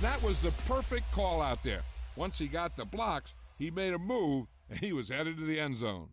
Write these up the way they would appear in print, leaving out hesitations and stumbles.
That was the perfect call out there. Once he got the blocks, he made a move, and he was headed to the end zone.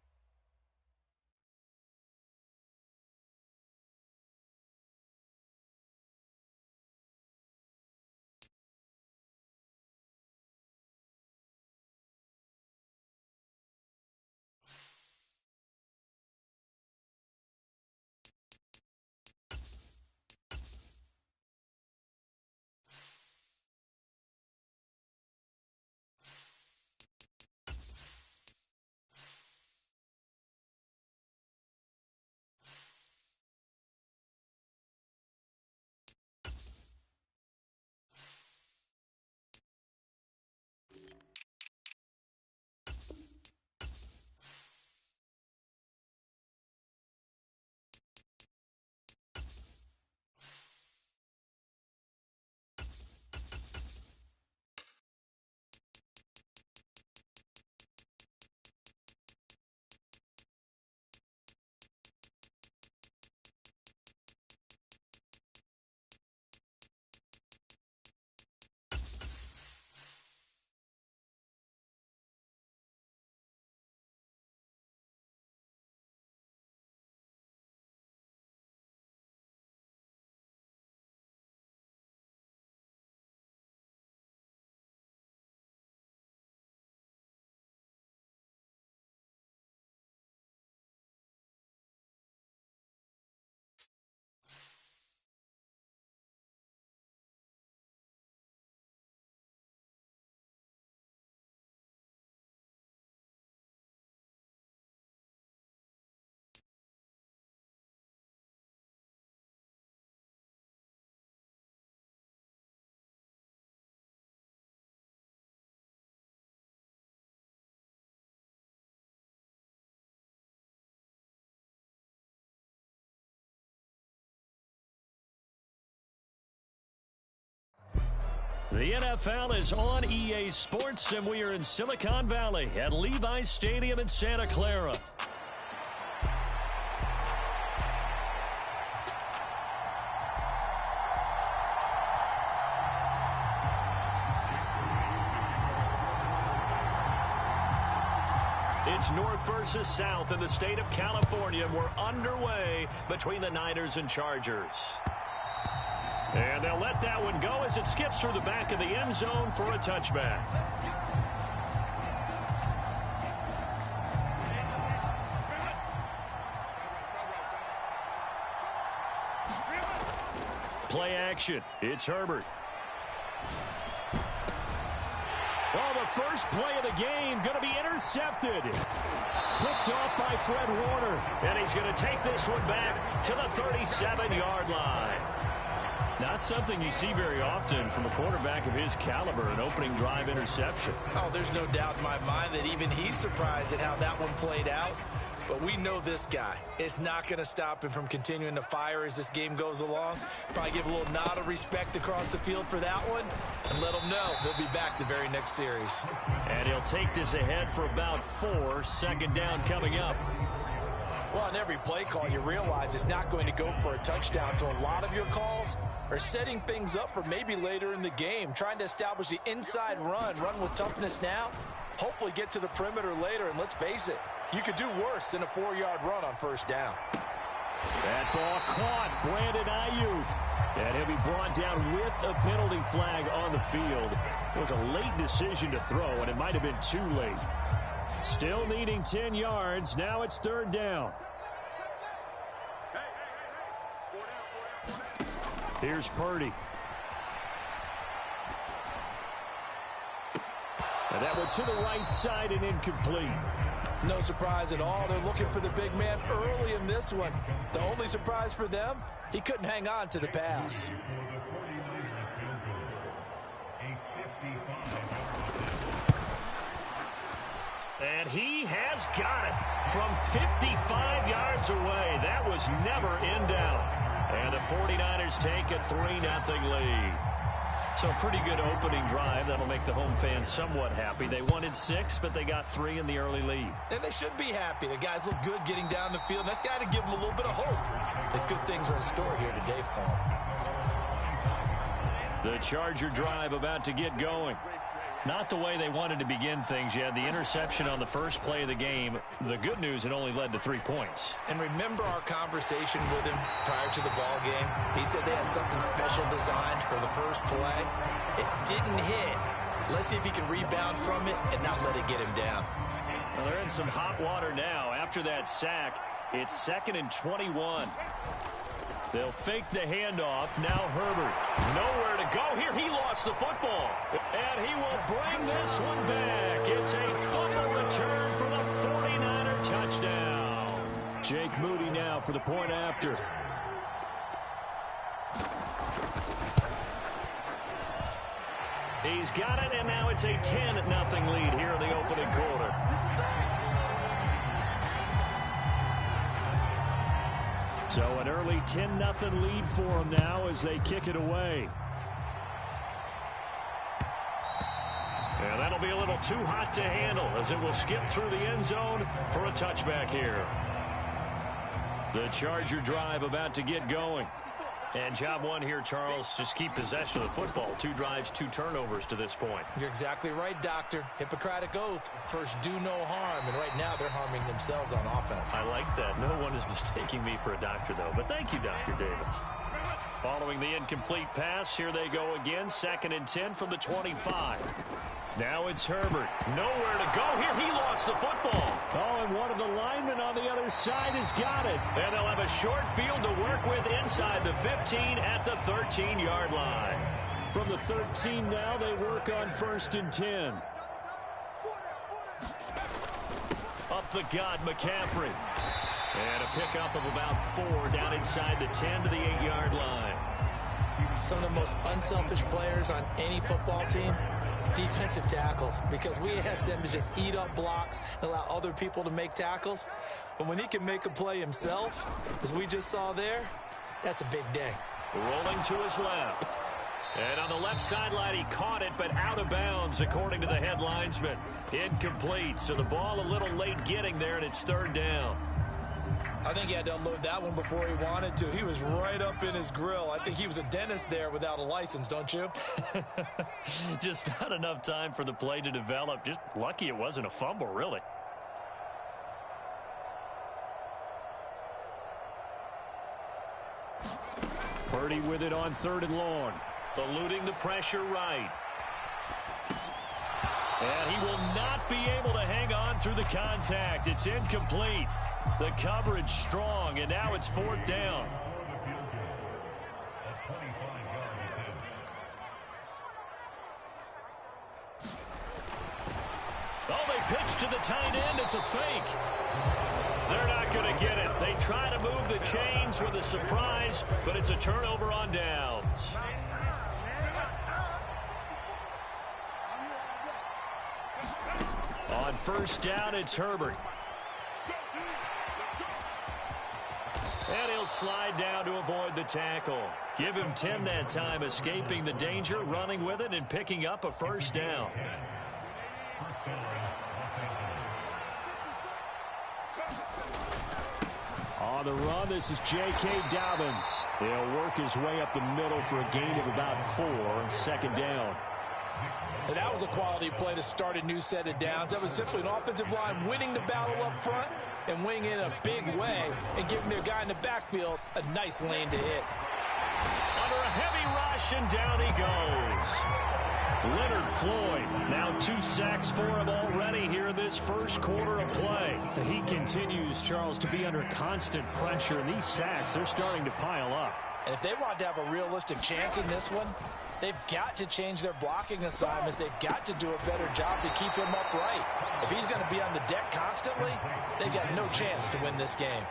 The NFL is on EA Sports, and we are in Silicon Valley at Levi's Stadium in Santa Clara. It's North versus South in the state of California, and we're underway between the Niners and Chargers. And they'll let that one go as it skips through the back of the end zone for a touchback. Play action. It's Herbert. Well, the first play of the game going to be intercepted. Picked off by Fred Warner. And he's going to take this one back to the 37-yard line. Not something you see very often from a quarterback of his caliber, an opening drive interception. Oh, there's no doubt in my mind that even he's surprised at how that one played out. But we know this guy is not going to stop him from continuing to fire as this game goes along. Probably give a little nod of respect across the field for that one and let him know he'll be back the very next series. And he'll take this ahead for about 4. Second down coming up. Well, on every play call, you realize it's not going to go for a touchdown. So a lot of your calls are setting things up for maybe later in the game, trying to establish the inside run with toughness now, hopefully get to the perimeter later. And let's face it, you could do worse than a 4-yard run on first down. That ball caught. Brandon Ayuk. And he'll be brought down with a penalty flag on the field. It was a late decision to throw, and it might have been too late. Still needing 10 yards. Now it's third down. Here's Purdy. And that one to the right side and incomplete. No surprise at all. They're looking for the big man early in this one. The only surprise for them, he couldn't hang on to the pass. And he has got it from 55 yards away. That was never in doubt. And the 49ers take a 3-0 lead. So a pretty good opening drive. That'll make the home fans somewhat happy. They wanted 6, but they got 3 in the early lead. And they should be happy. The guys look good getting down the field. That's got to give them a little bit of hope that good things are in store here today for them. The Charger drive about to get going. Not the way they wanted to begin things. You had the interception on the first play of the game. The good news, it only led to 3 points. And remember our conversation with him prior to the ball game? He said they had something special designed for the first play. It didn't hit. Let's see if he can rebound from it and not let it get him down. Well, they're in some hot water now. After that sack, it's 2nd and 21. They'll fake the handoff. Now Herbert. Nowhere to go here. He lost the football. And he will bring this one back. It's a fumble return for the 49er touchdown. Jake Moody now for the point after. He's got it, and now it's a 10-0 lead here in the opening quarter. So an early 10-0 lead for them now as they kick it away. And that'll be a little too hot to handle as it will skip through the end zone for a touchback here. The Charger drive about to get going. And job one here, Charles, just keep possession of the football. 2 drives, 2 turnovers to this point. You're exactly right, Doctor. Hippocratic oath. First, do no harm. And right now, they're harming themselves on offense. I like that. No one is mistaking me for a doctor, though. But thank you, Dr. Davis. Following the incomplete pass, here they go again. 2nd and 10 from the 25. Now it's Herbert. Nowhere to go here. He lost the football. Oh, and one of the linemen on the other side has got it. And they'll have a short field to work with inside the 15 at the 13-yard line. From the 13 now, they work on 1st and 10. Up the gut, McCaffrey. And a pickup of about 4 down inside the 10 to the 8-yard line. Some of the most unselfish players on any football team, defensive tackles, because we ask them to just eat up blocks and allow other people to make tackles. But when he can make a play himself, as we just saw there, that's a big day. Rolling to his left. And on the left sideline, he caught it, but out of bounds, according to the head linesman. Incomplete, so the ball a little late getting there, and it's 3rd down. I think he had to unload that one before he wanted to. He was right up in his grill. I think he was a dentist there without a license, don't you? Just not enough time for the play to develop. Just lucky it wasn't a fumble, really. Purdy with it on 3rd and long. Eluding the pressure right. And he will not be able to hang on through the contact. It's incomplete. The coverage strong, and now it's 4th down. Oh, they pitch to the tight end. It's a fake. They're not going to get it. They try to move the chains with a surprise, but it's a turnover on downs. On 1st down, it's Herbert. And he'll slide down to avoid the tackle. Give him 10 that time, escaping the danger, running with it, and picking up a 1st down. On the run, this is J.K. Dobbins. He'll work his way up the middle for a gain of about 4, 2nd down. And that was a quality play to start a new set of downs. That was simply an offensive line winning the battle up front and winning in a big way and giving their guy in the backfield a nice lane to hit. Under a heavy rush, and down he goes. Leonard Floyd, now 2 sacks for him already here in this first quarter of play. He continues, Charles, to be under constant pressure, and these sacks, they're starting to pile up. And if they want to have a realistic chance in this one, they've got to change their blocking assignments. They've got to do a better job to keep him upright. If he's going to be on the deck constantly, they've got no chance to win this game.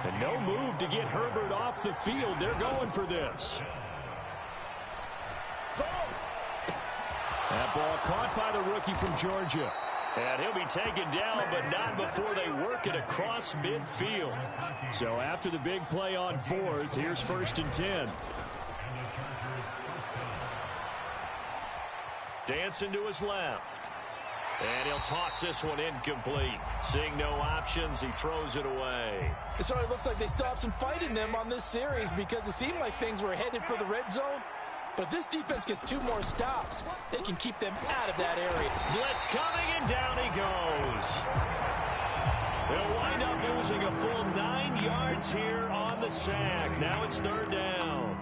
And no move to get Herbert off the field. They're going for this. That ball caught by the rookie from Georgia. And he'll be taken down, but not before they work it across midfield. So after the big play on 4th, here's 1st and 10. Dancing to his left. And he'll toss this one incomplete. Seeing no options, he throws it away. It sort of looks like they still have some fight in them on this series because it seemed like things were headed for the red zone. But if this defense gets 2 more stops, they can keep them out of that area. Blitz coming, and down he goes. They'll wind up losing a full 9 yards here on the sack. Now it's 3rd down.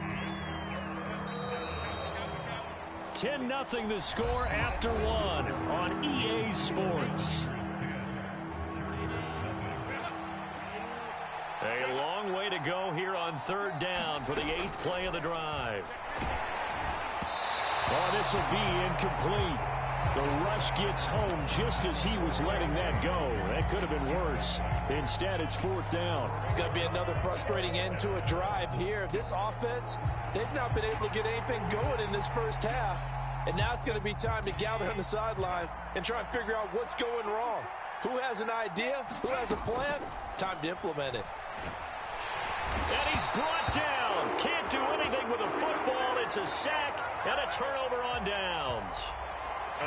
10-0 the score after 1 on EA Sports. A long way to go here on 3rd down for the 8th play of the drive. Oh, this will be incomplete. The rush gets home just as he was letting that go. That could have been worse. Instead, it's 4th down. It's going to be another frustrating end to a drive here. This offense, they've not been able to get anything going in this first half. And now it's going to be time to gather on the sidelines and try and figure out what's going wrong. Who has an idea? Who has a plan? Time to implement it. And he's brought down. Can't do anything with a football. It's a sack and a turnover on downs.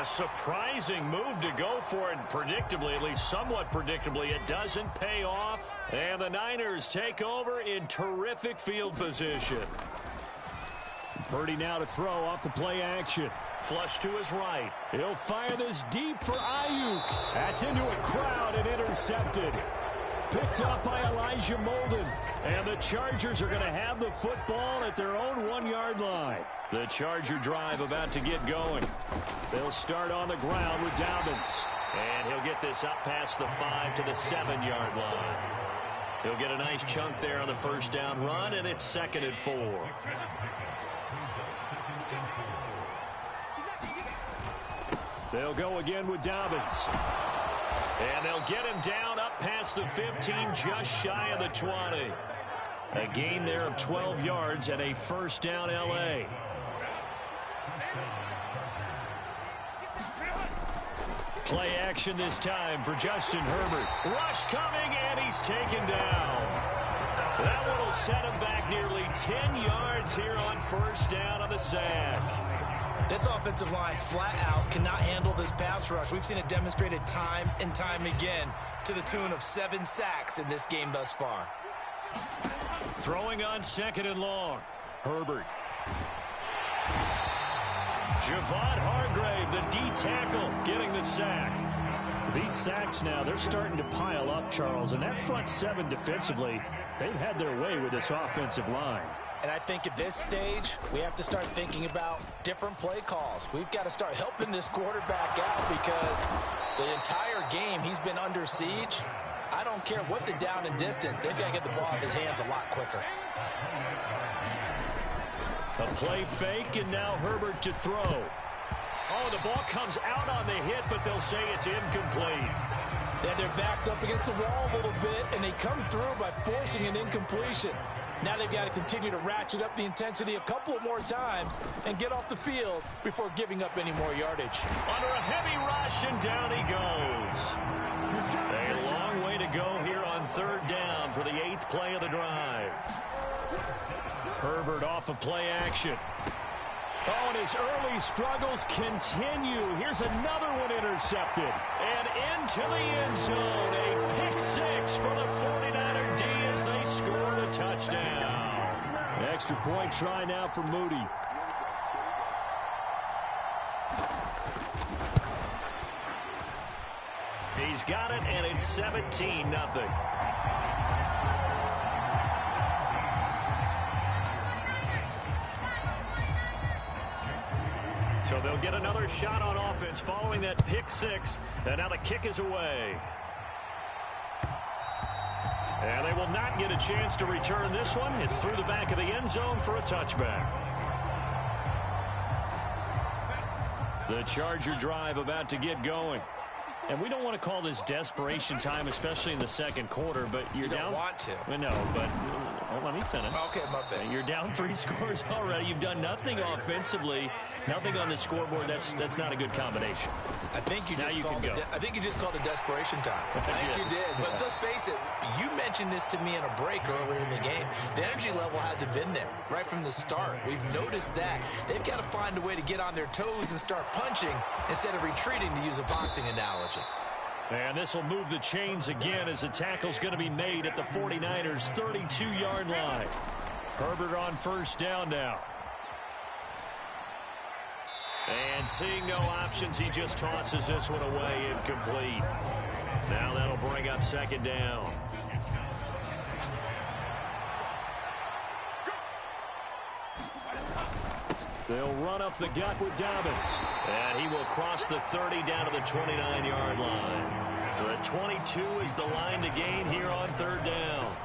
A surprising move to go for it. Predictably, at least somewhat predictably, it doesn't pay off. And the Niners take over in terrific field position. Purdy now to throw off the play action. Flush to his right. He'll fire this deep for Ayuk. That's into a crowd and intercepted. Picked up by Elijah Molden. And the Chargers are going to have the football at their own 1-yard line. The Charger drive about to get going. They'll start on the ground with Dobbins. And he'll get this up past the 5 to the 7-yard line. He'll get a nice chunk there on the first down run, and it's 2nd and 4. They'll go again with Dobbins. And they'll get him down up past the 15, just shy of the 20. A gain there of 12 yards and a first down L.A. Play action this time for Justin Herbert. Rush coming, and he's taken down. That one will set him back nearly 10 yards here on first down on the sack. This offensive line flat out cannot handle this pass rush. We've seen it demonstrated time and time again to the tune of 7 sacks in this game thus far. Throwing on 2nd and long. Herbert. Javon Hargrave, the D tackle, getting the sack. These sacks now, they're starting to pile up, Charles. And that front 7 defensively, they've had their way with this offensive line. And I think at this stage, we have to start thinking about different play calls. We've got to start helping this quarterback out because the entire game he's been under siege. I don't care what the down and distance. They've got to get the ball in his hands a lot quicker. A play fake, and now Herbert to throw. Oh, the ball comes out on the hit, but they'll say it's incomplete. They had their backs up against the wall a little bit, and they come through by forcing an incompletion. Now they've got to continue to ratchet up the intensity a couple more times and get off the field before giving up any more yardage. Under a heavy rush, and down he goes. A long way to go here on 3rd down for the 8th play of the drive. Herbert off of play action. Oh, and his early struggles continue. Here's another one intercepted. And into the end zone. A pick 6 for the 49er D as they scored a touchdown. Extra point try now for Moody. He's got it, and it's 17-0. So they'll get another shot on offense following that pick 6. And now the kick is away. And they will not get a chance to return this one. It's through the back of the end zone for a touchback. The Charger drive about to get going. And we don't want to call this desperation time, especially in the second quarter, but you're down. You don't want to. I know, but let me finish. Okay, my bad. You're down 3 scores already. You've done nothing offensively, nothing on the scoreboard. That's not a good combination. I think you just called it desperation time. I think you did. But let's face it, you mentioned this to me in a break earlier in the game. The energy level hasn't been there right from the start. We've noticed that. They've got to find a way to get on their toes and start punching instead of retreating, to use a boxing analogy. And this will move the chains again as the tackle's going to be made at the 49ers' 32-yard line. Herbert on first down now. And seeing no options, he just tosses this one away, incomplete. Now that'll bring up second down. They'll run up the gut with Dobbins. And he will cross the 30 down to the 29-yard line. The 22 is the line to gain here on third down.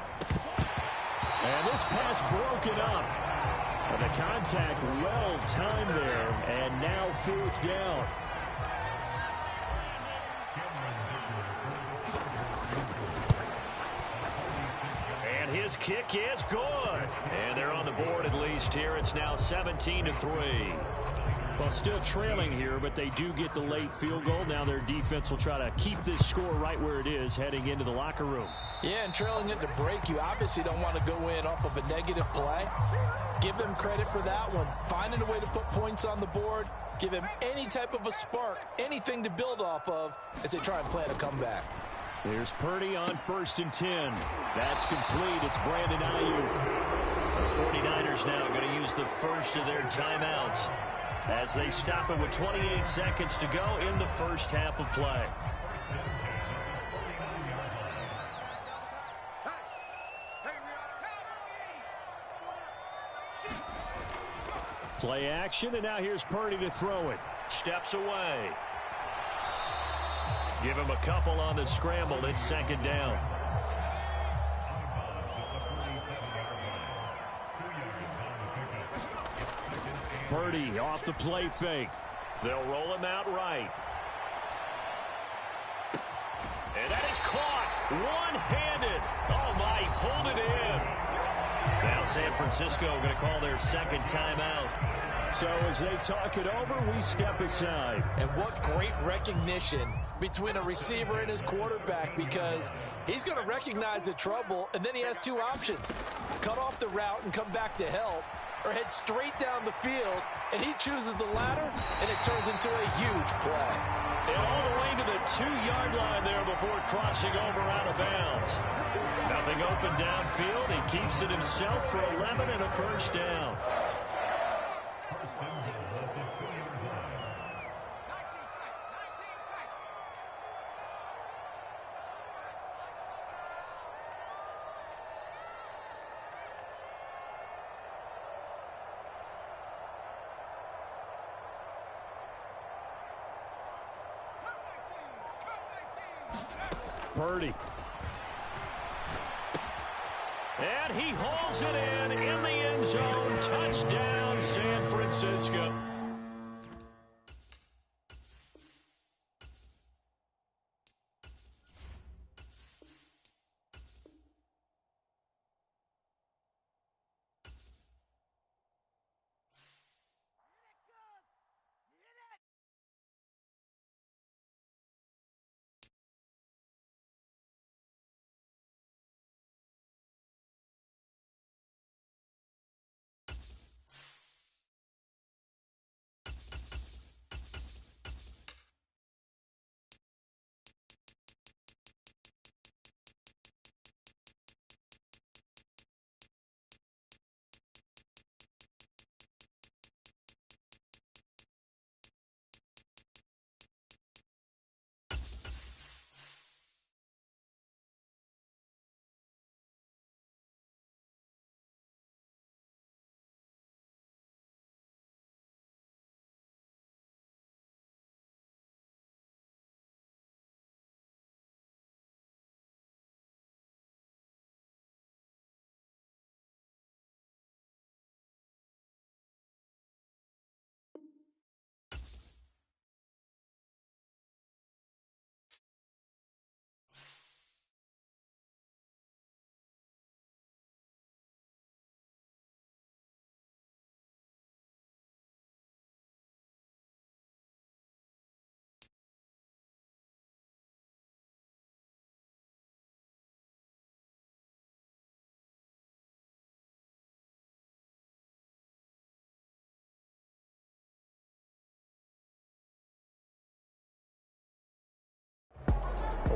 And this pass broken up. And the contact well timed there. And now fourth down. And his kick is good. And they're on the board at least here. It's now 17-3. Well, still trailing here, but they do get the late field goal. Now their defense will try to keep this score right where it is heading into the locker room. Yeah, and trailing it to break, you obviously don't want to go in off of a negative play. Give them credit for that one. Finding a way to put points on the board. Give him any type of a spark, anything to build off of as they try and plan a comeback. There's Purdy on 1st and 10. That's complete. It's Brandon Ayuk. The 49ers now going to use the first of their timeouts as they stop it with 28 seconds to go in the first half of play. Play action, and now here's Purdy to throw it. Steps away. Give him a couple on the scramble. It's second down. Purdy off the play fake. They'll roll him out right. And that is caught one-handed. Oh, my, he pulled it in. Now San Francisco going to call their second timeout. So as they talk it over, we step aside. And what great recognition between a receiver and his quarterback, because he's going to recognize the trouble, and then he has two options. Cut off the route and come back to help, or head straight down the field, and he chooses the latter, and it turns into a huge play. And all the way to the 2-yard line there before crossing over out of bounds. Nothing open downfield. He keeps it himself for 11 and a first down. Purdy. And he hauls it in the end zone. Touchdown, San Francisco.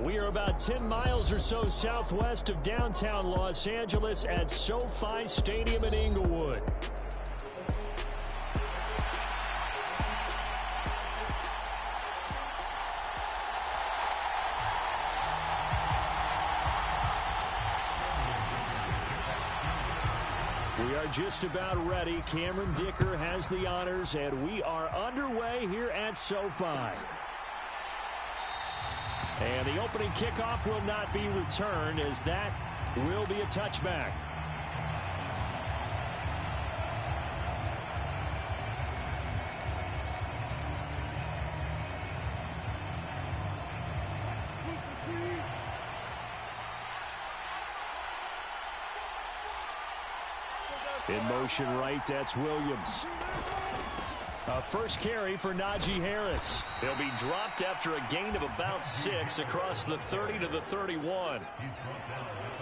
We are about 10 miles or so southwest of downtown Los Angeles at SoFi Stadium in Inglewood. We are just about ready. Cameron Dicker has the honors, and we are underway here at SoFi. And the opening kickoff will not be returned, as that will be a touchback. In motion right, that's Williams. First carry for Najee Harris. He'll be dropped after a gain of about 6 across the 30 to the 31.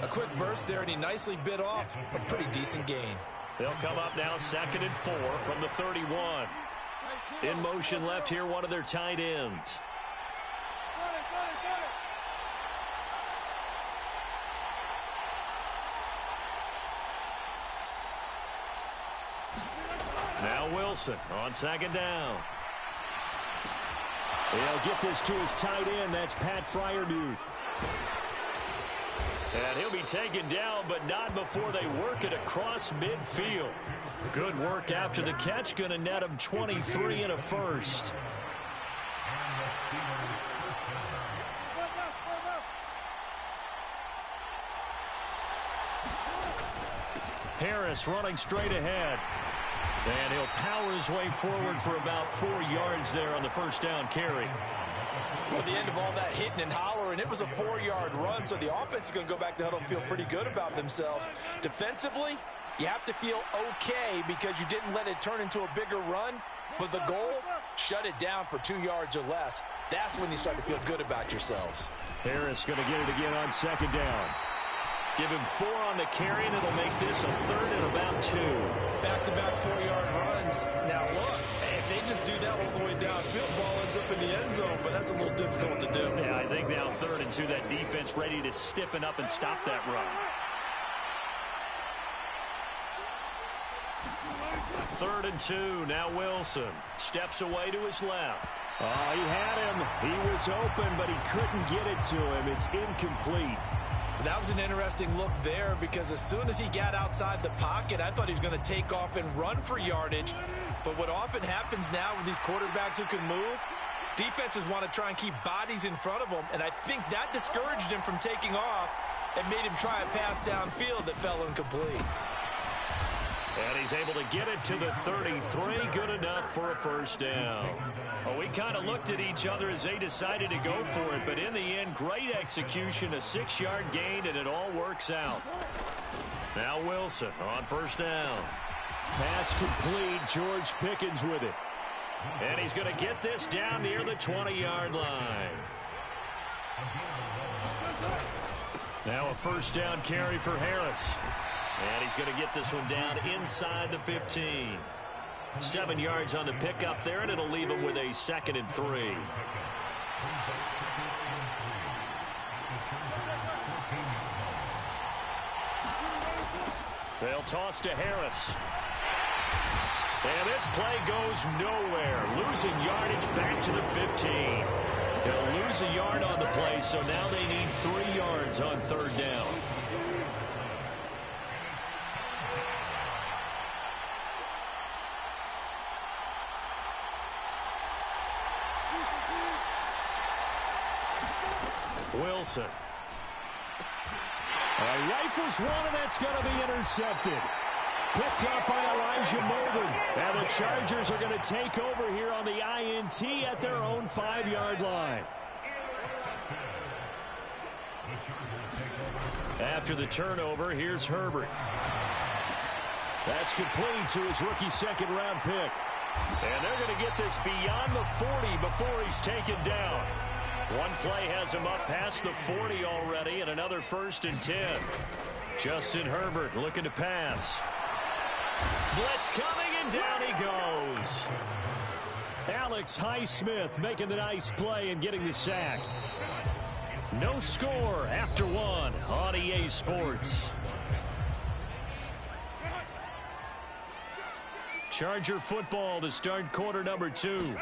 A quick burst there, and he nicely bit off a pretty decent gain. They'll come up now 2nd and 4 from the 31. In motion left here, one of their tight ends. Now Wilson on 2nd down. He'll get this to his tight end. That's Pat Fryermuth. And he'll be taken down, but not before they work it across midfield. Good work after the catch. Going to net him 23 and a first. Harris running straight ahead. And he'll power his way forward for about 4 yards there on the first down carry. Well, at the end of all that hitting and hollering, it was a 4-yard run, so the offense is going to go back to huddle and feel pretty good about themselves. Defensively, you have to feel okay because you didn't let it turn into a bigger run, but the goal, shut it down for 2 yards or less. That's when you start to feel good about yourselves. Harris going to get it again on 2nd down. Give him 4 on the carry, and it'll make this a 3rd and about 2. Back-to-back 4-yard runs. Now, look, if they just do that all the way downfield, ball ends up in the end zone, but that's a little difficult to do. Yeah, I think now 3rd and 2, that defense ready to stiffen up and stop that run. 3rd and 2, now Wilson steps away to his left. Oh, he had him. He was open, but he couldn't get it to him. It's incomplete. That was an interesting look there because as soon as he got outside the pocket, I thought he was going to take off and run for yardage. But what often happens now with these quarterbacks who can move, defenses want to try and keep bodies in front of them, and I think that discouraged him from taking off and made him try a pass downfield that fell incomplete. And he's able to get it to the 33. Good enough for a first down. Well, we kind of looked at each other as they decided to go for it, but in the end, great execution, a 6-yard gain, and it all works out. Now Wilson on first down. Pass complete. George Pickens with it. And he's going to get this down near the 20-yard line. Now a first down carry for Harris. And he's going to get this one down inside the 15. 7 yards on the pickup there, and it'll leave him with a 2nd and 3. They'll toss to Harris. And this play goes nowhere. Losing yardage back to the 15. They'll lose a yard on the play, so now they need 3 yards on 3rd down. Wilson. Rifles one, and that's going to be intercepted. Picked up by Elijah Molden. And the Chargers are going to take over here on the INT at their own 5-yard line. After the turnover, here's Herbert. That's complete to his rookie 2nd-round pick. And they're going to get this beyond the 40 before he's taken down. One play has him up past the 40 already, and another 1st and 10. Justin Herbert looking to pass. Blitz coming, and down he goes. Alex Highsmith making the nice play and getting the sack. No score after 1 on EA Sports. Charger football to start quarter number 2.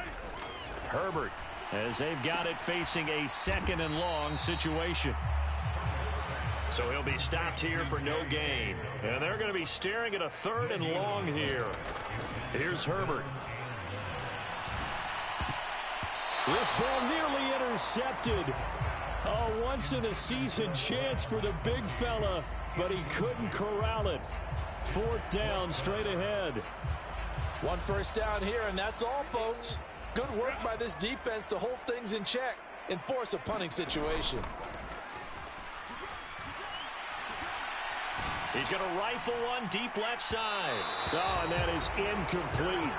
Herbert, as they've got it facing a 2nd and long situation. So he'll be stopped here for no gain. And they're going to be staring at a 3rd and long here. Here's Herbert. This ball nearly intercepted. A once-in-a-season chance for the big fella, but he couldn't corral it. 4th down, straight ahead. 1 first down here, and that's all, folks. Good work by this defense to hold things in check and force a punting situation. He's going to rifle one deep left side. Oh, and that is incomplete.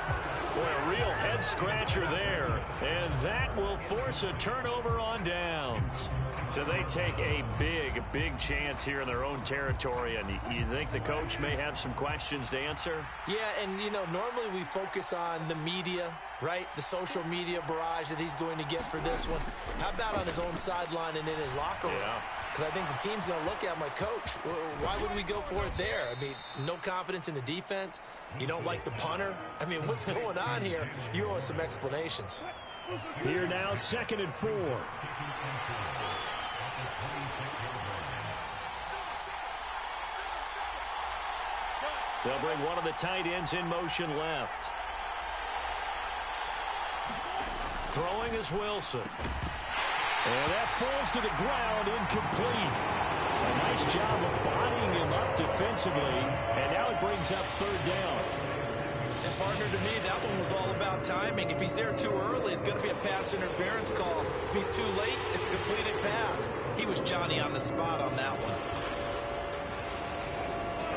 Boy, a real head-scratcher there. And that will force a turnover on downs. So they take a big chance here in their own territory. And you think the coach may have some questions to answer? Yeah, and, you know, normally we focus on the media, right? The social media barrage that he's going to get for this one. How about on his own sideline and in his locker room? Yeah. Because I think the team's going to look at him like, Coach, why would we go for it there? I mean, no confidence in the defense. You don't like the punter. I mean, what's going on here? You owe us some explanations. Here now, 2nd and 4. They'll bring one of the tight ends in motion left. Throwing is Wilson. And that falls to the ground, incomplete. A nice job of bodying him up defensively, and now it brings up 3rd down. And, partner, to me, that one was all about timing. If he's there too early, it's going to be a pass interference call. If he's too late, it's a completed pass. He was Johnny on the spot on that one.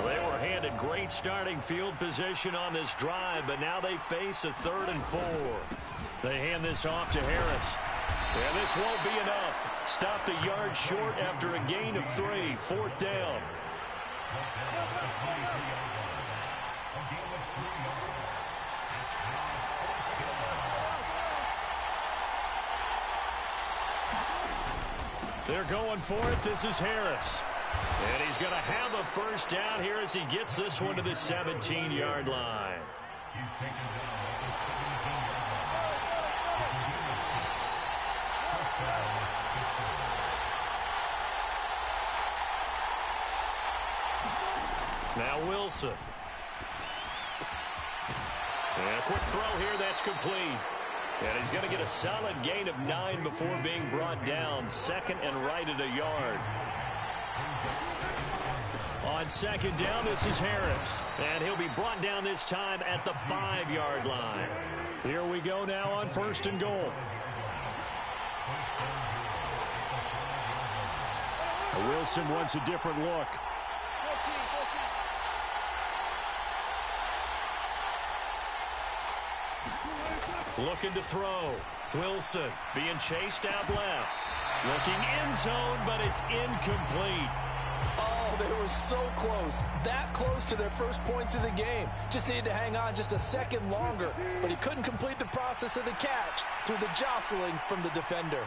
Well, they were handed great starting field position on this drive, but now they face a 3rd and 4. They hand this off to Harris. And this won't be enough. Stopped a yard short after a gain of 3. 4th down. They're going for it. This is Harris. And he's going to have a 1st down here as he gets this one to the 17-yard line. Now Wilson. And a quick throw here, that's complete. And he's going to get a solid gain of 9 before being brought down. 2nd and right at a yard. On 2nd down, this is Harris. And he'll be brought down this time at the 5-yard line. Here we go now on 1st and goal. Wilson wants a different look. Looking to throw. Wilson being chased out left. Looking end zone, but it's incomplete. Oh, they were so close. That close to their first points of the game. Just needed to hang on just a second longer. But he couldn't complete the process of the catch through the jostling from the defender.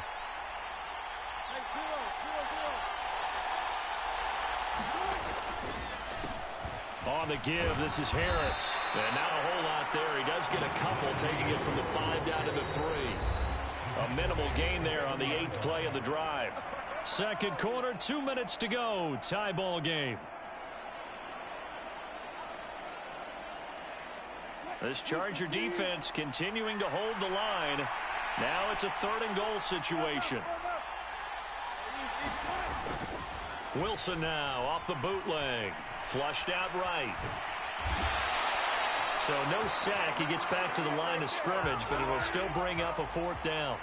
On the give, this is Harris. And not a whole lot there. He does get a couple, taking it from the 5 down to the 3. A minimal gain there on the 8th play of the drive. 2nd quarter, 2 minutes to go. Tie ball game. This Charger defense continuing to hold the line. Now it's a 3rd and goal situation. Wilson now off the bootleg. Flushed out right. So no sack. He gets back to the line of scrimmage, but it will still bring up a 4th down.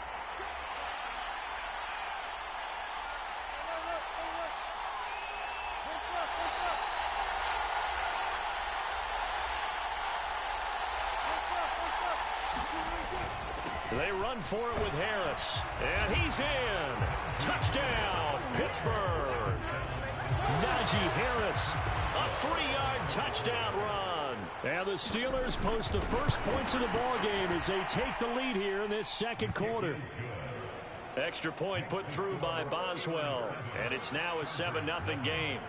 They run for it with Harris. And he's in. Touchdown, Pittsburgh. Najee Harris. A 3-yard touchdown run. And the Steelers post the first points of the ball game as they take the lead here in this 2nd quarter. Extra point put through by Boswell. And it's now a 7-0 game.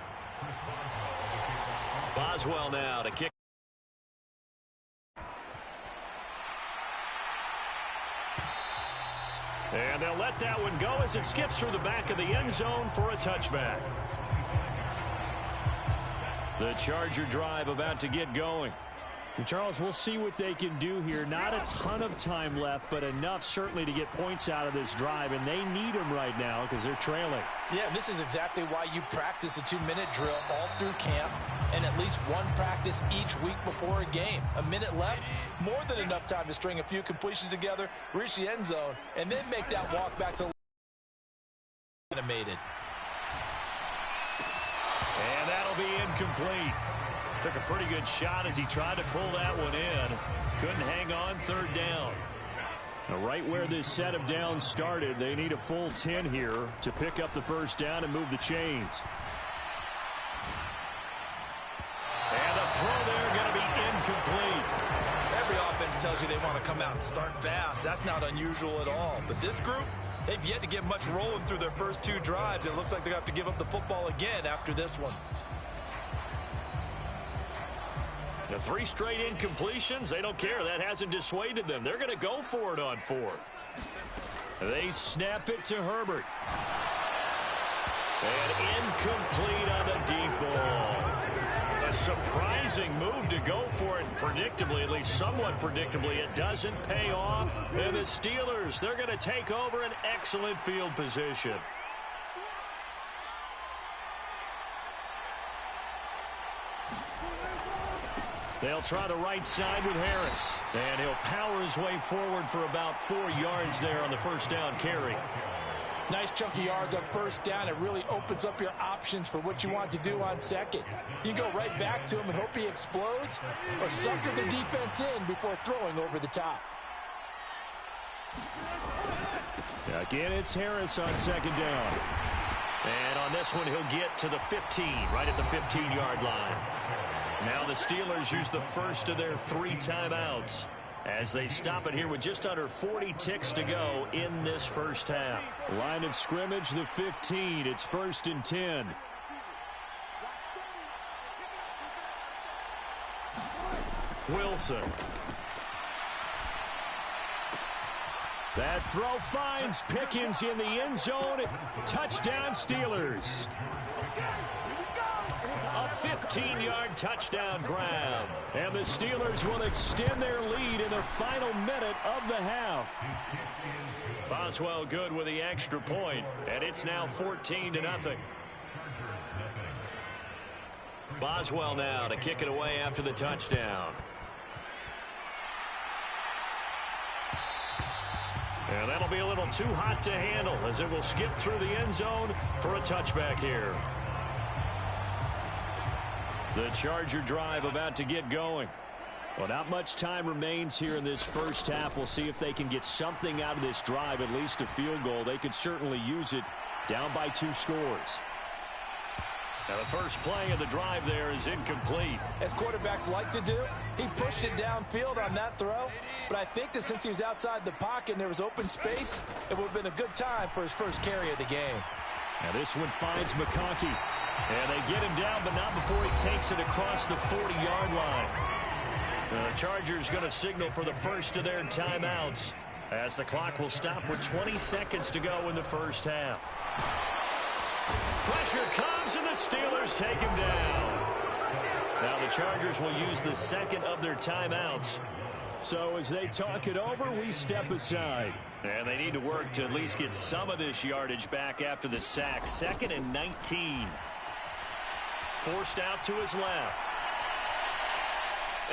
Boswell now to kick. And they'll let that one go as it skips through the back of the end zone for a touchback. The Charger drive about to get going. And Charles, we'll see what they can do here. Not a ton of time left, but enough certainly to get points out of this drive, and they need them right now because they're trailing. Yeah, this is exactly why you practice a 2-minute drill all through camp and at least one practice each week before a game. A minute left, more than enough time to string a few completions together, reach the end zone, and then make that walk back to animated. And that'll be incomplete. Took a pretty good shot as he tried to pull that one in. Couldn't hang on, third down. Now, right where this set of downs started, they need a full 10 here to pick up the first down and move the chains. And the throw there going to be incomplete. Every offense tells you they want to come out and start fast. That's not unusual at all. But this group, they've yet to get much rolling through their first 2 drives. It looks like they're going to have to give up the football again after this one. The 3 straight incompletions, they don't care. That hasn't dissuaded them. They're going to go for it on 4th. They snap it to Herbert. And incomplete on the deep ball. A surprising move to go for it. Predictably, at least somewhat predictably, it doesn't pay off. And the Steelers, they're going to take over an excellent field position. They'll try the right side with Harris. And he'll power his way forward for about 4 yards there on the first down carry. Nice chunk of yards on first down. It really opens up your options for what you want to do on second. You can go right back to him and hope he explodes, or sucker the defense in before throwing over the top. Again, it's Harris on second down. And on this one, he'll get to the 15, right at the 15-yard line. Now the Steelers use the first of their 3 timeouts as they stop it here with just under 40 ticks to go in this first half. Line of scrimmage, the 15. It's 1st and 10. Wilson. That throw finds Pickens in the end zone. Touchdown, Steelers. A 15-yard touchdown grab. And the Steelers will extend their lead in the final minute of the half. Boswell good with the extra point, and it's now 14-0. Boswell now to kick it away after the touchdown. And that'll be a little too hot to handle as it will skip through the end zone for a touchback here. The Charger drive about to get going. Well, not much time remains here in this first half. We'll see if they can get something out of this drive, at least a field goal. They could certainly use it down by 2 scores. Now the first play of the drive there is incomplete. As quarterbacks like to do, he pushed it downfield on that throw. But I think that since he was outside the pocket and there was open space, it would have been a good time for his first carry of the game. Now this one finds McConkey. And they get him down, but not before he takes it across the 40-yard line. The Chargers going to signal for the first of their timeouts as the clock will stop with 20 seconds to go in the first half. Pressure comes, and the Steelers take him down. Now the Chargers will use the second of their timeouts. So as they talk it over, we step aside. And they need to work to at least get some of this yardage back after the sack. 2nd and 19. Forced out to his left.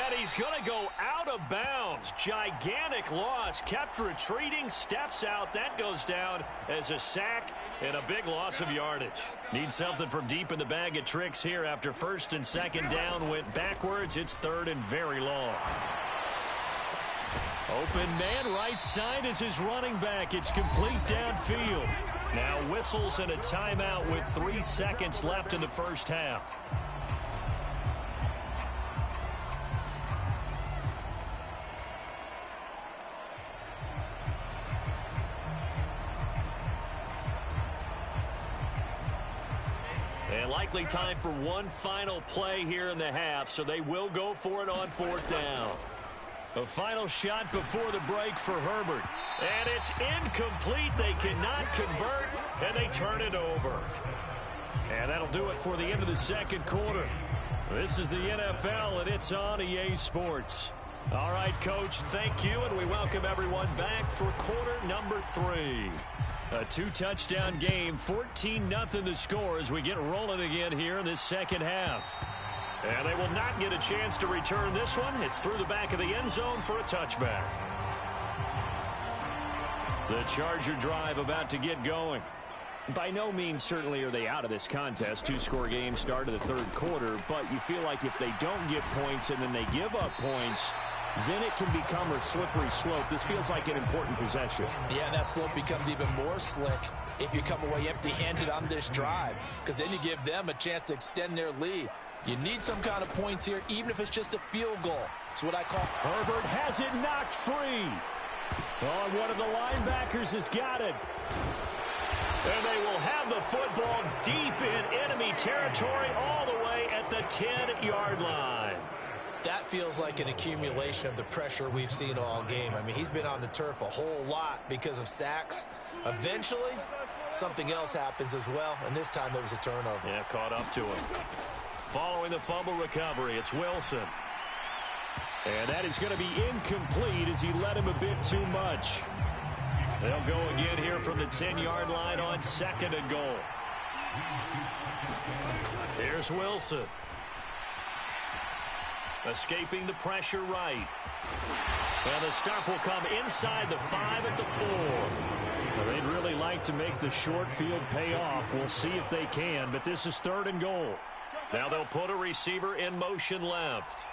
And he's going to go out of bounds. Gigantic loss. Kept retreating. Steps out. That goes down as a sack and a big loss of yardage. Need something from deep in the bag of tricks here after 1st and 2nd down. Went backwards. It's 3rd and very long. Open man right side is his running back. It's complete downfield. Now whistles and a timeout with 3 seconds left in the first half. And likely time for one final play here in the half, so they will go for it on 4th down. A final shot before the break for Herbert. And it's incomplete. They cannot convert, and they turn it over. And that'll do it for the end of the second quarter. This is the NFL, and it's on EA Sports. All right, Coach, thank you, and we welcome everyone back for quarter number 3. A 2-touchdown game, 14-0 the score as we get rolling again here in this second half. And they will not get a chance to return this one. It's through the back of the end zone for a touchback. The Charger drive about to get going. By no means certainly are they out of this contest. 2-score game start of the third quarter, but you feel like if they don't get points and then they give up points, then it can become a slippery slope. This feels like an important possession. Yeah, and that slope becomes even more slick if you come away empty-handed on this drive, because then you give them a chance to extend their lead. You need some kind of points here, even if it's just a field goal. It's what I call... Herbert has it knocked free. Oh, one of the linebackers has got it. And they will have the football deep in enemy territory all the way at the 10-yard line. That feels like an accumulation of the pressure we've seen all game. I mean, he's been on the turf a whole lot because of sacks. Eventually, something else happens as well, and this time it was a turnover. Yeah, caught up to him. Following the fumble recovery, it's Wilson. And that is going to be incomplete as he led him a bit too much. They'll go again here from the 10-yard line on 2nd and goal. Here's Wilson. Escaping the pressure right. And the stop will come inside the 5 at the 4. Well, they'd really like to make the short field pay off. We'll see if they can, but this is 3rd and goal. Now they'll put a receiver in motion left.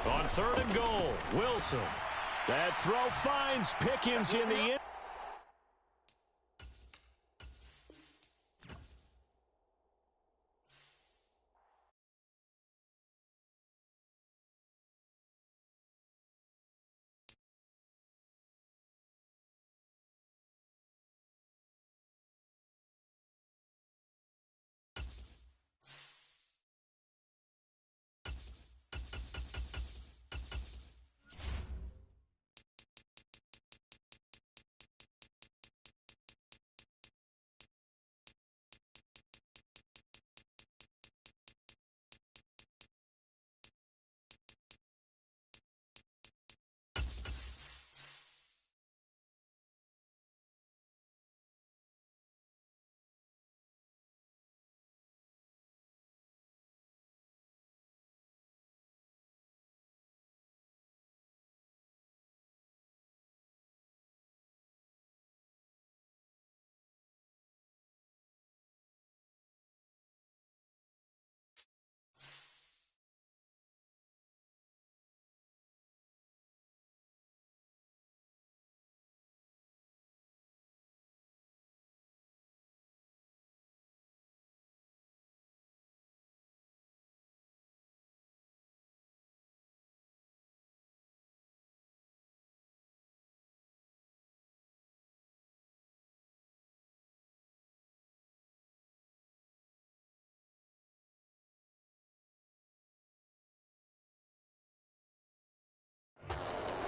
On 3rd and goal, Wilson. That throw finds Pickens in the end.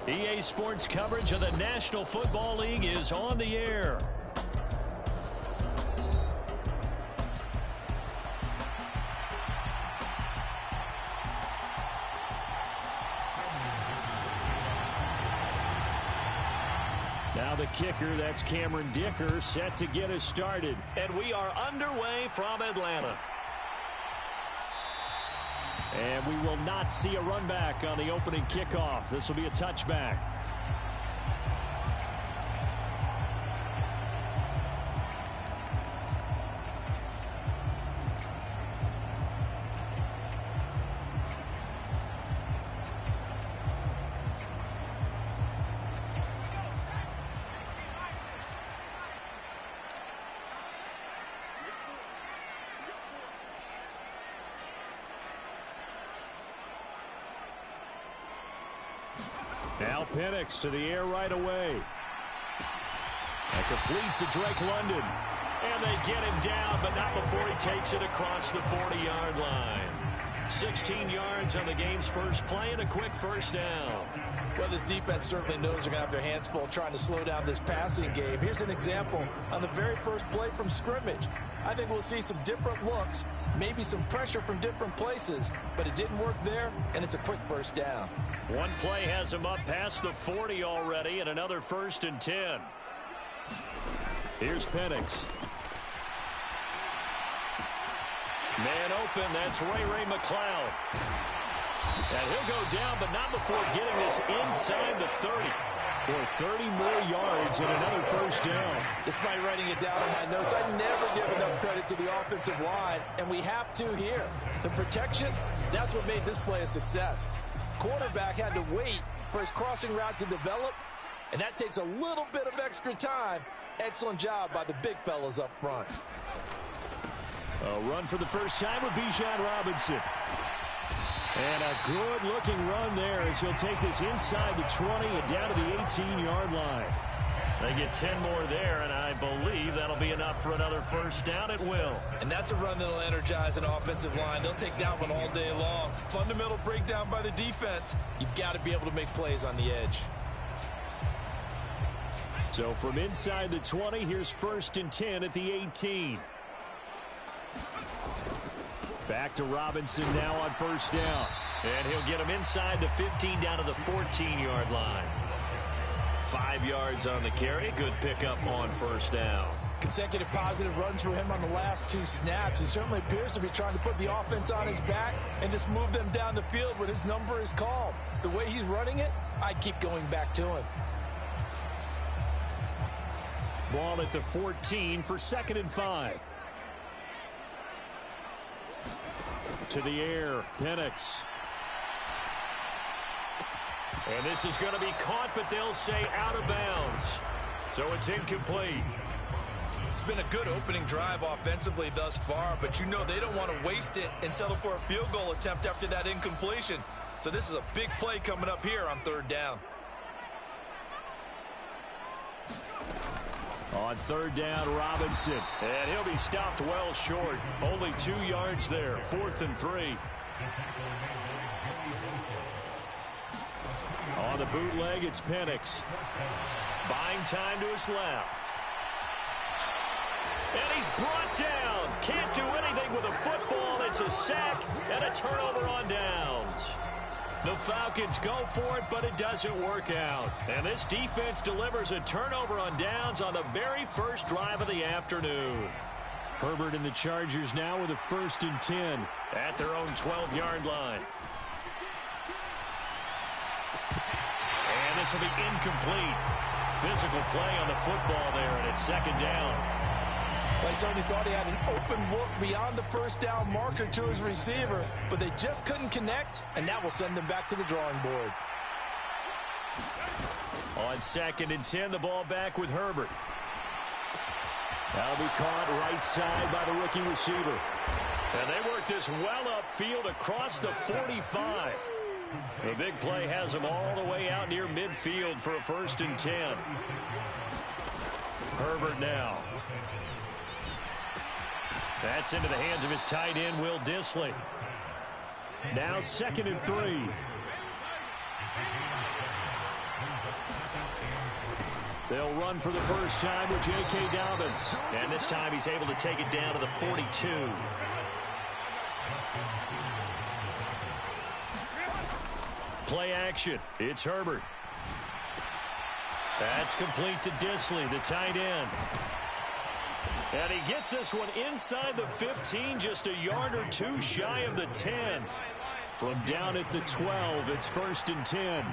EA Sports coverage of the National Football League is on the air. Now the kicker, that's Cameron Dicker, set to get us started. And we are underway from Atlanta. And we will not see a run back on the opening kickoff. This will be a touchback. Now Penix to the air right away. And complete to Drake London. And they get him down, but not before he takes it across the 40-yard line. 16 yards on the game's first play and a quick first down. Well, this defense certainly knows they're going to have their hands full trying to slow down this passing game. Here's an example on the very first play from scrimmage. I think we'll see some different looks, maybe some pressure from different places, but it didn't work there, and it's a quick first down. One play has him up past the 40 already, and another 1st and 10. Here's Penix. Man open, that's Ray McCloud. And he'll go down, but not before getting this inside the 30. For 30 more yards and another first down. Despite writing it down in my notes, I never give enough credit to the offensive line, and we have to here. The protection, that's what made this play a success. Quarterback had to wait for his crossing route to develop, and that takes a little bit of extra time. Excellent job by the big fellas up front. A run for the first time with Bijan Robinson. And a good-looking run there as he'll take this inside the 20 and down to the 18-yard line. They get 10 more there, and I believe that'll be enough for another first down. It will. And that's a run that'll energize an offensive line. They'll take that one all day long. Fundamental breakdown by the defense. You've got to be able to make plays on the edge. So from inside the 20, here's 1st and 10 at the 18. Back to Robinson now on first down. And he'll get him inside the 15 down to the 14-yard line. 5 yards on the carry. Good pickup on first down. Consecutive positive runs for him on the last 2 snaps. He certainly appears to be trying to put the offense on his back and just move them down the field when his number is called. The way he's running it, I'd keep going back to him. Ball at the 14 for 2nd and 5. To the air, Penix. And this is going to be caught, but they'll say out of bounds. So it's incomplete. It's been a good opening drive offensively thus far, but you know they don't want to waste it and settle for a field goal attempt after that incompletion. So this is a big play coming up here on 3rd down. On 3rd down, Robinson. And he'll be stopped well short. Only 2 yards there. 4th and 3. On the bootleg, it's Penix. Buying time to his left. And he's brought down. Can't do anything with a football. It's a sack and a turnover on downs. The Falcons go for it, but it doesn't work out. And this defense delivers a turnover on downs on the very first drive of the afternoon. Herbert and the Chargers now with a 1st and 10. At their own 12-yard line. And this will be incomplete. Physical play on the football there, and it's 2nd down. They certainly thought he had an open look beyond the first down marker to his receiver, but they just couldn't connect, and that will send them back to the drawing board. On 2nd and 10, the ball back with Herbert. That'll be caught right side by the rookie receiver. And they work this well upfield across the 45. The big play has them all the way out near midfield for a 1st and 10. Herbert now. That's into the hands of his tight end, Will Dissly. Now 2nd and 3. They'll run for the first time with J.K. Dobbins. And this time he's able to take it down to the 42. Play action. It's Herbert. That's complete to Dissly, the tight end. And he gets this one inside the 15, just a yard or 2 shy of the 10. From down at the 12, it's 1st and 10.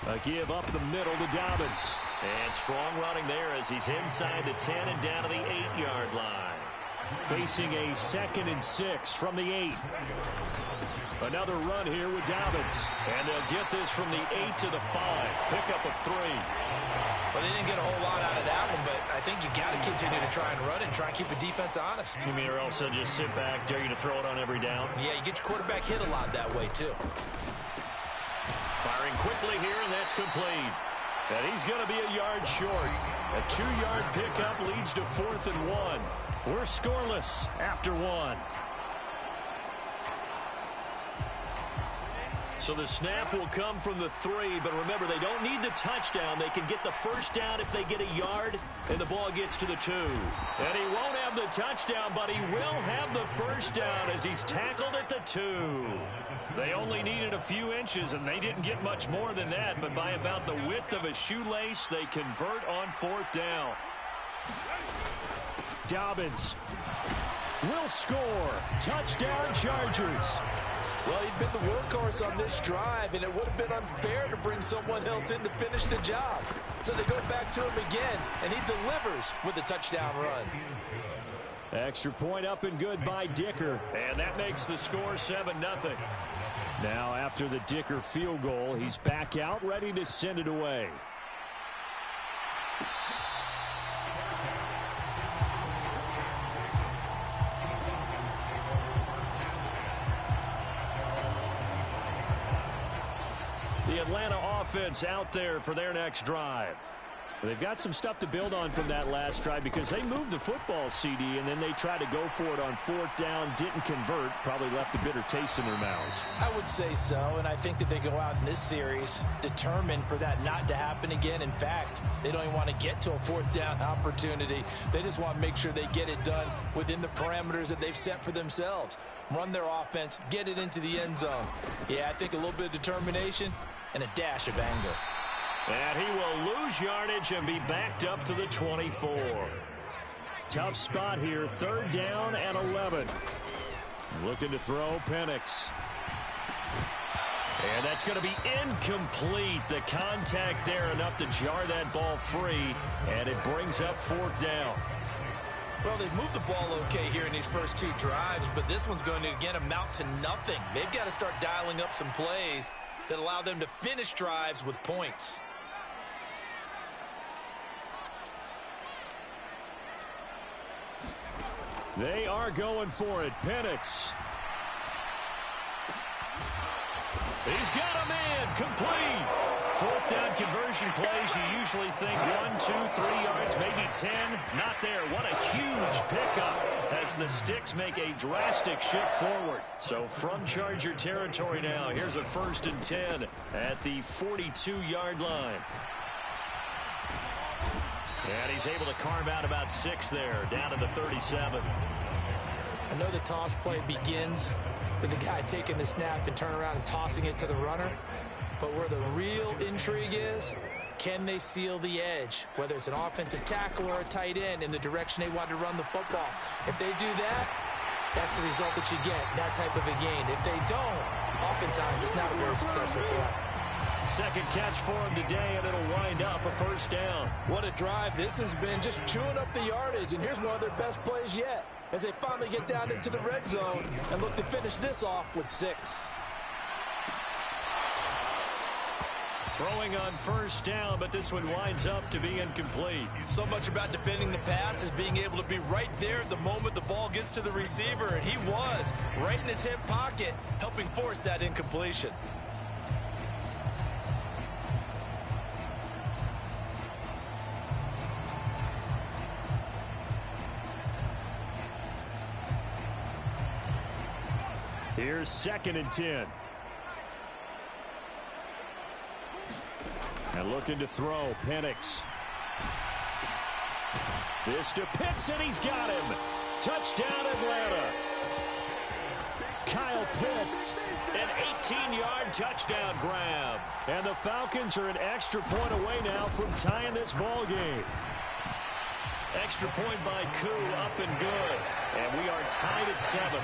A give up the middle to Dobbins. And strong running there as he's inside the 10 and down to the 8-yard line. Facing a 2nd and 6 from the 8. Another run here with Dobbins. And they'll get this from the 8 to the 5. Pick up of 3. Well, they didn't get a whole lot out of that one, but I think you got to continue to try and run and try and keep the defense honest. You mean or else they'll just sit back, dare you to throw it on every down? Yeah, you get your quarterback hit a lot that way, too. Firing quickly here, and that's complete. And he's going to be a yard short. A 2-yard pickup leads to 4th and 1. We're scoreless after 1. So the snap will come from the 3, but remember, they don't need the touchdown. They can get the first down if they get a yard, and the ball gets to the 2. And he won't have the touchdown, but he will have the first down as he's tackled at the 2. They only needed a few inches, and they didn't get much more than that, but by about the width of a shoelace, they convert on 4th down. Dobbins will score. Touchdown, Chargers. Well, he'd been the workhorse on this drive, and it would have been unfair to bring someone else in to finish the job. So they go back to him again, and he delivers with a touchdown run. Extra point up and good by Dicker. And that makes the score 7-0. Now, after the Dicker field goal, he's back out, ready to send it away. The Atlanta offense out there for their next drive. They've got some stuff to build on from that last drive because they moved the football, CD, and then they tried to go for it on 4th down, didn't convert, probably left a bitter taste in their mouths. I would say so, and I think that they go out in this series determined for that not to happen again. In fact, they don't even want to get to a 4th down opportunity. They just want to make sure they get it done within the parameters that they've set for themselves. Run their offense, get it into the end zone. Yeah, I think a little bit of determination and a dash of anger. And he will lose yardage and be backed up to the 24. Tough spot here, 3rd down and 11. Looking to throw, Penix. And that's going to be incomplete. The contact there enough to jar that ball free, and it brings up 4th down. Well, they've moved the ball okay here in these first 2 drives, but this one's going to, again, amount to nothing. They've got to start dialing up some plays that allow them to finish drives with points. They are going for it. Penix. He's got him in. Complete. 4th down conversion plays. You usually think 1, 2, 3 yards, maybe 10. Not there. What a huge pickup as the Sticks make a drastic shift forward. So from Charger territory now, here's a 1st and 10 at the 42-yard line. And he's able to carve out about 6 there, down to the 37. I know the toss play begins with the guy taking the snap and turn around and tossing it to the runner. But where the real intrigue is, can they seal the edge? Whether it's an offensive tackle or a tight end in the direction they want to run the football. If they do that, that's the result that you get, that type of a gain. If they don't, oftentimes it's not a very successful play. Second catch for him today, and it'll wind up a 1st down. What a drive this has been, just chewing up the yardage, and here's one of their best plays yet as they finally get down into the red zone and look to finish this off with 6. Throwing on 1st down, but this one winds up to be incomplete. So much about defending the pass is being able to be right there at the moment the ball gets to the receiver, and he was right in his hip pocket, helping force that incompletion. Here's 2nd and 10. And looking to throw, Penix. This to Pitts, and he's got him. Touchdown, Atlanta. Kyle Pitts, an 18-yard touchdown grab. And the Falcons are an extra point away now from tying this ball game. Extra point by Koo, up and good. And we are tied at 7.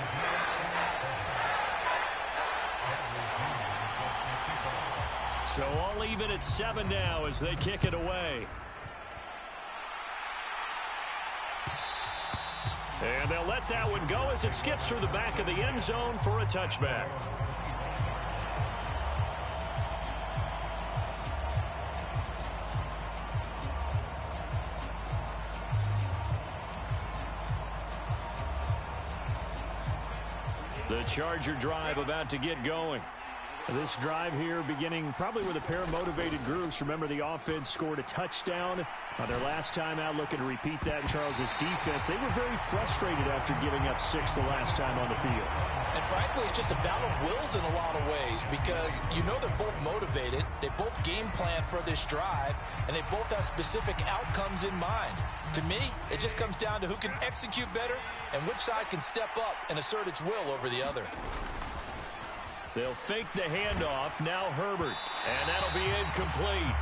So all even at 7 now as they kick it away. And they'll let that one go as it skips through the back of the end zone for a touchback. The Charger drive about to get going. This drive here beginning probably with a pair of motivated groups. Remember, the offense scored a touchdown on their last time out, looking to repeat that in Charles's defense. They were very frustrated after giving up 6 the last time on the field. And frankly, it's just a battle of wills in a lot of ways because you know they're both motivated. They both game plan for this drive, and they both have specific outcomes in mind. To me, it just comes down to who can execute better and which side can step up and assert its will over the other. They'll fake the handoff. Now Herbert. And that'll be incomplete.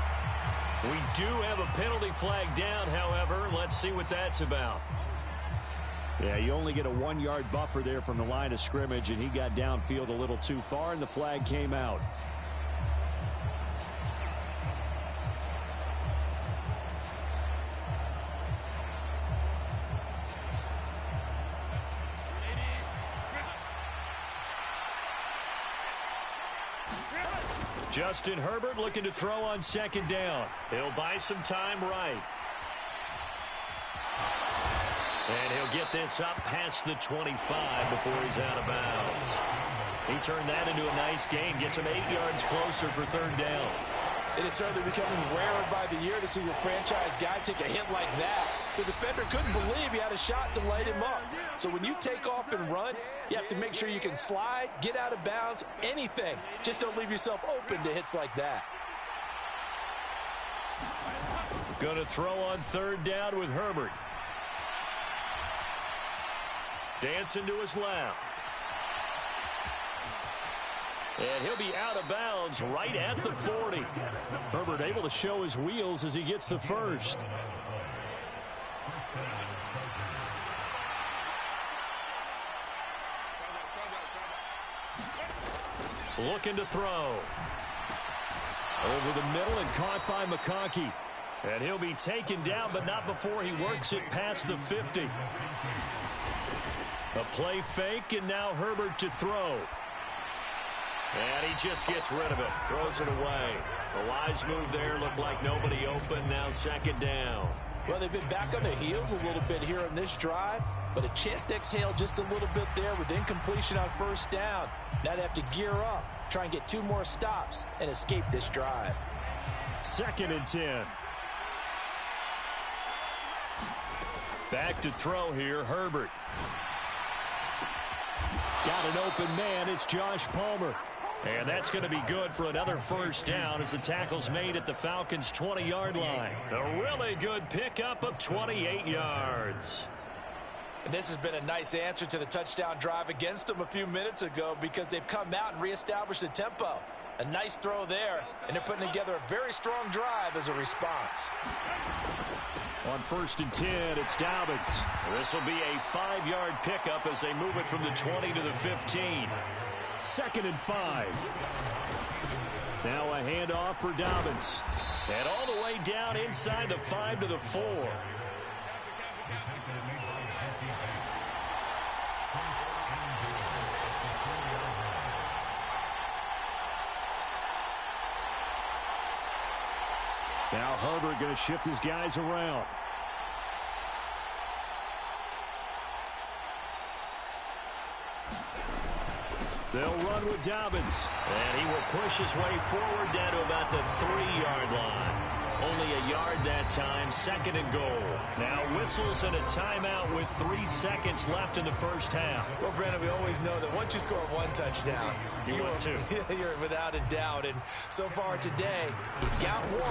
We do have a penalty flag down, however. Let's see what that's about. Yeah, you only get a 1-yard buffer there from the line of scrimmage, and he got downfield a little too far, and the flag came out. Justin Herbert looking to throw on second down. He'll buy some time right. And he'll get this up past the 25 before he's out of bounds. He turned that into a nice gain, gets him 8 yards closer for third down. It is certainly becoming rarer by the year to see your franchise guy take a hit like that. The defender couldn't believe he had a shot to light him up. So when you take off and run, you have to make sure you can slide, get out of bounds, anything. Just don't leave yourself open to hits like that. Going to throw on third down with Herbert. Dancing to his left. And he'll be out of bounds right at the 40. Herbert able to show his wheels as he gets the first. Looking to throw. Over the middle and caught by McConkey. And he'll be taken down, but not before he works it past the 50. A play fake, and now Herbert to throw. And he just gets rid of it. Throws it away. A wise move there. Looked like nobody open. Now second down. Well, they've been back on their heels a little bit here in this drive, but a chance to exhale just a little bit there with incompletion on first down. Now they have to gear up, try and get 2 more stops, and escape this drive. 2nd and 10. Back to throw here, Herbert. Got an open man. It's Josh Palmer. And that's going to be good for another first down as the tackle's made at the Falcons' 20-yard line. A really good pickup of 28 yards. And this has been a nice answer to the touchdown drive against them a few minutes ago because they've come out and reestablished the tempo. A nice throw there, and they're putting together a very strong drive as a response. On 1st and 10, it's Dobbins. This will be a 5-yard pickup as they move it from the 20 to the 15. 2nd and 5. Now a handoff for Dobbins. And all the way down inside the 5 to the 4. Now Herbert going to shift his guys around. They'll run with Dobbins. And he will push his way forward down to about the 3-yard line. Only a yard that time, 2nd and goal. Now whistles and a timeout with 3 seconds left in the first half. Well, Brandon, we always know that once you score 1 touchdown, you're without a doubt. And so far today, he's got 1,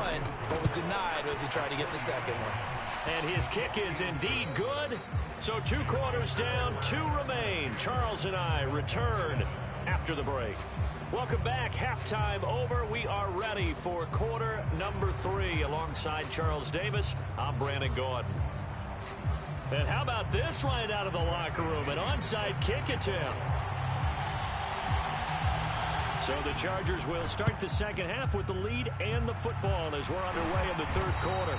but was denied as he tried to get the second one. And his kick is indeed good. So 2 quarters down, 2 remain. Charles and I return after the break. Welcome back. Halftime over. We are ready for quarter number 3. Alongside Charles Davis, I'm Brandon Gordon. And how about this right out of the locker room? An onside kick attempt. So the Chargers will start the second half with the lead and the football as we're underway in the 3rd quarter.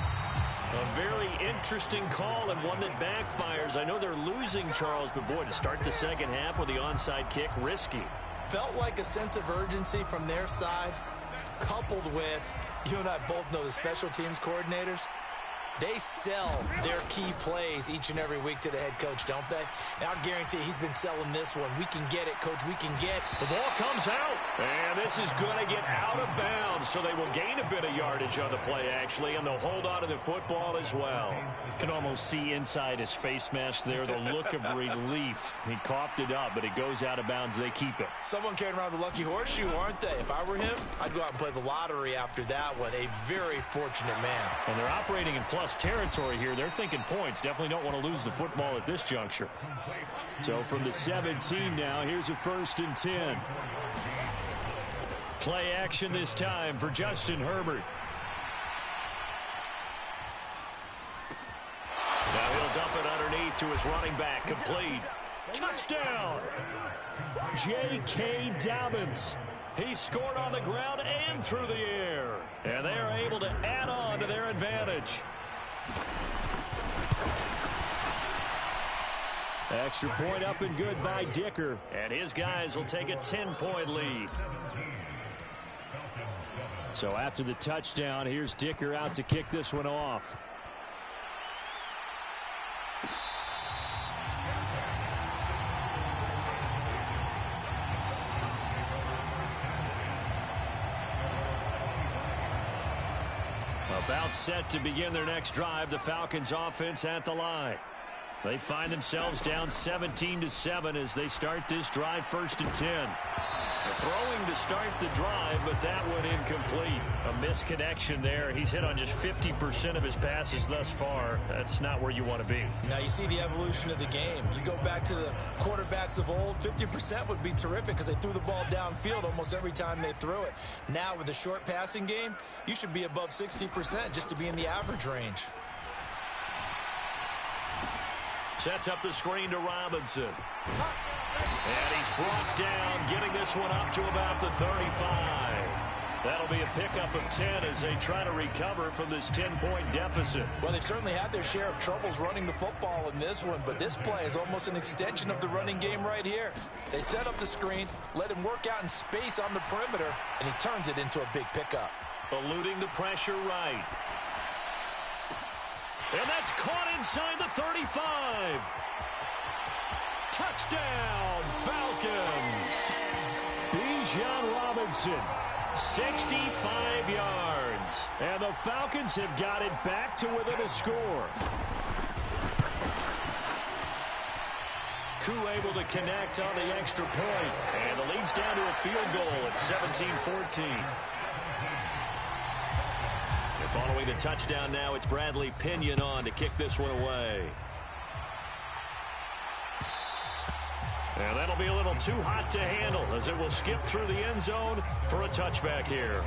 A very interesting call and one that backfires. I know they're losing, Charles, but boy, to start the second half with the onside kick, risky. Felt like a sense of urgency from their side, coupled with, you and I both know the special teams coordinators, They sell their key plays each and every week to the head coach, don't they? And I'll guarantee he's been selling this one. We can get it, coach. We can get. The ball comes out, and this is going to get out of bounds, so they will gain a bit of yardage on the play, actually, and they'll hold on to the football as well. You can almost see inside his face mask there the look of relief. He coughed it up, but it goes out of bounds. They keep it. Someone carrying around the lucky horseshoe, aren't they? If I were him, I'd go out and play the lottery after that one. A very fortunate man. And they're operating in plus territory here. They're thinking points. Definitely don't want to lose the football at this juncture. So from the 17 now, here's a 1st and 10. Play action this time for Justin Herbert. Now he'll dump it underneath to his running back. Complete. Touchdown! J.K. Dobbins. He scored on the ground and through the air. And they are able to add on to their advantage. Extra point up and good by Dicker. And his guys will take a 10-point lead. So after the touchdown, here's Dicker out to kick this one off. About set to begin their next drive, the Falcons offense at the line. They find themselves down 17-7 as they start this drive 1st and 10. They're throwing to start the drive, but that one incomplete. A misconnection there. He's hit on just 50% of his passes thus far. That's not where you want to be. Now you see the evolution of the game. You go back to the quarterbacks of old, 50% would be terrific because they threw the ball downfield almost every time they threw it. Now with the short passing game, you should be above 60% just to be in the average range. Sets up the screen to Robinson. And he's brought down, getting this one up to about the 35. That'll be a pickup of 10 as they try to recover from this 10-point deficit. Well, they've certainly had their share of troubles running the football in this one, but this play is almost an extension of the running game right here. They set up the screen, let him work out in space on the perimeter, and he turns it into a big pickup. Eluding the pressure right. And that's caught inside the 35. Touchdown, Falcons. Bijan Robinson, 65 yards. And the Falcons have got it back to within a score. Koo able to connect on the extra point. And the lead's down to a field goal at 17-14. Following the touchdown now, it's Bradley Pinion on to kick this one away. And that'll be a little too hot to handle as it will skip through the end zone for a touchback here.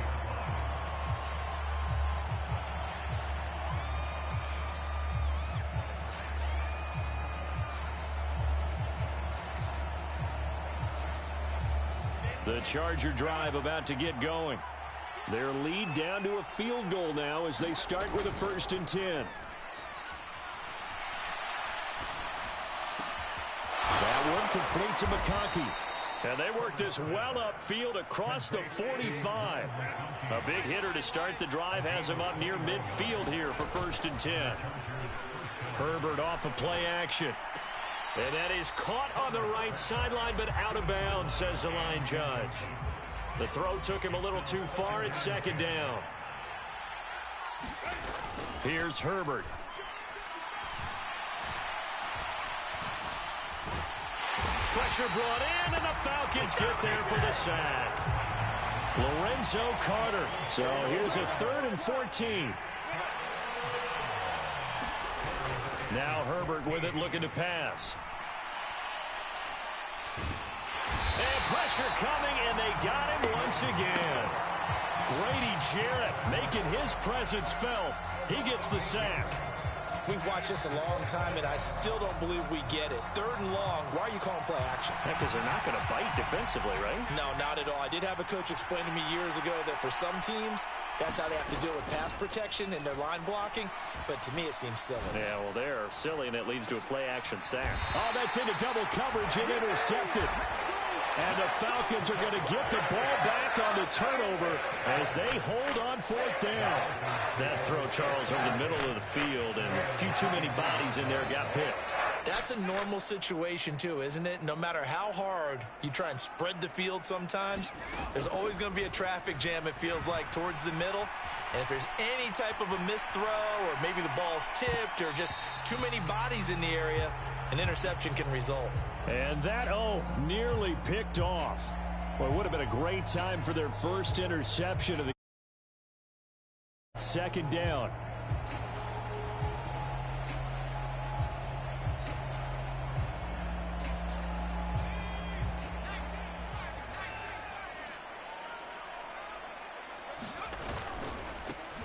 The Charger drive about to get going. Their lead down to a field goal now as they start with a 1st and 10. That one complete to McConkey. And they work this well upfield across the 45. A big hitter to start the drive has him up near midfield here for 1st and 10. Herbert off of play action. And that is caught on the right sideline, but out of bounds, says the line judge. The throw took him a little too far. It's 2nd down. Here's Herbert. Pressure brought in, and the Falcons get there for the sack. Lorenzo Carter. So here's a 3rd and 14. Now Herbert with it, looking to pass. And pressure coming, and they got him once again. Grady Jarrett making his presence felt. He gets the sack. We've watched this a long time, and I still don't believe we get it. 3rd and long. Why are you calling play action? Because they're not going to bite defensively, right? No, not at all. I did have a coach explain to me years ago that for some teams, that's how they have to deal with pass protection and their line blocking. But to me, it seems silly. Yeah, well, they're silly, and it leads to a play-action sack. Oh, that's into double coverage and intercepted. And the Falcons are going to get the ball back on the turnover as they hold on fourth down. That throw, Charles, over the middle of the field, and a few too many bodies in there got picked. That's a normal situation, too, isn't it? No matter how hard you try and spread the field sometimes, there's always going to be a traffic jam, it feels like, towards the middle. And if there's any type of a missed throw or maybe the ball's tipped or just too many bodies in the area, an interception can result. And that, nearly picked off. Well, it would have been a great time for their first interception of the second down.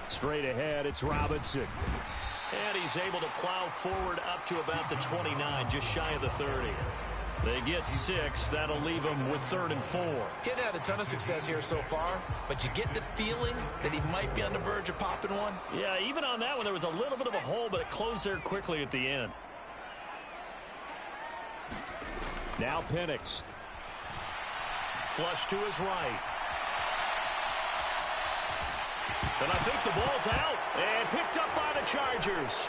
Straight ahead, it's Robinson. And he's able to plow forward up to about the 29, just shy of the 30. They get 6. That'll leave them with 3rd and 4. He hadn't had a ton of success here so far, but you get the feeling that he might be on the verge of popping one. Yeah, even on that one, there was a little bit of a hole, but it closed there quickly at the end. Now Penix. Flush to his right. And I think the ball's out and picked up by the Chargers.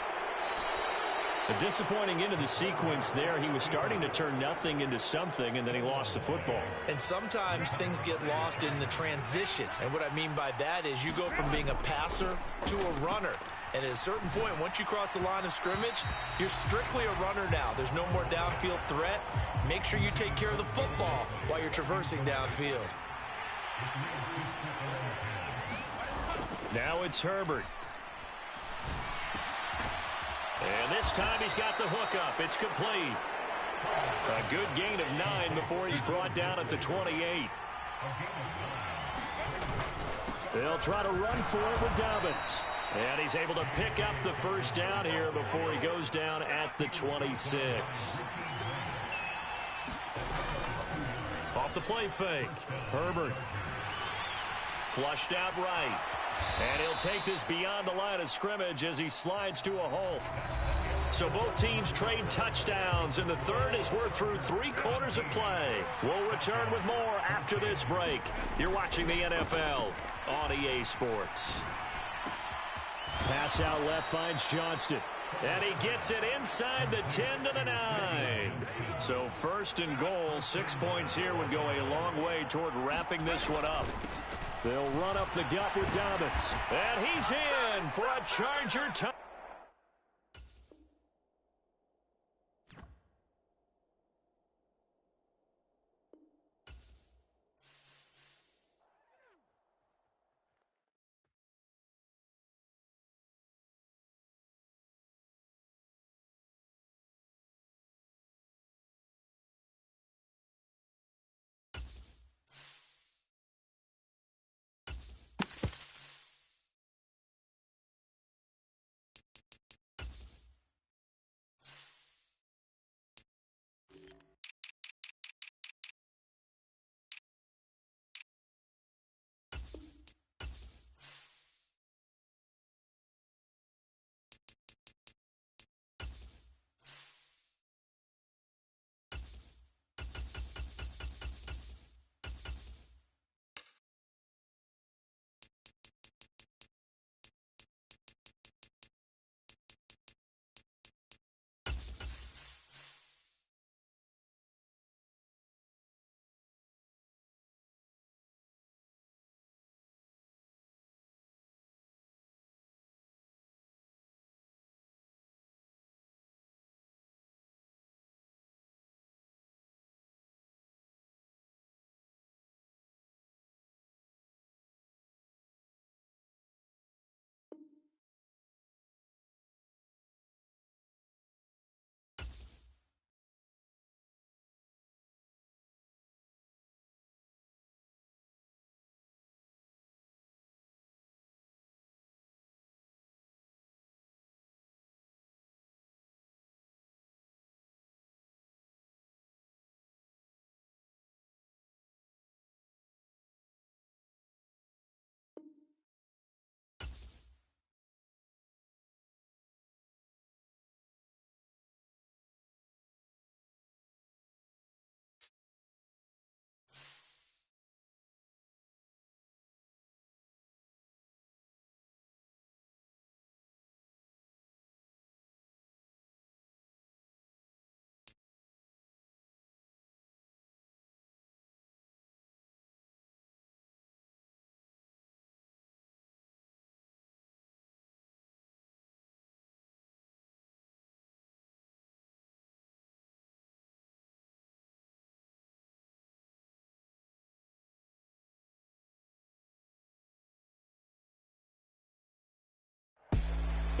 A disappointing end of the sequence there. He was starting to turn nothing into something, and then he lost the football. And sometimes things get lost in the transition. And what I mean by that is you go from being a passer to a runner. And at a certain point, once you cross the line of scrimmage, you're strictly a runner now. There's no more downfield threat. Make sure you take care of the football while you're traversing downfield. Now it's Herbert. And this time he's got the hookup. It's complete. A good gain of 9 before he's brought down at the 28. They'll try to run for it with Dobbins. And he's able to pick up the first down here before he goes down at the 26. Off the play fake. Herbert. Flushed out right. And he'll take this beyond the line of scrimmage as he slides to a hole. So both teams trade touchdowns, and the third as we're through 3 quarters of play. We'll return with more after this break. You're watching the NFL on EA Sports. Pass out left finds Johnston. And he gets it inside the 10 to the 9. So 1st and goal, 6 points here would go a long way toward wrapping this one up. They'll run up the gut with Dobbins. And he's in for a Charger touchdown.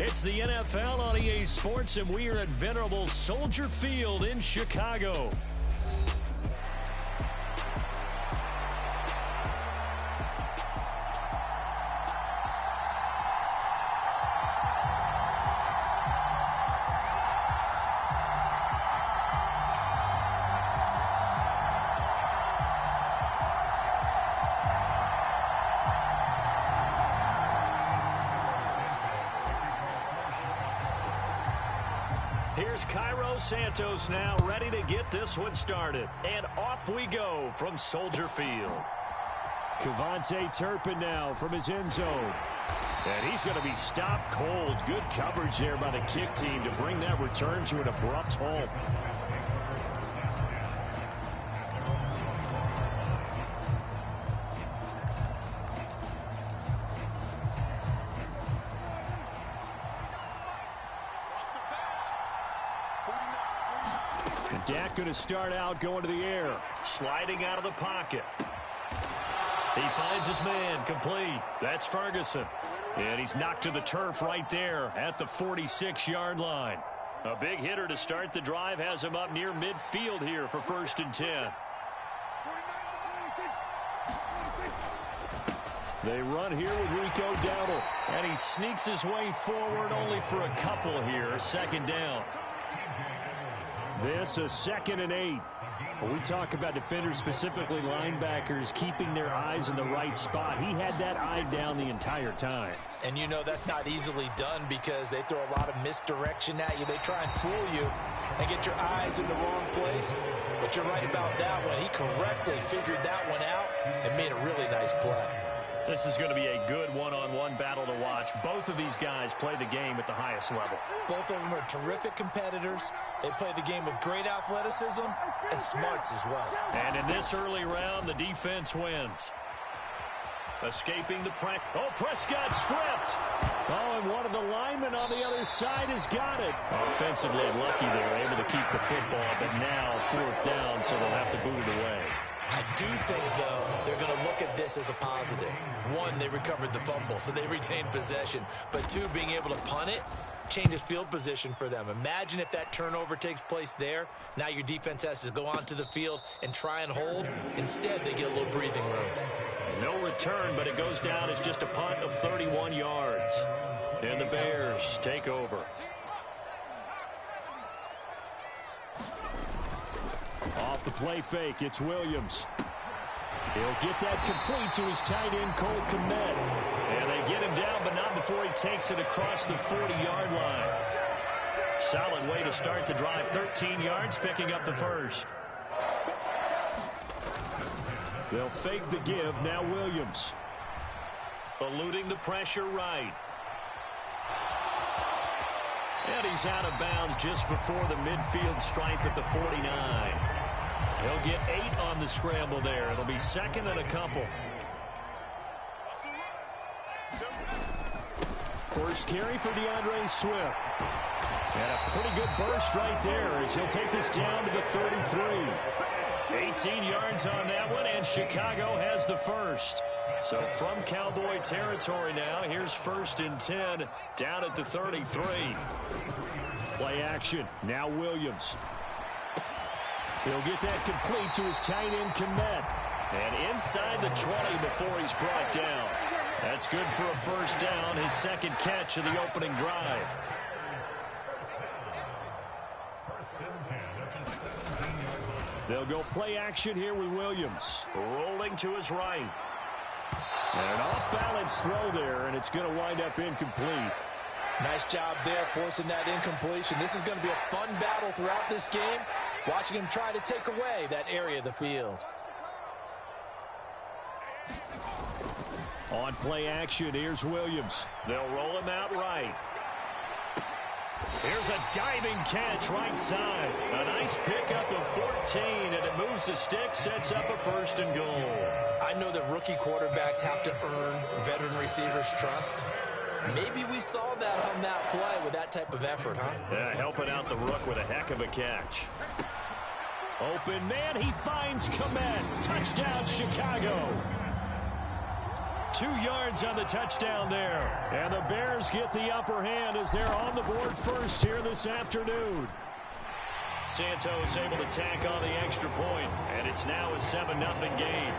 It's the NFL on EA Sports, and we are at venerable Soldier Field in Chicago. Here's Cairo Santos now ready to get this one started. And off we go from Soldier Field. Kevontae Turpin now from his end zone. And he's going to be stopped cold. Good coverage there by the kick team to bring that return to an abrupt halt. Dak going to start out going to the air. Sliding out of the pocket. He finds his man complete. That's Ferguson. And he's knocked to the turf right there at the 46-yard line. A big hitter to start the drive has him up near midfield here for 1st and 10. They run here with Rico Dowdle. And he sneaks his way forward only for a couple here. 2nd down. This a 2nd and 8. When we talk about defenders, specifically linebackers, keeping their eyes in the right spot, he had that eye down the entire time. And you know that's not easily done because they throw a lot of misdirection at you. They try and fool you and get your eyes in the wrong place. But you're right about that one. He correctly figured that one out and made a really nice play. This is going to be a good one-on-one battle to watch. Both of these guys play the game at the highest level. Both of them are terrific competitors. They play the game with great athleticism and smarts as well. And in this early round, the defense wins. Escaping the press. Oh, Prescott stripped. Oh, and one of the linemen on the other side has got it. Offensively lucky they were able to keep the football, but now 4th down, so they'll have to boot it away. I do think, though, they're going to look at this as a positive. One, they recovered the fumble, so they retained possession. But two, being able to punt it changes field position for them. Imagine if that turnover takes place there. Now your defense has to go onto the field and try and hold. Instead, they get a little breathing room. No return, but it goes down as just a punt of 31 yards. And the Bears take over. Off the play fake, it's Williams. He'll get that complete to his tight end, Cole Kmet. And they get him down, but not before he takes it across the 40-yard line. Solid way to start the drive. 13 yards, picking up the first. They'll fake the give, now Williams. Eluding the pressure right. And he's out of bounds just before the midfield stripe at the 49. He'll get 8 on the scramble there. It'll be 2nd and a couple. First carry for DeAndre Swift. And a pretty good burst right there as he'll take this down to the 33. 18 yards on that one, and Chicago has the first. So from Cowboy territory now, here's 1st and 10 down at the 33. Play action. Now Williams. He'll get that complete to his tight end, Kmet. And inside the 20 before he's brought down. That's good for a 1st down, his 2nd catch of the opening drive. They'll go play action here with Williams. Rolling to his right. And an off-balance throw there, and it's going to wind up incomplete. Nice job there, forcing that incompletion. This is going to be a fun battle throughout this game, watching him try to take away that area of the field. On play action, here's Williams. They'll roll him out right. Here's a diving catch right side. A nice pickup of 14, and it moves the stick, sets up a 1st and goal. I know that rookie quarterbacks have to earn veteran receivers' trust. Maybe we saw that on that play with that type of effort, huh? Yeah, helping out the rook with a heck of a catch. Open man, he finds Kmet. Touchdown, Chicago. 2 yards on the touchdown there. And the Bears get the upper hand as they're on the board first here this afternoon. Santos able to tack on the extra point, and it's now a 7-0 game.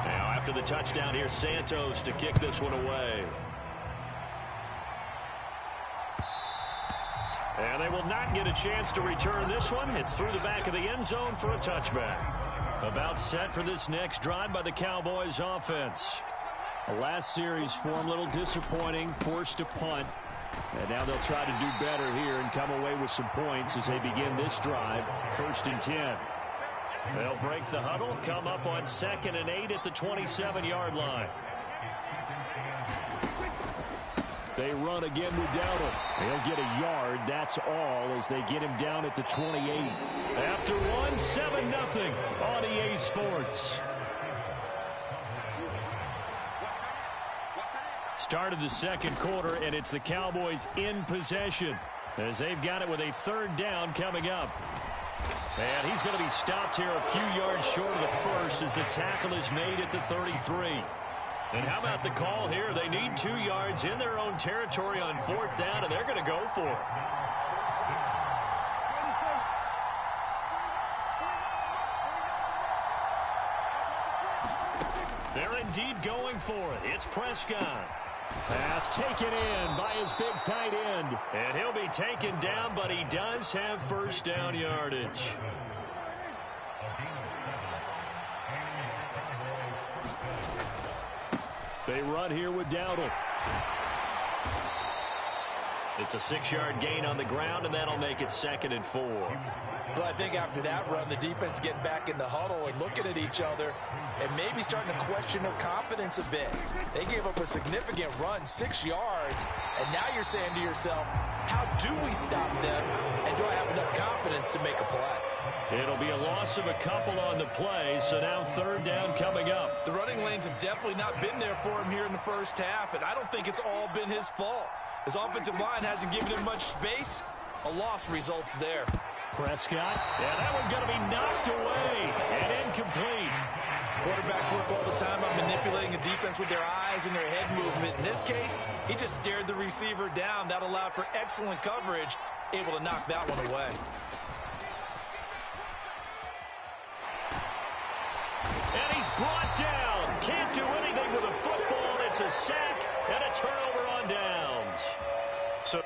Now after the touchdown here, Santos to kick this one away. And they will not get a chance to return this one. It's through the back of the end zone for a touchback. About set for this next drive by the Cowboys offense. The last series for them, a little disappointing, forced to punt. And now they'll try to do better here and come away with some points as they begin this drive, 1st and 10. They'll break the huddle, come up on 2nd and 8 at the 27-yard line. They run again with Dowdle. They'll get a yard, that's all, as they get him down at the 28. After one, 7-0 on EA Sports. Start of the second quarter, and it's the Cowboys in possession as they've got it with a 3rd down coming up. And he's going to be stopped here a few yards short of the first as the tackle is made at the 33. And how about the call here? They need 2 yards in their own territory on 4th down, and they're going to go for it. They're indeed going for it. It's Prescott. Pass taken in by his big tight end. And he'll be taken down, but he does have 1st down yardage. They run here with Dowdle. It's a 6-yard gain on the ground, and that'll make it 2nd and 4. Well, I think after that run, the defense getting back in the huddle and looking at each other and maybe starting to question their confidence a bit. They gave up a significant run, 6 yards, and now you're saying to yourself, how do we stop them, and do I have enough confidence to make a play? It'll be a loss of a couple on the play, so now 3rd down coming up. The running lanes have definitely not been there for him here in the first half, and I don't think it's all been his fault. His offensive line hasn't given him much space. A loss results there. Prescott. Yeah, that one's going to be knocked away and incomplete. Quarterbacks work all the time on manipulating a defense with their eyes and their head movement. In this case, he just stared the receiver down. That allowed for excellent coverage, able to knock that one away. And he's brought down. Can't do anything with a football. It's a sack and a turnover on downs. So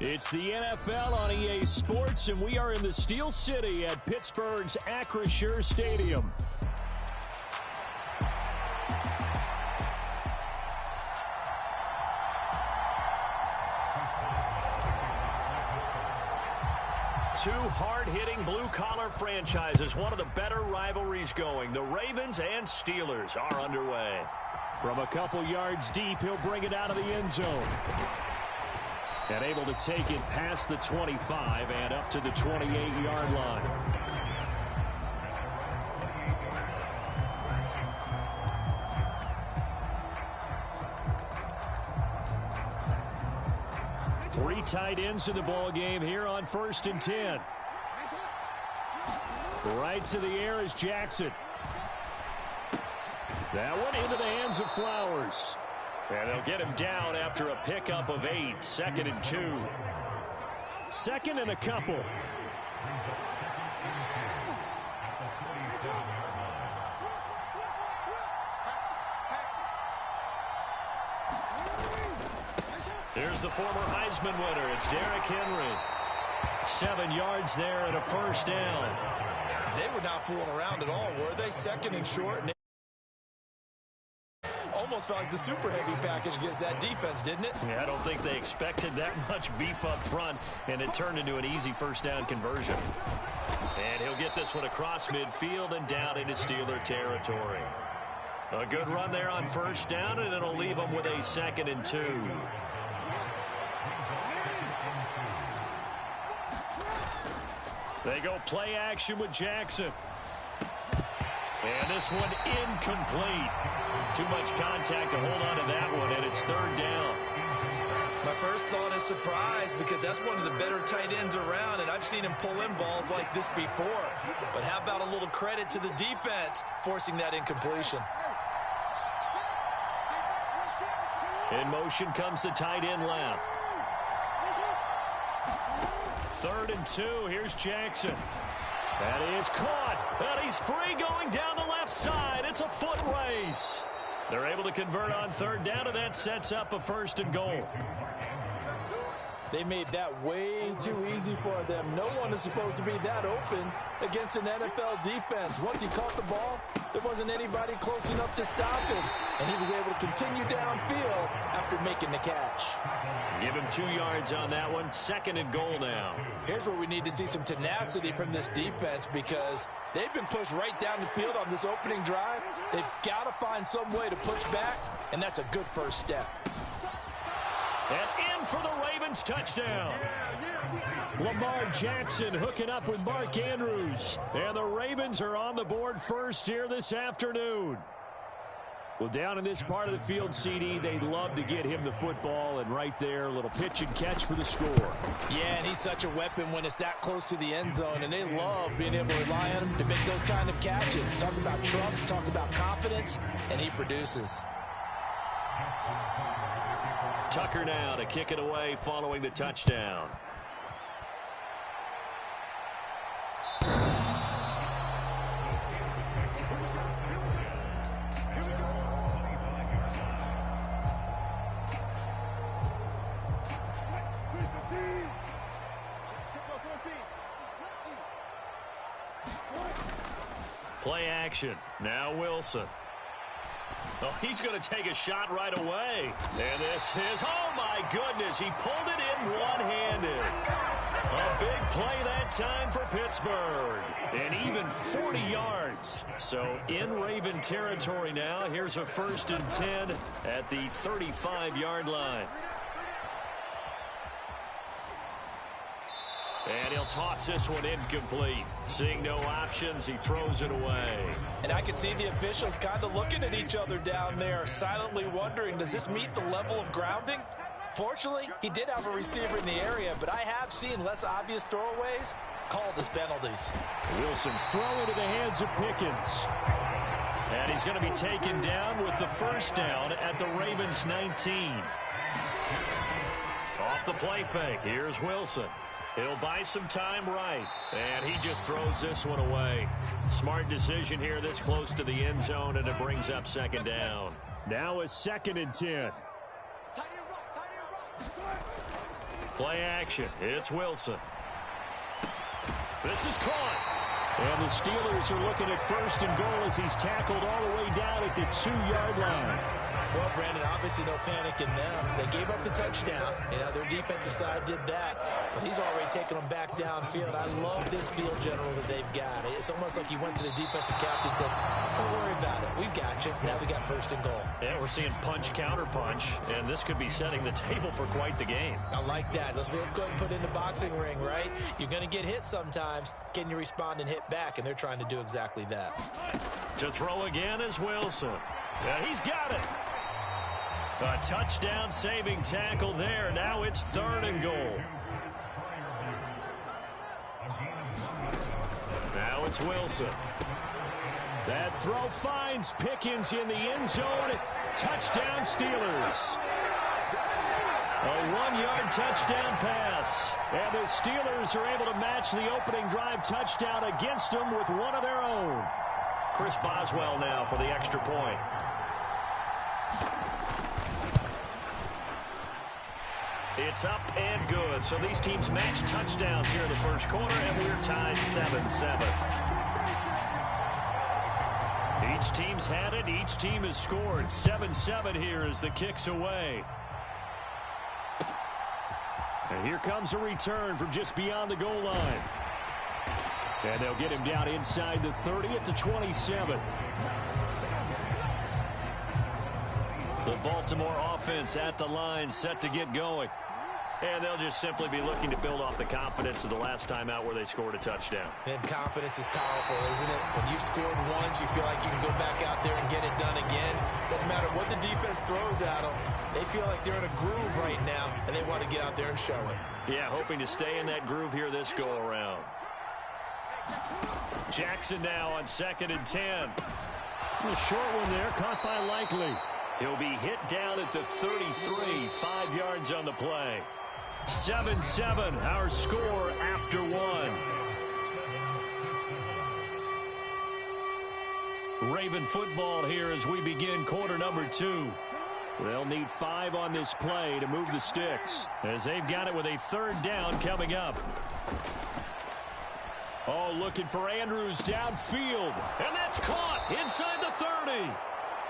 It's the NFL on EA Sports, and we are in the Steel City at Pittsburgh's Acrisure Stadium. Two hard-hitting blue-collar franchises, one of the better rivalries going. The Ravens and Steelers are underway. From a couple yards deep, he'll bring it out of the end zone. And able to take it past the 25 and up to the 28-yard line. Three tight ends in the ball game here on 1st and 10. Right to the air is Jackson. That one into the hands of Flowers. And they'll get him down after a pickup of 8. 2nd and 2. 2nd and a couple. Here's the former Heisman winner. It's Derrick Henry. 7 yards there and a first down. They were not fooling around at all, were they? 2nd and short. And almost felt like the super heavy package against that defense, didn't it? Yeah, I don't think they expected that much beef up front, and it turned into an easy first down conversion. And he'll get this one across midfield and down into Steeler territory. A good run there on first down, and it'll leave them with a 2nd and 2. They go play action with Jackson. And this one incomplete. Too much contact to hold on to that one, and it's 3rd down. My first thought is surprise, because that's one of the better tight ends around, and I've seen him pull in balls like this before. But how about a little credit to the defense forcing that incompletion? In motion comes the tight end left. 3rd and 2. Here's Jackson. That is caught. And he's free going down the left side. It's a foot race. They're able to convert on 3rd down, and that sets up a 1st and goal. They made that way too easy for them. No one is supposed to be that open against an NFL defense. Once he caught the ball, there wasn't anybody close enough to stop him. And he was able to continue downfield after making the catch. Give him 2 yards on that one. 2nd and goal now. Here's where we need to see some tenacity from this defense, because they've been pushed right down the field on this opening drive. They've got to find some way to push back, and that's a good first step. And in for the Ravens touchdown. Lamar Jackson hooking up with Mark Andrews. And the Ravens are on the board first here this afternoon. Well, down in this part of the field, CD, they'd love to get him the football, and right there, a little pitch and catch for the score. Yeah, and he's such a weapon when it's that close to the end zone, and they love being able to rely on him to make those kind of catches. Talk about trust, talk about confidence, and he produces. Tucker now to kick it away following the touchdown. Play action. Now Wilson. Oh, he's going to take a shot right away. And this is, oh my goodness, he pulled it in one-handed. A big play that time for Pittsburgh. And even 40 yards. So in Raven territory now. Here's a 1st and 10 at the 35-yard line. And he'll toss this one incomplete. Seeing no options, he throws it away. And I can see the officials kind of looking at each other down there, silently wondering, does this meet the level of grounding? Fortunately, he did have a receiver in the area, but I have seen less obvious throwaways called as penalties. Wilson's throw into the hands of Pickens. And he's going to be taken down with the first down at the Ravens 19. Off the play fake, here's Wilson. He'll buy some time right, and he just throws this one away. Smart decision here this close to the end zone, and it brings up 2nd down. Now a 2nd and 10. Play action. It's Wilson. This is caught. And the Steelers are looking at first and goal as he's tackled all the way down at the 2-yard line. Well, Brandon, obviously no panic in them. They gave up the touchdown. You know, their defensive side did that, but he's already taken them back downfield. I love this field general that they've got. It's almost like he went to the defensive captain and said, don't worry about it. We've got you. Now we got first and goal. Yeah, we're seeing punch, counter punch, and this could be setting the table for quite the game. I like that. Let's go ahead and put it in the boxing ring, right? You're going to get hit sometimes. Can you respond and hit back? And they're trying to do exactly that. To throw again is Wilson. Yeah, he's got it. A touchdown-saving tackle there. Now it's 3rd and goal. Now it's Wilson. That throw finds Pickens in the end zone. Touchdown, Steelers. A 1-yard touchdown pass. And the Steelers are able to match the opening drive touchdown against them with one of their own. Chris Boswell now for the extra point. It's up and good. So these teams match touchdowns here in the first quarter, and we're tied 7-7. Each team's had it. Each team has scored. 7-7 here as the kick's away. And here comes a return from just beyond the goal line. And they'll get him down inside the 30 at the 27. The Baltimore offense at the line, set to get going. And they'll just simply be looking to build off the confidence of the last time out where they scored a touchdown. And confidence is powerful, isn't it? When you've scored once, you feel like you can go back out there and get it done again. Doesn't matter what the defense throws at them. They feel like they're in a groove right now, and they want to get out there and show it. Yeah, hoping to stay in that groove here this go-around. Jackson now on 2nd and 10. A short one there, caught by Likely. He'll be hit down at the 33, 5 yards on the play. 7-7, our score after one. Raven football here as we begin quarter number 2. They'll need 5 on this play to move the sticks, as they've got it with a 3rd down coming up. Oh, looking for Andrews downfield, and that's caught inside the 30.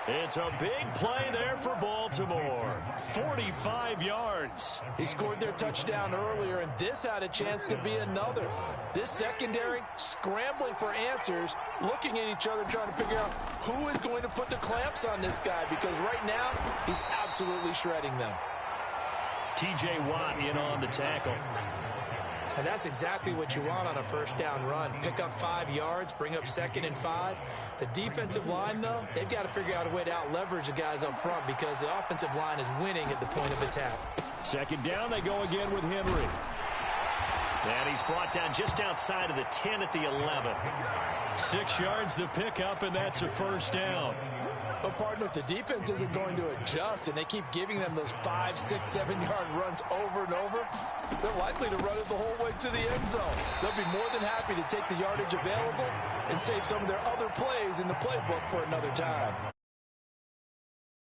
It's a big play there for Baltimore. 45 yards. He scored their touchdown earlier, and this had a chance to be another. This secondary scrambling for answers, looking at each other, trying to figure out who is going to put the clamps on this guy, because right now he's absolutely shredding them. T.J. Watt in on the tackle. And that's exactly what you want on a first down run. Pick up 5 yards, bring up 2nd and 5. The defensive line, though, they've got to figure out a way to out-leverage the guys up front because the offensive line is winning at the point of attack. 2nd down, they go again with Henry. And he's brought down just outside of the 10 at the 11. 6 yards the pickup, and that's a first down. But, partner, the defense isn't going to adjust, and they keep giving them those 5, 6, 7-yard runs over and over. They're likely to run it the whole way to the end zone. They'll be more than happy to take the yardage available and save some of their other plays in the playbook for another time.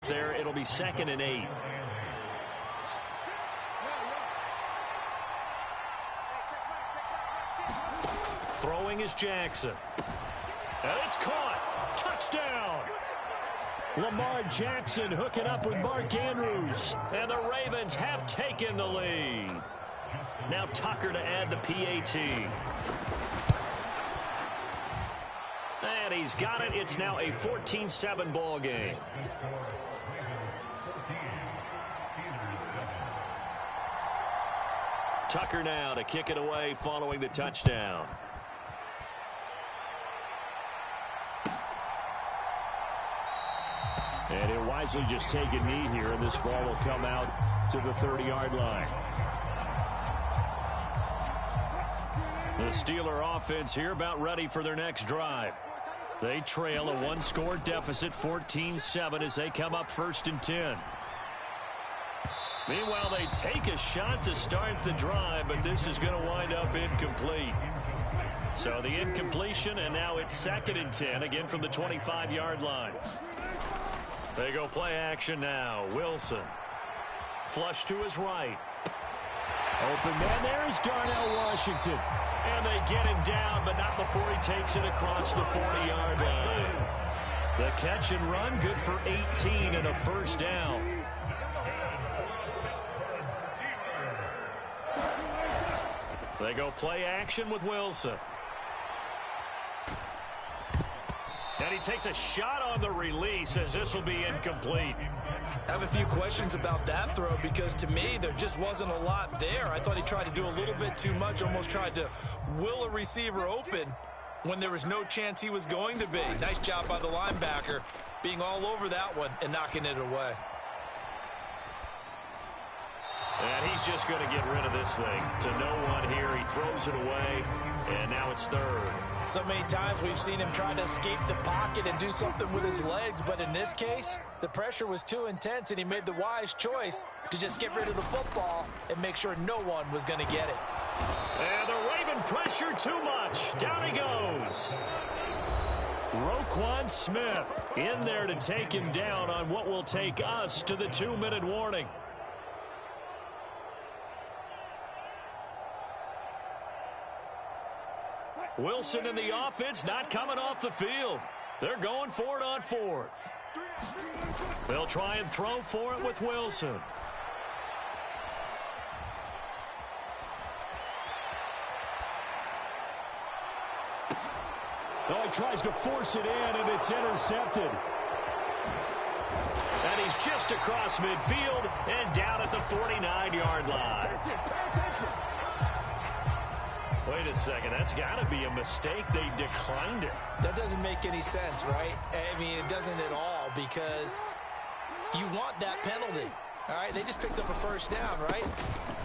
There, it'll be 2nd and 8. Throwing is Jackson. And it's caught. Touchdown. Lamar Jackson hooking up with Mark Andrews. And the Ravens have taken the lead. Now Tucker to add the PAT. And he's got it. It's now a 14-7 ball game. Tucker now to kick it away following the touchdown. And he'll wisely just take a knee here, and this ball will come out to the 30-yard line. The Steeler offense here about ready for their next drive. They trail a 1-score deficit, 14-7, as they come up 1st and 10. Meanwhile, they take a shot to start the drive, but this is going to wind up incomplete. So the incompletion, and now it's 2nd and 10, again from the 25-yard line. They go play action now. Wilson. Flush to his right. Open man there is Darnell Washington. And they get him down, but not before he takes it across the 40-yard line. The catch and run, good for 18 and a first down. They go play action with Wilson. And he takes a shot on the release as this will be incomplete. I have a few questions about that throw because to me there just wasn't a lot there. I thought he tried to do a little bit too much, almost tried to will a receiver open when there was no chance he was going to be. Nice job by the linebacker being all over that one and knocking it away. And he's just going to get rid of this thing to no one here. He throws it away, and now it's third. So many times we've seen him try to escape the pocket and do something with his legs, but in this case, the pressure was too intense, and he made the wise choice to just get rid of the football and make sure no one was going to get it. And the Raven pressure too much. Down he goes. Roquan Smith in there to take him down on what will take us to the 2-minute warning. Wilson in the offense not coming off the field. They're going for it on fourth. They'll try and throw for it with Wilson. Oh, he tries to force it in, and it's intercepted. And he's just across midfield and down at the 49-yard line. Wait a second, that's got to be a mistake. They declined it. That doesn't make any sense, right? I mean, it doesn't at all because you want that penalty. All right, they just picked up a first down, right?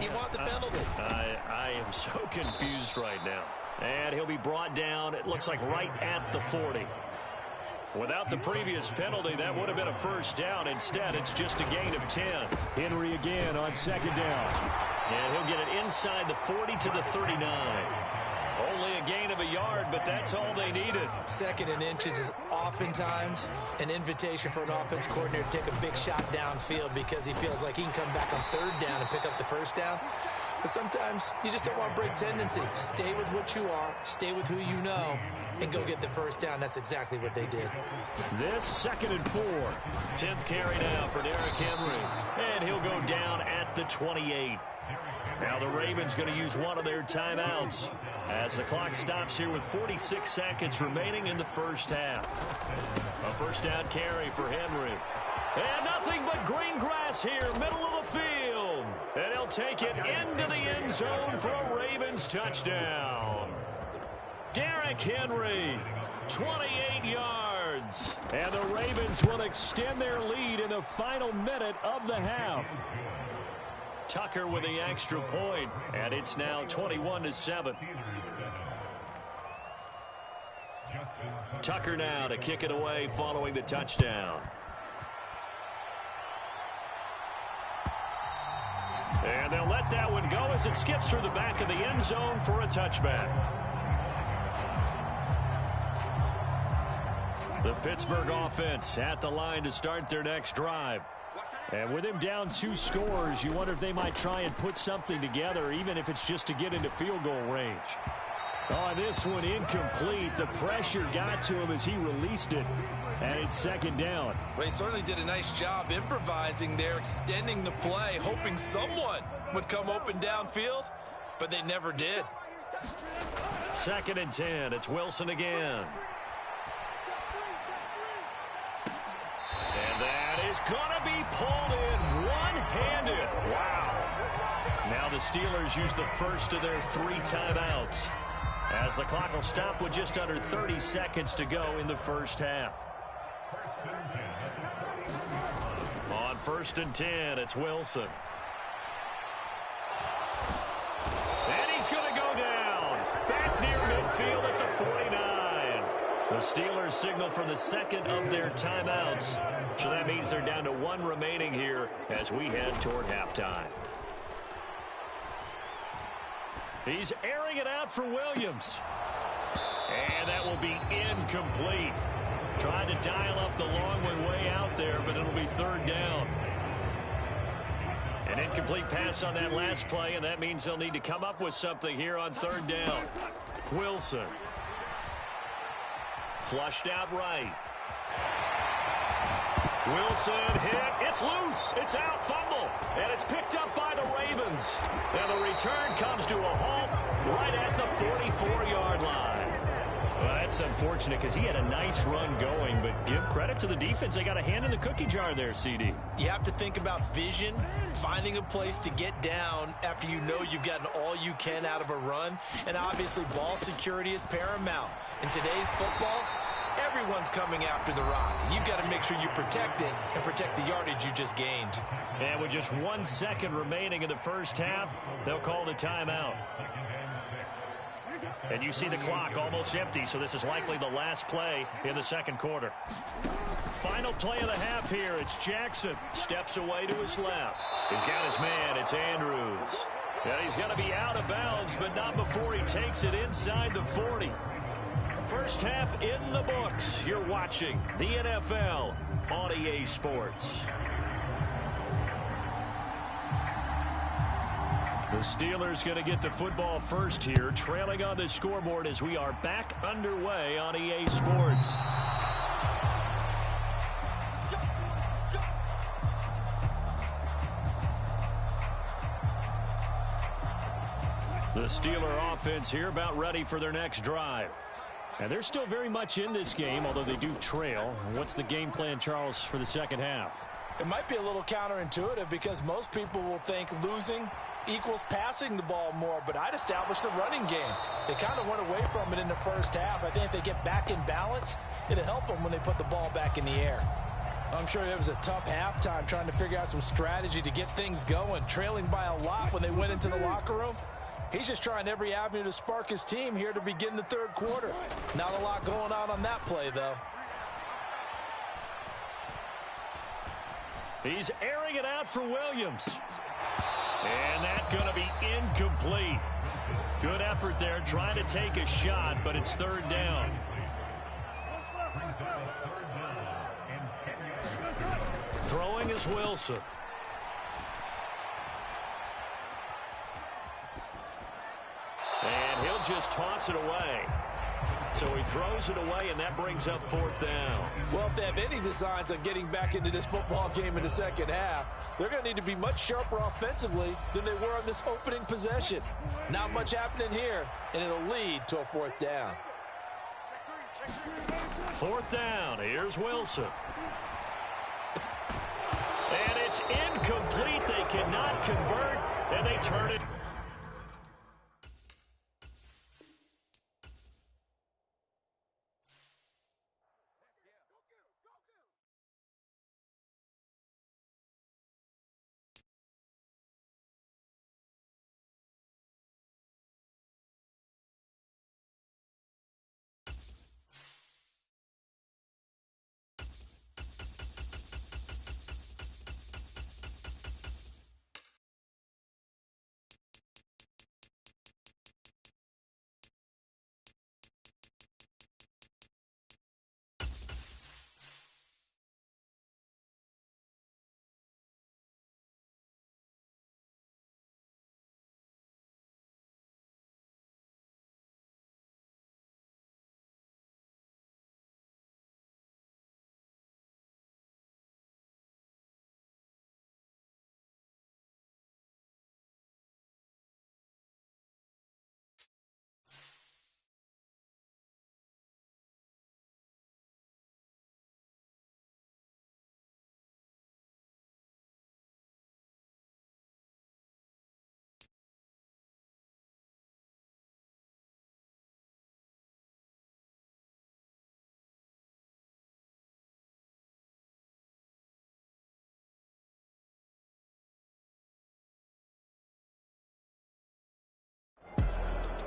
You want the penalty. I am so confused right now. And he'll be brought down, it looks like right at the 40. Without the previous penalty, that would have been a first down. Instead, it's just a gain of 10. Henry again on second down. And he'll get it inside the 40 to the 39. Only a gain of a yard, but that's all they needed. Second and inches is oftentimes an invitation for an offense coordinator to take a big shot downfield because he feels like he can come back on third down and pick up the first down. But sometimes you just don't want to break tendency. Stay with what you are, stay with who you know, and go get the first down. That's exactly what they did. This 2nd and 4. 10th carry now for Derrick Henry. And he'll go down at the 28. Now the Ravens going to use one of their timeouts as the clock stops here with 46 seconds remaining in the first half. A first down carry for Henry. And nothing but green grass here, middle of the field. And he'll take it into the end zone for a Ravens touchdown. Derrick Henry, 28 yards. And the Ravens will extend their lead in the final minute of the half. Tucker with the extra point, and it's now 21-7. Tucker now to kick it away following the touchdown. And they'll let that one go as it skips through the back of the end zone for a touchback. The Pittsburgh offense at the line to start their next drive. And with him down 2 scores, you wonder if they might try and put something together, even if it's just to get into field goal range. Oh, this one incomplete. The pressure got to him as he released it, and it's 2nd down. Well, he certainly did a nice job improvising there, extending the play, hoping someone would come open downfield, but they never did. 2nd and 10. It's Wilson again. And that is going to be pulled in one-handed. Wow. Now the Steelers use the first of their 3 timeouts as the clock will stop with just under 30 seconds to go in the first half. On 1st and 10, it's Wilson. And he's going to go down. Back near midfield at the 49. The Steelers signal for the 2nd of their timeouts. So that means they're down to 1 remaining here as we head toward halftime. He's airing it out for Williams. And that will be incomplete. Trying to dial up the long way out there, but it'll be 3rd down. An incomplete pass on that last play, and that means they'll need to come up with something here on third down. Wilson. Flushed out right. Wilson hit. It's loose. It's out. Fumble. And it's picked up by the Ravens. And the return comes to a halt right at the 44-yard line. Well, that's unfortunate because he had a nice run going, but give credit to the defense. They got a hand in the cookie jar there, CD. You have to think about vision, finding a place to get down after you know you've gotten all you can out of a run. And obviously, ball security is paramount. In today's football, everyone's coming after the rock. You've got to make sure you protect it and protect the yardage you just gained. And with just 1 second remaining in the first half, they'll call the timeout. And you see the clock almost empty, so this is likely the last play in the second quarter. Final play of the half here. It's Jackson. Steps away to his left. He's got his man. It's Andrews. And he's going to be out of bounds, but not before he takes it inside the 40. First half in the books. You're watching the NFL on EA Sports. The Steelers going to get the football first here, trailing on the scoreboard as we are back underway on EA Sports. The Steeler offense here about ready for their next drive. And they're still very much in this game, although they do trail. What's the game plan, Charles, for the second half? It might be a little counterintuitive because most people will think losing equals passing the ball more, but I'd establish the running game. They kind of went away from it in the first half. I think if they get back in balance, it'll help them when they put the ball back in the air. I'm sure it was a tough halftime trying to figure out some strategy to get things going, trailing by a lot when they went into the locker room. He's just trying every avenue to spark his team here to begin the third quarter. Not a lot going on that play, though. He's airing it out for Williams. And that's going to be incomplete. Good effort there trying to take a shot, but it's third down. Throwing is Wilson. And he'll just toss it away. So he throws it away, and that brings up fourth down. Well, if they have any designs on getting back into this football game in the second half, they're going to need to be much sharper offensively than they were on this opening possession. Not much happening here, and it'll lead to a fourth down. Fourth down. Here's Wilson. And it's incomplete. They cannot convert, and they turn it.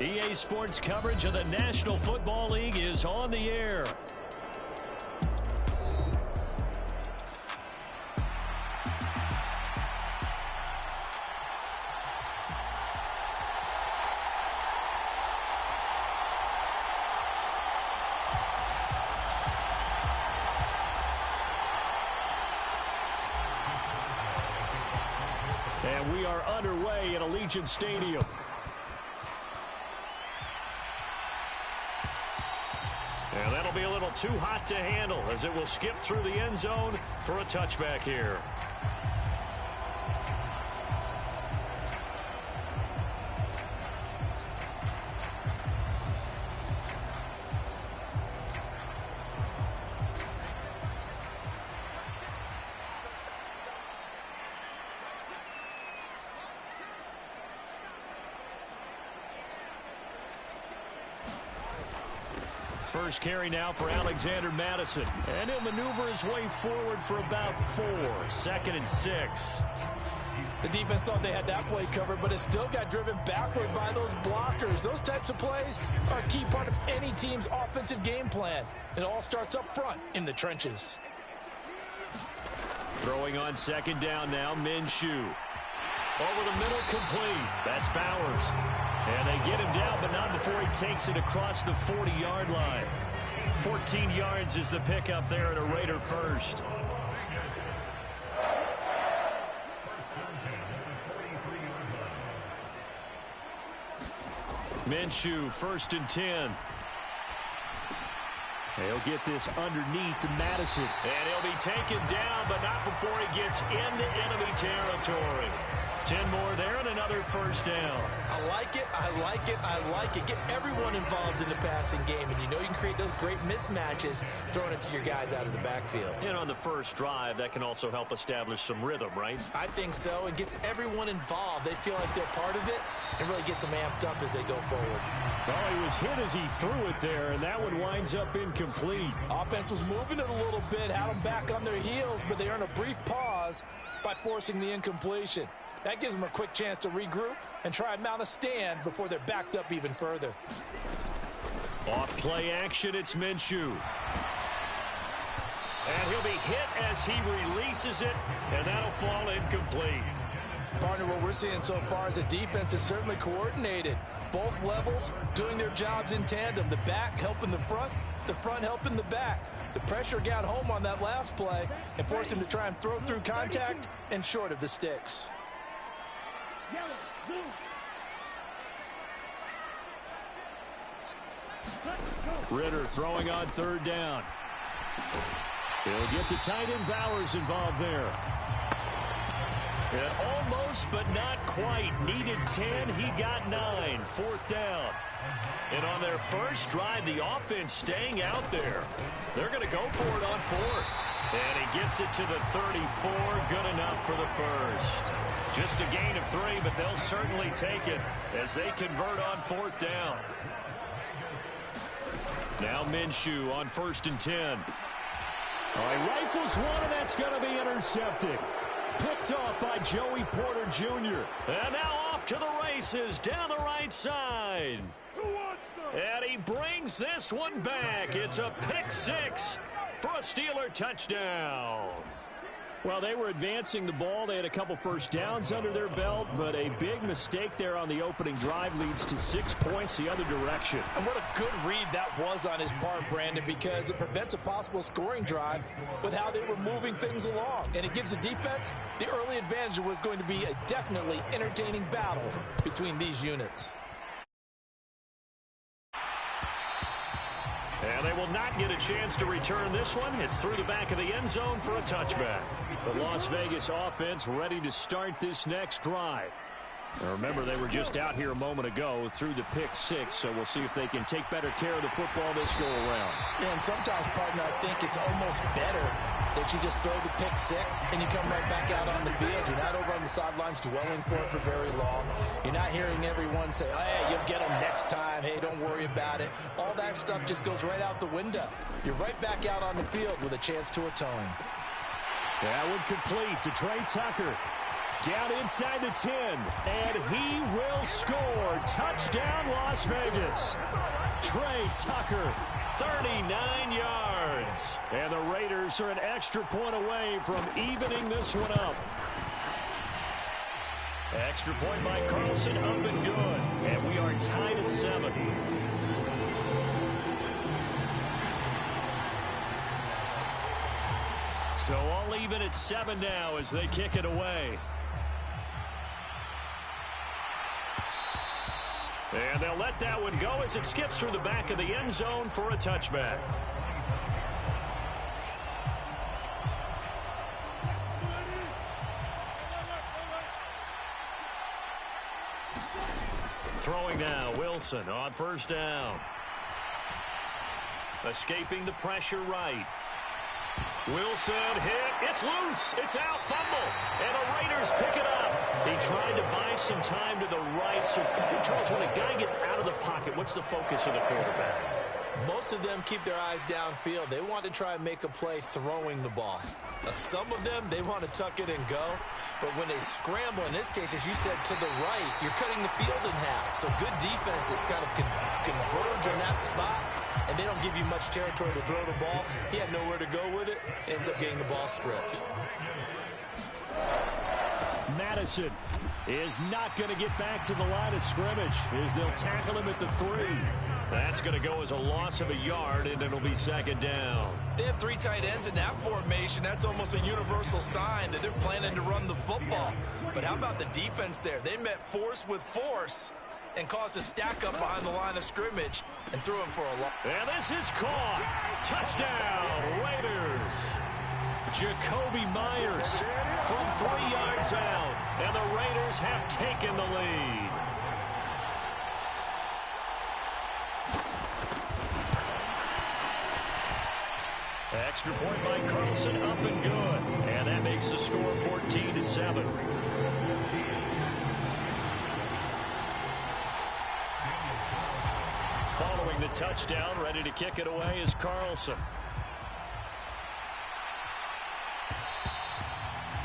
EA Sports coverage of the National Football League is on the air. And we are underway at Allegiant Stadium. And that'll be a little too hot to handle as it will skip through the end zone for a touchback here. First carry now for Alexander Madison. And he'll maneuver his way forward for about 4. 2nd and 6. The defense thought they had that play covered, but it still got driven backward by those blockers. Those types of plays are a key part of any team's offensive game plan. It all starts up front in the trenches. Throwing on 2nd down now, Minshew. Over the middle, complete. That's Bowers. And they get him down, but not before he takes it across the 40-yard line. 14 yards is the pickup there at a Raider first. Minshew, 1st and 10. He'll get this underneath to Madison. And he'll be taken down, but not before he gets into enemy territory. 10 more there and another first down. I like it, I like it, I like it. Get everyone involved in the passing game, and you know you can create those great mismatches throwing it to your guys out of the backfield. And on the first drive, that can also help establish some rhythm, right? I think so. It gets everyone involved. They feel like they're part of it and really gets them amped up as they go forward. Well, he was hit as he threw it there, and that one winds up incomplete. Offense was moving it a little bit, had them back on their heels, but they earned a brief pause by forcing the incompletion. That gives them a quick chance to regroup and try and mount a stand before they're backed up even further. Off play action, it's Minshew. And he'll be hit as he releases it, and that'll fall incomplete. Partner, what we're seeing so far as a defense is certainly coordinated. Both levels doing their jobs in tandem. The back helping the front helping the back. The pressure got home on that last play and forced him to try and throw through contact and short of the sticks. Ritter throwing on 3rd down. He'll get the tight end Bowers involved there. And almost, but not quite. Needed 10. He got 9. 4th down. And on their first drive, the offense staying out there. They're going to go for it on 4th. And he gets it to the 34. Good enough for the first. Just a gain of 3, but they'll certainly take it as they convert on 4th down. Now Minshew on 1st and 10. All right, rifles one, and that's going to be intercepted. Picked off by Joey Porter Jr. And now off to the races down the right side. And he brings this one back. It's a pick 6 for a Steeler touchdown. Well, they were advancing the ball. They had a couple first downs under their belt, but a big mistake there on the opening drive leads to 6 points the other direction. And what a good read that was on his part, Brandon, because it prevents a possible scoring drive with how they were moving things along. And it gives the defense the early advantage. Was going to be a definitely entertaining battle between these units. And they will not get a chance to return this one. It's through the back of the end zone for a touchback. The Las Vegas offense ready to start this next drive. Now remember, they were just out here a moment ago through the pick 6, so we'll see if they can take better care of the football this go-around. Yeah, and sometimes, partner, I think it's almost better that you just throw the pick 6 and you come right back out on the field. You're not over on the sidelines dwelling for it for very long. You're not hearing everyone say, oh, hey, you'll get them next time. Hey, don't worry about it. All that stuff just goes right out the window. You're right back out on the field with a chance to atone. That one complete to Trey Tucker. Down inside the 10, and he will score. Touchdown, Las Vegas. Trey Tucker, 39 yards. And the Raiders are an extra point away from evening this one up. Extra point by Carlson, up and good. And we are tied at 7. So all even at 7 now as they kick it away. And they'll let that one go as it skips through the back of the end zone for a touchback. Throwing now, Wilson on first down. Escaping the pressure right. Wilson hit. It's loose. It's out. Fumble. And the Raiders pick it up. He tried to buy some time to the right. So, Charles, when a guy gets out of the pocket, what's the focus of the quarterback? Most of them keep their eyes downfield. They want to try and make a play throwing the ball. Some of them, they want to tuck it and go. But when they scramble, in this case, as you said, to the right, you're cutting the field in half. So good defenses kind of converge on that spot, and they don't give you much territory to throw the ball. He had nowhere to go with it. Ends up getting the ball stripped. Madison is not going to get back to the line of scrimmage as they'll tackle him at the 3. That's going to go as a loss of a yard, and it'll be second down. They have 3 tight ends in that formation. That's almost a universal sign that they're planning to run the football. But how about the defense there? They met force with force and caused a stack up behind the line of scrimmage and threw him for a loss. And this is caught. Touchdown, Raiders. Jacoby Myers from 3 yards out, and the Raiders have taken the lead. Extra point by Carlson, up and good. And that makes the score 14-7. Following the touchdown, ready to kick it away is Carlson.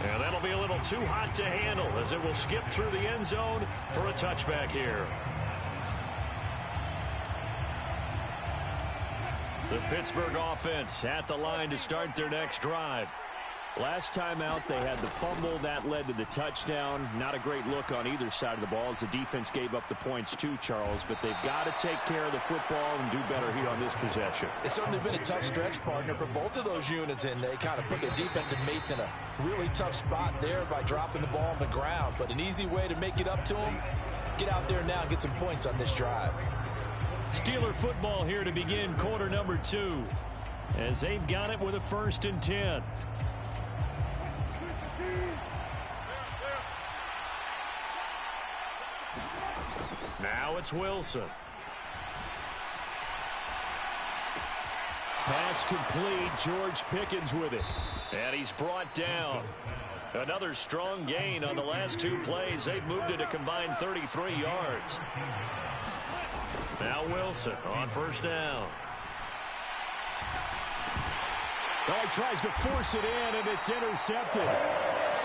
And that'll be a little too hot to handle as it will skip through the end zone for a touchback here. The Pittsburgh offense at the line to start their next drive. Last time out, they had the fumble. That led to the touchdown. Not a great look on either side of the ball as the defense gave up the points too, Charles. But they've got to take care of the football and do better here on this possession. It's certainly been a tough stretch, partner, for both of those units, and they kind of put their defensive mates in a really tough spot there by dropping the ball on the ground. But an easy way to make it up to them, get out there now and get some points on this drive. Steeler football here to begin quarter number 2 as they've got it with a 1st and 10. Now it's Wilson. Pass complete. George Pickens with it. And he's brought down. Another strong gain on the last 2 plays. They've moved it a combined 33 yards. Now Wilson on first down. Oh, he tries to force it in, and it's intercepted.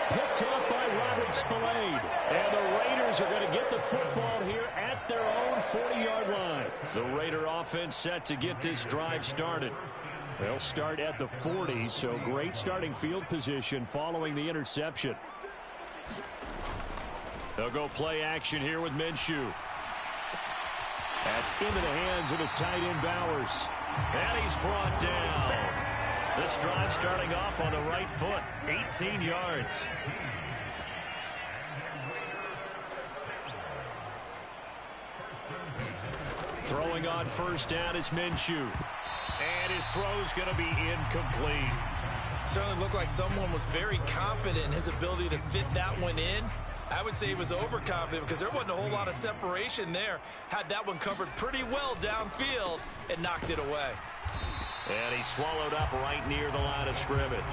Picked up by Robert Spillane. And the Raiders are going to get the football here at their own 40-yard line. The Raider offense set to get this drive started. They'll start at the 40, so great starting field position following the interception. They'll go play action here with Minshew. That's into the hands of his tight end Bowers. And he's brought down. This drive starting off on the right foot. 18 yards. Throwing on first down is Minshew. And his throw's going to be incomplete. Certainly looked like someone was very confident in his ability to fit that one in. I would say he was overconfident because there wasn't a whole lot of separation there. Had that one covered pretty well downfield and knocked it away. And he swallowed up right near the line of scrimmage.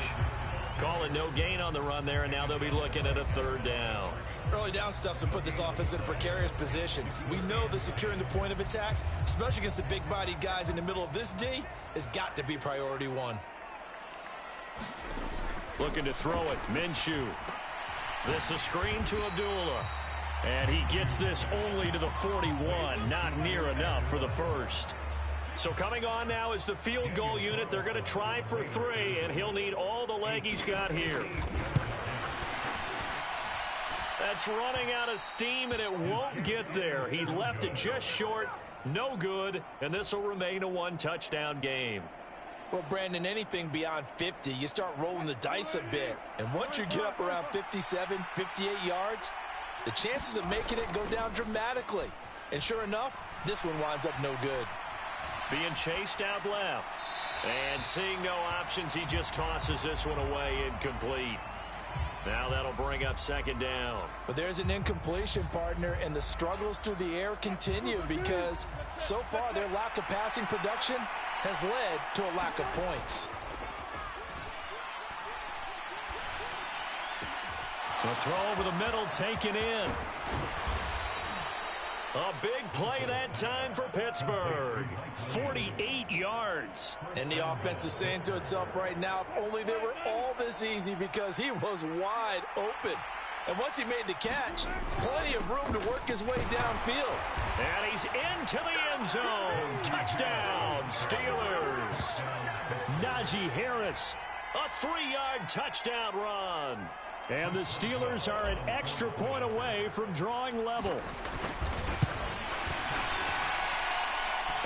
Call it no gain on the run there, and now they'll be looking at a 3rd down. Early down stuff's to put this offense in a precarious position. We know that securing the point of attack, especially against the big-bodied guys in the middle of this D, has got to be priority 1. Looking to throw it, Minshew. This a screen to Abdullah. And he gets this only to the 41. Not near enough for the first. So coming on now is the field goal unit. They're going to try for 3, and he'll need all the leg he's got here. That's running out of steam, and it won't get there. He left it just short. No good, and this will remain a 1-touchdown game. Well, Brandon, anything beyond 50, you start rolling the dice a bit. And once you get up around 57, 58 yards, the chances of making it go down dramatically. And sure enough, this one winds up no good. Being chased out left. And seeing no options, he just tosses this one away, incomplete. Now that'll bring up second down. But there's an incompletion, partner, and the struggles through the air continue because so far their lack of passing production has led to a lack of points. The throw over the middle taken in. A big play that time for Pittsburgh. 48 yards. And the offense is saying to itself right now, if only they were all this easy, because he was wide open. And once he made the catch, plenty of room to work his way downfield. And he's into the end zone. Touchdown, Steelers. Najee Harris, a 3-yard touchdown run. And the Steelers are an extra point away from drawing level.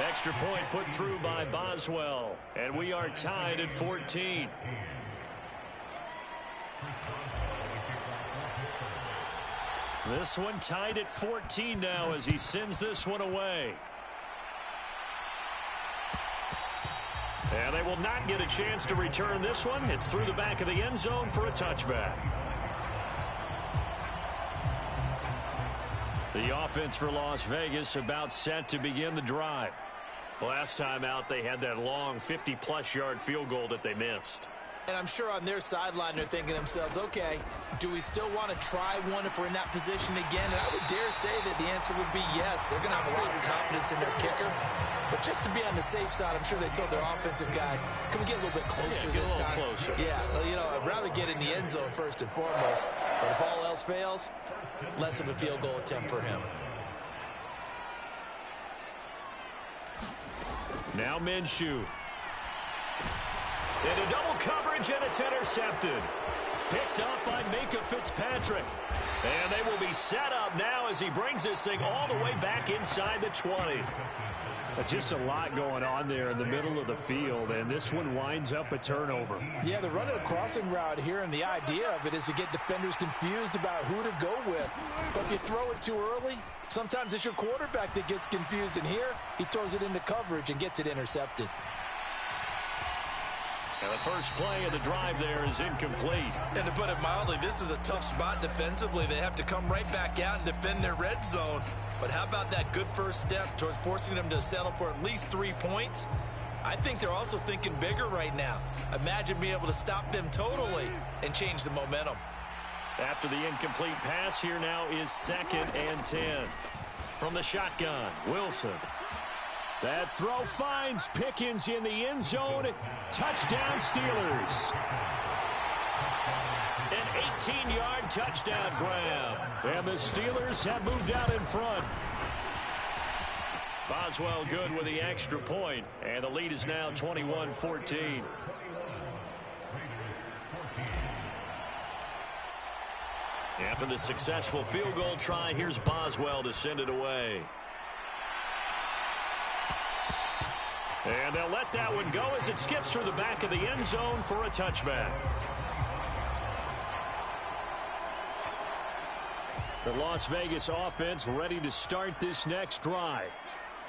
Extra point put through by Boswell. And we are tied at 14. This one tied at 14 now as he sends this one away. And they will not get a chance to return this one. It's through the back of the end zone for a touchback. The offense for Las Vegas about set to begin the drive. Last time out, they had that long 50-plus yard field goal that they missed. And I'm sure on their sideline they're thinking to themselves, okay, do we still want to try one if we're in that position again? And I would dare say that the answer would be yes. They're going to have a lot of confidence in their kicker. But just to be on the safe side, I'm sure they told their offensive guys, can we get a little bit closer this time? Closer. Yeah, well, you know, I'd rather get in the end zone first and foremost. But if all else fails, less of a field goal attempt for him. Now Minshew. Into double coverage, and it's intercepted. Picked up by Minka Fitzpatrick. And they will be set up now as he brings this thing all the way back inside the 20. Just a lot going on there in the middle of the field, and this one winds up a turnover. Yeah, they're running a crossing route here, and the idea of it is to get defenders confused about who to go with. But if you throw it too early, sometimes it's your quarterback that gets confused, and here he throws it into coverage and gets it intercepted. And the first play of the drive there is incomplete. And to put it mildly, this is a tough spot defensively. They have to come right back out and defend their red zone. But how about that good first step towards forcing them to settle for at least 3 points? I think they're also thinking bigger right now. Imagine being able to stop them totally and change the momentum. After the incomplete pass, here now is 2nd and 10. From the shotgun, Wilson. That throw finds Pickens in the end zone. Touchdown, Steelers. An 18-yard touchdown grab. And the Steelers have moved out in front. Boswell good with the extra point. And the lead is now 21-14. After the successful field goal try, here's Boswell to send it away. And they'll let that one go as it skips through the back of the end zone for a touchback. The Las Vegas offense ready to start this next drive.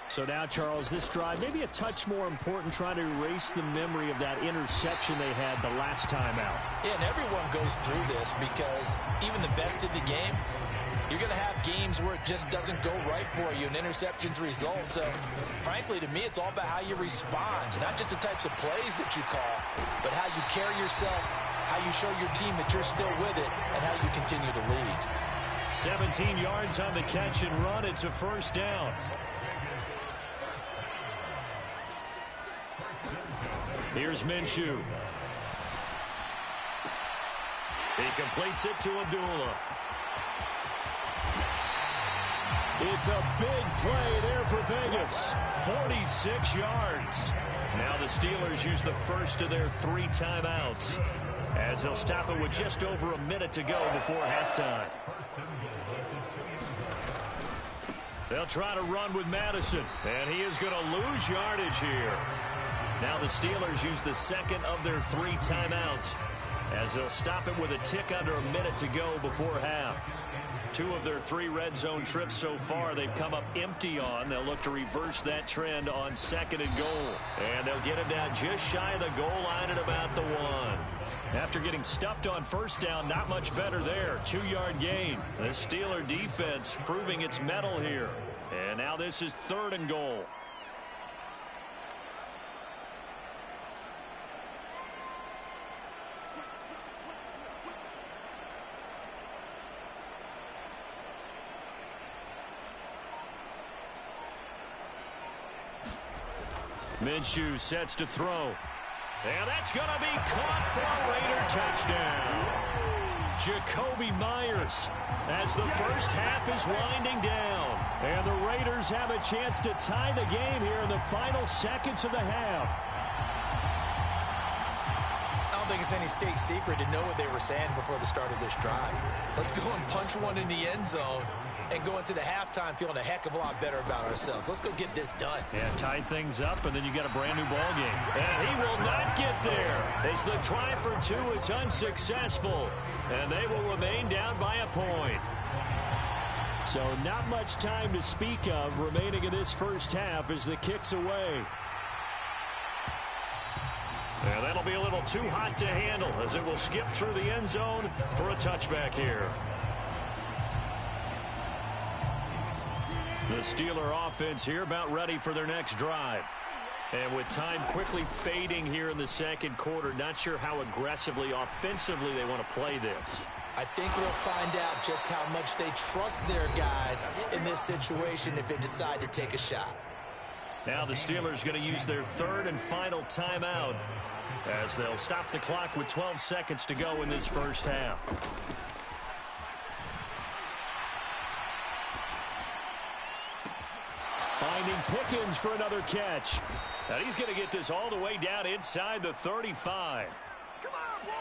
So now, Charles, this drive maybe a touch more important, trying to erase the memory of that interception they had the last time out. Yeah, and everyone goes through this because even the best in the game, you're going to have games where it just doesn't go right for you and interceptions result. So, frankly, to me, it's all about how you respond, not just the types of plays that you call, but how you carry yourself, how you show your team that you're still with it, and how you continue to lead. 17 yards on the catch and run. It's a first down. Here's Minshew. He completes it to Abdullah. It's a big play there for Vegas. 46 yards. Now the Steelers use the first of their 3 timeouts as they'll stop it with just over a minute to go before halftime. They'll try to run with Madison, and he is going to lose yardage here. Now the Steelers use the second of their 3 timeouts as they'll stop it with a tick under a minute to go before half. 2 of their 3 red zone trips so far, they've come up empty on. They'll look to reverse that trend on 2nd and goal. And they'll get it down just shy of the goal line at about the 1. After getting stuffed on 1st down, not much better there. 2-yard gain. The Steeler defense proving its mettle here. And now this is 3rd and goal. Minshew sets to throw. And that's going to be caught for a Raider touchdown. Jacoby Myers as the first half is winding down. And the Raiders have a chance to tie the game here in the final seconds of the half. I don't think it's any state secret to know what they were saying before the start of this drive. Let's go and punch one in the end zone and go into the halftime feeling a heck of a lot better about ourselves. Let's go get this done. Yeah, tie things up, and then you got a brand new ball game. And he will not get there as the try for 2 is unsuccessful. And they will remain down by a point. So not much time to speak of remaining in this first half as the kick's away. And that'll be a little too hot to handle as it will skip through the end zone for a touchback here. The Steeler offense here about ready for their next drive. And with time quickly fading here in the 2nd quarter, not sure how aggressively, offensively they want to play this. I think we'll find out just how much they trust their guys in this situation if they decide to take a shot. Now the Steelers going to use their 3rd and final timeout as they'll stop the clock with 12 seconds to go in this first half. Finding Pickens for another catch. And he's going to get this all the way down inside the 35. Come on, boy!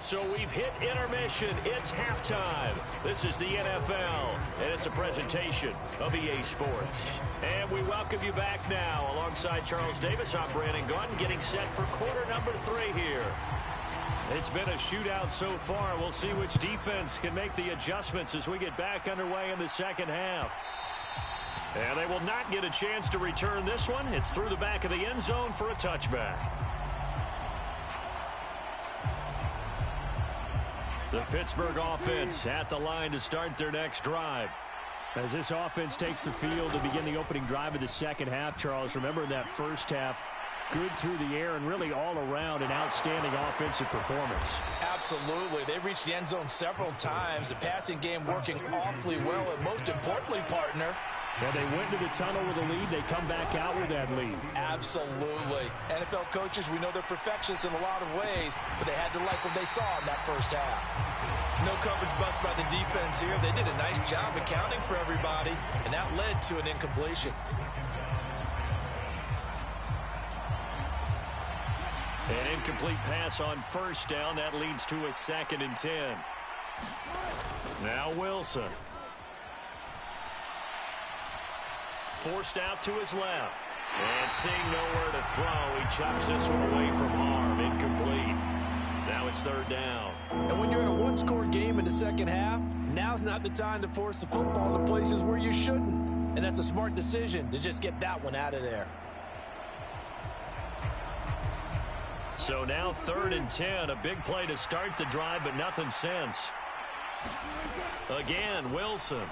So we've hit intermission. It's halftime. This is the NFL, and it's a presentation of EA Sports. And we welcome you back now. Alongside Charles Davis, I'm Brandon Gunn, getting set for quarter number 3 here. It's been a shootout so far. We'll see which defense can make the adjustments as we get back underway in the 2nd half. And they will not get a chance to return this one. It's through the back of the end zone for a touchback. The Pittsburgh offense at the line to start their next drive. As this offense takes the field to begin the opening drive of the 2nd half, Charles, remember in that first half, good through the air and really all around an outstanding offensive performance. Absolutely. They reached the end zone several times. The passing game working awfully well. And most importantly, partner, well, they went to the tunnel with a lead. They come back out with that lead. Absolutely. NFL coaches, we know they're perfectionists in a lot of ways, but they had to like what they saw in that first half. No coverage bust by the defense here. They did a nice job accounting for everybody, and that led to an incompletion. An incomplete pass on 1st down. That leads to a 2nd and 10. Now Wilson. Forced out to his left. And seeing nowhere to throw, he chucks this one away from harm. Incomplete. Now it's 3rd down. And when you're in a one-score game in the 2nd half, now's not the time to force the football to places where you shouldn't. And that's a smart decision to just get that one out of there. So now 3rd and 10. A big play to start the drive, but nothing since. Again, Wilson.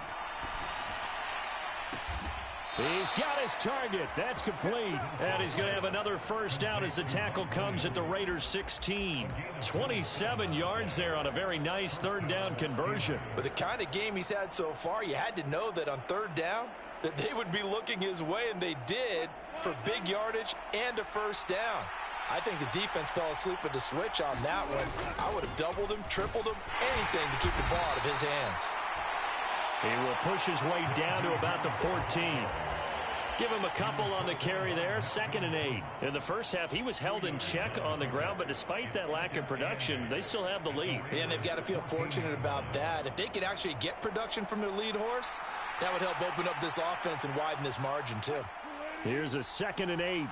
He's got his target. That's complete. And he's going to have another first down as the tackle comes at the Raiders' 16. 27 yards there on a very nice 3rd down conversion. With the kind of game he's had so far, you had to know that on 3rd down that they would be looking his way, and they did, for big yardage and a first down. I think the defense fell asleep at the switch on that one. I would have doubled him, tripled him, anything to keep the ball out of his hands. He will push his way down to about the 14. Give him a couple on the carry there. 2nd and 8. In the first half, he was held in check on the ground, but despite that lack of production, they still have the lead. And they've got to feel fortunate about that. If they could actually get production from their lead horse, that would help open up this offense and widen this margin too. Here's a 2nd and 8.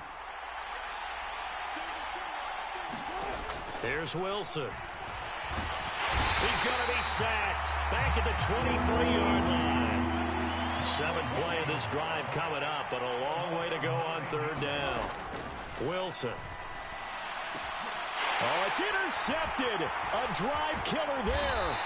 Here's Wilson. He's going to be sacked. Back at the 23-yard line. 7th play of this drive coming up, but a long way to go on 3rd down. Wilson. Oh, it's intercepted. A drive killer there.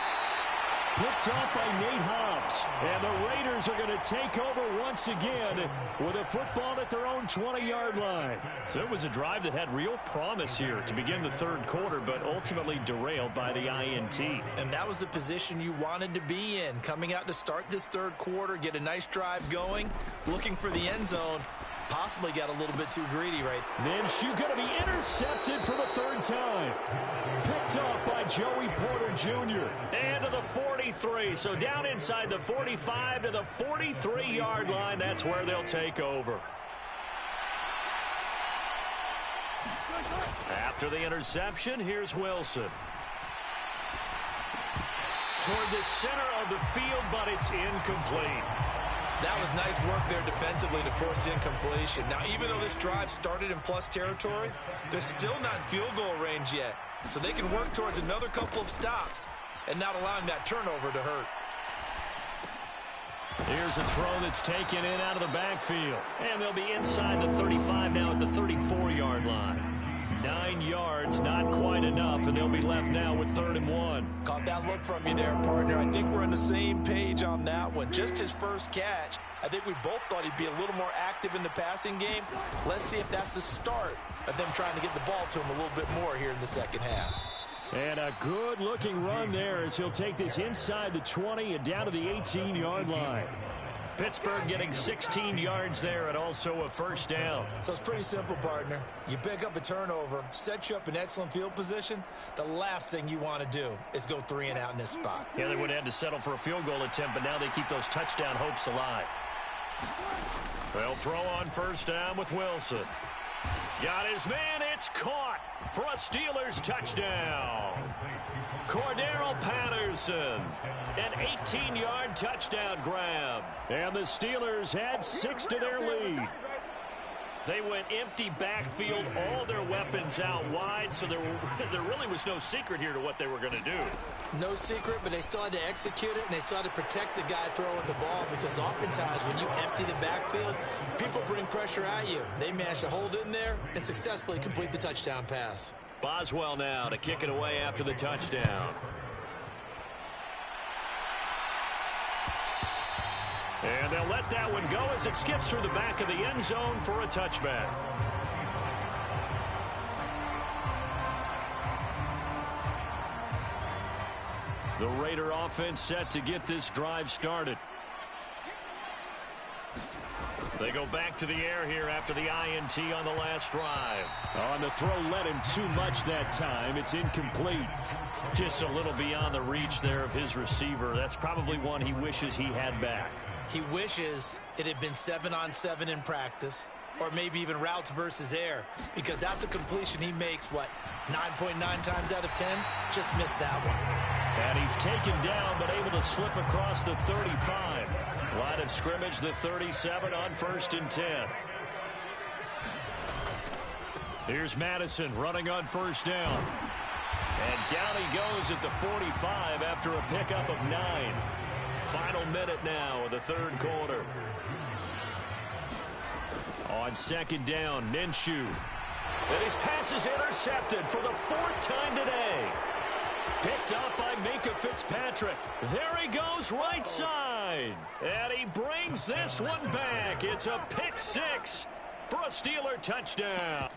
Picked off by Nate Hobbs. And the Raiders are going to take over once again with a football at their own 20-yard line. So it was a drive that had real promise here to begin the 3rd quarter, but ultimately derailed by the INT. And that was the position you wanted to be in. Coming out to start this 3rd quarter, get a nice drive going, looking for the end zone. Possibly got a little bit too greedy right. Minshew going to be intercepted for the 3rd time. Picked off by Joey Porter Jr. And to the 43. So down inside the 45 to the 43-yard line. That's where they'll take over. After the interception, here's Wilson. Toward the center of the field, but it's incomplete. That was nice work there defensively to force the incompletion. Now, even though this drive started in plus territory, they're still not in field goal range yet. So they can work towards another couple of stops and not allowing that turnover to hurt. Here's a throw that's taken in out of the backfield. And they'll be inside the 35 now at the 34-yard line. 9 yards, not quite enough, and they'll be left now with 3rd and 1. Caught that look from you there, partner. I think we're on the same page on that one. Just his first catch. I think we both thought he'd be a little more active in the passing game. Let's see if that's the start of them trying to get the ball to him a little bit more here in the 2nd half. And a good-looking run there as he'll take this inside the 20 and down to the 18-yard line. Pittsburgh getting 16 yards there and also a 1st down. So it's pretty simple, partner. You pick up a turnover, set you up in excellent field position. The last thing you want to do is go 3 and out in this spot. Yeah, they would have had to settle for a field goal attempt, but now they keep those touchdown hopes alive. They'll throw on 1st down with Wilson. Got his man. It's caught for a Steelers touchdown. Cordero Patterson, an 18-yard touchdown grab. And the Steelers add 6 to their lead. They went empty backfield, all their weapons out wide, so there really was no secret here to what they were going to do. No secret, but they still had to execute it, and they still had to protect the guy throwing the ball, because oftentimes when you empty the backfield, people bring pressure at you. They managed to hold in there and successfully complete the touchdown pass. Boswell now to kick it away after the touchdown. And they'll let that one go as it skips through the back of the end zone for a touchback. The Raider offense set to get this drive started. They go back to the air here after the INT on the last drive. On the throw led him too much that time. It's incomplete. Just a little beyond the reach there of his receiver. That's probably one he wishes he had back. He wishes it had been 7-on-7 in practice, or maybe even routes versus air, because that's a completion he makes, 9.9 times out of 10? Just missed that one. And he's taken down, but able to slip across the 35. Line of scrimmage, the 37 on 1st and 10. Here's Madison running on 1st down. And down he goes at the 45 after a pickup of 9. Final minute now of the 3rd quarter. On 2nd down, Minshew. And his pass is intercepted for the 4th time today. Picked up by Minkah Fitzpatrick. There he goes right side. And he brings this one back. It's a pick 6 for a Steeler touchdown.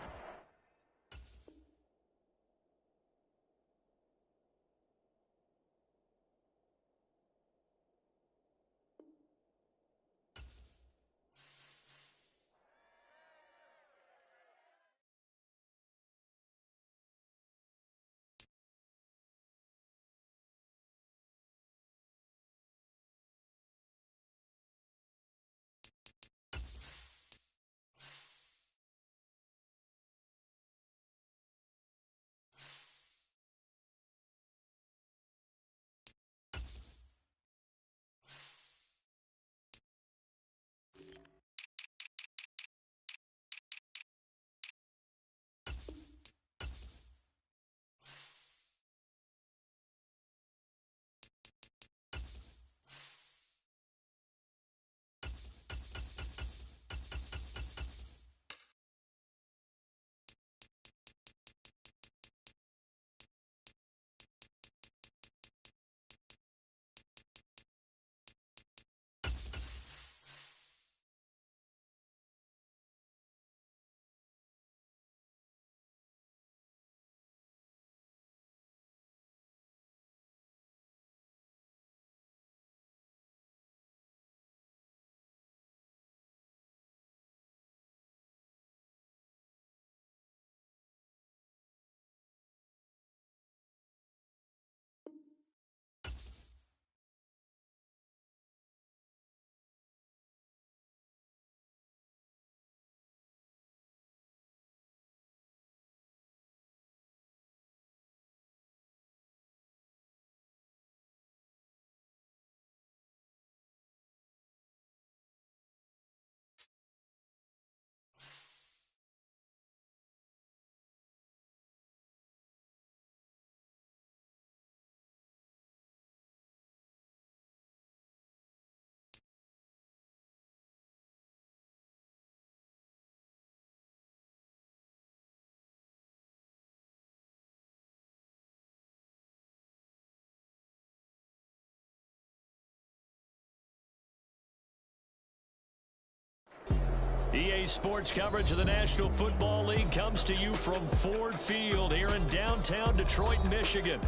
EA Sports coverage of the National Football League comes to you from Ford Field here in downtown Detroit, Michigan.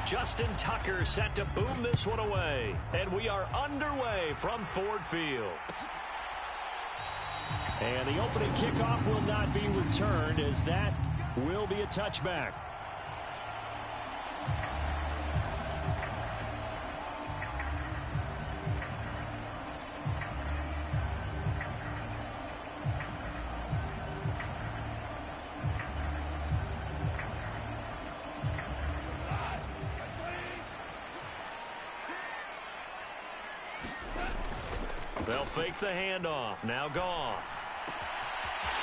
Justin Tucker set to boom this one away. And we are underway from Ford Field. And the opening kickoff will not be returned, as that will be a touchback. They'll fake the handoff. Now Goff.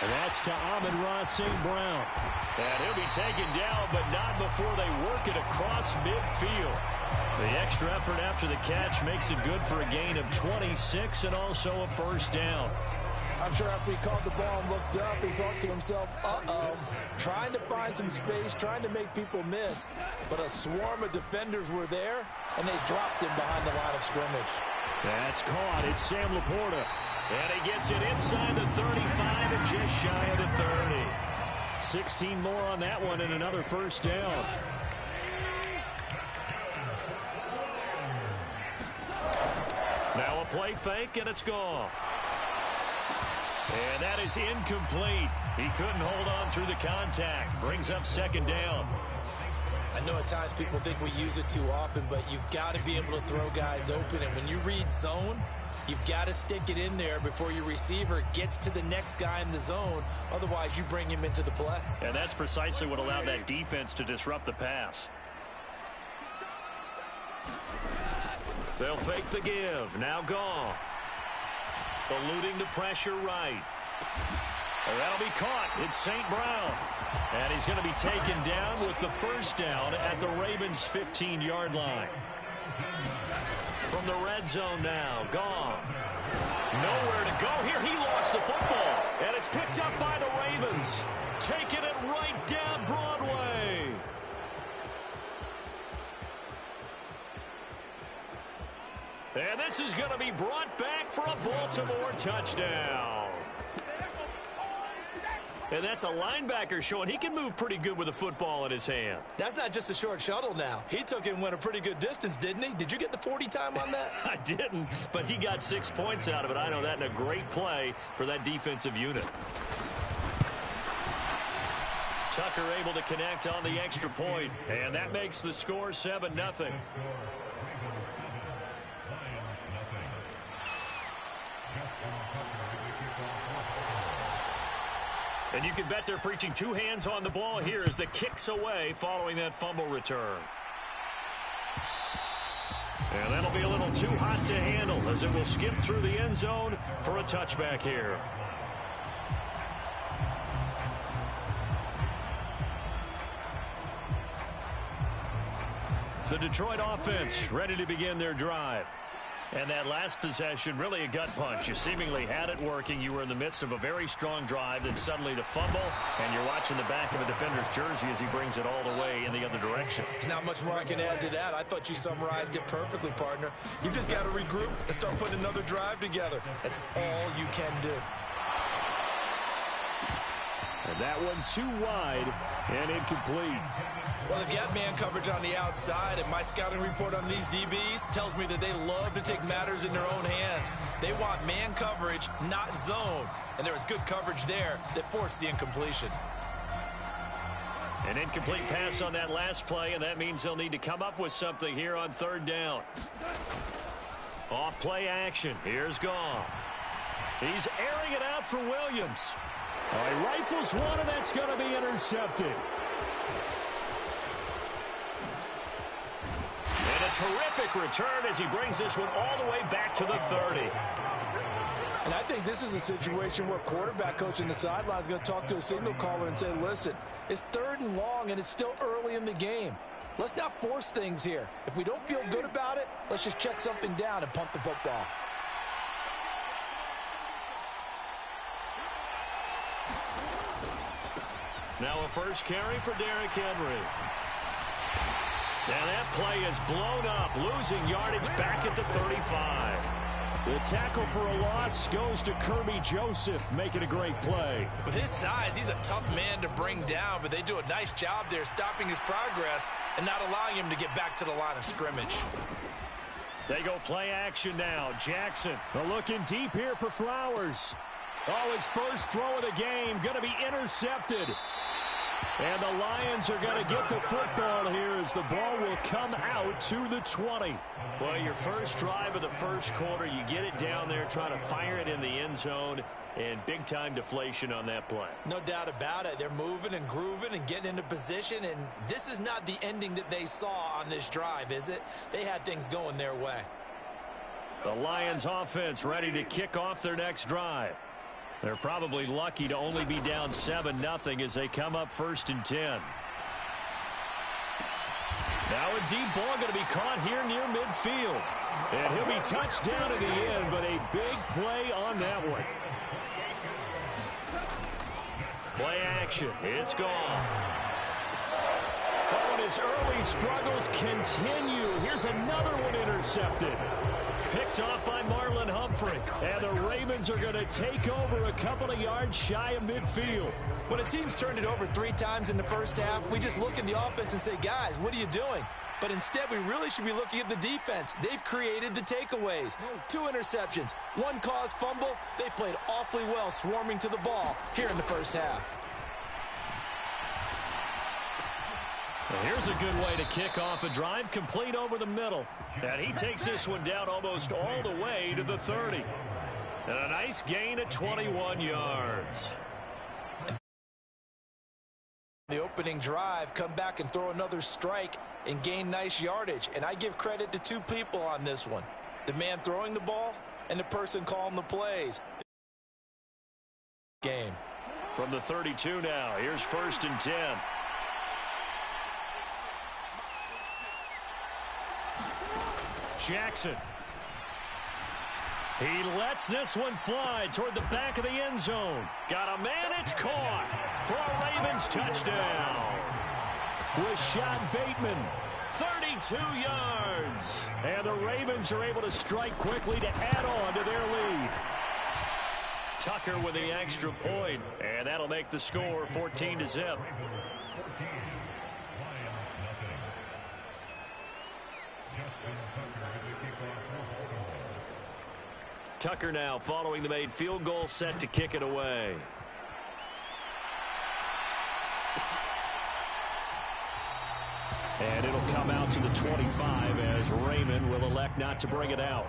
And that's to Amon-Ra St. Brown. And he'll be taken down, but not before they work it across midfield. The extra effort after the catch makes it good for a gain of 26 and also a first down. I'm sure after he caught the ball and looked up, he thought to himself, uh-oh, trying to find some space, trying to make people miss. But a swarm of defenders were there, and they dropped him behind the line of scrimmage. That's caught. It's Sam Laporta. And he gets it inside the 35 and just shy of the 30. 16 more on that one and another first down. Now a play fake, and it's gone. And that is incomplete. He couldn't hold on through the contact. Brings up second down. I know at times people think we use it too often, but you've got to be able to throw guys open. And when you read zone, you've got to stick it in there before your receiver gets to the next guy in the zone. Otherwise, you bring him into the play. And that's precisely what allowed that defense to disrupt the pass. They'll fake the give. Now Goff. Eluding the pressure right. And that'll be caught. It's St. Brown. And he's going to be taken down with the first down at the Ravens' 15-yard line. From the red zone now, Goff. Nowhere to go here. He lost the football. And it's picked up by the Ravens. Taking it right down Broadway. And this is going to be brought back for a Baltimore touchdown. And that's a linebacker showing he can move pretty good with a football in his hand. That's not just a short shuttle now. He took it and went a pretty good distance, didn't he? Did you get the 40 time on that? I didn't, but he got 6 points out of it. I know that, in a great play for that defensive unit. Tucker able to connect on the extra point, and that makes the score 7-0. And you can bet they're preaching two hands on the ball here as the kick's away following that fumble return. And that'll be a little too hot to handle as it will skip through the end zone for a touchback here. The Detroit offense ready to begin their drive. And that last possession, really a gut punch. You seemingly had it working. You were in the midst of a very strong drive. Then suddenly the fumble, and you're watching the back of a defender's jersey as he brings it all the way in the other direction. There's not much more I can add to that. I thought you summarized it perfectly, partner. You've just got to regroup and start putting another drive together. That's all you can do. And that one too wide and incomplete. Well, they've got man coverage on the outside, and my scouting report on these DBs tells me that they love to take matters in their own hands. They want man coverage, not zone. And there was good coverage there that forced the incompletion. An incomplete pass on that last play, and that means they'll need to come up with something here on third down. Off play action. Here's Goff. He's airing it out for Williams. He rifles one, and that's going to be intercepted. And a terrific return as he brings this one all the way back to the 30. And I think this is a situation where quarterback coach in the sideline is going to talk to a signal caller and say, listen, it's 3rd and long, and it's still early in the game. Let's not force things here. If we don't feel good about it, let's just check something down and punt the football. Now a first carry for Derrick Henry. And that play is blown up, losing yardage back at the 35. The tackle for a loss goes to Kirby Joseph, making a great play. With his size, he's a tough man to bring down, but they do a nice job there stopping his progress and not allowing him to get back to the line of scrimmage. They go play action now. Jackson looking deep here for Flowers. Oh, his first throw of the game going to be intercepted. And the Lions are going to get the football here as the ball will come out to the 20. Well, your first drive of the first quarter, you get it down there, try to fire it in the end zone, and big-time deflation on that play. No doubt about it. They're moving and grooving and getting into position, and this is not the ending that they saw on this drive, is it? They had things going their way. The Lions offense ready to kick off their next drive. They're probably lucky to only be down 7-0 as they come up 1st and 10. Now a deep ball going to be caught here near midfield. And he'll be touched down at the end, but a big play on that one. Play action. It's gone. Oh, and his early struggles continue. Here's another one intercepted. Picked off by Marlon Humphrey. And the Ravens are going to take over a couple of yards shy of midfield. When a team's turned it over 3 times in the first half, we just look at the offense and say, guys, what are you doing? But instead, we really should be looking at the defense. They've created the takeaways. 2 interceptions, 1 caused fumble. They played awfully well swarming to the ball here in the first half. Here's a good way to kick off a drive, complete over the middle. And he takes this one down almost all the way to the 30. And a nice gain of 21 yards. The opening drive, come back and throw another strike and gain nice yardage. And I give credit to 2 people on this one. The man throwing the ball and the person calling the plays. Game. From the 32 now, here's 1st and 10. Jackson. He lets this one fly toward the back of the end zone. Got a man, it's caught for a Ravens touchdown. Rashad Bateman, 32 yards. And the Ravens are able to strike quickly to add on to their lead. Tucker with the extra point, and that'll make the score 14-0. Tucker now following the made field goal, set to kick it away. And it'll come out to the 25 as Raymond will elect not to bring it out.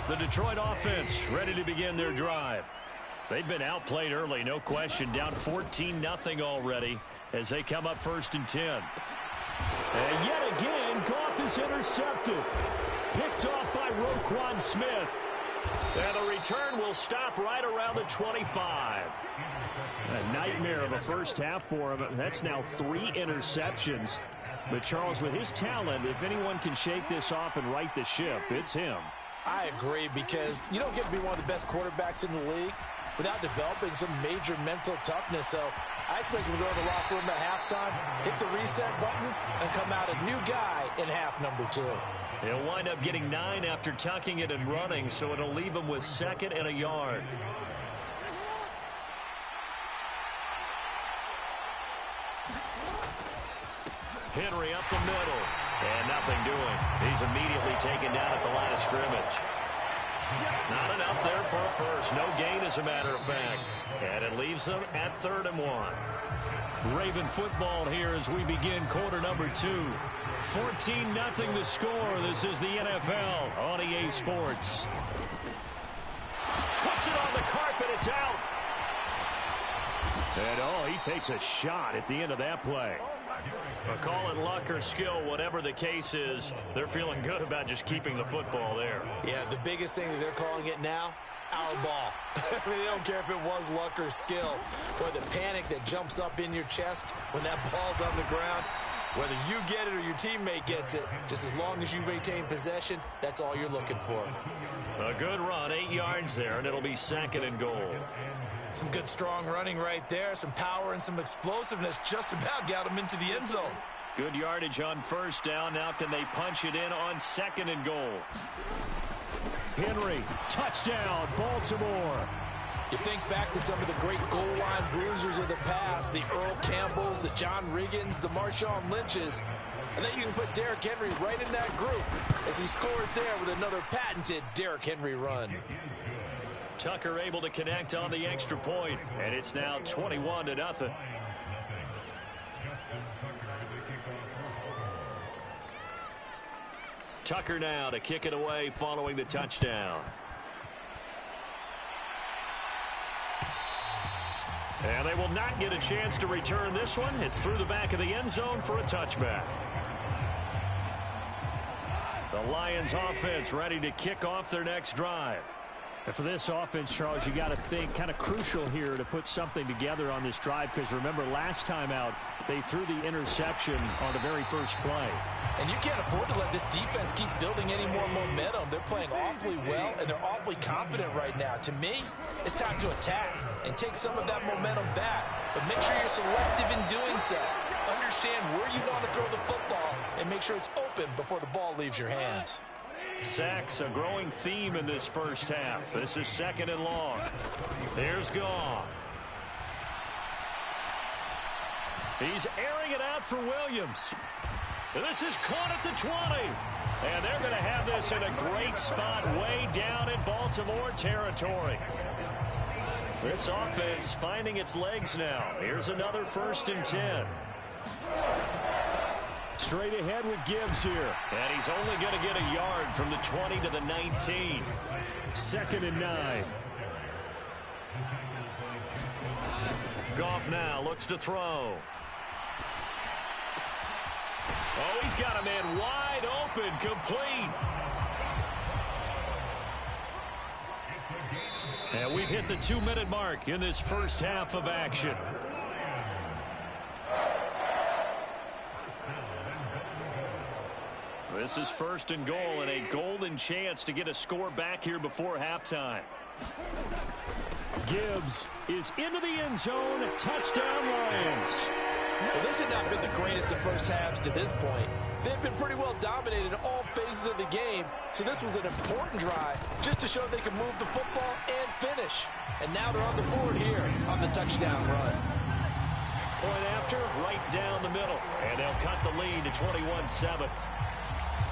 The Detroit offense ready to begin their drive. They've been outplayed early, no question, down 14-0 already as they come up 1st and 10. And yet again, Goff is intercepted. Picked off by Roquan Smith. And the return will stop right around the 25. A nightmare of a first half for him. That's now 3 interceptions. But Charles, with his talent, if anyone can shake this off and right the ship, it's him. I agree, because you don't get to be one of the best quarterbacks in the league without developing some major mental toughness. So I expect him to go to the locker room at halftime, hit the reset button, and come out a new guy in half number 2. He'll wind up getting 9 after tucking it and running, so it'll leave him with 2nd and a yard. Henry up the middle, and nothing doing. He's immediately taken down at the line of scrimmage. Not enough there for a first. No gain, as a matter of fact. And it leaves them at 3rd and 1. Raven football here as we begin quarter number 2. 14-0 the score. This is the NFL on EA Sports. Puts it on the carpet. It's out. And oh, he takes a shot at the end of that play. But call it luck or skill, whatever the case is, they're feeling good about just keeping the football there. Yeah, the biggest thing that they're calling it now, our ball. I mean, they don't care if it was luck or skill, or the panic that jumps up in your chest when that ball's on the ground. Whether you get it or your teammate gets it, just as long as you maintain possession, that's all you're looking for. A good run, 8 yards there, and it'll be 2nd and goal. Some good strong running right there, some power and some explosiveness just about got him into the end zone. Good yardage on 1st down. Now can they punch it in on 2nd and goal? Henry, touchdown, Baltimore. You think back to some of the great goal line bruisers of the past, the Earl Campbells, the John Riggins, the Marshawn Lynches, and then you can put Derrick Henry right in that group as he scores there with another patented Derrick Henry run. Tucker able to connect on the extra point, and it's now 21-0. Tucker now to kick it away following the touchdown. And they will not get a chance to return this one. It's through the back of the end zone for a touchback. The Lions offense ready to kick off their next drive. And for this offense, Charles, you got to think kind of crucial here to put something together on this drive, because remember last time out they threw the interception on the very first play. And you can't afford to let this defense keep building any more momentum. They're playing awfully well, and they're awfully confident right now. To me, it's time to attack and take some of that momentum back. But make sure you're selective in doing so. Understand where you want to throw the football and make sure it's open before the ball leaves your hands. Sacks, a growing theme in this first half. This is 2nd and long. Here's Goff. He's airing it out for Williams. This is caught at the 20. And they're going to have this in a great spot way down in Baltimore territory. This offense finding its legs now. Here's another 1st and 10. Straight ahead with Gibbs here. And he's only going to get a yard from the 20 to the 19. 2nd and 9. Goff now looks to throw. Oh, he's got a man wide open, complete. And we've hit the 2-minute mark in this first half of action. This is 1st and goal, and a golden chance to get a score back here before halftime. Gibbs is into the end zone. Touchdown, Lions. Well, this had not been the greatest of first halves to this point. They've been pretty well dominated in all phases of the game, so this was an important drive just to show they can move the football and finish. And now they're on the board here on the touchdown run. Point after, right down the middle, and they'll cut the lead to 21-7.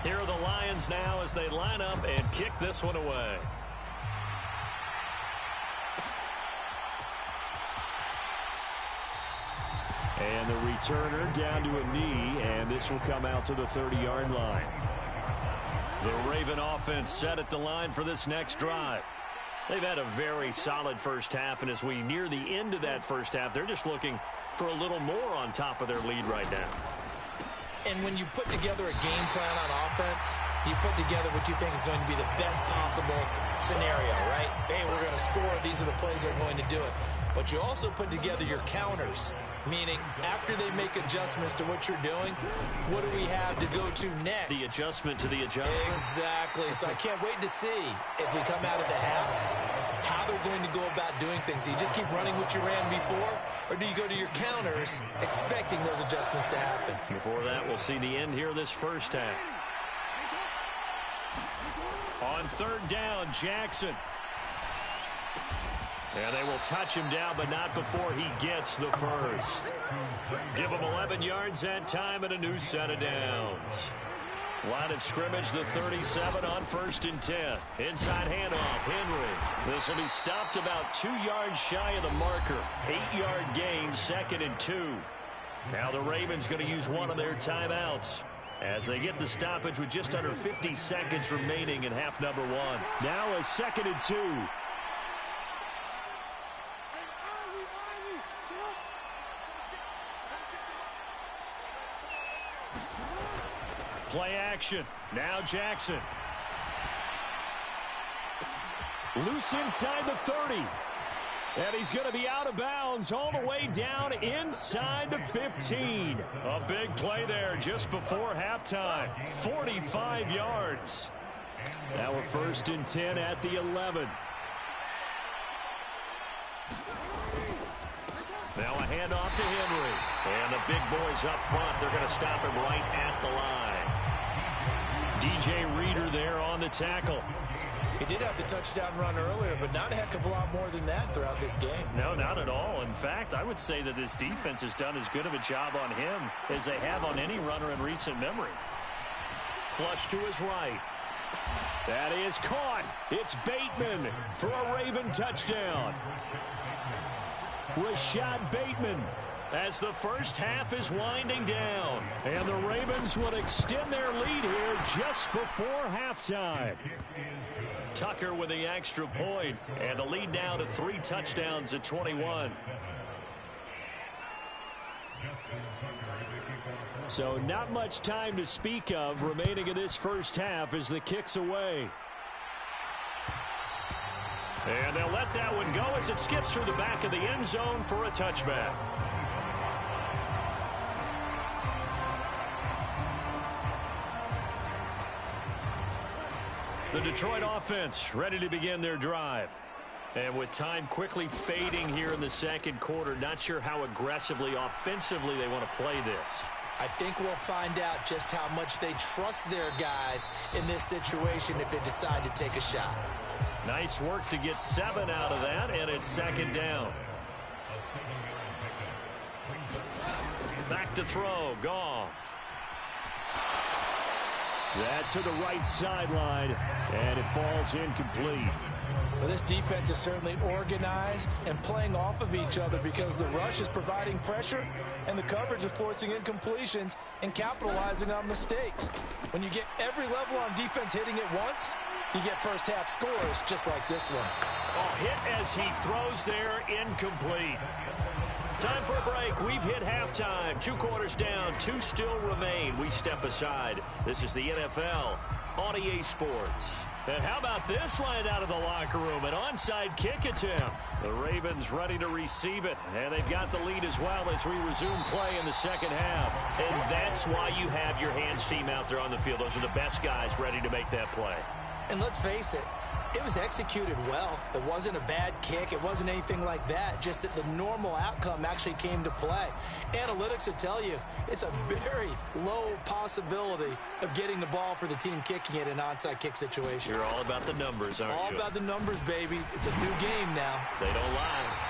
Here are the Lions now as they line up and kick this one away. And the returner down to a knee, and this will come out to the 30-yard line. The Raven offense set at the line for this next drive. They've had a very solid first half, and as we near the end of that first half, they're just looking for a little more on top of their lead right now. And when you put together a game plan on offense, you put together what you think is going to be the best possible scenario, right? Hey, we're going to score. These are the plays that are going to do it. But you also put together your counters, meaning after they make adjustments to what you're doing, what do we have to go to next? The adjustment to the adjustment. Exactly. So I can't wait to see if we come out of the half, how they're going to go about doing things. Do you just keep running what you ran before, or do you go to your counters expecting those adjustments to happen? Before that, we'll see the end here of this first half. On 3rd down, Jackson. And they will touch him down, but not before he gets the first. Give him 11 yards that time and a new set of downs. Line of scrimmage, the 37 on 1st and 10. Inside handoff, Henry. This will be stopped about 2 yards shy of the marker. 8-yard gain, 2nd and 2. Now the Ravens going to use one of their timeouts as they get the stoppage with just under 50 seconds remaining in half number 1. Now a 2nd and 2. Play action. Now Jackson. Loose inside the 30. And he's going to be out of bounds all the way down inside the 15. A big play there just before halftime. 45 yards. Now we're 1st and 10 at the 11. Now a handoff to Henry. And the big boys up front, they're going to stop him right at the line. DJ Reader there on the tackle. He did have the touchdown run earlier, but not a heck of a lot more than that throughout this game. No, not at all. In fact, I would say that this defense has done as good of a job on him as they have on any runner in recent memory. Flush to his right. That is caught. It's Bateman for a Raven touchdown. Rashad Bateman as the first half is winding down. And the Ravens will extend their lead here just before halftime. Tucker with the extra point, and the lead now to 3 touchdowns at 21. So not much time to speak of remaining in this first half as the kick's away. And they'll let that one go as it skips through the back of the end zone for a touchback. The Detroit offense ready to begin their drive. And with time quickly fading here in the second quarter, not sure how aggressively, offensively they want to play this. I think we'll find out just how much they trust their guys in this situation if they decide to take a shot. Nice work to get 7 out of that, and it's 2nd down. Back to throw, Goff. That to the right sideline, and it falls incomplete. Well, this defense is certainly organized and playing off of each other because the rush is providing pressure and the coverage is forcing incompletions and capitalizing on mistakes. When you get every level on defense hitting it once, you get first half scores just like this one. Oh, hit as he throws there, incomplete. Time for a break. We've hit halftime. 2 quarters down. 2 still remain. We step aside. This is the NFL on EA Sports. And how about this line out of the locker room? An onside kick attempt. The Ravens ready to receive it. And they've got the lead as well as we resume play in the second half. And that's why you have your hands team out there on the field. Those are the best guys ready to make that play. And let's face it, it was executed well. It wasn't a bad kick. It wasn't anything like that. Just that the normal outcome actually came to play. Analytics will tell you it's a very low possibility of getting the ball for the team kicking it in an onside kick situation. You're all about the numbers, aren't you? All about the numbers, baby. It's a new game now. They don't lie.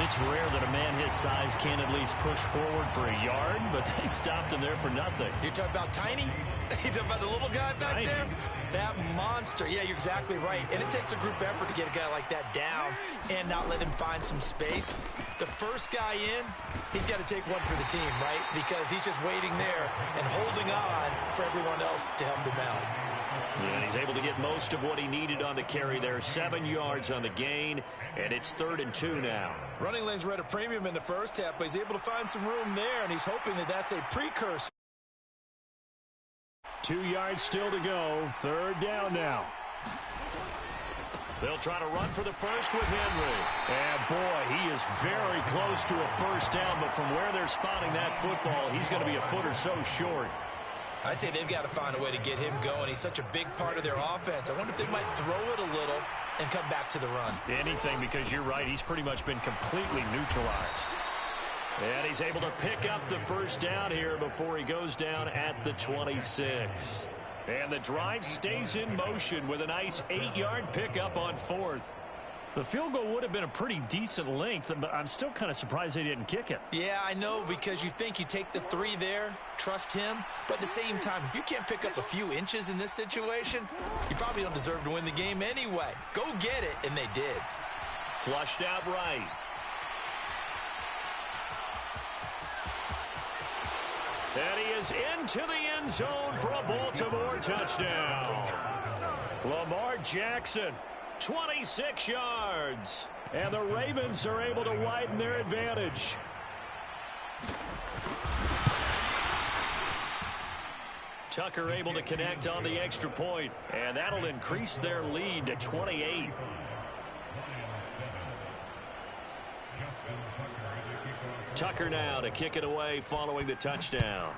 It's rare that a man his size can't at least push forward for a yard, but they stopped him there for nothing. You're talking about tiny? You're talking about the little guy back there? That monster. Yeah, you're exactly right. And it takes a group effort to get a guy like that down and not let him find some space. The first guy in, he's got to take one for the team, right? Because he's just waiting there and holding on for everyone else to help him out. Yeah, and he's able to get most of what he needed on the carry there. 7 yards on the gain, and it's 3rd and 2 now. Running lanes were at a premium in the first half, but he's able to find some room there, and he's hoping that that's a precursor. 2 yards still to go. 3rd down now. They'll try to run for the first with Henry. And, boy, he is very close to a first down, but from where they're spotting that football, he's going to be a foot or so short. I'd say they've got to find a way to get him going. He's such a big part of their offense. I wonder if they might throw it a little and come back to the run. Anything, because you're right. He's pretty much been completely neutralized. And he's able to pick up the first down here before he goes down at the 26. And the drive stays in motion with a nice 8-yard pickup on 4th. The field goal would have been a pretty decent length, but I'm still kind of surprised they didn't kick it. Yeah, I know, because you think you take the 3 there, trust him. But at the same time, if you can't pick up a few inches in this situation, you probably don't deserve to win the game anyway. Go get it, and they did. Flushed out right. And he is into the end zone for a Baltimore touchdown. Lamar Jackson, 26 yards. And the Ravens are able to widen their advantage. Tucker able to connect on the extra point, and that'll increase their lead to 28. Tucker now to kick it away following the touchdown.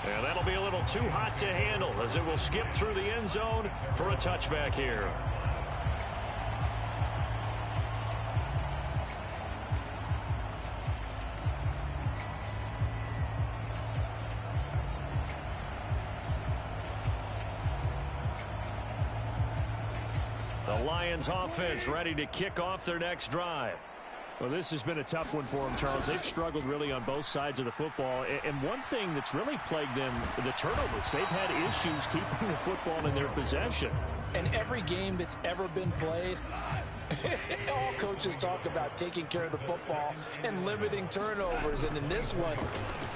And that'll be a little too hot to handle as it will skip through the end zone for a touchback here. The Lions offense ready to kick off their next drive. Well, this has been a tough one for them, Charles. They've struggled really on both sides of the football. And one thing that's really plagued them, the turnovers. They've had issues keeping the football in their possession. And every game that's ever been played, all coaches talk about taking care of the football and limiting turnovers. And in this one,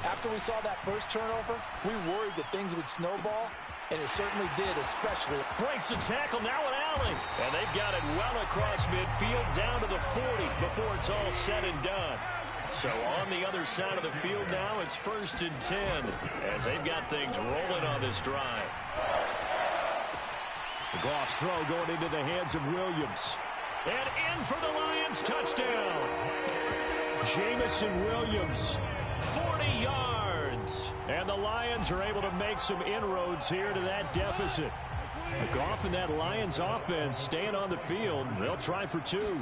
after we saw that first turnover, we worried that things would snowball. And it certainly did, especially. Breaks the tackle, now an alley. And they've got it well across midfield down to the 40 before it's all said and done. So on the other side of the field now, it's 1st and 10 as they've got things rolling on this drive. The Goff's throw going into the hands of Williams. And in for the Lions, touchdown. Jamison Williams. 40 yards. And the Lions are able to make some inroads here to that deficit. Goff and that Lions offense staying on the field. They'll try for 2.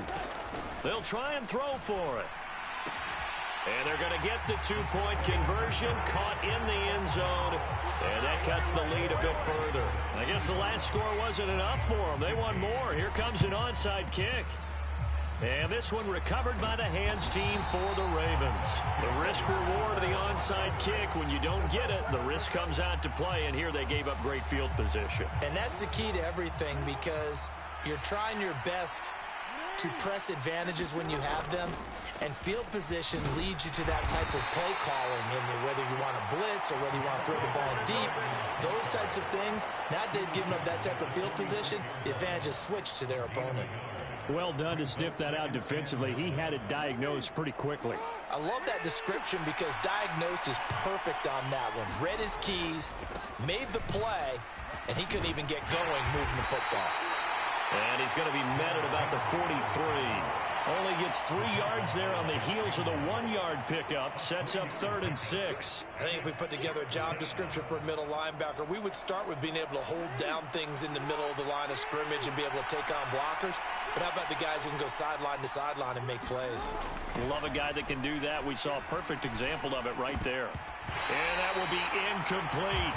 They'll try and throw for it. And they're going to get the 2-point conversion, caught in the end zone. And that cuts the lead a bit further. I guess the last score wasn't enough for them. They want more. Here comes an onside kick. And this one recovered by the hands team for the Ravens. The risk-reward of the onside kick, when you don't get it, the risk comes out to play, and here they gave up great field position. And that's the key to everything, because you're trying your best to press advantages when you have them, and field position leads you to that type of play calling, and whether you want to blitz or whether you want to throw the ball deep, those types of things. Now they've given up that type of field position, the advantage is switched to their opponent. Well done to sniff that out defensively. He had it diagnosed pretty quickly. I love that description because diagnosed is perfect on that one. Read his keys, made the play, and he couldn't even get going moving the football. And he's going to be met at about the 43. Only gets 3 yards there on the heels of the 1-yard pickup. Sets up 3rd and 6. I think if we put together a job description for a middle linebacker, we would start with being able to hold down things in the middle of the line of scrimmage and be able to take on blockers. But how about the guys who can go sideline to sideline and make plays? Love a guy that can do that. We saw a perfect example of it right there. And that will be incomplete.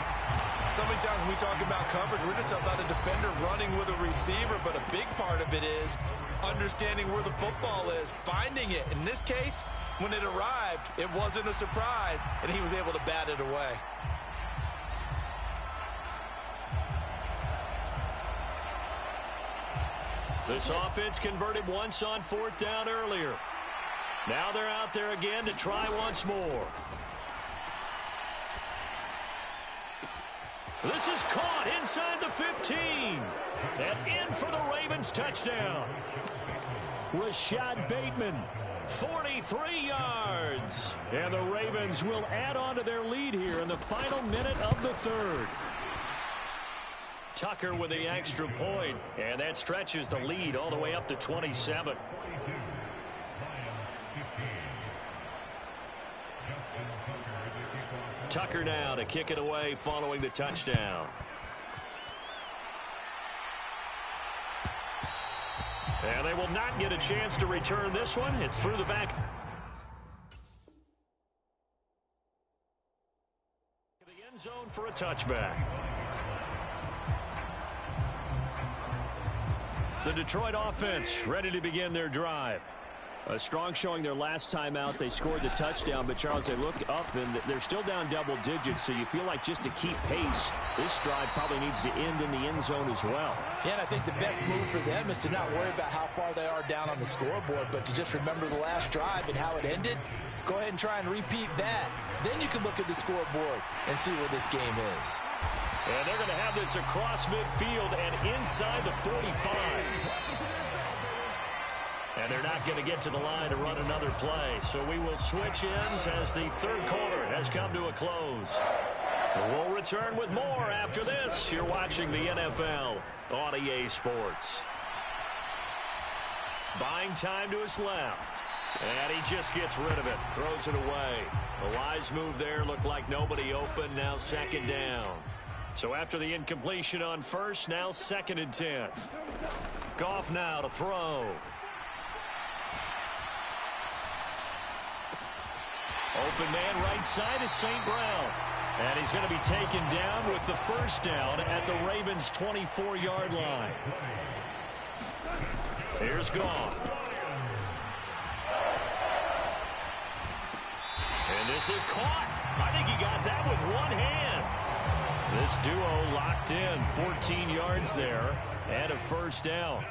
So many times when we talk about coverage, we're just about a defender running with a receiver, but a big part of it is understanding where the football is, finding it. In this case, when it arrived, it wasn't a surprise, and he was able to bat it away. This offense converted once on 4th down earlier. Now they're out there again to try once more. This is caught inside the 15. And in for the Ravens touchdown. Rashad Bateman. 43 yards. And the Ravens will add on to their lead here in the final minute of the 3rd. Tucker with the extra point. And that stretches the lead all the way up to 27. Tucker now to kick it away following the touchdown. And they will not get a chance to return this one. It's through the back. The end zone for a touchback. The Detroit offense ready to begin their drive. A strong showing their last time out. They scored the touchdown, but Charles, they look up and they're still down double digits, so you feel like just to keep pace, this drive probably needs to end in the end zone as well. Yeah, and I think the best move for them is to not worry about how far they are down on the scoreboard, but to just remember the last drive and how it ended. Go ahead and try and repeat that. Then you can look at the scoreboard and see where this game is. And they're going to have this across midfield and inside the 45. And they're not going to get to the line to run another play. So we will switch ends as the third quarter has come to a close. We'll return with more after this. You're watching the NFL on EA Sports. Buying time to his left. And he just gets rid of it. Throws it away. A wise move there. Looked like nobody open. Now second down. So after the incompletion on first, now 2nd and 10. Goff now to throw. Open man right side is St. Brown. And he's going to be taken down with the first down at the Ravens' 24-yard line. Here's Goff. And this is caught. I think he got that with one hand. This duo locked in. 14 yards there and a first down.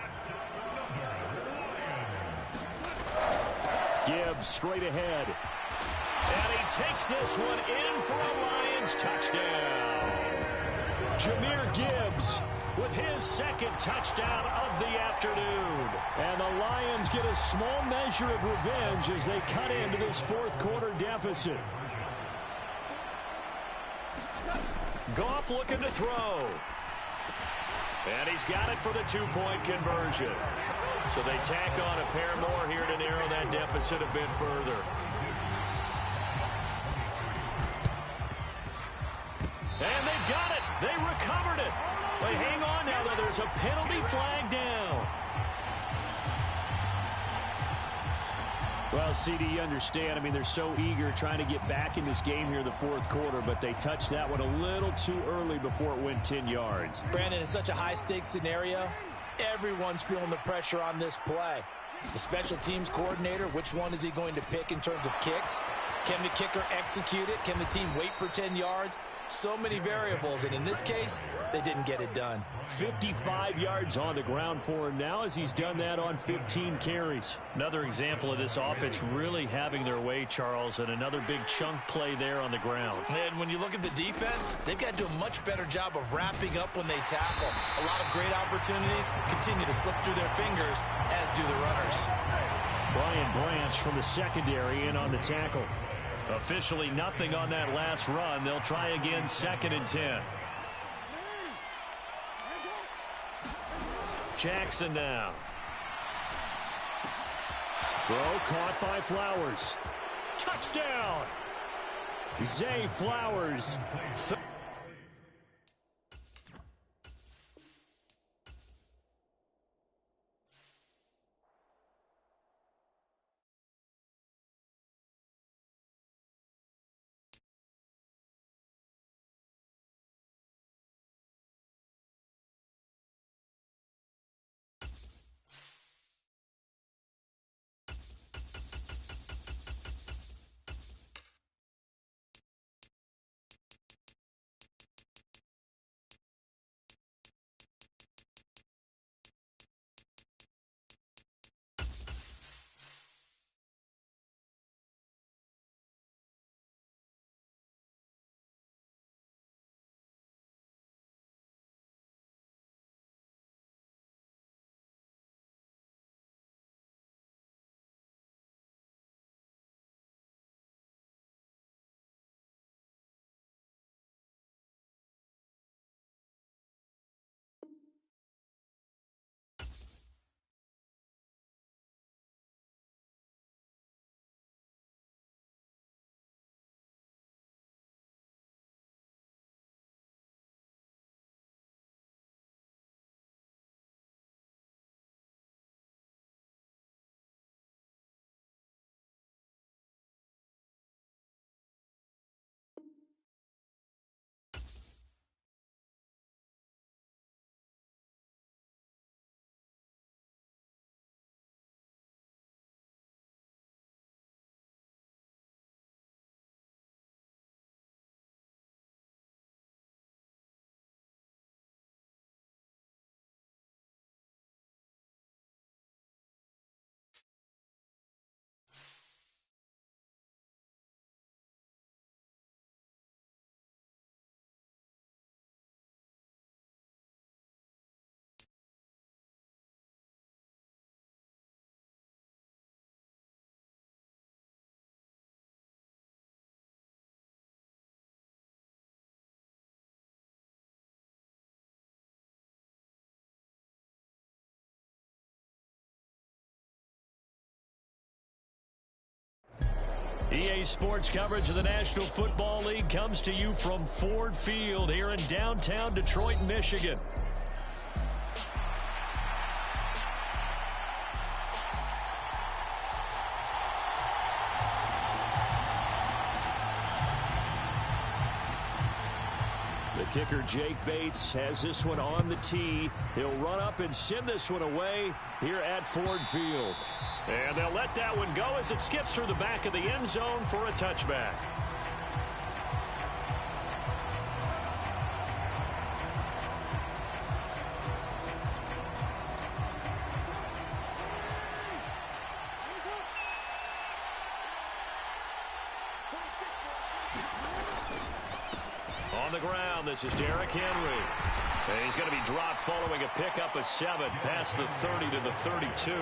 Gibbs straight ahead. And he takes this one in for a Lions touchdown. Jahmyr Gibbs with his second touchdown of the afternoon. And the Lions get a small measure of revenge as they cut into this fourth quarter deficit. Goff looking to throw. And he's got it for the two-point conversion. So they tack on a pair more here to narrow that deficit a bit further. And they've got it. They recovered it. But hang on now, though. There's a penalty flag down. Well, CD, you understand. I mean, they're so eager trying to get back in this game here in the fourth quarter, but they touched that one a little too early before it went 10 yards. Brandon, it's such a high-stakes scenario. Everyone's feeling the pressure on this play. The special teams coordinator, which one is he going to pick in terms of kicks? Can the kicker execute it? Can the team wait for 10 yards? So many variables, and in this case, they didn't get it done. 55 yards on the ground for him now as he's done that on 15 carries. Another example of this offense really having their way, Charles, and another big chunk play there on the ground. And when you look at the defense, they've got to do a much better job of wrapping up when they tackle. A lot of great opportunities continue to slip through their fingers, as do the runners. Brian Branch from the secondary in on the tackle. Officially nothing on that last run. They'll try again, 2nd and 10. Jackson now. Throw caught by Flowers. Touchdown! Zay Flowers. EA Sports coverage of the National Football League comes to you from Ford Field here in downtown Detroit, Michigan. The kicker, Jake Bates, has this one on the tee. He'll run up and send this one away here at Ford Field. And they'll let that one go as it skips through the back of the end zone for a touchback. On the ground, this is Derrick Henry. And he's going to be dropped following a pickup of 7 past the 30 to the 32.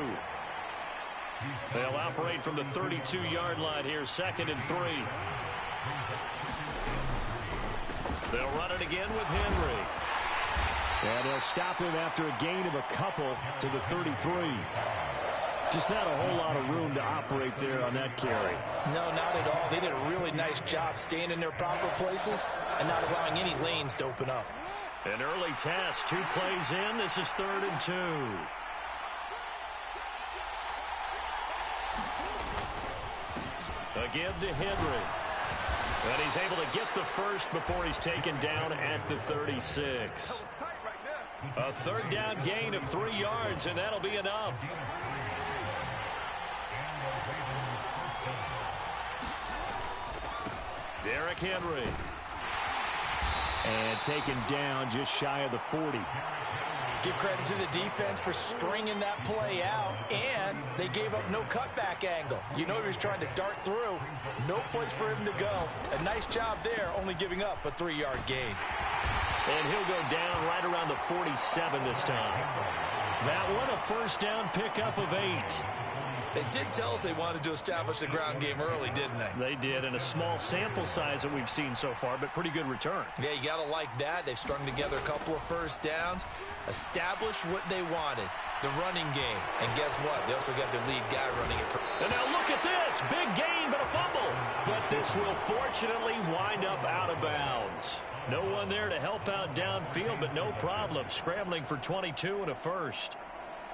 They'll operate from the 32-yard line here, 2nd and 3. They'll run it again with Henry. And they'll stop him after a gain of a couple to the 33. Just not a whole lot of room to operate there on that carry. No, not at all. They did a really nice job staying in their proper places and not allowing any lanes to open up. An early test, 2 plays in. This is 3rd and 2. Again to Henry. And he's able to get the first before he's taken down at the 36. A 3rd down gain of 3 yards, and that'll be enough. Derrick Henry. And taken down just shy of the 40. Give credit to the defense for stringing that play out, and they gave up no cutback angle. You know he was trying to dart through. No place for him to go. A nice job there, only giving up a 3-yard gain. And he'll go down right around the 47 this time. That one, a 1st down pickup of 8. They did tell us they wanted to establish the ground game early, didn't they? They did, and a small sample size that we've seen so far, but pretty good return. Yeah, you got to like that. They've strung together a couple of 1st downs, established what they wanted, the running game. And guess what? They also got their lead guy running it. And now look at this. Big gain, but a fumble. But this will fortunately wind up out of bounds. No one there to help out downfield, but no problem. Scrambling for 22 and a 1st.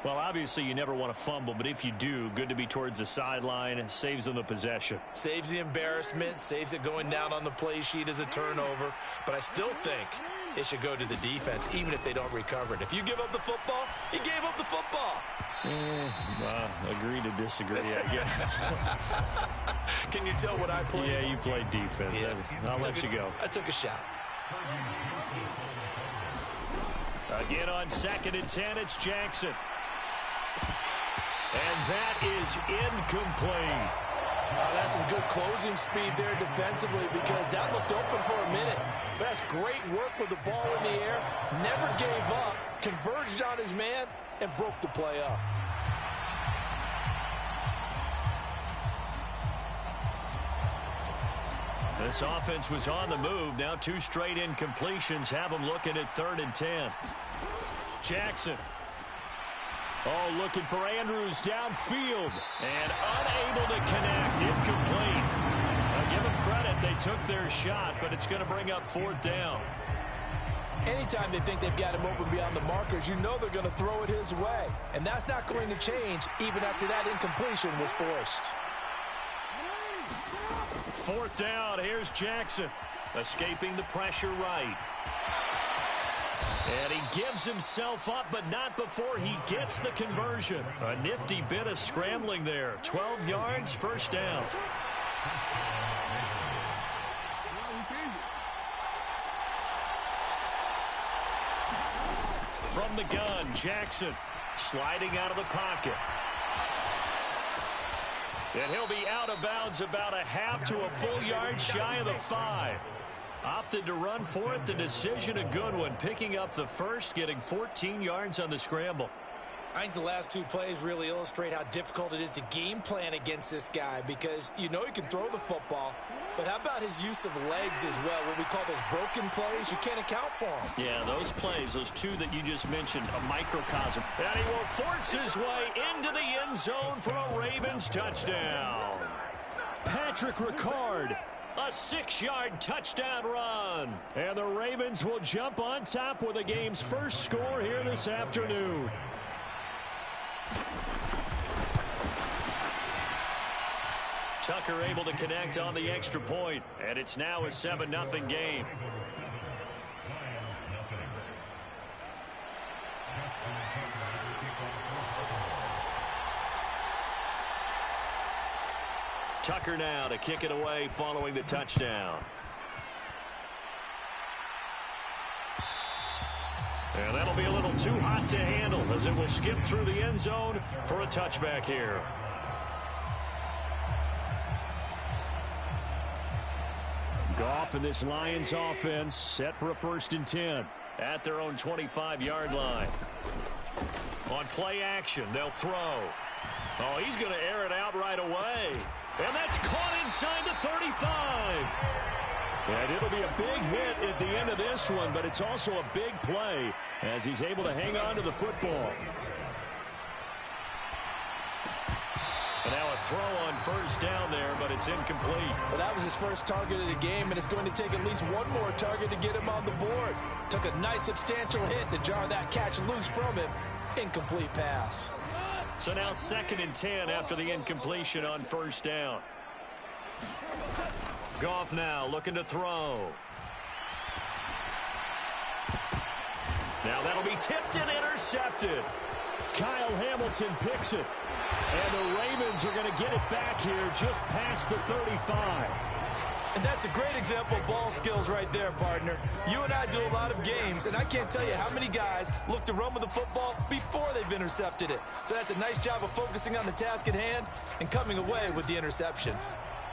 Well, obviously, you never want to fumble, but if you do, good to be towards the sideline. It saves them the possession. Saves the embarrassment, saves it going down on the play sheet as a turnover. But I still think it should go to the defense, even if they don't recover it. If you give up the football, you gave up the football. Agree to disagree, I guess. Can you tell what I played? Yeah, you played defense. Yeah. I'll let you go. I took a shot. Again on 2nd and 10, it's Jackson. And that is incomplete. That's some good closing speed there defensively, because that looked open for a minute. But that's great work with the ball in the air. Never gave up, converged on his man, and broke the play up. This offense was on the move. Now 2 straight incompletions have them looking at 3rd and 10. Jackson. Oh, looking for Andrews downfield. And unable to connect. Incomplete. Now give them credit. They took their shot, but it's going to bring up 4th down. Anytime they think they've got him open beyond the markers, you know they're going to throw it his way. And that's not going to change even after that incompletion was forced. 4th down. Here's Jackson. Escaping the pressure right. And he gives himself up, but not before he gets the conversion. A nifty bit of scrambling there. 12 yards, 1st down. From the gun, Jackson sliding out of the pocket. And he'll be out of bounds about a half to a full yard shy of the 5. Opted to run for it. The decision a good one. Picking up the 1st, getting 14 yards on the scramble. I think the last 2 plays really illustrate how difficult it is to game plan against this guy, because you know he can throw the football, but how about his use of legs as well? What we call those broken plays, you can't account for them. Yeah, those plays, those 2 that you just mentioned, a microcosm. And he will force his way into the end zone for a Ravens touchdown. Patrick Ricard. A 6-yard touchdown run. And the Ravens will jump on top with the game's first score here this afternoon. Tucker able to connect on the extra point, and it's now a 7-0 game. Tucker now to kick it away following the touchdown. And that'll be a little too hot to handle as it will skip through the end zone for a touchback here. Goff and this Lions offense set for a 1st and 10. At their own 25-yard line. On play action, they'll throw. Oh, he's going to air it out right away. And that's caught inside the 35. And it'll be a big hit at the end of this one, but it's also a big play as he's able to hang on to the football. And now a throw on 1st down there, but it's incomplete. Well, that was his first target of the game, and it's going to take at least one more target to get him on the board. Took a nice substantial hit to jar that catch loose from him. Incomplete pass. So now 2nd and 10 after the incompletion on 1st down. Goff now looking to throw. Now that'll be tipped and intercepted. Kyle Hamilton picks it. And the Ravens are going to get it back here just past the 35. And that's a great example of ball skills right there, partner. You and I do a lot of games, and I can't tell you how many guys look to run with the football before they've intercepted it. So that's a nice job of focusing on the task at hand and coming away with the interception.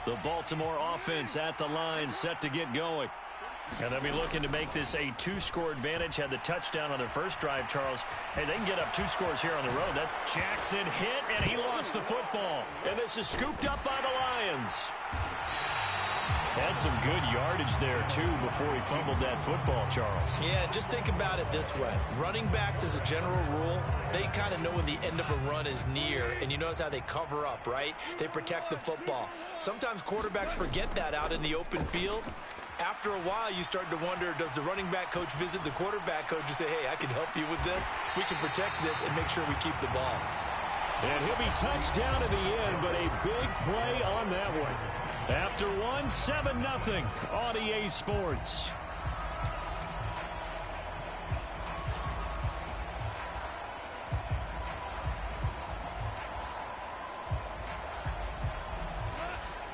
The Baltimore offense at the line set to get going. And they'll be looking to make this a 2-score advantage. Had the touchdown on their first drive, Charles. Hey, they can get up 2 scores here on the road. That's Jackson hit, and he lost the football. And this is scooped up by the Lions. Had some good yardage there, too, before he fumbled that football, Charles. Yeah, just think about it this way. Running backs, as a general rule, they kind of know when the end of a run is near, and you notice how they cover up, right? They protect the football. Sometimes quarterbacks forget that out in the open field. After a while, you start to wonder, does the running back coach visit the quarterback coach and say, hey, I can help you with this. We can protect this and make sure we keep the ball. And he'll be touched down in the end, but a big play on that one. After one, 7-0 on EA Sports.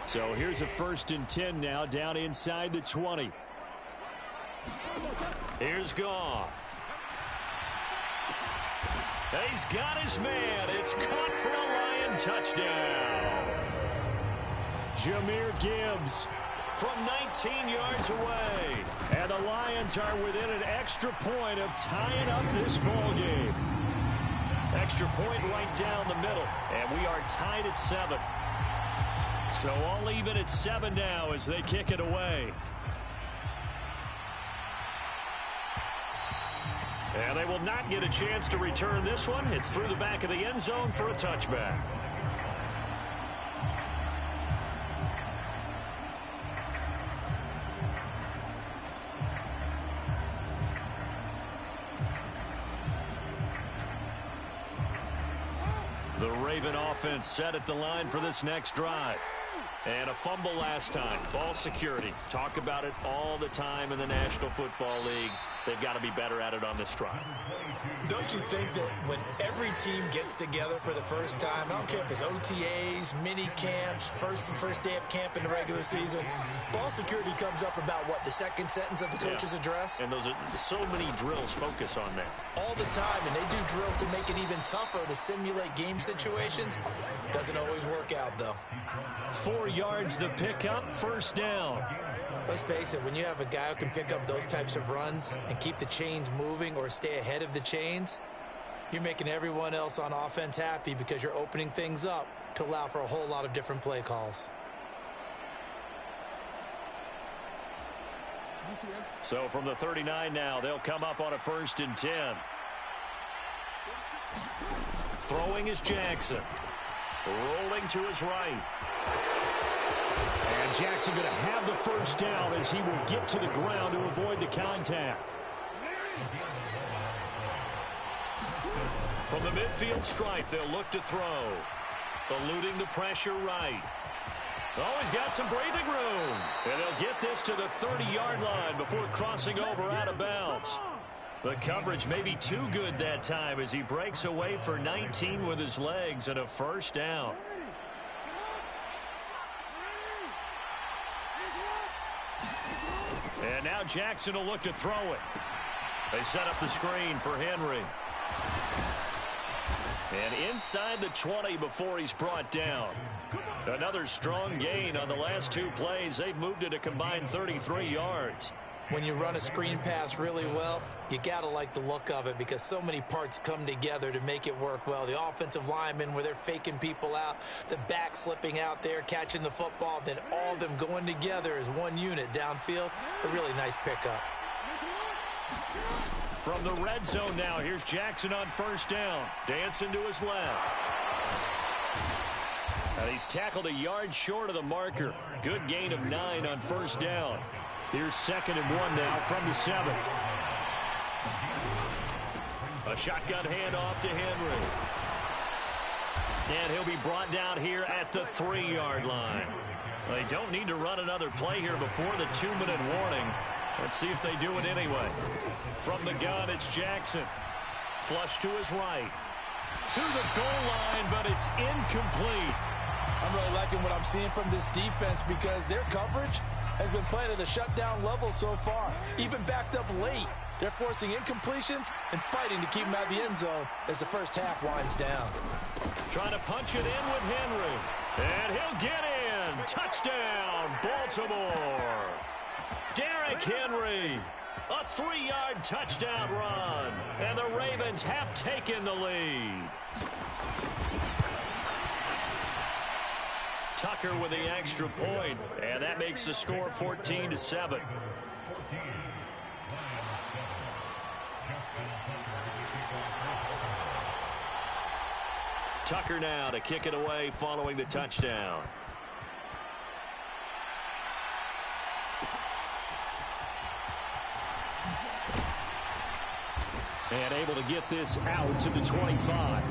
So here's a 1st and 10 now down inside the 20. Here's Goff. He's got his man. It's caught for a Lion touchdown. Jahmyr Gibbs from 19 yards away. And the Lions are within an extra point of tying up this ball game. Extra point right down the middle. And we are tied at 7. So all even at 7 now as they kick it away. And they will not get a chance to return this one. It's through the back of the end zone for a touchback. The Raven offense set at the line for this next drive. And a fumble last time. Ball security. Talk about it all the time in the National Football League. They've got to be better at it on this drive. Don't you think that when every team gets together for the first time, I don't care if it's OTAs, mini camps, first day of camp in the regular season, ball security comes up about what, the second sentence of the coach's address? And those are so many drills focus on that. All the time, and they do drills to make it even tougher to simulate game situations. Doesn't always work out, though. 4 yards the pickup, 1st down. Let's face it, when you have a guy who can pick up those types of runs and keep the chains moving or stay ahead of the chains, you're making everyone else on offense happy because you're opening things up to allow for a whole lot of different play calls. So from the 39 now, they'll come up on a 1st and 10. Throwing is Jackson. Rolling to his right. And Jackson going to have the first down as he will get to the ground to avoid the contact. From the midfield stripe, they'll look to throw. Eluding the pressure right. Always got some breathing room. And they'll get this to the 30-yard line before crossing over out of bounds. The coverage may be too good that time as he breaks away for 19 with his legs and a first down. And now Jackson will look to throw it. They set up the screen for Henry. And inside the 20 before he's brought down. Another strong gain on the last two plays. They've moved it a combined 33 yards. When you run a screen pass really well, you got to like the look of it because so many parts come together to make it work well. The offensive linemen where they're faking people out, the back slipping out there, catching the football, then all of them going together as one unit downfield. A really nice pickup. From the red zone now, here's Jackson on first down. Dancing to his left. And he's tackled a yard short of the marker. Good gain of 9 on first down. Here's 2nd and 1 now from the 7. A shotgun handoff to Henry. And he'll be brought down here at the 3-yard line. They don't need to run another play here before the 2-minute warning. Let's see if they do it anyway. From the gun, it's Jackson. Flush to his right. To the goal line, but it's incomplete. I'm really liking what I'm seeing from this defense because their coverage has been playing at a shutdown level so far. Even backed up late. They're forcing incompletions and fighting to keep them out of the end zone as the first half winds down. Trying to punch it in with Henry. And he'll get in. Touchdown, Baltimore. Derrick Henry. A 3-yard touchdown run. And the Ravens have taken the lead. Tucker with the extra point, and that makes the score 14-7. Tucker now to kick it away following the touchdown. And able to get this out to the 25.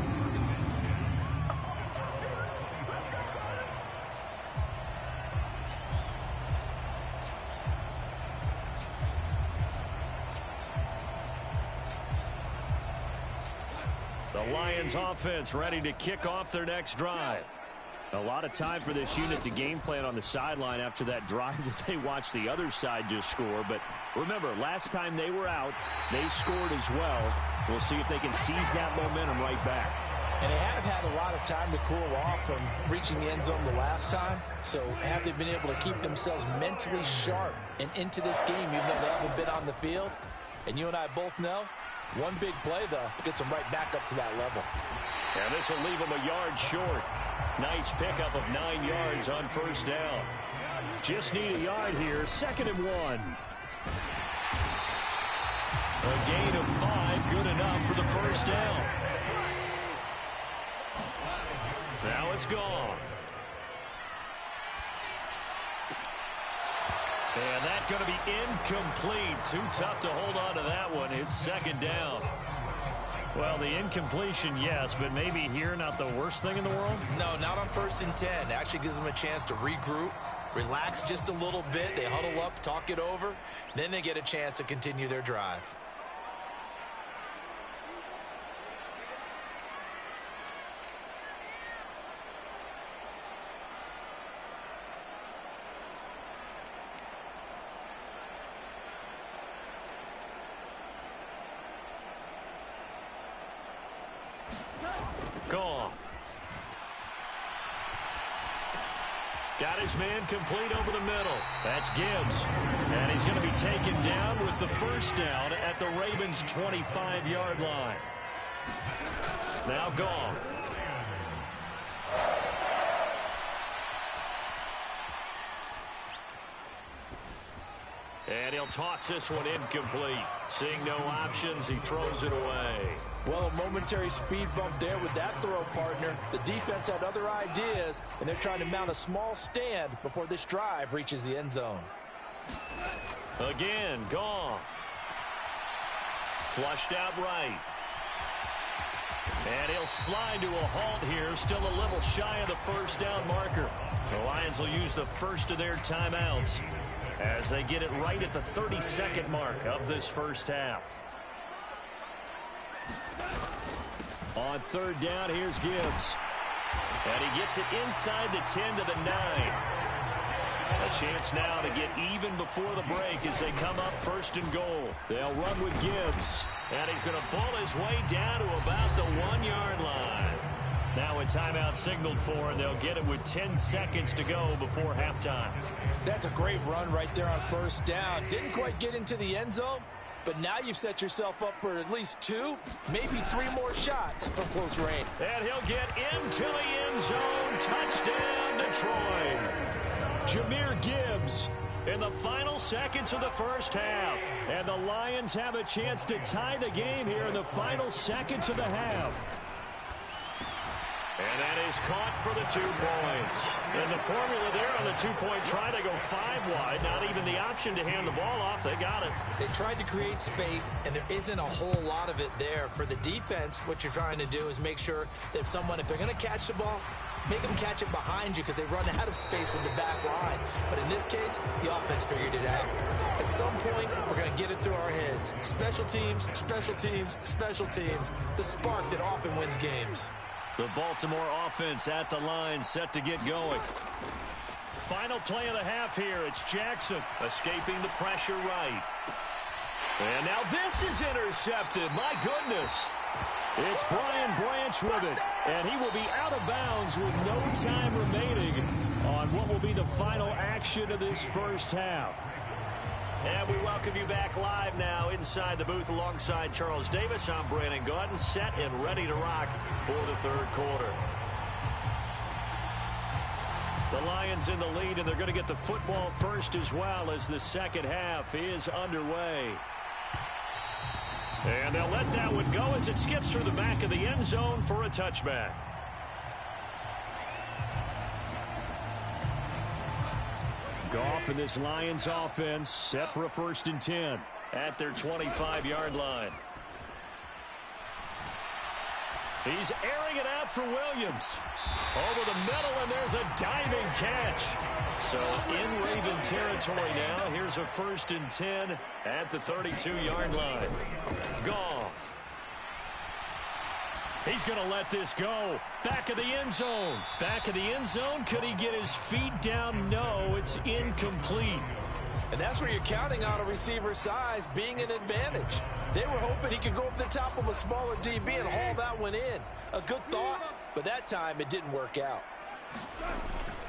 The Lions offense ready to kick off their next drive. A lot of time for this unit to game plan on the sideline after that drive that they watched the other side just score. But remember, last time they were out, they scored as well. We'll see if they can seize that momentum right back. And they have had a lot of time to cool off from reaching the end zone the last time. So have they been able to keep themselves mentally sharp and into this game even though they haven't been on the field? And you and I both know, one big play, though, gets them right back up to that level. And this will leave them a yard short. Nice pickup of 9 yards on first down. Just need a yard here. 2nd and 1. A gain of 5, good enough for the first down. Now it's gone. And that's going to be incomplete. Too tough to hold on to that one. It's 2nd down. Well, the incompletion, yes, but maybe here not the worst thing in the world? No, not on 1st and 10. Actually gives them a chance to regroup, relax just a little bit. They huddle up, talk it over. Then they get a chance to continue their drive. Gone. Got his man complete over the middle. That's Gibbs. And he's going to be taken down with the first down at the Ravens' 25-yard line. Now gone. And he'll toss this one incomplete. Seeing no options, he throws it away. Well, a momentary speed bump there with that throw, partner. The defense had other ideas, and they're trying to mount a small stand before this drive reaches the end zone. Again, Goff. Flushed out right. And he'll slide to a halt here, still a little shy of the first down marker. The Lions will use the first of their timeouts as they get it right at the 32nd mark of this first half. On third down, here's Gibbs. And he gets it inside the 10 to the 9. A chance now to get even before the break as they come up first and goal. They'll run with Gibbs. And he's going to bull his way down to about the 1-yard line. Now a timeout signaled for, and they'll get it with 10 seconds to go before halftime. That's a great run right there on first down. Didn't quite get into the end zone, but now you've set yourself up for at least 2, maybe 3 more shots from close range. And he'll get into the end zone. Touchdown, Detroit. Jahmyr Gibbs in the final seconds of the first half. And the Lions have a chance to tie the game here in the final seconds of the half. And that is caught for the 2 points. And the formula there on the 2-point try to go 5 wide. Not even the option to hand the ball off. They got it. They tried to create space, and there isn't a whole lot of it there. For the defense, what you're trying to do is make sure that if they're going to catch the ball, make them catch it behind you because they run out of space with the back line. But in this case, the offense figured it out. At some point, we're going to get it through our heads. Special teams, special teams, special teams. The spark that often wins games. The Baltimore offense at the line, set to get going. Final play of the half here. It's Jackson escaping the pressure right. And now this is intercepted. My goodness. It's Brian Branch with it. And he will be out of bounds with no time remaining on what will be the final action of this first half. And we welcome you back live now inside the booth alongside Charles Davis. I'm Brandon Gaudin, set and ready to rock for the third quarter. The Lions in the lead, and they're going to get the football first as well as the second half is underway. And they'll let that one go as it skips through the back of the end zone for a touchback. Goff and this Lions offense set for a 1st and 10 at their 25-yard line. He's airing it out for Williams. Over the middle, and there's a diving catch. So in Raven territory now. Here's a 1st and 10 at the 32-yard line. Goff. He's going to let this go. Back of the end zone. Back of the end zone. Could he get his feet down? No, it's incomplete. And that's where you're counting on a receiver's size being an advantage. They were hoping he could go up the top of a smaller DB and haul that one in. A good thought, but that time it didn't work out.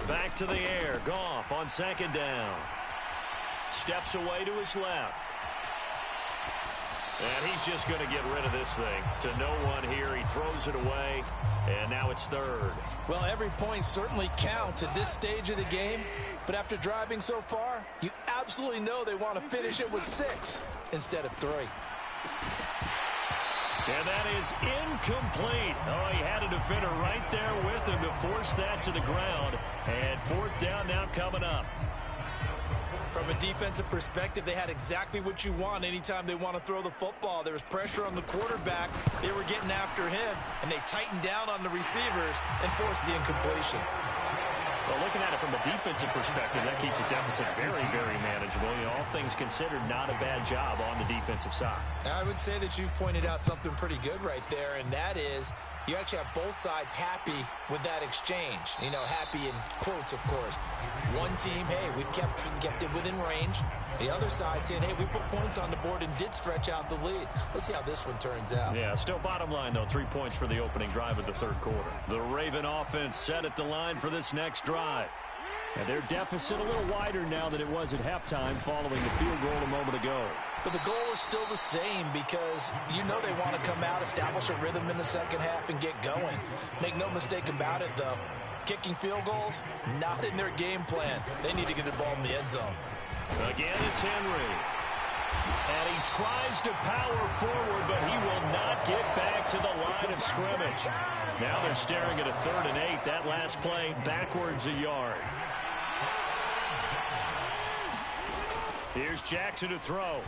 Back to the air. Goff on 2nd down. Steps away to his left. And he's just going to get rid of this thing to no one here. He throws it away, and now it's 3rd. Well, every point certainly counts at this stage of the game, but after driving so far, you absolutely know they want to finish it with 6 instead of 3. And that is incomplete. Oh, he had a defender right there with him to force that to the ground. And 4th down now coming up. From a defensive perspective, they had exactly what you want anytime they want to throw the football. There was pressure on the quarterback. They were getting after him, and they tightened down on the receivers and forced the incompletion. Well, looking at it from a defensive perspective, that keeps the deficit very, very manageable. You know, all things considered, not a bad job on the defensive side. I would say that you've pointed out something pretty good right there, and that is you actually have both sides happy with that exchange. You know, happy in quotes, of course. One team, hey, we've kept it within range. The other side saying, hey, we put points on the board and did stretch out the lead. Let's see how this one turns out. Yeah, still bottom line, though, 3 points for the opening drive of the third quarter. The Raven offense set at the line for this next drive. And their deficit a little wider now than it was at halftime following the field goal a moment ago. But the goal is still the same because you know they want to come out, establish a rhythm in the second half, and get going. Make no mistake about it, though. Kicking field goals, not in their game plan. They need to get the ball in the end zone. Again, it's Henry. And he tries to power forward, but he will not get back to the line of scrimmage. Now they're staring at a 3rd and 8. That last play backwards a yard. Here's Jackson to throw.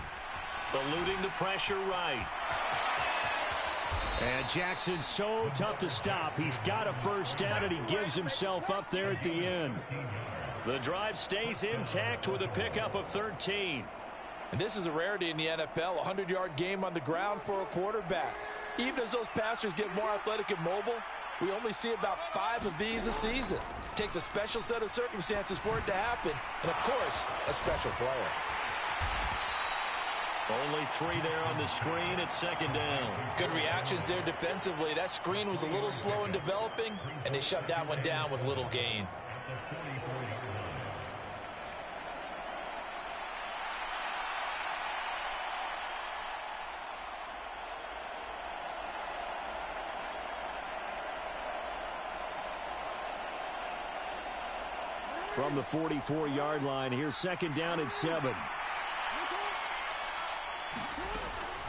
Eluding the pressure right. And Jackson's so tough to stop. He's got a first down, and he gives himself up there at the end. The drive stays intact with a pickup of 13. And this is a rarity in the NFL, a 100-yard game on the ground for a quarterback. Even as those passers get more athletic and mobile, we only see about 5 of these a season. It takes a special set of circumstances for it to happen, and of course, a special player. Only 3 there on the screen at 2nd down. Good reactions there defensively. That screen was a little slow in developing, and they shut that one down with little gain. From the 44-yard line, here's 2nd down and 7.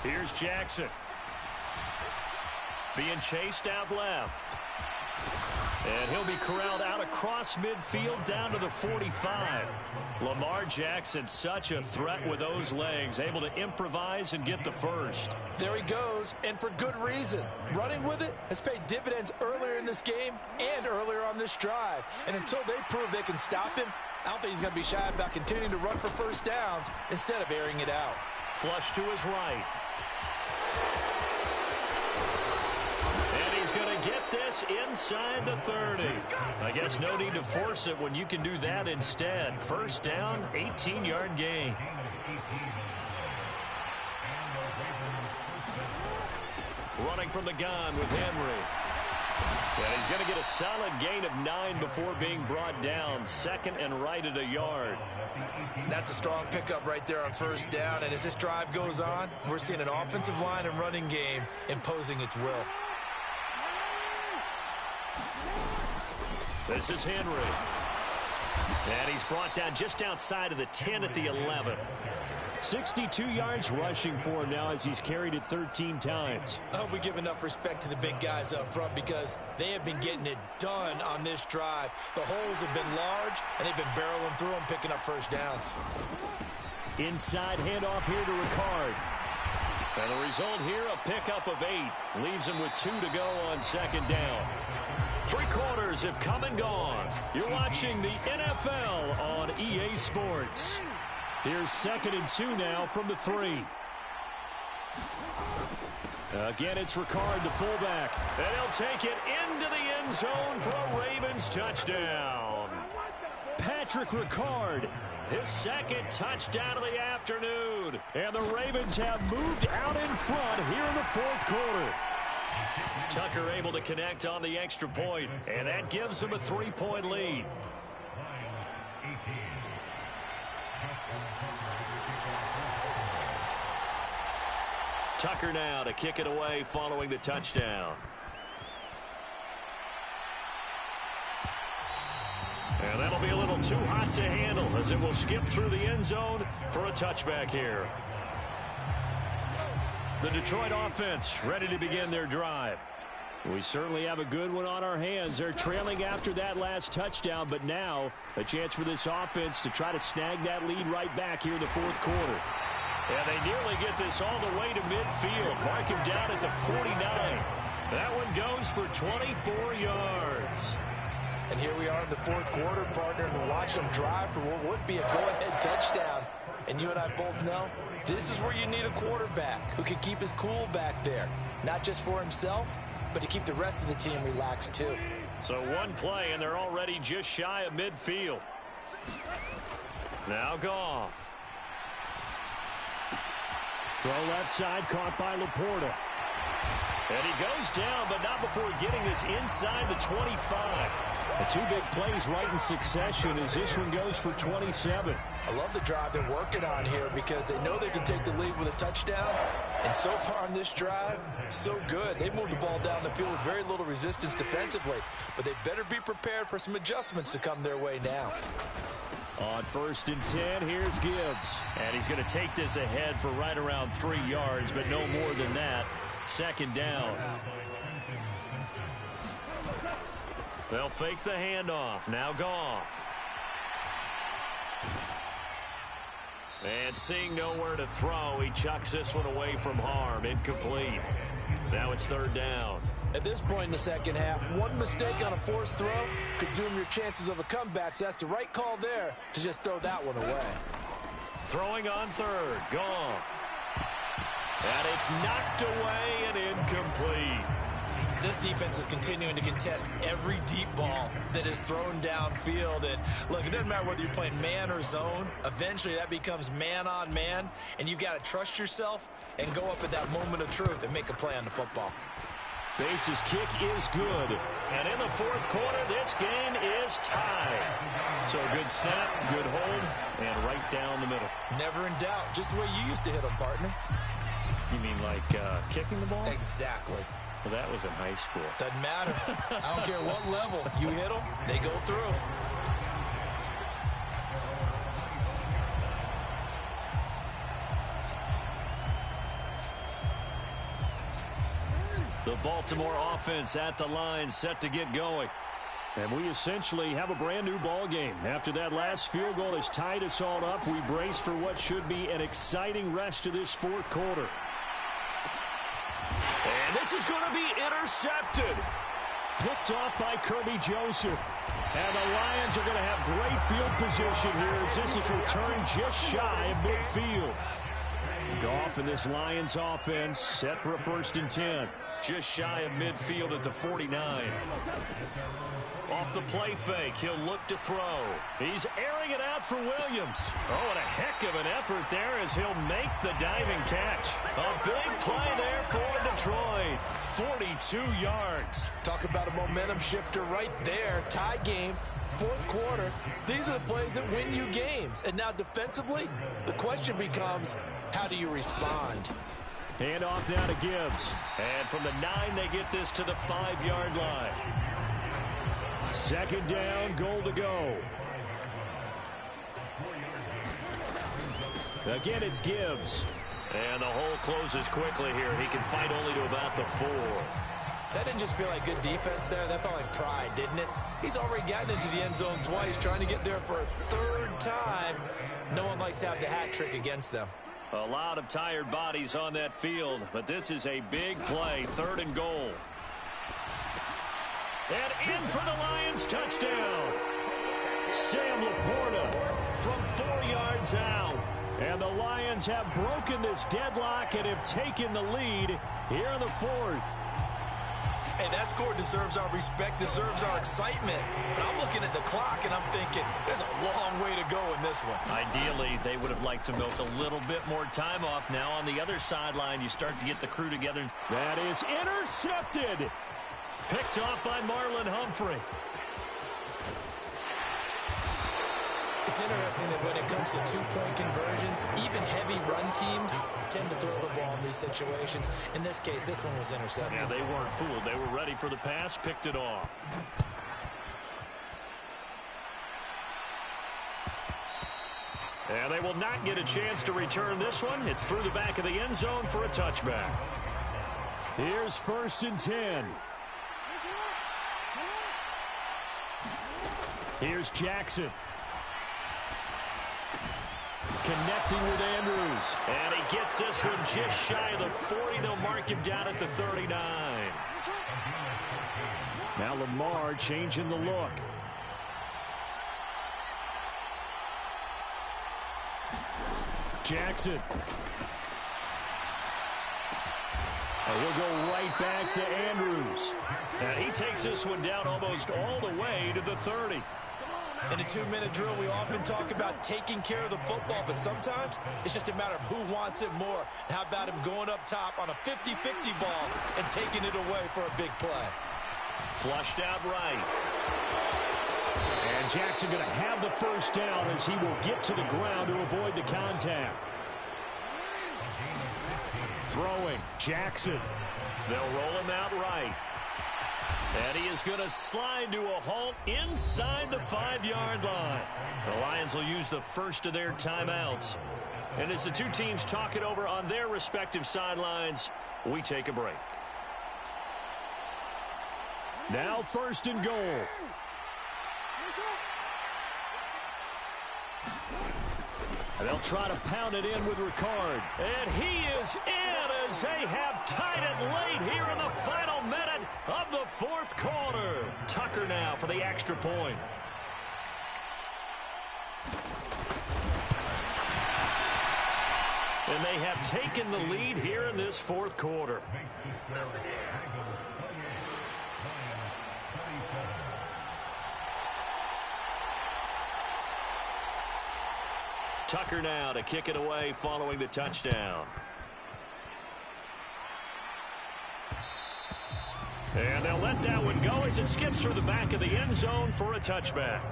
Here's Jackson. Being chased out left. And he'll be corralled out across midfield down to the 45. Lamar Jackson, such a threat with those legs, able to improvise and get the first. There he goes, and for good reason. Running with it has paid dividends earlier in this game and earlier on this drive. And until they prove they can stop him, I don't think he's going to be shy about continuing to run for first downs instead of airing it out. Flush to his right. And he's going to get this inside the 30. I guess no need to force it when you can do that instead. First down, 18-yard gain. Running from the gun with Henry. And he's going to get a solid gain of 9 before being brought down. 2nd and right at a yard. That's a strong pickup right there on first down. And as this drive goes on, we're seeing an offensive line and running game imposing its will. This is Henry. And he's brought down just outside of the 10 at the 11. 62 yards rushing for him now as he's carried it 13 times. I hope we give enough respect to the big guys up front because they have been getting it done on this drive. The holes have been large, and they've been barreling through them, picking up first downs. Inside handoff here to Ricard. And the result here, a pickup of 8. Leaves him with 2 to go on 2nd down. 3 quarters have come and gone. You're watching the NFL on EA Sports. Here's 2nd and 2 now from the 3. Again, it's Ricard, the fullback. And he'll take it into the end zone for a Ravens touchdown. Patrick Ricard, his 2nd touchdown of the afternoon. And the Ravens have moved out in front here in the 4th quarter. Tucker able to connect on the extra point, and that gives him a 3-point lead. Tucker now to kick it away following the touchdown. And that'll be a little too hot to handle as it will skip through the end zone for a touchback here. The Detroit offense ready to begin their drive. We certainly have a good one on our hands. They're trailing after that last touchdown, but now a chance for this offense to try to snag that lead right back here in the 4th quarter. And they nearly get this all the way to midfield. Mark him down at the 49. That one goes for 24 yards. And here we are in the 4th quarter, partner, and watch them drive for what would be a go-ahead touchdown. And you and I both know this is where you need a quarterback who can keep his cool back there. Not just for himself, but to keep the rest of the team relaxed too. So one play, and they're already just shy of midfield. Now Goff. Throw left side, caught by Laporta. And he goes down, but not before getting this inside the 25. The 2 big plays right in succession as this one goes for 27. I love the drive they're working on here because they know they can take the lead with a touchdown. And so far on this drive, so good. They moved the ball down the field with very little resistance defensively. But they better be prepared for some adjustments to come their way now. On 1st and 10, here's Gibbs. And he's going to take this ahead for right around 3 yards, but no more than that. 2nd down. They'll fake the handoff. Now Goff. And seeing nowhere to throw, he chucks this one away from harm. Incomplete. Now it's 3rd down. At this point in the second half, one mistake on a forced throw could doom your chances of a comeback, so that's the right call there to just throw that one away. Throwing on 3rd, Goff. And it's knocked away and incomplete. This defense is continuing to contest every deep ball that is thrown downfield. And look, it doesn't matter whether you're playing man or zone. Eventually that becomes man on man, and you've got to trust yourself and go up at that moment of truth and make a play on the football. Bates' kick is good. And in the 4th quarter, this game is tied. So a good snap, good hold, and right down the middle. Never in doubt. Just the way you used to hit them, partner. You mean like kicking the ball? Exactly. Well, that was in high school. Doesn't matter. I don't care what level. You hit them, they go through. The Baltimore offense at the line, set to get going. And we essentially have a brand new ball game. After that last field goal has tied us all up, we brace for what should be an exciting rest of this 4th quarter. And this is going to be intercepted. Picked off by Kirby Joseph. And the Lions are going to have great field position here as this is returned just shy of midfield. Goff and this Lions offense set for a 1st and 10. Just shy of midfield at the 49. Off the play fake, he'll look to throw. He's airing it out for Williams. Oh, and a heck of an effort there as he'll make the diving catch. A big play there for Detroit. 42 yards. Talk about a momentum shifter right there. Tie game, 4th quarter. These are the plays that win you games. And now defensively, the question becomes, how do you respond? Hand off now to Gibbs. And from the 9, they get this to the 5-yard line. 2nd down, goal to go. Again, it's Gibbs. And the hole closes quickly here. He can fight only to about the 4. That didn't just feel like good defense there. That felt like pride, didn't it? He's already gotten into the end zone twice, trying to get there for a 3rd time. No one likes to have the hat trick against them. A lot of tired bodies on that field, but this is a big play. 3rd and goal. And in for the Lions, touchdown. Sam Laporta From 4 yards out. And the Lions have broken this deadlock and have taken the lead here in the 4th. Hey, that score deserves our respect, deserves our excitement. But I'm looking at the clock and I'm thinking, there's a long way to go in this one. Ideally, they would have liked to milk a little bit more time off. Now on the other sideline, you start to get the crew together. That is intercepted. Picked off by Marlon Humphrey. It's interesting that when it comes to 2-point conversions, even heavy run teams tend to throw the ball in these situations. In this case, this one was intercepted. Yeah, they weren't fooled. They were ready for the pass, picked it off. And they will not get a chance to return this one. It's through the back of the end zone for a touchback. Here's 1st and 10. Here's Jackson. Connecting with Andrews. And he gets this one just shy of the 40. They'll mark him down at the 39. Now Lamar changing the look. Jackson. And he'll go right back to Andrews. And he takes this one down almost all the way to the 30. In a 2-minute drill, we often talk about taking care of the football, but sometimes it's just a matter of who wants it more. How about him going up top on a 50-50 ball and taking it away for a big play? Flushed out right. And Jackson going to have the 1st down as he will get to the ground to avoid the contact. Throwing, Jackson. They'll roll him out right. And he is going to slide to a halt inside the 5-yard line. The Lions will use the first of their timeouts. And as the two teams talk it over on their respective sidelines, we take a break. Now 1st and goal. And they'll try to pound it in with Ricard. And he is in as they have tied it late here in the final minute of the 4th quarter. Tucker now for the extra point. And they have taken the lead here in this 4th quarter. Tucker now to kick it away following the touchdown. And they'll let that one go as it skips through the back of the end zone for a touchback.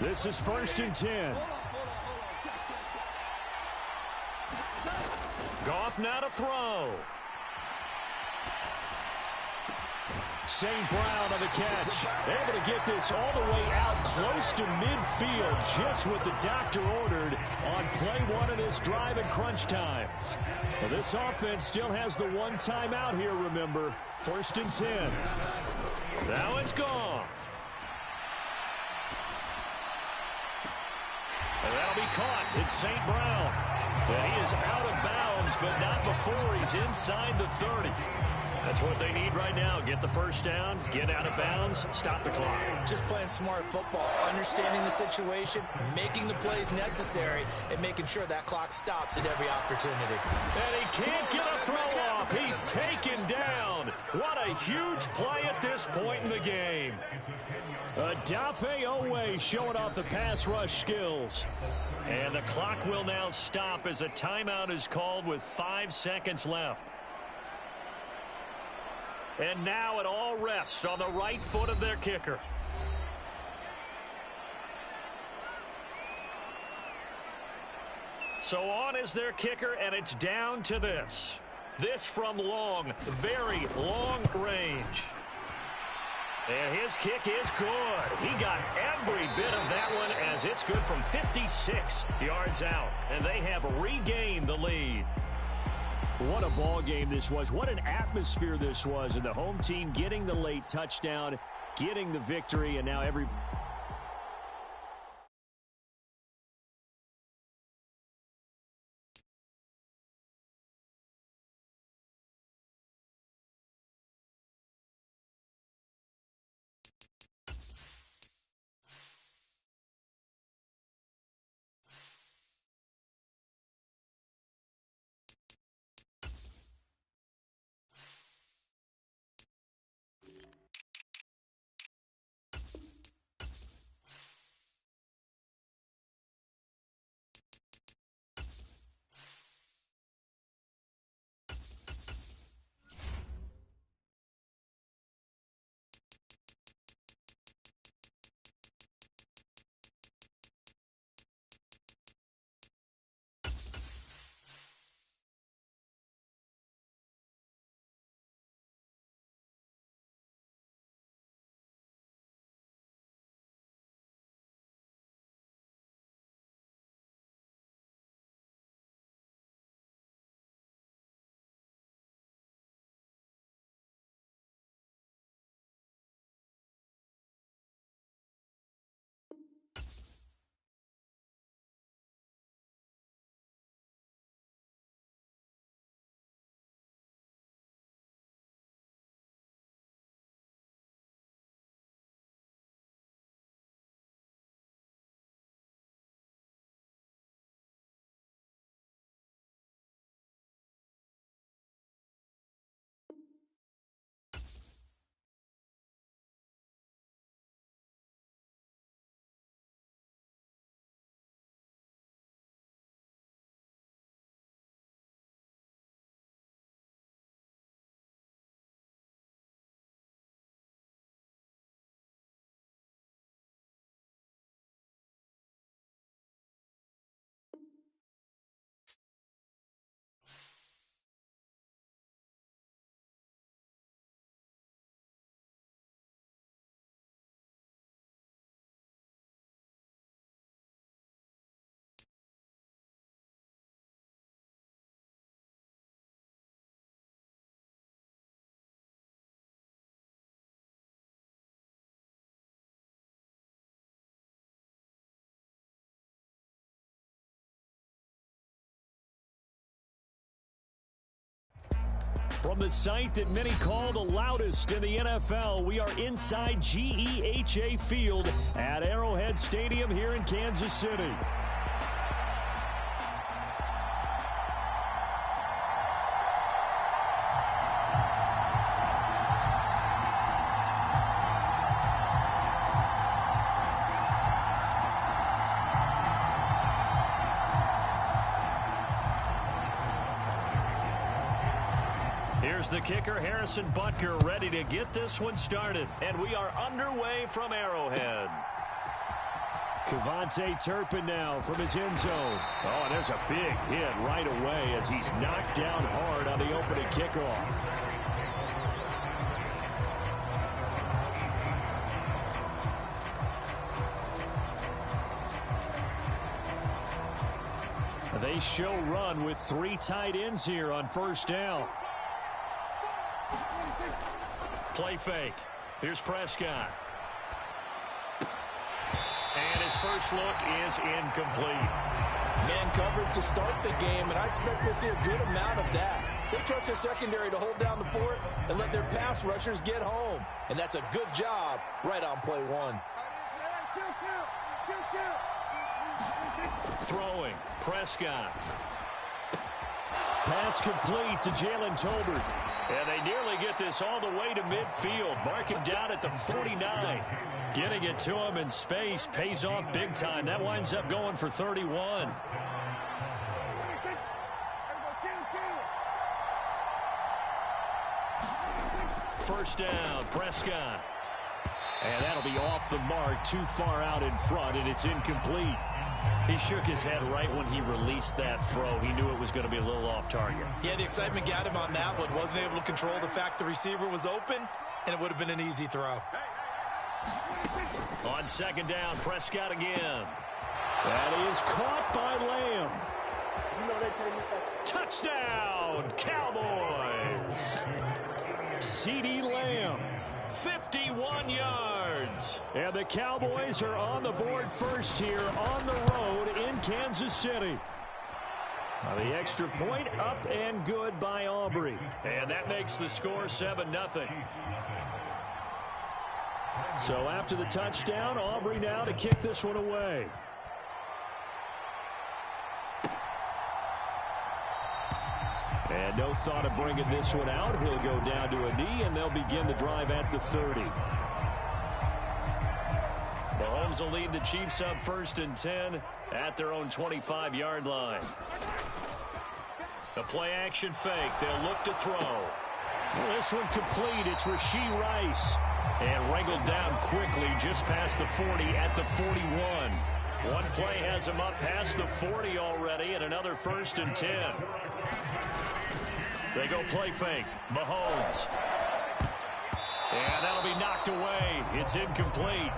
This is 1st and 10. Goff now to throw. St. Brown on the catch. Able to get this all the way out close to midfield, just what the doctor ordered on play 1 of this drive at crunch time. Well, this offense still has the one timeout here, remember. 1st and 10. Now it's Goff. And that'll be caught. It's St. Brown. And he is out of bounds, but not before he's inside the 30. That's what they need right now. Get the first down, get out of bounds, stop the clock. Just playing smart football, understanding the situation, making the plays necessary, and making sure that clock stops at every opportunity. And he can't get a throw off. He's taken down. What a huge play at this point in the game. Dafe Owe showing off the pass rush skills. And the clock will now stop as a timeout is called with 5 seconds left. And now it all rests on the right foot of their kicker. So on is their kicker, and it's down to this. This from long, very long range. And his kick is good. He got every bit of that one as it's good from 56 yards out. And they have regained the lead. What a ball game this was. What an atmosphere this was. And the home team getting the late touchdown, getting the victory, and now every... From the site that many call the loudest in the NFL, we are inside GEHA Field at Arrowhead Stadium here in Kansas City. Here's the kicker, Harrison Butker, ready to get this one started. And we are underway from Arrowhead. Kevontae Turpin now from his end zone. Oh, and there's a big hit right away as he's knocked down hard on the opening kickoff. They show run with 3 tight ends here on first down. Play fake. Here's Prescott. And his first look is incomplete. Man coverage to start the game, and I expect we'll see a good amount of that. They trust their secondary to hold down the fort and let their pass rushers get home. And that's a good job right on play 1. Throwing. Prescott. Pass complete to Jalen Tolbert. And they nearly get this all the way to midfield. Mark him down at the 49. Getting it to him in space pays off big time. That winds up going for 31. First down, Prescott. And that'll be off the mark, too far out in front, and it's incomplete. He shook his head right when he released that throw. He knew it was going to be a little off target. Yeah, the excitement got him on that one. Wasn't able to control the fact the receiver was open, and it would have been an easy throw. On second down, Prescott again. That is caught by Lamb. Touchdown, Cowboys! CeeDee Lamb, 51 yards. And the Cowboys are on the board first here on the road in Kansas City. Now the extra point up and good by Aubrey. And that makes the score 7-0. So after the touchdown, Aubrey now to kick this one away. And no thought of bringing this one out. He'll go down to a knee, and they'll begin the drive at the 30. Mahomes will lead the Chiefs up 1st and 10 at their own 25-yard line. A play-action fake. They'll look to throw. Well, this one complete. It's Rashee Rice. And wrangled down quickly just past the 40 at the 41. One play has him up past the 40 already, and another 1st and 10. They go play fake. Mahomes. And that'll be knocked away. It's incomplete.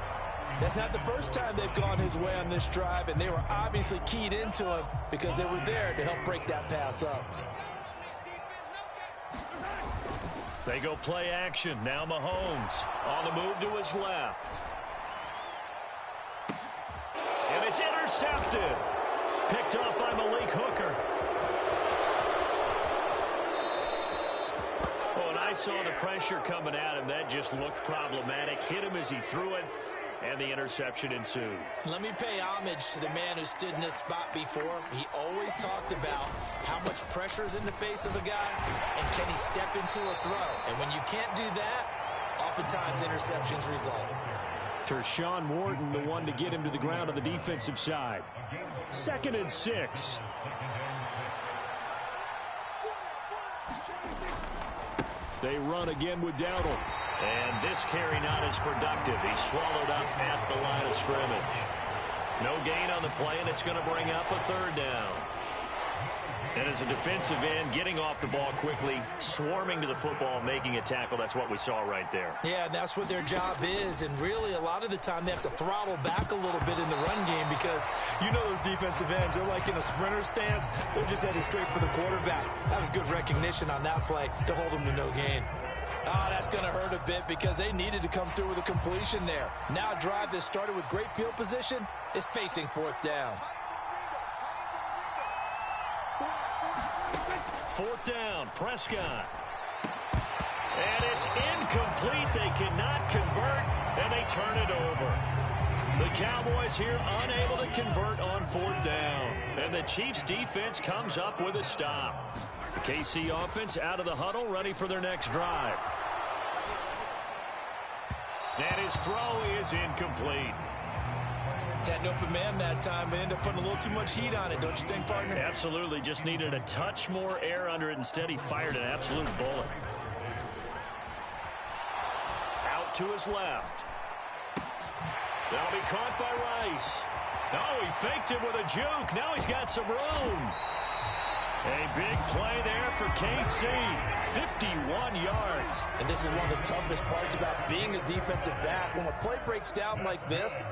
That's not the first time they've gone his way on this drive, and they were obviously keyed into him because they were there to help break that pass up. They go play action. Now Mahomes on the move to his left. And it's intercepted. Picked up by Malik Hooker. Oh, and I saw the pressure coming at him. That just looked problematic. Hit him as he threw it, and the interception ensued. Let me pay homage to the man who stood in this spot before. He always talked about how much pressure is in the face of a guy, and can he step into a throw. And when you can't do that, oftentimes interceptions result. Tershawn Wharton, the one to get him to the ground on the defensive side. 2nd and 6. They run again with Dowdle. And this carry not as productive. He's swallowed up at the line of scrimmage. No gain on the play, and it's going to bring up a 3rd down. And as a defensive end, getting off the ball quickly, swarming to the football, making a tackle, that's what we saw right there. Yeah, and that's what their job is. And really, a lot of the time, they have to throttle back a little bit in the run game because you know those defensive ends, they're like in a sprinter stance. They're just headed straight for the quarterback. That was good recognition on that play to hold them to no gain. Oh, that's going to hurt a bit because they needed to come through with a completion there. Now a drive that started with great field position is facing 4th down. 4th down, Prescott. And it's incomplete. They cannot convert, and they turn it over. The Cowboys here unable to convert on 4th down. And the Chiefs defense comes up with a stop. The KC offense out of the huddle, ready for their next drive. And his throw is incomplete. Had an open man that time, but ended up putting a little too much heat on it, don't you think, partner? Absolutely. Just needed a touch more air under it. Instead, he fired an absolute bullet. Out to his left. That'll be caught by Rice. Oh, he faked it with a juke. Now he's got some room. A big play there for KC. 51 yards. And this is one of the toughest parts about being a defensive back. When a play breaks down like this,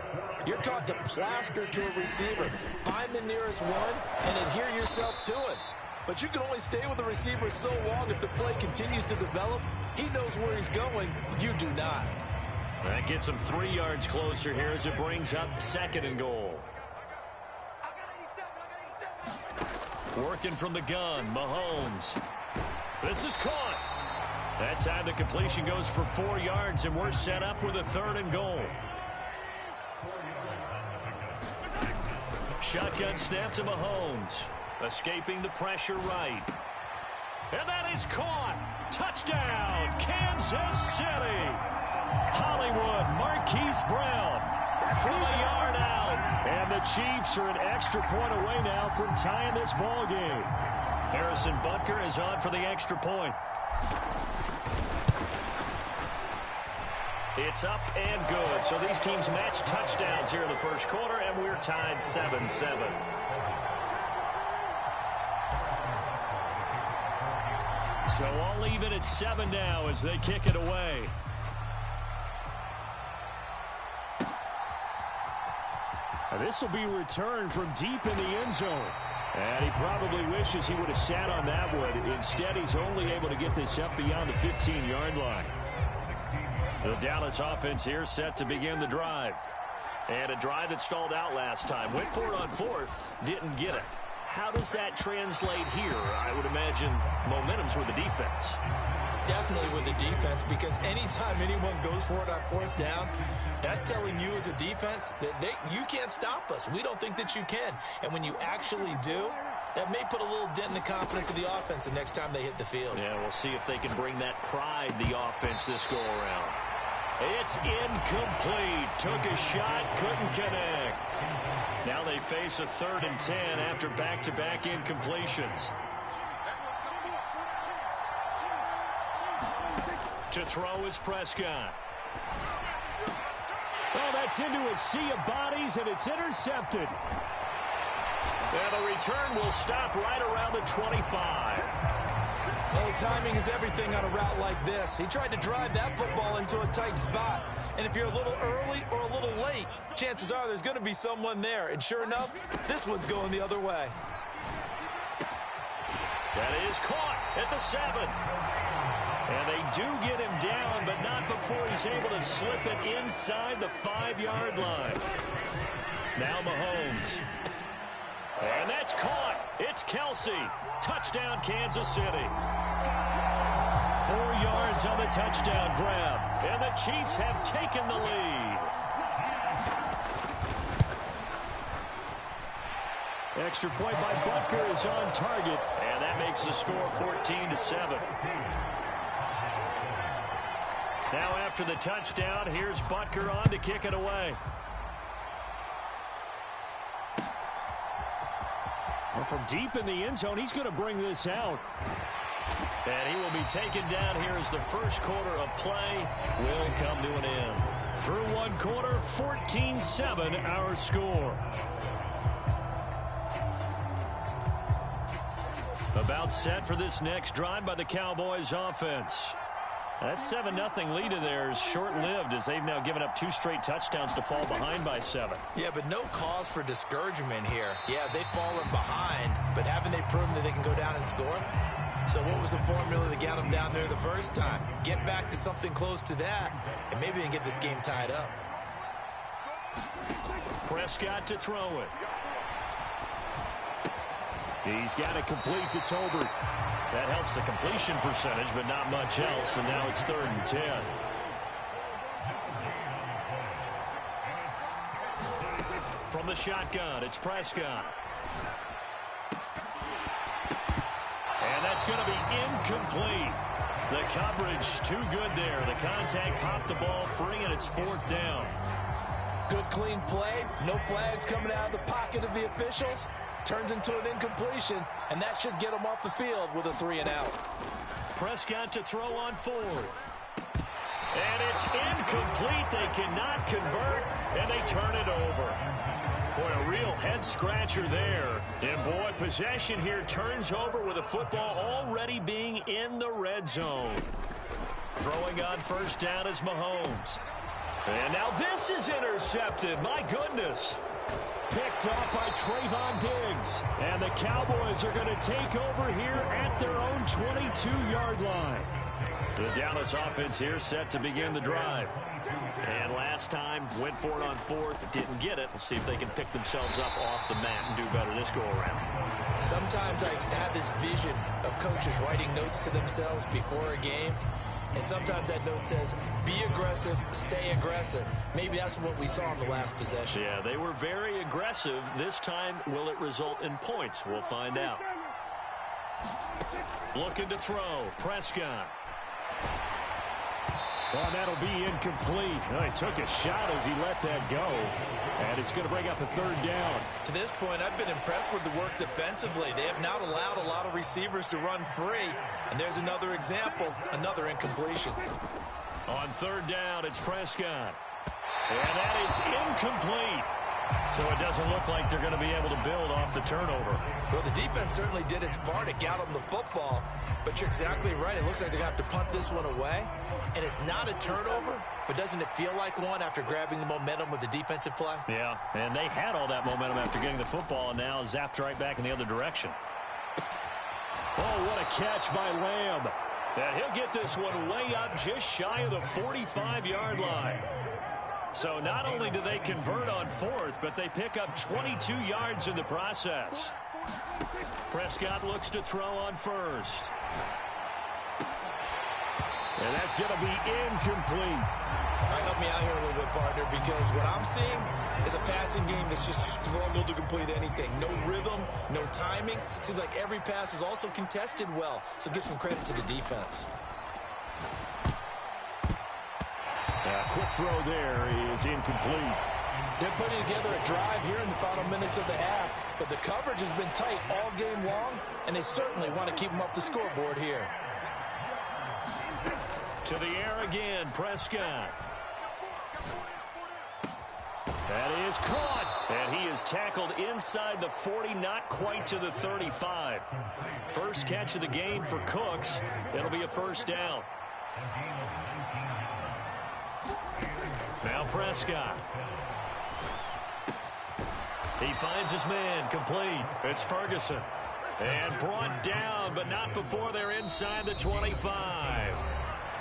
you're taught to plaster to a receiver. Find the nearest one and adhere yourself to it. But you can only stay with the receiver so long if the play continues to develop. He knows where he's going. You do not. That gets him 3 yards closer here as it brings up 2nd and goal. Working from the gun, Mahomes. This is caught. That time the completion goes for 4 yards, and we're set up with a 3rd and goal. Shotgun snap to Mahomes. Escaping the pressure right. And that is caught. Touchdown, Kansas City. Hollywood, Marquise Brown from a yard out. And the Chiefs are an extra point away now from tying this ball game. Harrison Butker is on for the extra point. It's up and good. So these teams match touchdowns here in the first quarter, and we're tied 7-7. So all even at 7 now as they kick it away. This will be returned from deep in the end zone. And he probably wishes he would have sat on that one. Instead, he's only able to get this up beyond the 15-yard line. The Dallas offense here set to begin the drive. And a drive that stalled out last time. Went for it on 4th, didn't get it. How does that translate here? I would imagine momentum's with the defense. Definitely with the defense, because anytime anyone goes for it on 4th down, that's telling you as a defense that you can't stop us. We don't think that you can. And when you actually do, that may put a little dent in the confidence of the offense the next time they hit the field. Yeah, we'll see if they can bring that pride, the offense, this go-around. It's incomplete. Took a shot, couldn't connect. Now they face a 3rd and 10 after back-to-back incompletions. To throw is Prescott. Oh, that's into a sea of bodies, and it's intercepted. And the return will stop right around the 25. Well, timing is everything on a route like this. He tried to drive that football into a tight spot. And if you're a little early or a little late, chances are there's going to be someone there. And sure enough, this one's going the other way. That is caught at the 7. And they do get him down, but not before he's able to slip it inside the 5-yard line. Now Mahomes. And that's caught. It's Kelsey. Touchdown, Kansas City. 4 yards on the touchdown grab. And the Chiefs have taken the lead. Extra point by Butker is on target. And that makes the score 14-7. Now after the touchdown, here's Butker on to kick it away. Well, from deep in the end zone, he's going to bring this out. And he will be taken down here as the first quarter of play will come to an end. Through one quarter, 14-7 our score. About set for this next drive by the Cowboys offense. That 7-0 lead of theirs short-lived as they've now given up 2 straight touchdowns to fall behind by 7. Yeah, but no cause for discouragement here. Yeah, they've fallen behind, but haven't they proven that they can go down and score? So what was the formula that got them down there the first time? Get back to something close to that, and maybe they can get this game tied up. Prescott to throw it. He's got it complete to Tolbert. That helps the completion percentage, but not much else, and now it's 3rd and 10. From the shotgun, it's Prescott. And that's going to be incomplete. The coverage too good there. The contact popped the ball free, and it's 4th down. Good clean play. No flags coming out of the pocket of the officials. Turns into an incompletion, and that should get them off the field with a 3-and-out. Prescott to throw on 4th. And it's incomplete. They cannot convert, and they turn it over. Boy, a real head-scratcher there. And, boy, possession here turns over with the football already being in the red zone. Throwing on 1st down is Mahomes. And now this is intercepted. My goodness. Picked off by Trayvon Diggs. And the Cowboys are going to take over here at their own 22-yard line. The Dallas offense here set to begin the drive. And last time, went for it on 4th, didn't get it. We'll see if they can pick themselves up off the mat and do better this go-around. Sometimes I have this vision of coaches writing notes to themselves before a game. And sometimes that note says, be aggressive, stay aggressive. Maybe that's what we saw in the last possession. Yeah, they were very aggressive. This time, will it result in points? We'll find out. Looking to throw. Prescott. Well, that'll be incomplete. Well, he took a shot as he let that go. And it's going to bring up a 3rd down. To this point, I've been impressed with the work defensively. They have not allowed a lot of receivers to run free. And there's another example, another incompletion. On 3rd down, it's Prescott. And that is incomplete. So it doesn't look like they're going to be able to build off the turnover. Well, the defense certainly did its part to get them the football. But you're exactly right. It looks like they're going to have to punt this one away. And it's not a turnover, but doesn't it feel like one after grabbing the momentum with the defensive play? Yeah, and they had all that momentum after getting the football and now zapped right back in the other direction. Oh, what a catch by Lamb. And he'll get this one way up just shy of the 45-yard line. So not only do they convert on 4th, but they pick up 22 yards in the process. Prescott looks to throw on 1st. And that's going to be incomplete. All right, help me out here a little bit, partner, because what I'm seeing is a passing game that's just struggled to complete anything. No rhythm, no timing. Seems like every pass is also contested well, so give some credit to the defense. Quick throw there is incomplete. They're putting together a drive here in the final minutes of the half, but the coverage has been tight all game long, and they certainly want to keep them up the scoreboard here. To the air again, Prescott. That is caught. And he is tackled inside the 40, not quite to the 35. First catch of the game for Cooks. It'll be a 1st down. Now Prescott. He finds his man, complete. It's Ferguson. And brought down, but not before they're inside the 25.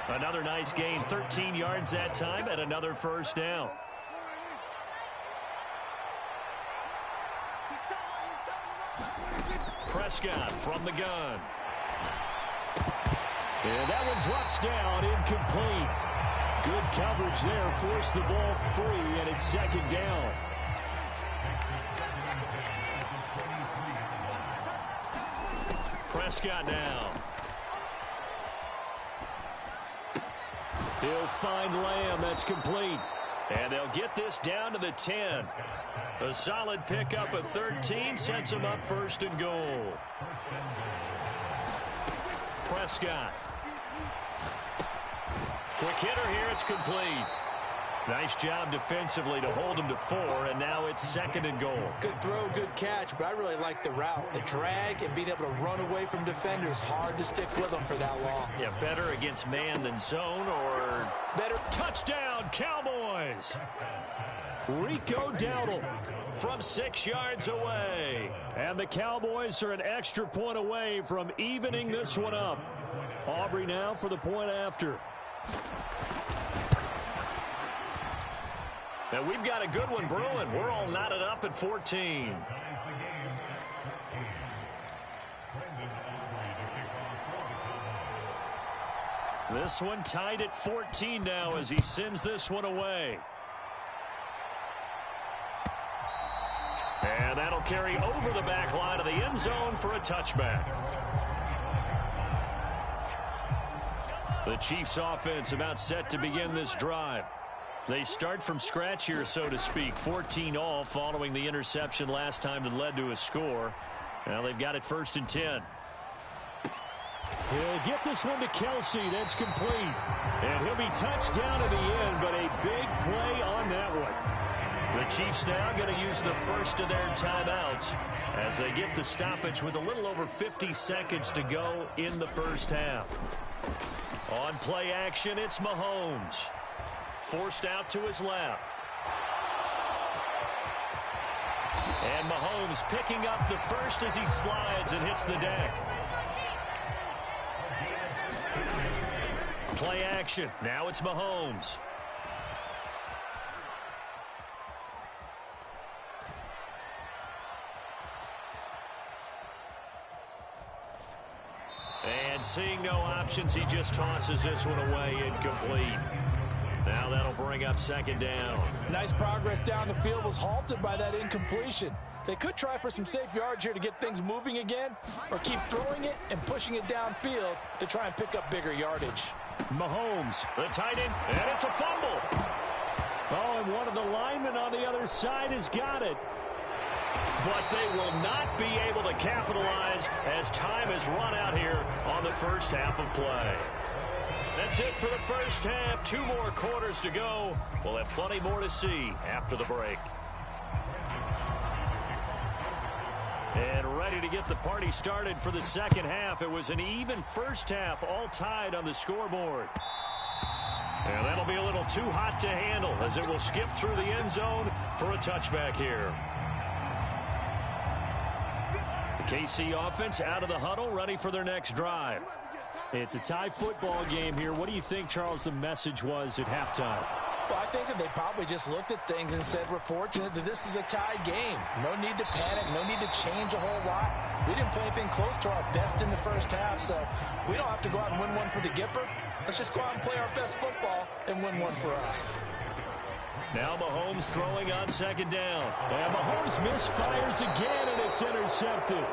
Another nice gain, 13 yards that time, and another 1st down. Prescott from the gun. And that one drops down, incomplete. Good coverage there, forced the ball free, and it's 2nd down. Prescott now. He'll find Lamb. That's complete. And they'll get this down to the 10. A solid pickup at 13 sets them up 1st and goal. Prescott. Quick hitter here. It's complete. Nice job defensively to hold him to 4, and now it's 2nd and goal. Good throw, good catch, but I really like the route. The drag and being able to run away from defenders, hard to stick with them for that long. Yeah, better against man than zone, or better. Touchdown, Cowboys! Rico Dowdle from 6 yards away. And the Cowboys are an extra point away from evening this one up. Aubrey now for the point after. Now we've got a good one brewing. We're all knotted up at 14. This one tied at 14 now as he sends this one away. And that'll carry over the back line of the end zone for a touchback. The Chiefs offense about set to begin this drive. They start from scratch here, so to speak. 14 all following the interception last time that led to a score. Now they've got it 1st and 10. He'll get this one to Kelsey. That's complete. And he'll be touched down at the end, but a big play on that one. The Chiefs now going to use the first of their timeouts as they get the stoppage with a little over 50 seconds to go in the first half. On play action, it's Mahomes. Forced out to his left. And Mahomes picking up the first as he slides and hits the deck. Play action. Now it's Mahomes. And seeing no options, he just tosses this one away, incomplete. Now that'll bring up 2nd down. Nice progress down the field was halted by that incompletion. They could try for some safe yards here to get things moving again, or keep throwing it and pushing it downfield to try and pick up bigger yardage. Mahomes, the tight end, and it's a fumble. Oh, and one of the linemen on the other side has got it. But they will not be able to capitalize as time has run out here on the first half of play. That's it for the first half. 2 more quarters to go. We'll have plenty more to see after the break. And ready to get the party started for the second half. It was an even first half, all tied on the scoreboard. And that'll be a little too hot to handle as it will skip through the end zone for a touchback here. The KC offense out of the huddle, ready for their next drive. It's a tie football game here. What do you think, Charles, the message was at halftime? Well, I think that they probably just looked at things and said, we're fortunate that this is a tied game. No need to panic, no need to change a whole lot. We didn't play anything close to our best in the first half, so we don't have to go out and win one for the Gipper. Let's just go out and play our best football and win one for us. Now Mahomes throwing on 2nd down. And Mahomes misfires again, and it's intercepted.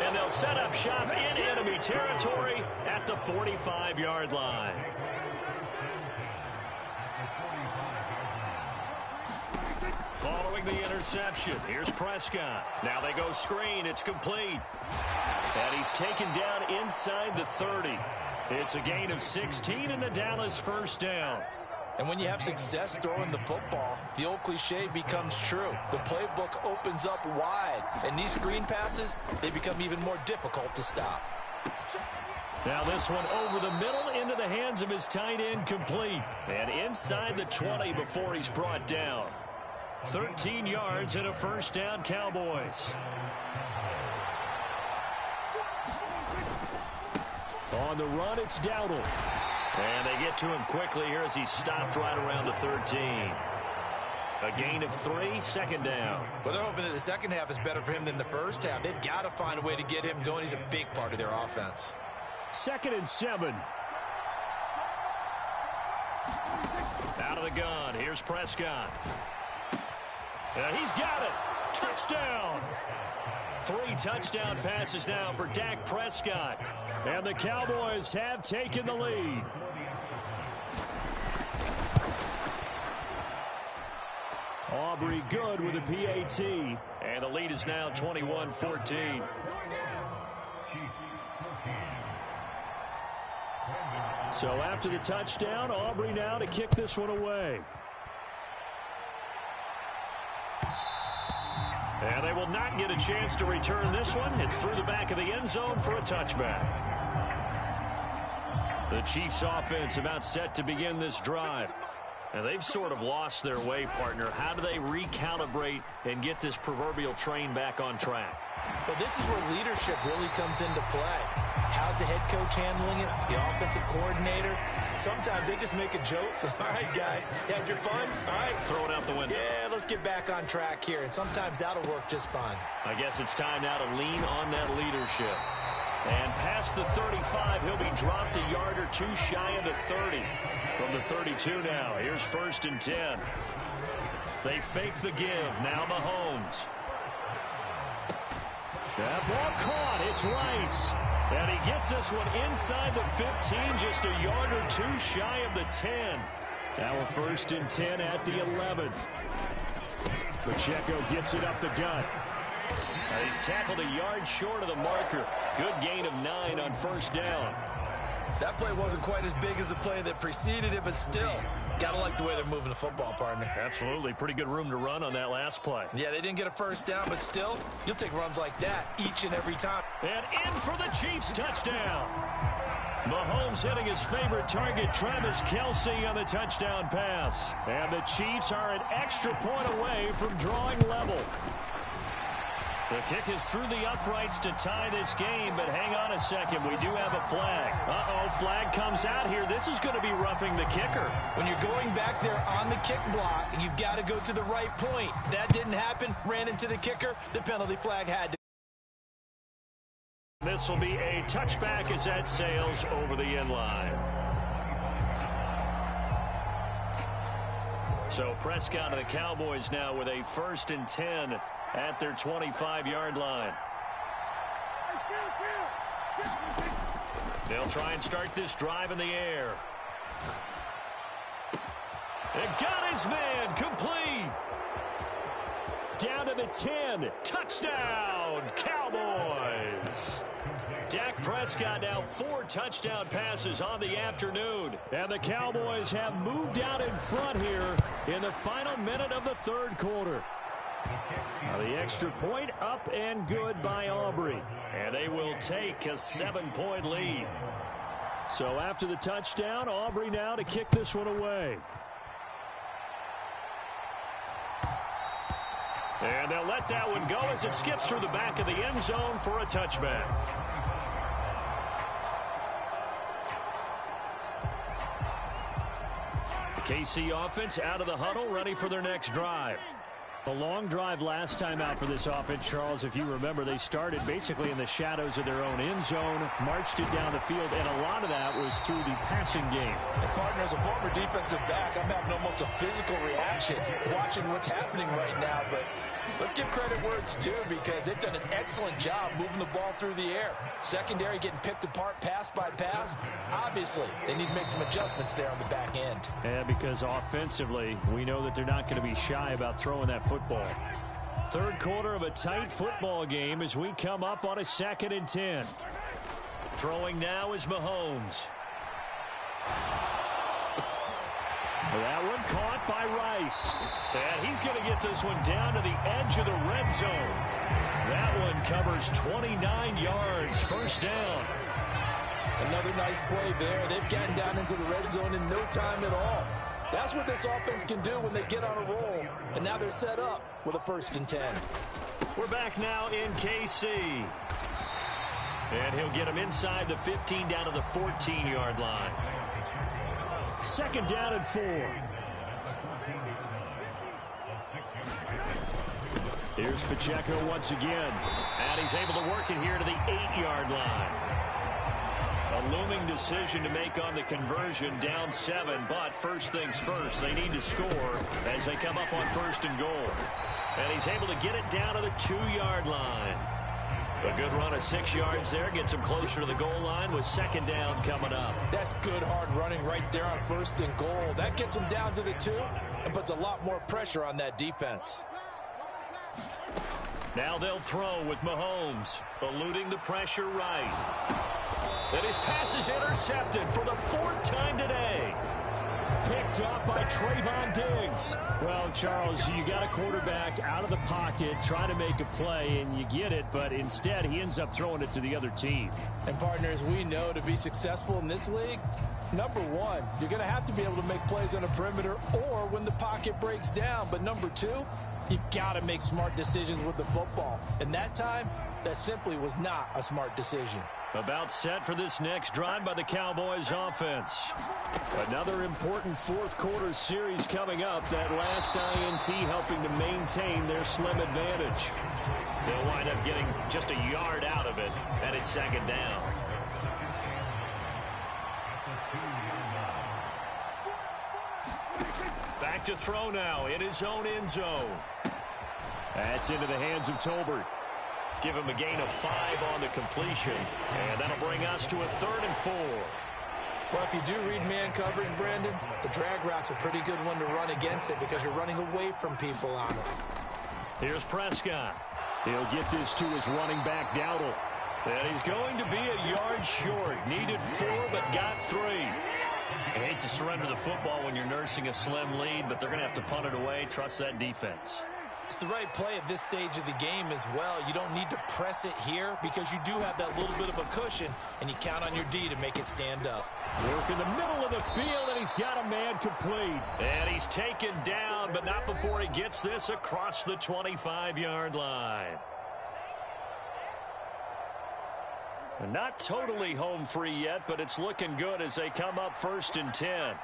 And they'll set up shop in enemy territory at the 45-yard line. Following the interception, here's Prescott. Now they go screen. It's complete. And he's taken down inside the 30. It's a gain of 16 and a Dallas 1st down. And when you have success throwing the football, the old cliche becomes true. The playbook opens up wide, and these screen passes, they become even more difficult to stop. Now this one over the middle into the hands of his tight end, complete. And inside the 20 before he's brought down. 13 yards and a 1st down, Cowboys. On the run, it's Dowdle. And they get to him quickly here as he stopped right around the 13. A gain of 3, 2nd down. Well, they're hoping that the second half is better for him than the first half. They've got to find a way to get him going. He's a big part of their offense. 2nd and 7. Out of the gun, here's Prescott. And he's got it. Touchdown. 3 touchdown passes now for Dak Prescott. And the Cowboys have taken the lead. Aubrey good with a PAT. And the lead is now 21-14. So after the touchdown, Aubrey now to kick this one away. And they will not get a chance to return this one. It's through the back of the end zone for a touchback. The Chiefs offense about set to begin this drive. And they've sort of lost their way, partner. How do they recalibrate and get this proverbial train back on track? Well, this is where leadership really comes into play. How's the head coach handling it? The offensive coordinator? Sometimes they just make a joke. All right, guys, you had your fun? All right. Throw it out the window. Yeah, let's get back on track here. And sometimes that'll work just fine. I guess it's time now to lean on that leadership. And past the 35, he'll be dropped a yard or two shy of the 30. From the 32 now, here's 1st and 10. They fake the give. Now Mahomes. That ball caught. It's Rice. And he gets this one inside the 15, just a yard or two shy of the 10. Now a 1st and 10 at the 11th. Pacheco gets it up the gut. He's tackled a yard short of the marker. Good gain of 9 on 1st down. That play wasn't quite as big as the play that preceded it, but still, gotta like the way they're moving the football, partner. Absolutely. Pretty good room to run on that last play. Yeah, they didn't get a 1st down, but still, you'll take runs like that each and every time. And in for the Chiefs touchdown. Mahomes hitting his favorite target, Travis Kelce, on the touchdown pass. And the Chiefs are an extra point away from drawing level. The kick is through the uprights to tie this game, but hang on a second. We do have a flag. Uh-oh, flag comes out here. This is going to be roughing the kicker. When you're going back there on the kick block, you've got to go to the right point. That didn't happen. Ran into the kicker. The penalty flag had to. This will be a touchback as that sails over the end line. So Prescott and the Cowboys now with a 1st and 10 at their 25-yard line. They'll try and start this drive in the air. It got his man, complete. Down to the 10. Touchdown, Cowboys. Dak Prescott now 4 touchdown passes on the afternoon. And the Cowboys have moved out in front here in the final minute of the 3rd quarter. Now the extra point up and good by Aubrey. And they will take a 7-point lead. So after the touchdown, Aubrey now to kick this one away. And they'll let that one go as it skips through the back of the end zone for a touchback. The KC offense out of the huddle, ready for their next drive. A long drive last time out for this offense, Charles. If you remember, they started basically in the shadows of their own end zone, marched it down the field, and a lot of that was through the passing game. And partner, as a former defensive back, I'm having almost a physical reaction watching what's happening right now. But let's give credit where it's due, because they've done an excellent job moving the ball through the air. Secondary getting picked apart pass by pass. Obviously, they need to make some adjustments there on the back end. Yeah, because offensively, we know that they're not going to be shy about throwing that football. 3rd quarter of a tight football game as we come up on a 2nd and 10. Throwing now is Mahomes. That one caught by Rice. And he's going to get this one down to the edge of the red zone. That one covers 29 yards. 1st down. Another nice play there. They've gotten down into the red zone in no time at all. That's what this offense can do when they get on a roll. And now they're set up with a 1st and 10. We're back now in KC. And he'll get him inside the 15 down to the 14-yard line. 2nd down and 4. Here's Pacheco once again. And he's able to work it here to the 8-yard line. A looming decision to make on the conversion, down 7. But first things first, they need to score as they come up on 1st and goal. And he's able to get it down to the 2-yard line. A good run of 6 yards there. Gets him closer to the goal line with 2nd down coming up. That's good hard running right there on 1st and goal. That gets him down to the 2 and puts a lot more pressure on that defense. Now they'll throw with Mahomes, eluding the pressure right. And his pass is intercepted for the 4th time today. Picked up by Trayvon Diggs. Well, Charles, you got a quarterback out of the pocket trying to make a play, and you get it, but instead he ends up throwing it to the other team. And partners, we know to be successful in this league, number one, you're going to have to be able to make plays on the perimeter or when the pocket breaks down. But number 2, you've got to make smart decisions with the football. And that time, that simply was not a smart decision. About set for this next drive by the Cowboys offense. Another important important fourth quarter series coming up. That last INT helping to maintain their slim advantage. They'll wind up getting just a yard out of it, and it's second down. Back to throw now in his own end zone. That's into the hands of Tolbert. Give him a gain of 5 on the completion, and that'll bring us to a 3rd and 4. Well, if you do read man coverage, Brandon, the drag route's a pretty good one to run against it because you're running away from people on it. Here's Prescott. He'll get this to his running back, Dowdle. And he's going to be a yard short. Needed 4, but got 3. I hate to surrender the football when you're nursing a slim lead, but they're going to have to punt it away. Trust that defense. It's the right play at this stage of the game as well. You don't need to press it here because you do have that little bit of a cushion, and you count on your D to make it stand up. Work in the middle of the field, and he's got a man complete. And he's taken down, but not before he gets this across the 25-yard line. And not totally home free yet, but it's looking good as they come up 1st and 10.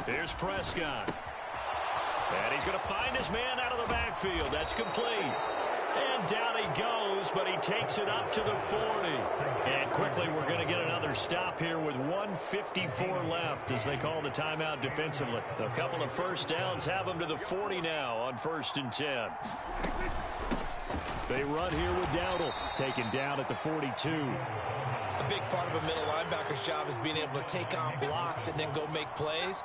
Here's Prescott. And he's going to find his man out of the backfield. That's complete. And down he goes, but he takes it up to the 40. And quickly we're going to get another stop here with 1:54 left as they call the timeout defensively. A couple of first downs have them to the 40 now on 1st and 10. They run here with Dowdle, taken down at the 42. A big part of a middle linebacker's job is being able to take on blocks and then go make plays.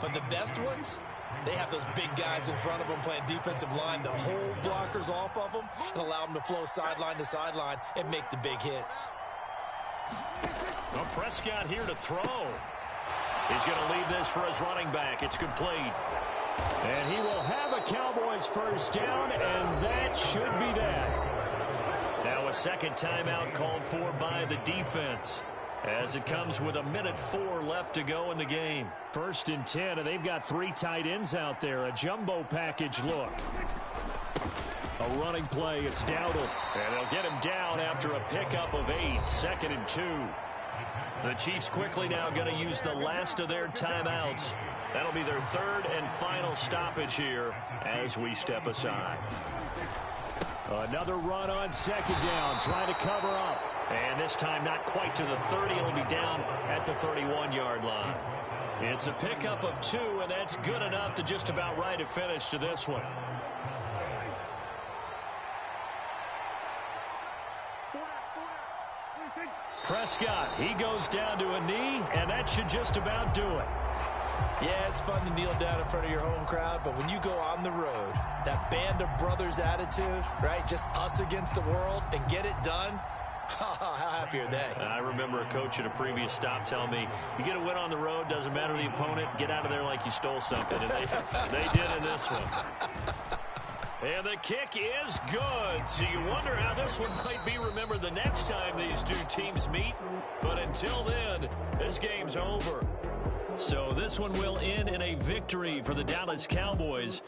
But the best ones, they have those big guys in front of them playing defensive line to hold blockers off of them and allow them to flow sideline to sideline and make the big hits. Well, Prescott here to throw. He's going to leave this for his running back. It's complete. And he will have a Cowboys first down, and that should be that. Now a second timeout called for by the defense as it comes with 1:04 left to go in the game. 1st and 10, and they've got 3 tight ends out there. A jumbo package look. A running play, it's Dowdle. And they'll get him down after a pickup of 8, 2nd and 2. The Chiefs quickly now going to use the last of their timeouts. That'll be their 3rd and final stoppage here as we step aside. Another run on 2nd down, trying to cover up. And this time not quite to the 30. It'll be down at the 31-yard line. It's a pickup of 2, and that's good enough to just about write a finish to this one. Prescott, he goes down to a knee, and that should just about do it. Yeah, it's fun to kneel down in front of your home crowd, but when you go on the road, that band of brothers attitude, right, just us against the world, and get it done, how happy are they? I remember a coach at a previous stop telling me, you get a win on the road, doesn't matter the opponent, get out of there like you stole something, and they did in this one. And the kick is good. So you wonder how this one might be remembered the next time these two teams meet. But until then, this game's over. So this one will end in a victory for the Dallas Cowboys.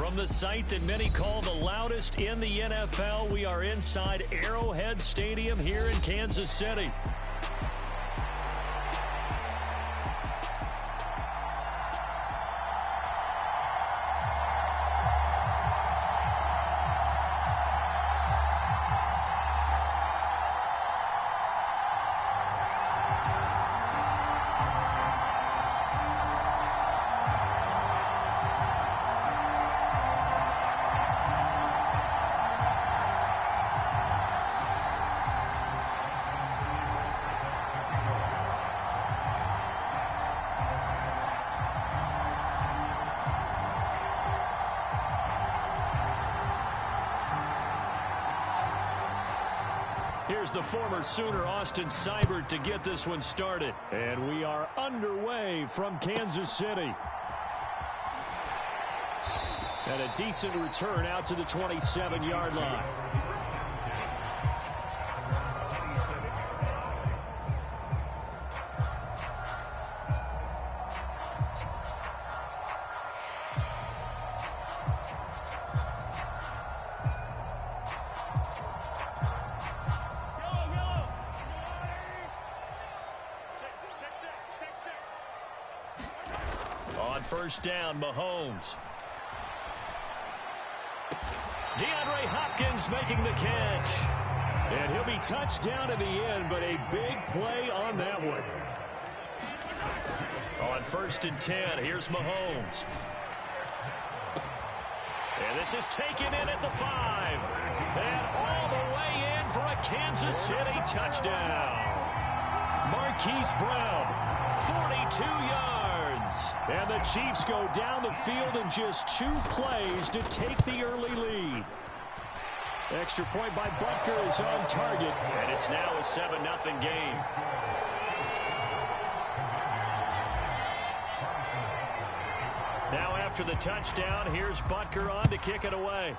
From the site that many call the loudest in the NFL, we are inside Arrowhead Stadium here in Kansas City. Here's the former Sooner, Austin Seibert, to get this one started. And we are underway from Kansas City. And a decent return out to the 27-yard line. First down, Mahomes. DeAndre Hopkins making the catch. And he'll be touched down in the end, but a big play on that one. On first and 10, here's Mahomes. And this is taken in at the 5. And all the way in for a Kansas City touchdown. Marquise Brown, 42 yards. And the Chiefs go down the field in just 2 plays to take the early lead. Extra point by Butker is on target. And it's now a 7-0 game. Now after the touchdown, here's Butker on to kick it away.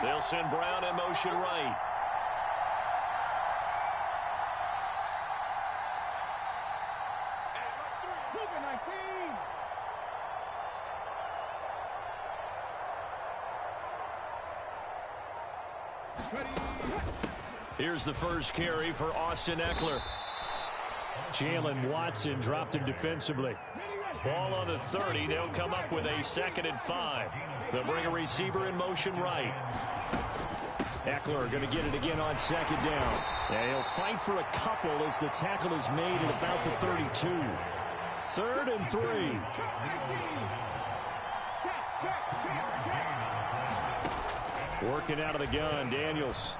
They'll send Brown in motion right. Here's the first carry for Austin Eckler. Jalen Watson dropped him defensively. Ball on the 30. They'll come up with a 2nd and 5. They'll bring a receiver in motion right. Eckler going to get it again on 2nd down. And he'll fight for a couple as the tackle is made at about the 32. 3rd and 3. Working out of the gun, Daniels.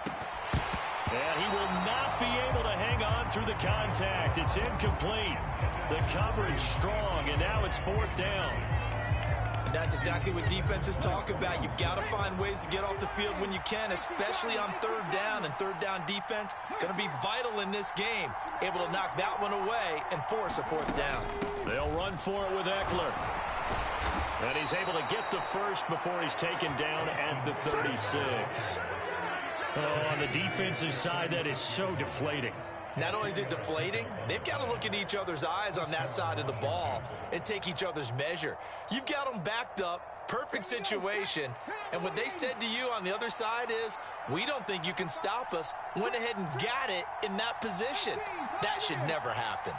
And he will not be able to hang on through the contact. It's incomplete. The coverage strong, and now it's 4th down. And that's exactly what defenses talk about. You've got to find ways to get off the field when you can, especially on 3rd down. And 3rd down defense going to be vital in this game. Able to knock that one away and force a 4th down. They'll run for it with Eckler. And he's able to get the first before he's taken down at the 36. Oh, on the defensive side, that is so deflating. Not only is it deflating, they've got to look at each other's eyes on that side of the ball and take each other's measure. You've got them backed up, perfect situation, and what they said to you on the other side is, we don't think you can stop us. Went ahead and got it in that position. That should never happen.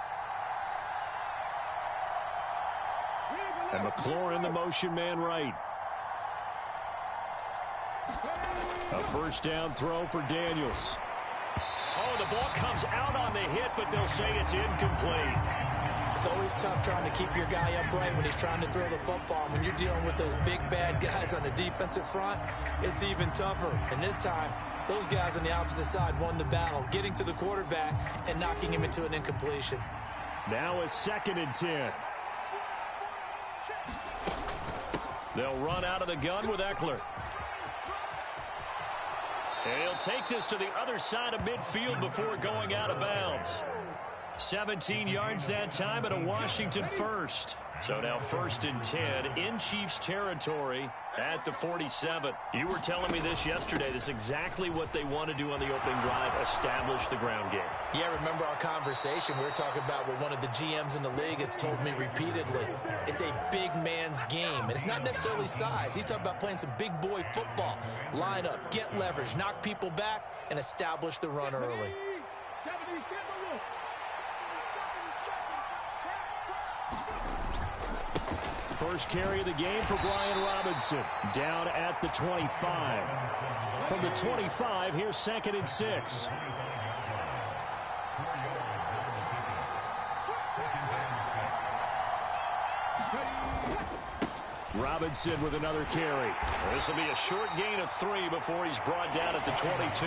And McLaurin, the motion man right. A 1st down throw for Daniels. Oh, the ball comes out on the hit, but they'll say it's incomplete. It's always tough trying to keep your guy upright when he's trying to throw the football. When you're dealing with those big, bad guys on the defensive front, it's even tougher. And this time, those guys on the opposite side won the battle, getting to the quarterback and knocking him into an incompletion. Now a 2nd and 10. They'll run out of the gun with Eckler. And he'll take this to the other side of midfield before going out of bounds. 17 yards that time and a Washington first. So now 1st and 10 in Chiefs territory at the 47. You were telling me this yesterday. This is exactly what they want to do on the opening drive, establish the ground game. Yeah, remember our conversation. We were talking about what one of the GMs in the league has told me repeatedly. It's a big man's game, and it's not necessarily size. He's talking about playing some big boy football. Line up, get leverage, knock people back, and establish the run early. First carry of the game for Brian Robinson. Down at the 25. From the 25, here's 2nd and 6. Robinson with another carry. This will be a short gain of 3 before he's brought down at the 22.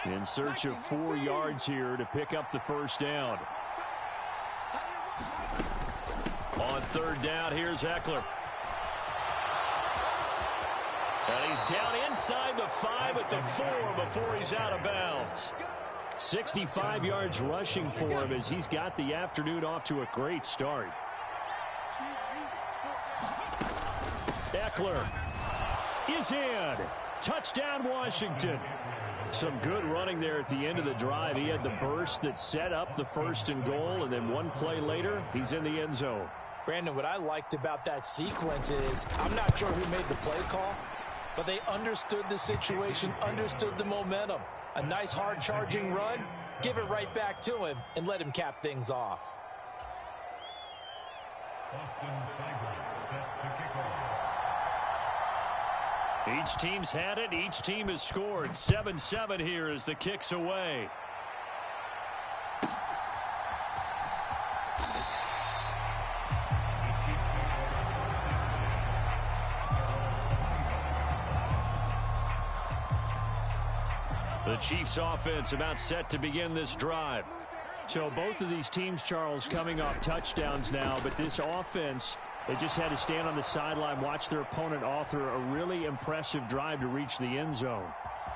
In search of 4 yards here to pick up the first down. On 3rd down, here's Eckler. And he's down inside the 5 at the 4 before he's out of bounds. 65 yards rushing for him as he's got the afternoon off to a great start. Eckler is in. Touchdown, Washington. Some good running there at the end of the drive. He had the burst that set up the 1st and goal, and then one play later, he's in the end zone. Brandon, what I liked about that sequence is I'm not sure who made the play call, but they understood the situation, understood the momentum. A nice hard charging run, give it right back to him, and let him cap things off. Each team's had it. Each team has scored. 7-7 here as the kick's away. The Chiefs offense about set to begin this drive. So both of these teams, Charles, coming off touchdowns now, but this offense, they just had to stand on the sideline, watch their opponent author a really impressive drive to reach the end zone.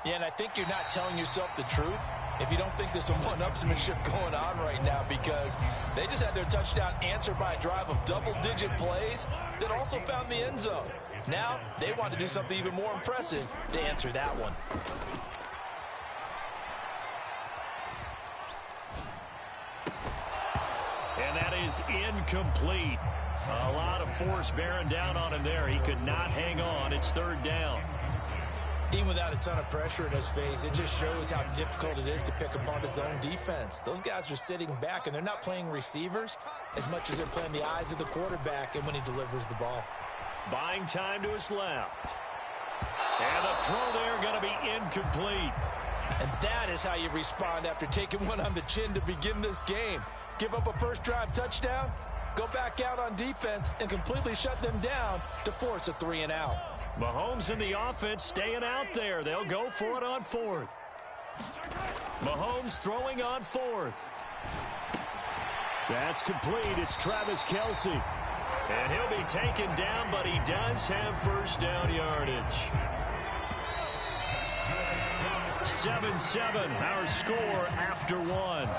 Yeah, and I think you're not telling yourself the truth if you don't think there's some one-upsmanship going on right now, because they just had their touchdown answered by a drive of double-digit plays that also found the end zone. Now they want to do something even more impressive to answer that one. And that is incomplete. A lot of force bearing down on him there. He could not hang on. It's 3rd down. Even without a ton of pressure in his face, it just shows how difficult it is to pick apart his own defense. Those guys are sitting back, and they're not playing receivers as much as they're playing the eyes of the quarterback and when he delivers the ball. Buying time to his left. And the throw there going to be incomplete. And that is how you respond after taking one on the chin to begin this game. Give up a first drive touchdown, go back out on defense, and completely shut them down to force a 3 and out. Mahomes and the offense staying out there. They'll go for it on 4th. Mahomes throwing on 4th. That's complete. It's Travis Kelce. And he'll be taken down, but he does have first down yardage. 7-7, our score after 1.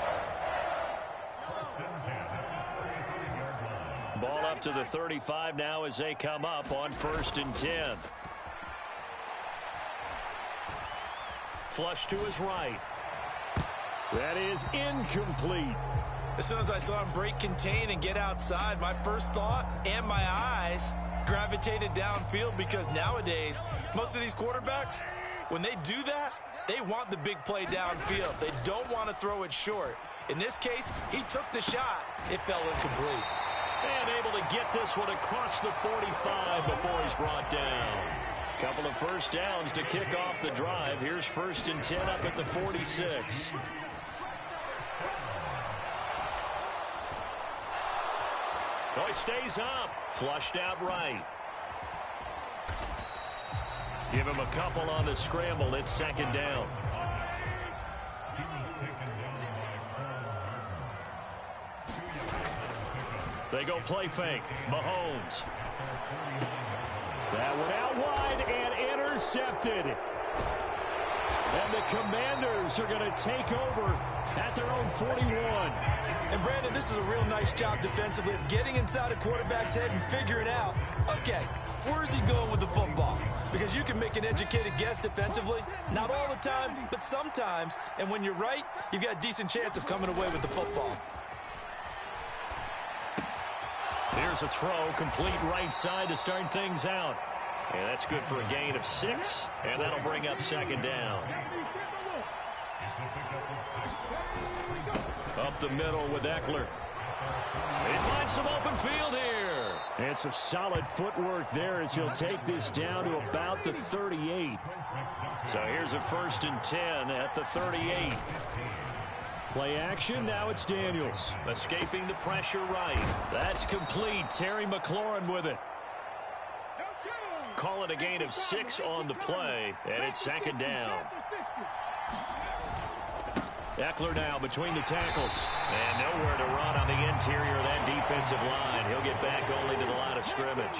Ball up to the 35 now as they come up on 1st and 10. Flush to his right. That is incomplete. As soon as I saw him break contain and get outside, my first thought and my eyes gravitated downfield, because nowadays, most of these quarterbacks, when they do that, they want the big play downfield. They don't want to throw it short. In this case, he took the shot. It fell incomplete. And able to get this one across the 45 before he's brought down. Couple of first downs to kick off the drive. Here's 1st and 10 up at the 46. Oh, he stays up. Flushed out right. Give him a couple on the scramble. It's second down. They go play fake. Mahomes. That one out wide and intercepted. And the Commanders are going to take over at their own 41. And Brandon, this is a real nice job defensively of getting inside a quarterback's head and figuring out, okay, where's he going with the football? Because you can make an educated guess defensively. Not all the time, but sometimes. And when you're right, you've got a decent chance of coming away with the football. Here's a throw, complete right side to start things out. And that's good for a gain of 6, and that'll bring up second down. Up the middle with Eckler. He finds some open field here. And some solid footwork there as he'll take this down to about the 38. So here's a 1st and 10 at the 38. Play action, now it's Daniels. Escaping the pressure right. That's complete. Terry McLaurin with it. Call it a gain of 6 on the play, and it's second down. Eckler now between the tackles. And nowhere to run on the interior of that defensive line. He'll get back only to the line of scrimmage.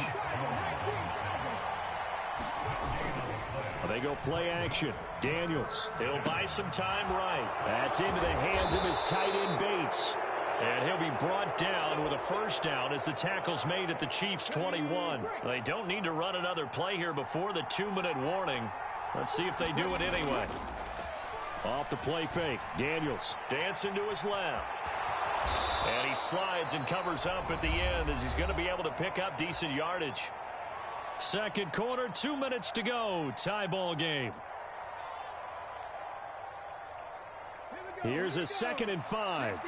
They go play action. Daniels. He'll buy some time right. That's into the hands of his tight end Bates. And he'll be brought down with a 1st down as the tackle's made at the Chiefs' 21. They don't need to run another play here before the 2-minute warning. Let's see if they do it anyway. Off the play fake. Daniels. Dancing to his left. And he slides and covers up at the end as he's going to be able to pick up decent yardage. Second quarter, 2 minutes to go. Tie ball game. Here's a 2nd and 5.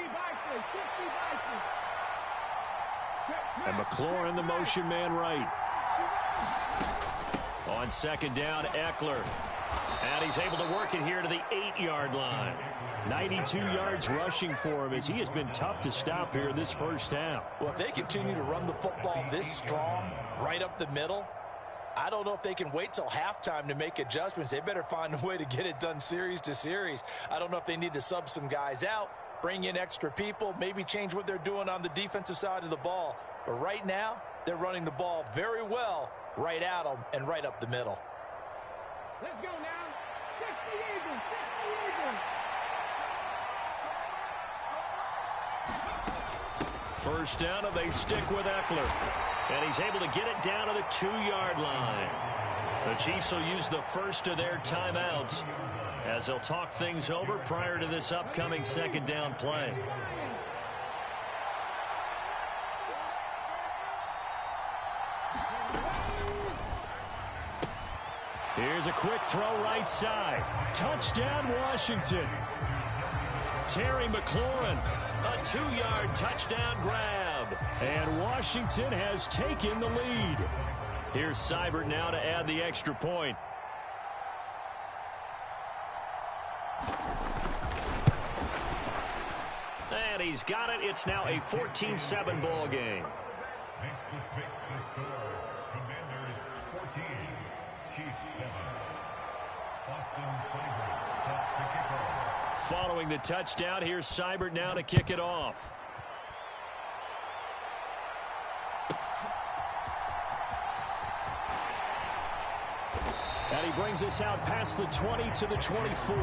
And McLaurin, the motion man right. On second down, Eckler. And he's able to work it here to the 8-yard line. 92 yards rushing for him as he has been tough to stop here in this first half. Well, if they continue to run the football this strong, right up the middle, I don't know if they can wait till halftime to make adjustments. They better find a way to get it done series to series. I don't know if they need to sub some guys out, bring in extra people, maybe change what they're doing on the defensive side of the ball. But right now, they're running the ball very well right at them and right up the middle. Let's go now. 60 Eagles, 60 Eagles. First down, and they stick with Eckler. And he's able to get it down to the 2-yard line. The Chiefs will use the first of their timeouts as they'll talk things over prior to this upcoming second down play. Here's a quick throw right side. Touchdown, Washington. Terry McLaurin. A 2-yard touchdown grab. And Washington has taken the lead. Here's Seibert now to add the extra point. And he's got it. It's now a 14-7 ball game. Following the touchdown, here's Seibert now to kick it off. And he brings us out past the 20 to the 24.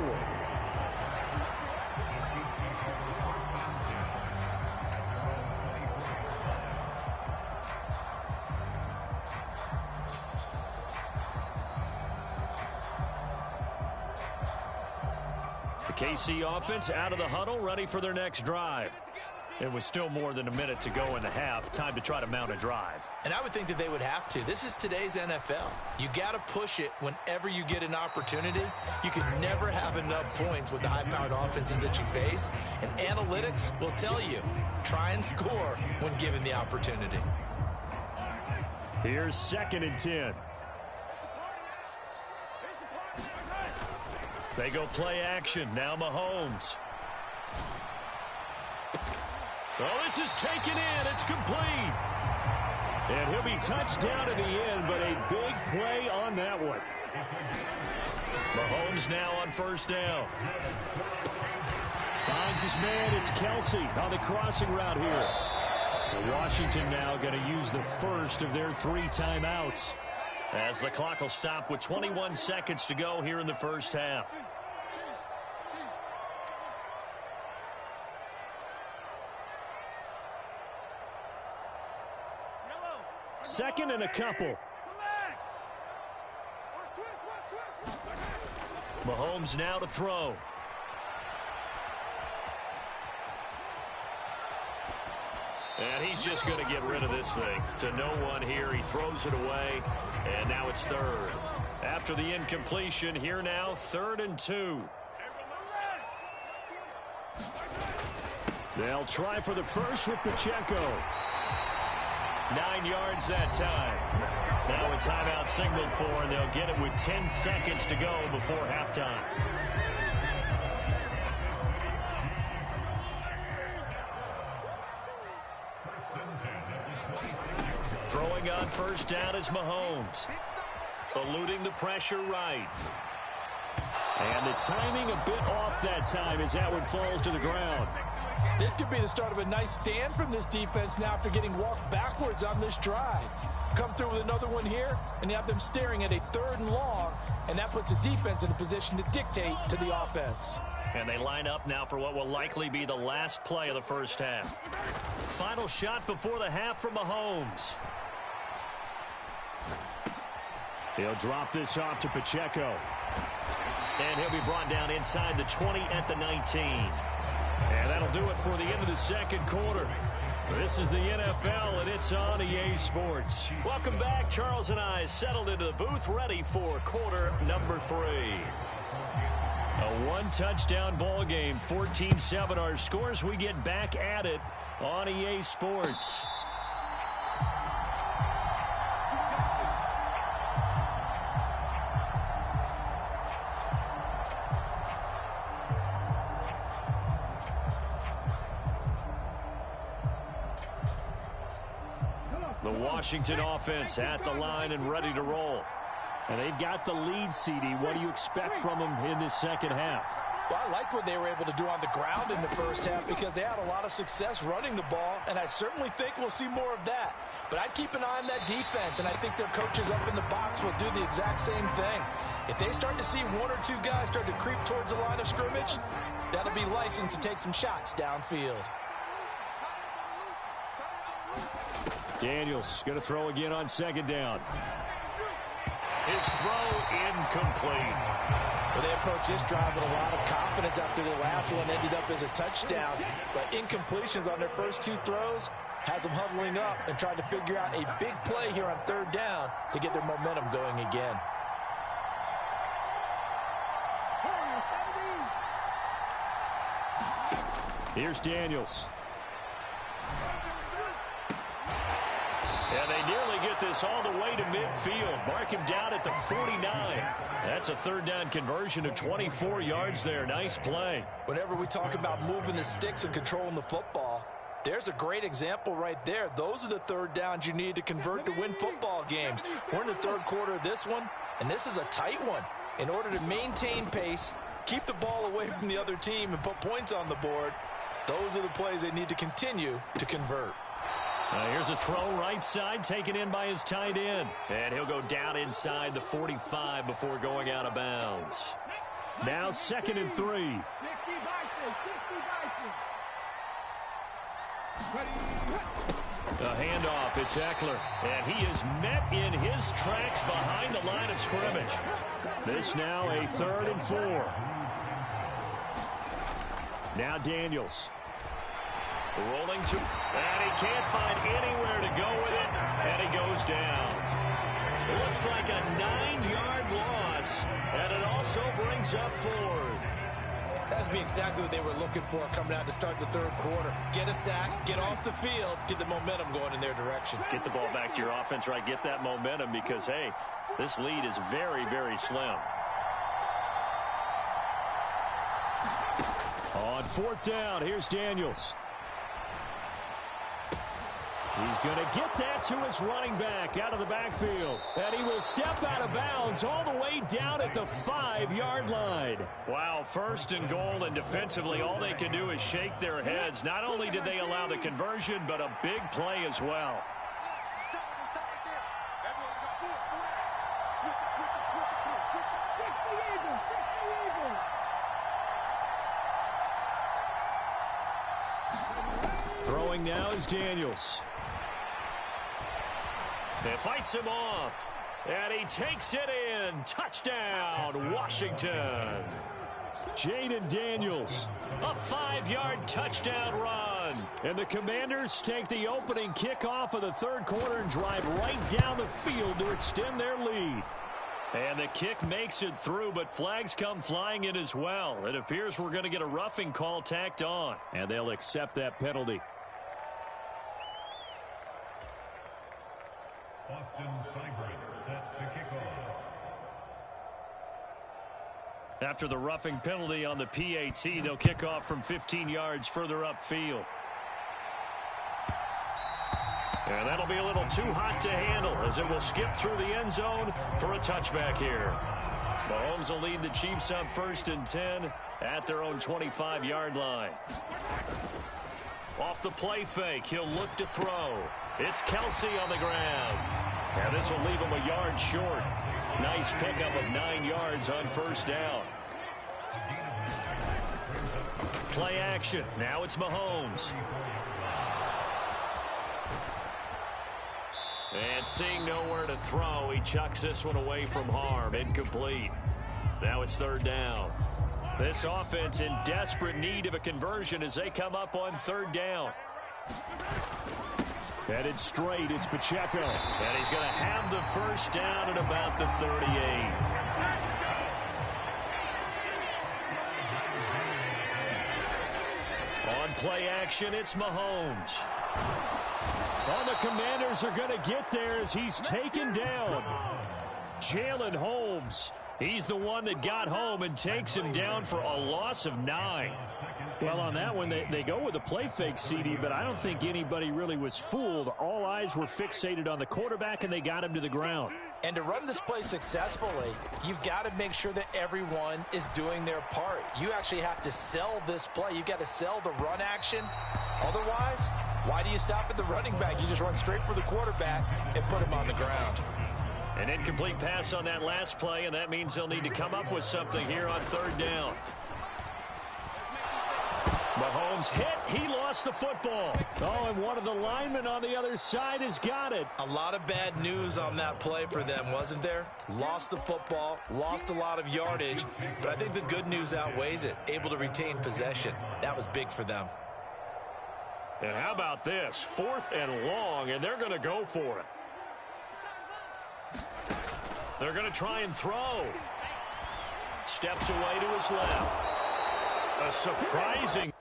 KC offense out of the huddle, ready for their next drive. It was still more than a minute to go in the half. Time to try to mount a drive. And I would think that they would have to. This is today's NFL. You got to push it whenever you get an opportunity. You can never have enough points with the high-powered offenses that you face. And analytics will tell you, try and score when given the opportunity. Here's 2nd and 10. They go play action. Now Mahomes. Oh, this is taken in. It's complete. And he'll be touched down in the end, but a big play on that one. Mahomes now on first down. Finds his man. It's Kelsey on the crossing route here. Washington now going to use the first of their 3 timeouts. As the clock will stop with 21 seconds to go here in the first half. Second and a couple. Mahomes now to throw. And he's just going to get rid of this thing. To no one here. He throws it away. And now it's third. After the incompletion, here now, 3rd and 2. They'll try for the first with Pacheco. 9 yards that time. Now a timeout signaled for, and they'll get it with 10 seconds to go before halftime. Throwing on first down is Mahomes. Eluding the pressure right. And the timing a bit off that time as that one falls to the ground. This could be the start of a nice stand from this defense now after getting walked backwards on this drive. Come through with another one here, and you have them staring at a 3rd and long, and that puts the defense in a position to dictate to the offense. And they line up now for what will likely be the last play of the first half. Final shot before the half from Mahomes. He'll drop this off to Pacheco. And he'll be brought down inside the 20 at the 19. And that'll do it for the end of the second quarter. This is the NFL, and it's on EA Sports. Welcome back. Charles and I settled into the booth, ready for quarter number 3. A 1-touchdown ball game, 14-7 our scores. We get back at it on EA Sports. The Washington offense at the line and ready to roll. And they've got the lead, CD. What do you expect from them in this second half? Well, I like what they were able to do on the ground in the first half because they had a lot of success running the ball, and I certainly think we'll see more of that. But I'd keep an eye on that defense, and I think their coaches up in the box will do the exact same thing. If they start to see 1 or 2 guys start to creep towards the line of scrimmage, that'll be licensed to take some shots downfield. Daniels going to throw again on second down. His throw incomplete. Well, they approached this drive with a lot of confidence after the last one ended up as a touchdown. But incompletions on their first 2 throws has them huddling up and trying to figure out a big play here on 3rd down to get their momentum going again. Here's Daniels. And they nearly get this all the way to midfield. Mark him down at the 49. That's a 3rd down conversion of 24 yards there. Nice play. Whenever we talk about moving the sticks and controlling the football, there's a great example right there. Those are the 3rd downs you need to convert to win football games. We're in the 3rd quarter of this one, and this is a tight one. In order to maintain pace, keep the ball away from the other team, and put points on the board, those are the plays they need to continue to convert. Here's a throw right side taken in by his tight end. And he'll go down inside the 45 before going out of bounds. Now 2nd and 3. A handoff, it's Eckler. And he is met in his tracks behind the line of scrimmage. This now a 3rd and 4. Now Daniels. Rolling to, and he can't find anywhere to go with it, and he goes down. Looks like a 9-yard loss, and it also brings up 4th. That's be exactly what they were looking for coming out to start the 3rd quarter. Get a sack, get off the field, get the momentum going in their direction. Get the ball back to your offense, right? Get that momentum because, hey, this lead is very, very slim. On 4th down, here's Daniels. He's going to get that to his running back out of the backfield. And he will step out of bounds all the way down at the 5-yard line. Wow, first and goal, and defensively all they can do is shake their heads. Not only did they allow the conversion, but a big play as well. Throwing now is Daniels. It fights him off. And he takes it in. Touchdown, Washington. Jaden Daniels. A 5-yard touchdown run. And the Commanders take the opening kickoff of the third quarter and drive right down the field to extend their lead. And the kick makes it through, but flags come flying in as well. It appears we're going to get a roughing call tacked on. And they'll accept that penalty. Austin Seibert set to kick off. After the roughing penalty on the PAT, they'll kick off from 15 yards further upfield. And that'll be a little too hot to handle as it will skip through the end zone for a touchback here. Mahomes will lead the Chiefs up 1st and 10 at their own 25-yard line. Off the play fake, he'll look to throw. It's Kelsey on the ground. And this will leave him a yard short. Nice pickup of 9 yards on first down. Play action. Now it's Mahomes. And seeing nowhere to throw, he chucks this one away from harm. Incomplete. Now it's 3rd down. This offense in desperate need of a conversion as they come up on 3rd down. Headed straight, it's Pacheco. And he's going to have the first down at about the 38. On play action, it's Mahomes. Oh, the Commanders are going to get there as he's taken down. Jalen Holmes. He's the one that got home and takes him down for a loss of 9. Well, on that one, they go with a play fake, CD, but I don't think anybody really was fooled. All eyes were fixated on the quarterback, and they got him to the ground. And to run this play successfully, you've got to make sure that everyone is doing their part. You actually have to sell this play. You've got to sell the run action. Otherwise, why do you stop at the running back? You just run straight for the quarterback and put him on the ground. An incomplete pass on that last play, and that means they'll need to come up with something here on 3rd down. Mahomes hit. He lost the football. Oh, and one of the linemen on the other side has got it. A lot of bad news on that play for them, wasn't there? Lost the football, lost a lot of yardage, but I think the good news outweighs it. Able to retain possession. That was big for them. And how about this? 4th and long, and they're going to go for it. They're going to try and throw. Steps away to his left. A surprising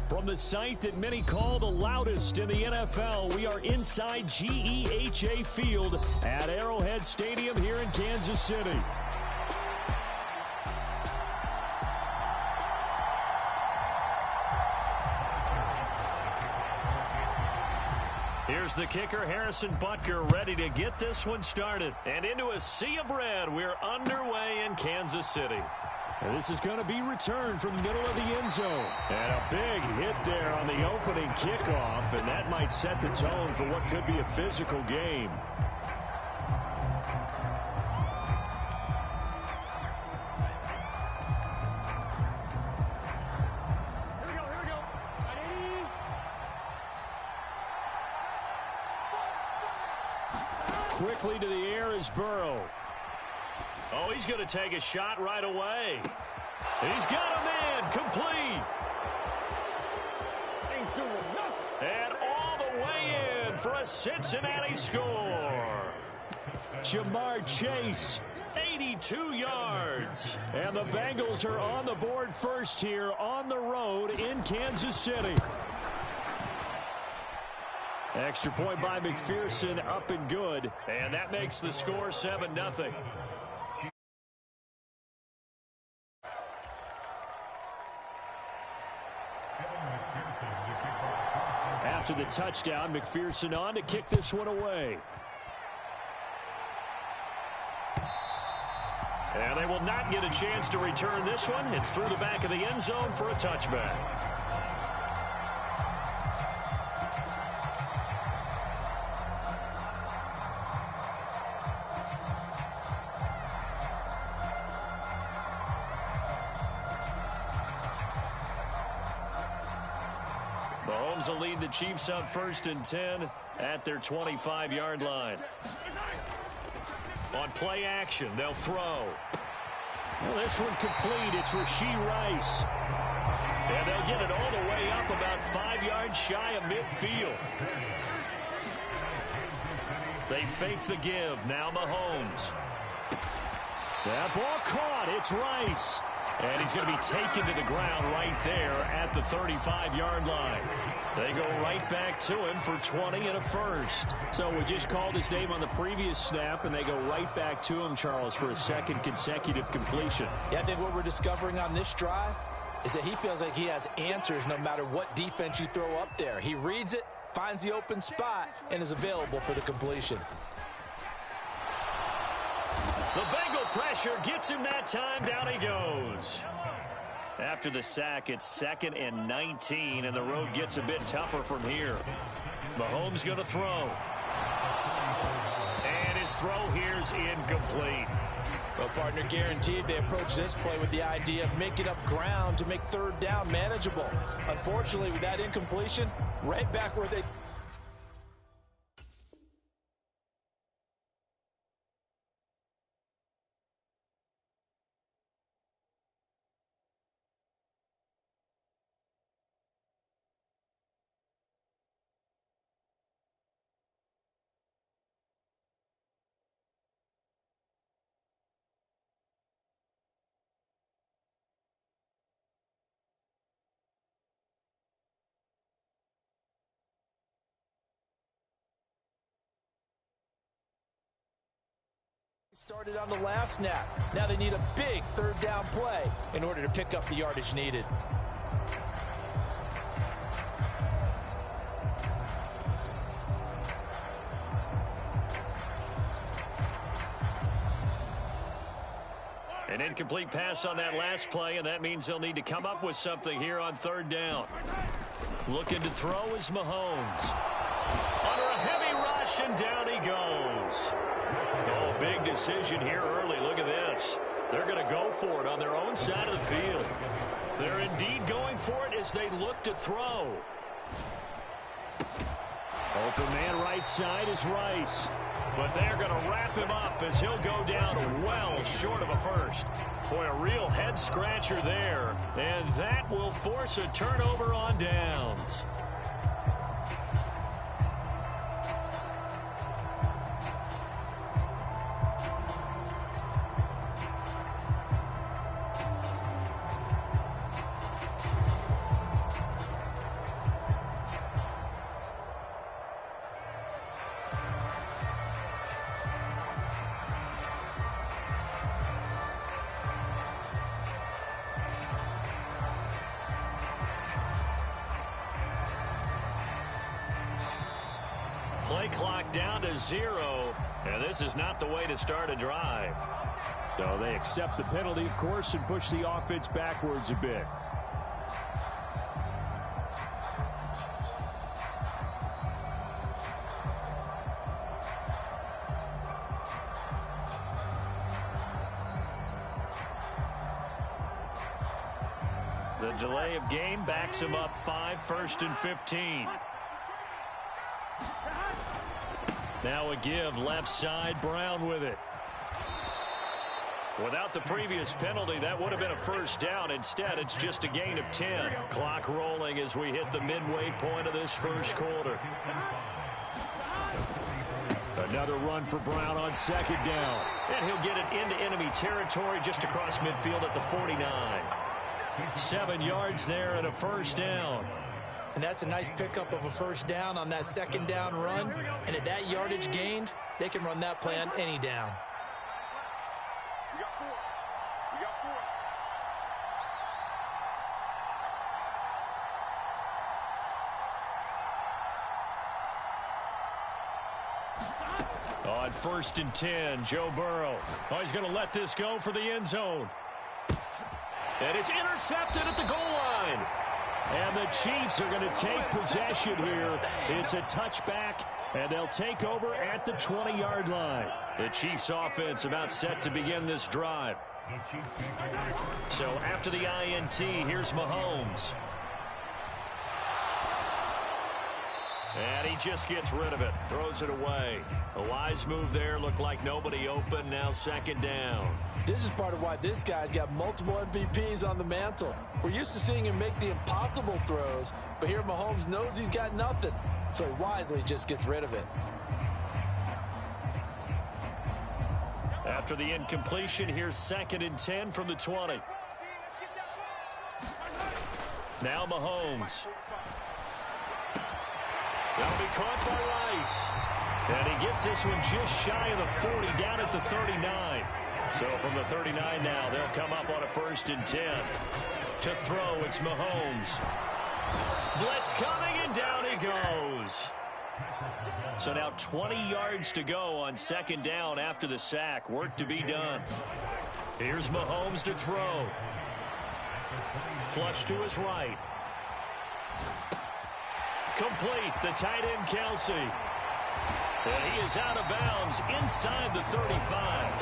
From the site that many call the loudest in the NFL, we are inside GEHA Field at Arrowhead Stadium here in Kansas City. Here's the kicker, Harrison Butker, ready to get this one started. And into a sea of red, we're underway in Kansas City. And this is going to be returned from the middle of the end zone. And a big hit there on the opening kickoff, and that might set the tone for what could be a physical game. Quickly to the air is Burrow. Oh, he's going to take a shot right away. He's got a man, complete. And all the way in for a Cincinnati score. Jamar Chase, 82 yards. And the Bengals are on the board first here on the road in Kansas City. Extra point by McPherson, up and good. And that makes the score 7-0. After the touchdown, McPherson on to kick this one away. And they will not get a chance to return this one. It's through the back of the end zone for a touchback. Mahomes will lead the Chiefs up 1st and 10 at their 25-yard line. On play action, they'll throw. Well, this one complete. It's Rashee Rice. And they'll get it all the way up about 5 yards shy of midfield. They fake the give. Now Mahomes. That ball caught. It's Rice. And he's going to be taken to the ground right there at the 35-yard line. They go right back to him for 20 and a first. So we just called his name on the previous snap, and they go right back to him, Charles, for a second consecutive completion. Yeah, I think what we're discovering on this drive is that he feels like he has answers no matter what defense you throw up there. He reads it, finds the open spot, and is available for the completion. The Bengal pressure gets him that time. Down he goes. After the sack, it's 2nd and 19, and the road gets a bit tougher from here. Mahomes going to throw. And his throw here's incomplete. Well, partner, guaranteed they approach this play with the idea of making up ground to make 3rd down manageable. Unfortunately, with that incompletion, right back where they... started on the last snap. Now they need a big 3rd down play in order to pick up the yardage needed. An incomplete pass on that last play, and that means they'll need to come up with something here on 3rd down. Looking to throw is Mahomes. Under a heavy rush, and down he goes. Oh, big decision here early. Look at this. They're going to go for it on their own side of the field. They're indeed going for it as they look to throw. Open man right side is Rice. But they're going to wrap him up as he'll go down well short of a first. Boy, a real head-scratcher there. And that will force a turnover on downs. play clock down to 0, and this is not the way to start a drive. So they accept the penalty, of course, and push the offense backwards a bit. The delay of game backs him up 5, 1st and 15. Now a give left side, Brown with it. Without the previous penalty, that would have been a first down. Instead, it's just a gain of 10. Clock rolling as we hit the midway point of this first quarter. Another run for Brown on 2nd down. And he'll get it into enemy territory just across midfield at the 49. 7 yards there and a first down. And that's a nice pickup of a first down on that 2nd down run. And at that yardage gained, they can run that play on any down. On 1st and 10, Joe Burrow. Oh, he's going to let this go for the end zone. And it's intercepted at the goal line. And the Chiefs are going to take possession here. It's a touchback, and they'll take over at the 20-yard line. The Chiefs offense about set to begin this drive. So after the INT, here's Mahomes. And he just gets rid of it, throws it away. A wise move there, looked like nobody open, now 2nd down. This is part of why this guy's got multiple MVPs on the mantle. We're used to seeing him make the impossible throws, but here Mahomes knows he's got nothing, so he wisely just gets rid of it. After the incompletion, here's 2nd and 10 from the 20. Now Mahomes. That'll be caught by Rice. And he gets this one just shy of the 40, down at the 39. So from the 39 now, they'll come up on a 1st and 10. To throw, it's Mahomes. Blitz coming, and down he goes. So now 20 yards to go on 2nd down after the sack. Work to be done. Here's Mahomes to throw. Flush to his right. Complete, the tight end Kelsey. And he is out of bounds inside the 35.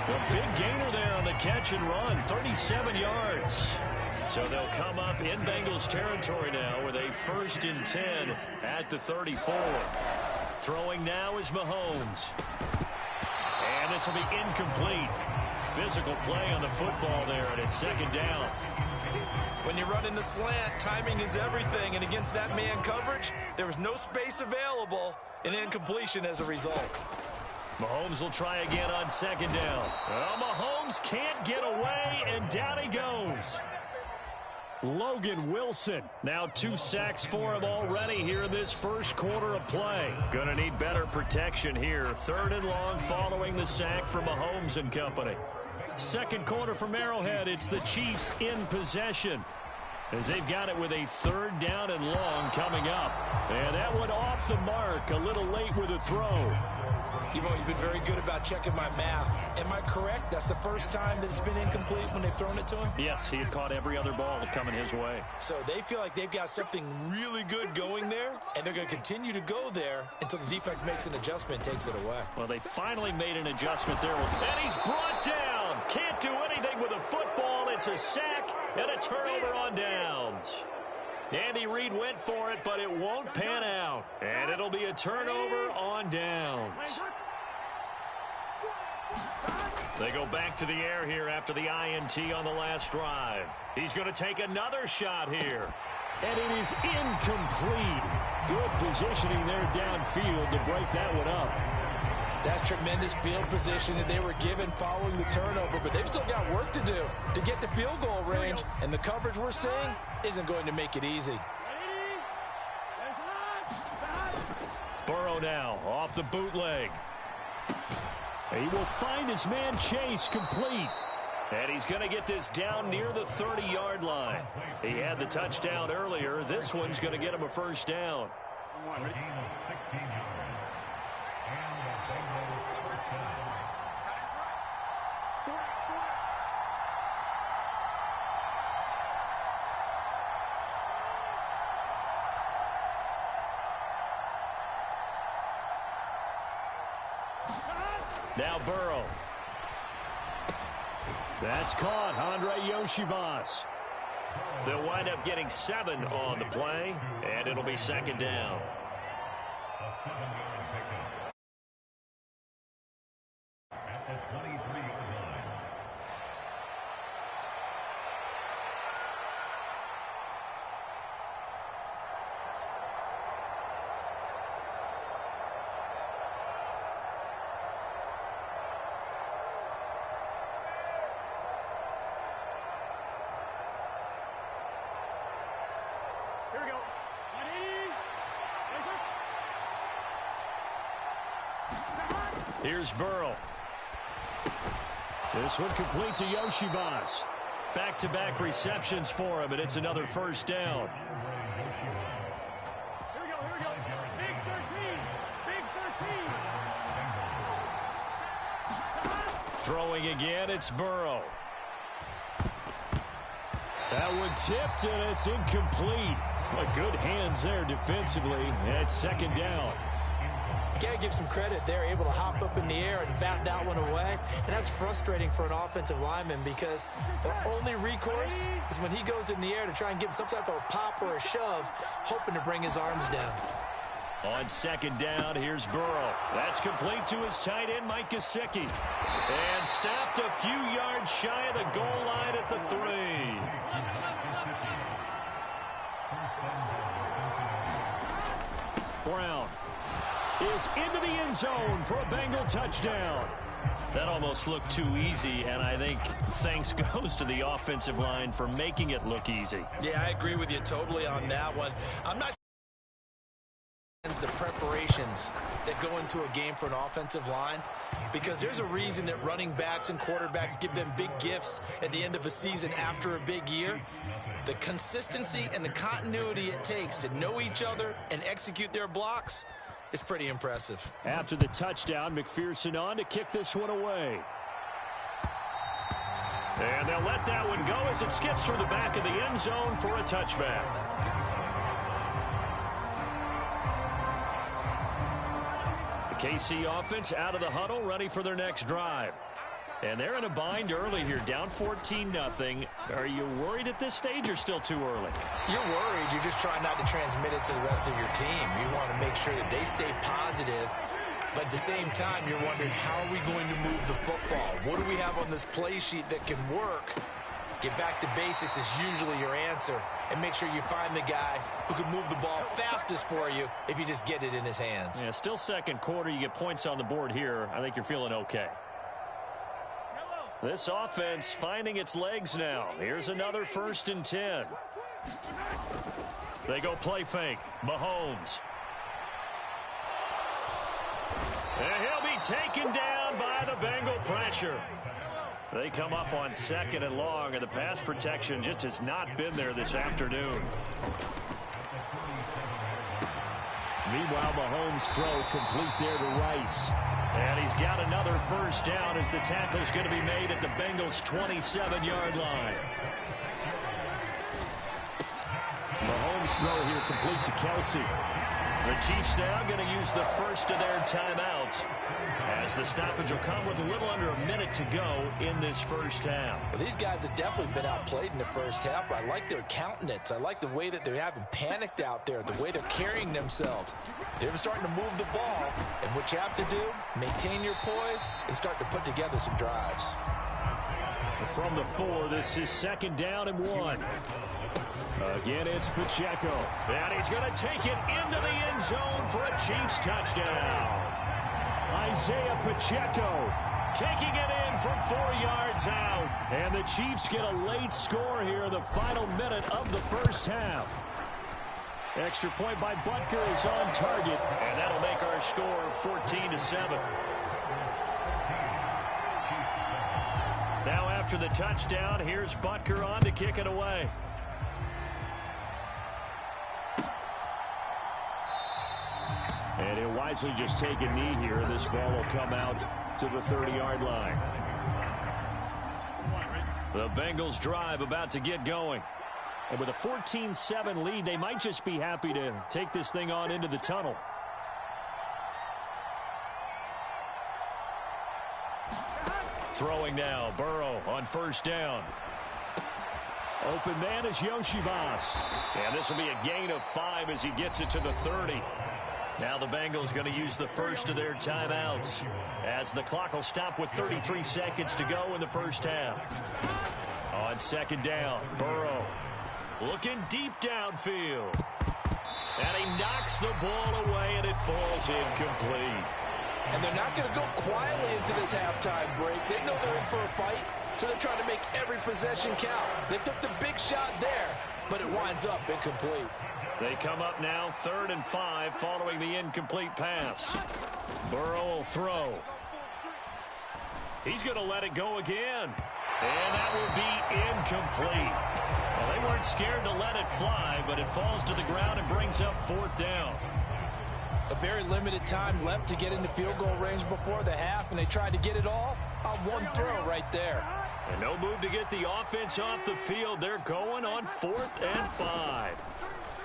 A big gainer there on the catch and run, 37 yards. So they'll come up in Bengals territory now with a 1st and 10 at the 34. Throwing now is Mahomes. And this will be incomplete. Physical play on the football there, and it's 2nd down. When you run in the slant, timing is everything, and against that man coverage, there was no space available, and incompletion as a result. Mahomes will try again on 2nd down. Well, Mahomes can't get away, and down he goes. Logan Wilson. Now 2 sacks for him already here in this first quarter of play. Gonna need better protection here. 3rd and long following the sack from Mahomes and company. 2nd quarter from Arrowhead. It's the Chiefs in possession, as they've got it with a 3rd down and long coming up. And that one off the mark, a little late with a throw. You've always been very good about checking my math. Am I correct? That's the first time that it's been incomplete when they've thrown it to him? Yes, he had caught every other ball coming his way. So they feel like they've got something really good going there, and they're going to continue to go there until the defense makes an adjustment and takes it away. Well, they finally made an adjustment there. And he's brought down. Can't do anything with a football. It's a sack and a turnover on downs. Andy Reid went for it, but it won't pan out. And it'll be a turnover on downs. They go back to the air here after the INT on the last drive. He's going to take another shot here. And it is incomplete. Good positioning there downfield to break that one up. That's tremendous field position that they were given following the turnover, but they've still got work to do to get to field goal range, and the coverage we're seeing isn't going to make it easy. Burrow now off the bootleg. He will find his man Chase complete. And he's going to get this down near the 30-yard line. He had the touchdown earlier. This one's going to get him a first down. And the Bengals first down. Now Burrow. That's caught. Andre Yoshivas. They'll wind up getting 7 on the play, and it'll be second down. A 7-yard pickup. At the 23-yard line. Here we go. Here's Burrow. This one complete to Yoshivas. Back-to-back receptions for him, and it's another first down. Here we go. Big 13. Big 13. Throwing again, it's Burrow. That one tipped, and it's incomplete. But good hands there defensively. It's second down. You got to give some credit. They're able to hop up in the air and bat that one away. And that's frustrating for an offensive lineman because the only recourse is when he goes in the air to try and give some type of a pop or a shove, hoping to bring his arms down. On second down, here's Burrow. That's complete to his tight end, Mike Gesicki. And stopped a few yards shy of the goal line at the 3. Brown is into the end zone for a Bengal touchdown. That almost looked too easy, and I think thanks goes to the offensive line for making it look easy. Yeah, I agree with you totally on that one. I'm not the preparations that go into a game for an offensive line, because there's a reason that running backs and quarterbacks give them big gifts at the end of a season after a big year. The consistency and the continuity it takes to know each other and execute their blocks is pretty impressive. After the touchdown, McPherson on to kick this one away. And they'll let that one go as it skips through the back of the end zone for a touchback. The KC offense out of the huddle, ready for their next drive. And they're in a bind early here, down 14-0. Are you worried at this stage or still too early? You're worried. You're just trying not to transmit it to the rest of your team. You want to make sure that they stay positive. But at the same time, you're wondering, how are we going to move the football? What do we have on this play sheet that can work? Get back to basics is usually your answer. And make sure you find the guy who can move the ball fastest for you if you just get it in his hands. Yeah, still second quarter. You get points on the board here. I think you're feeling okay. This offense finding its legs now. Here's another 1st and 10. They go play fake. Mahomes. And he'll be taken down by the Bengal pressure. They come up on 2nd and long, and the pass protection just has not been there this afternoon. Meanwhile, Mahomes' throw complete there to Rice. And he's got another first down as the tackle's going to be made at the Bengals' 27-yard line. Mahomes' throw here complete to Kelsey. The Chiefs now going to use the first of their timeouts as the stoppage will come with a little under a minute to go in this first half. Well, these guys have definitely been outplayed in the first half. I like their countenance. I like the way that they haven't panicked out there, the way they're carrying themselves. They're starting to move the ball, and what you have to do, maintain your poise and start to put together some drives. From the 4, this is 2nd down and 1. Again, it's Pacheco. And he's going to take it into the end zone for a Chiefs touchdown. Isaiah Pacheco taking it in from 4 yards out. And the Chiefs get a late score here in the final minute of the first half. Extra point by Butker is on target. And that'll make our score 14-7. Now after the touchdown, here's Butker on to kick it away. And he'll wisely just take a knee here. This ball will come out to the 30-yard line. The Bengals drive about to get going. And with a 14-7 lead, they might just be happy to take this thing on into the tunnel. Throwing now, Burrow on first down. Open man is Yoshibas. And this will be a gain of 5 as he gets it to the 30. Now the Bengals going to use the first of their timeouts as the clock will stop with 33 seconds to go in the first half. On second down, Burrow looking deep downfield. And he knocks the ball away, and it falls incomplete. And they're not going to go quietly into this halftime break. They know they're in for a fight, so they're trying to make every possession count. They took the big shot there, but it winds up incomplete. They come up now 3rd and 5 following the incomplete pass. Burrow will throw. He's going to let it go again. And that will be incomplete. Well, they weren't scared to let it fly, but it falls to the ground and brings up 4th down. A very limited time left to get into field goal range before the half, and they tried to get it all on one throw right there. And no move to get the offense off the field. They're going on 4th and 5.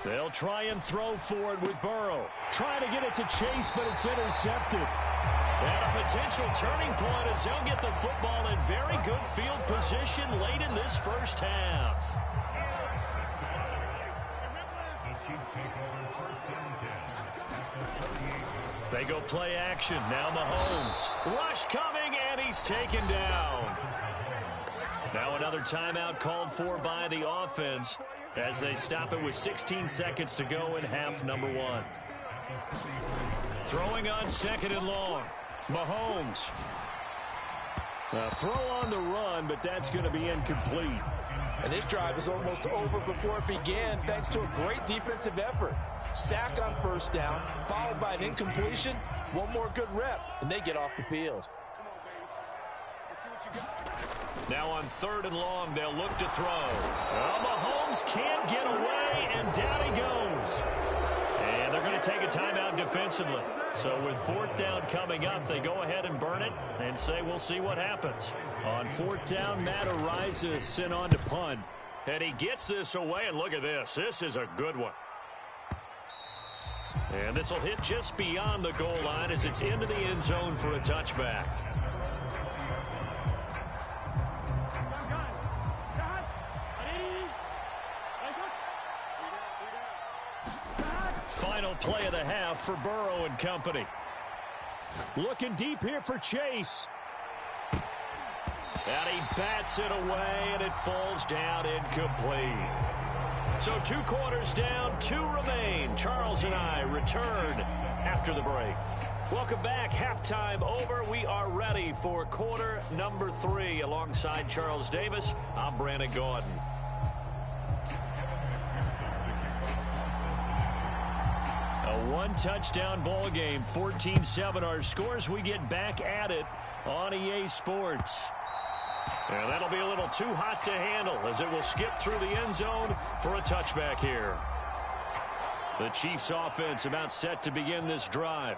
They'll try and throw forward with Burrow. Trying to get it to Chase, but it's intercepted. And a potential turning point as they'll get the football in very good field position late in this first half. They go play action. Now Mahomes. Rush coming, and he's taken down. Now another timeout called for by the offense as they stop it with 16 seconds to go in half number 1. Throwing on 2nd and long. Mahomes. A throw on the run, but that's going to be incomplete. And this drive is almost over before it began thanks to a great defensive effort. Sack on first down, followed by an incompletion. One more good rep, and they get off the field. Now on 3rd and long, they'll look to throw. Well, Mahomes can't get away, and down he goes. And they're going to take a timeout defensively. So with 4th down coming up, they go ahead and burn it and say we'll see what happens. On 4th down, Matt Araiza sent on to punt. And he gets this away, and look at this. This is a good one. And this will hit just beyond the goal line as it's into the end zone for a touchback. Final play of the half for Burrow and company. Looking deep here for Chase. And he bats it away, and it falls down incomplete. So 2 quarters down, 2 remain. Charles and I return after the break. Welcome back. Halftime over. We are ready for quarter number 3. Alongside Charles Davis, I'm Brandon Gordon. A 1-touchdown ball game, 14-7 our scores. We get back at it on EA Sports. And that'll be a little too hot to handle as it will skip through the end zone for a touchback here. The Chiefs offense about set to begin this drive.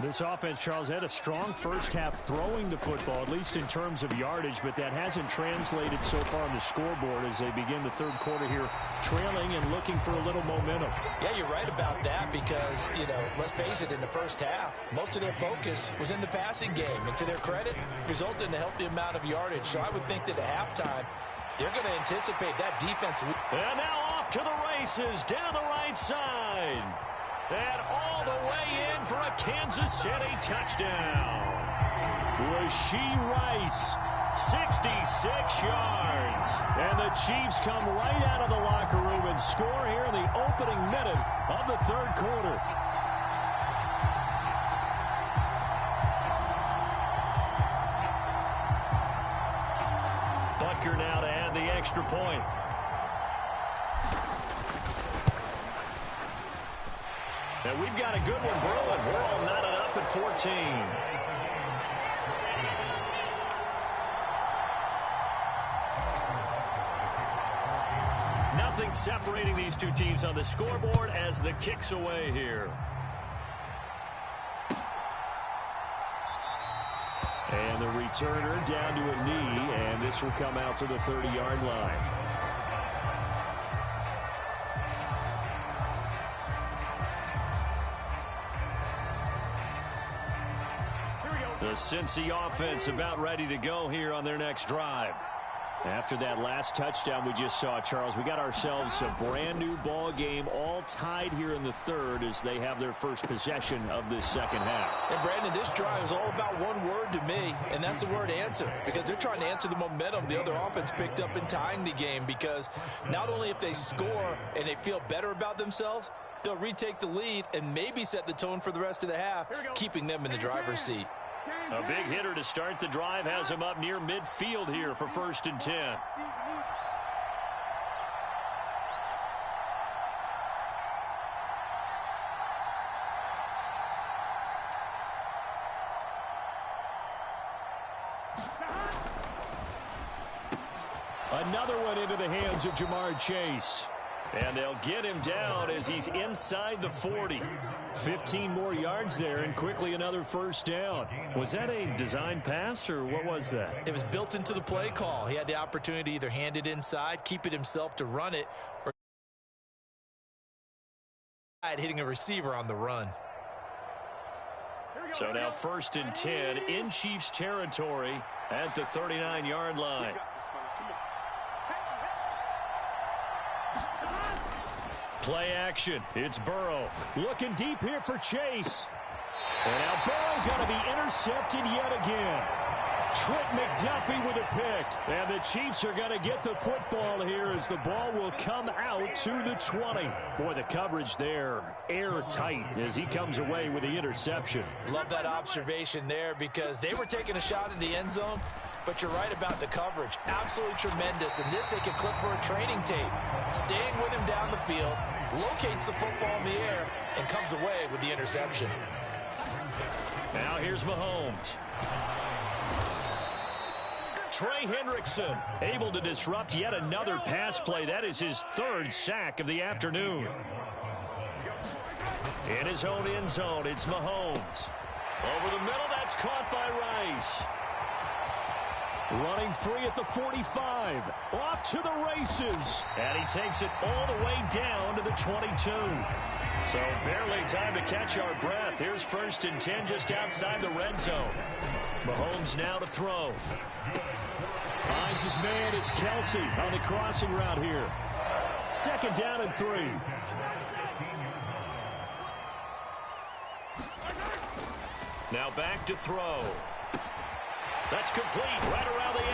This offense, Charles, had a strong first half throwing the football, at least in terms of yardage, but that hasn't translated so far on the scoreboard as they begin the 3rd quarter here, trailing and looking for a little momentum. Yeah, you're right about that because, let's face it, in the first half, most of their focus was in the passing game. And to their credit, resulted in a healthy amount of yardage. So I would think that at halftime, they're going to anticipate that defense. And now off to the races down the right side. And all the way in for a Kansas City touchdown. Rashee Rice, 66 yards. And the Chiefs come right out of the locker room and score here in the opening minute of the 3rd quarter. Butker now to add the extra point. And we've got a good one brewing. We're all knotted up at 14. Nothing separating these two teams on the scoreboard as the kick's away here. returner down to a knee, and this will come out to the 30-yard line. The Cincy offense about ready to go here on their next drive. After that last touchdown we just saw, Charles, we got ourselves a brand new ball game, all tied here in the third as they have their first possession of this second half. And Brandon, this drive is all about one word to me, and that's the word answer, because they're trying to answer the momentum the other offense picked up in tying the game, because not only if they score and they feel better about themselves, they'll retake the lead and maybe set the tone for the rest of the half, keeping them in the driver's seat. A big hitter to start the drive has him up near midfield here for 1st and 10. Another one into the hands of Jamar Chase. And they'll get him down as he's inside the 40. 15 more yards there, and quickly another first down. Was that a design pass, or what was that? It was built into the play call. He had the opportunity to either hand it inside, keep it himself to run it, or hitting a receiver on the run. So now 1st and 10 in Chiefs territory at the 39-yard line. Play action. It's Burrow. Looking deep here for Chase. And now Burrow going to be intercepted yet again. Trent McDuffie with a pick. And the Chiefs are going to get the football here as the ball will come out to the 20. Boy, the coverage there airtight as he comes away with the interception. Love that observation there, because they were taking a shot at the end zone, but you're right about the coverage. Absolutely tremendous. And this they can clip for a training tape. Staying with him down the field, locates the football in the air, and comes away with the interception. Now here's Mahomes. Trey Hendrickson able to disrupt yet another pass play. That is his 3rd sack of the afternoon. In his own end zone, it's Mahomes. Over the middle, that's caught by Rice. Running free at the 45. Off to the races. And he takes it all the way down to the 22. So barely time to catch our breath. Here's 1st and 10 just outside the red zone. Mahomes now to throw. Finds his man. It's Kelsey on the crossing route here. 2nd down and 3. Now back to throw. That's complete right around the 8.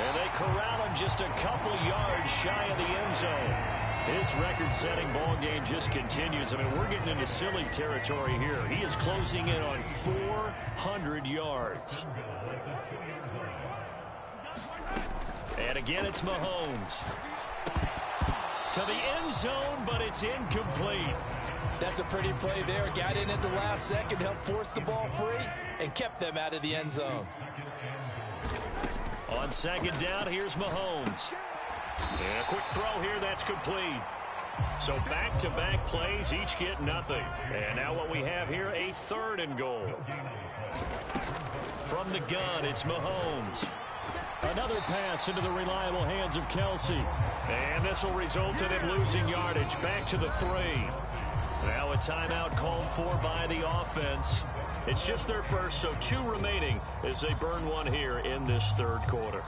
And they corral him just a couple yards shy of the end zone. His record-setting ball game just continues. I mean, we're getting into silly territory here. He is closing in on 400 yards. And again, it's Mahomes. To the end zone, but it's incomplete. That's a pretty play there. Got in at the last second, helped force the ball free, and kept them out of the end zone. On 2nd down, here's Mahomes. And a quick throw here, that's complete. So back-to-back plays, each get nothing. And now what we have here, a 3rd and goal. From the gun, it's Mahomes. Another pass into the reliable hands of Kelsey. And this will result in him losing yardage. Back to the 3. Now a timeout called for by the offense. It's just their first, so 2 remaining as they burn one here in this 3rd quarter.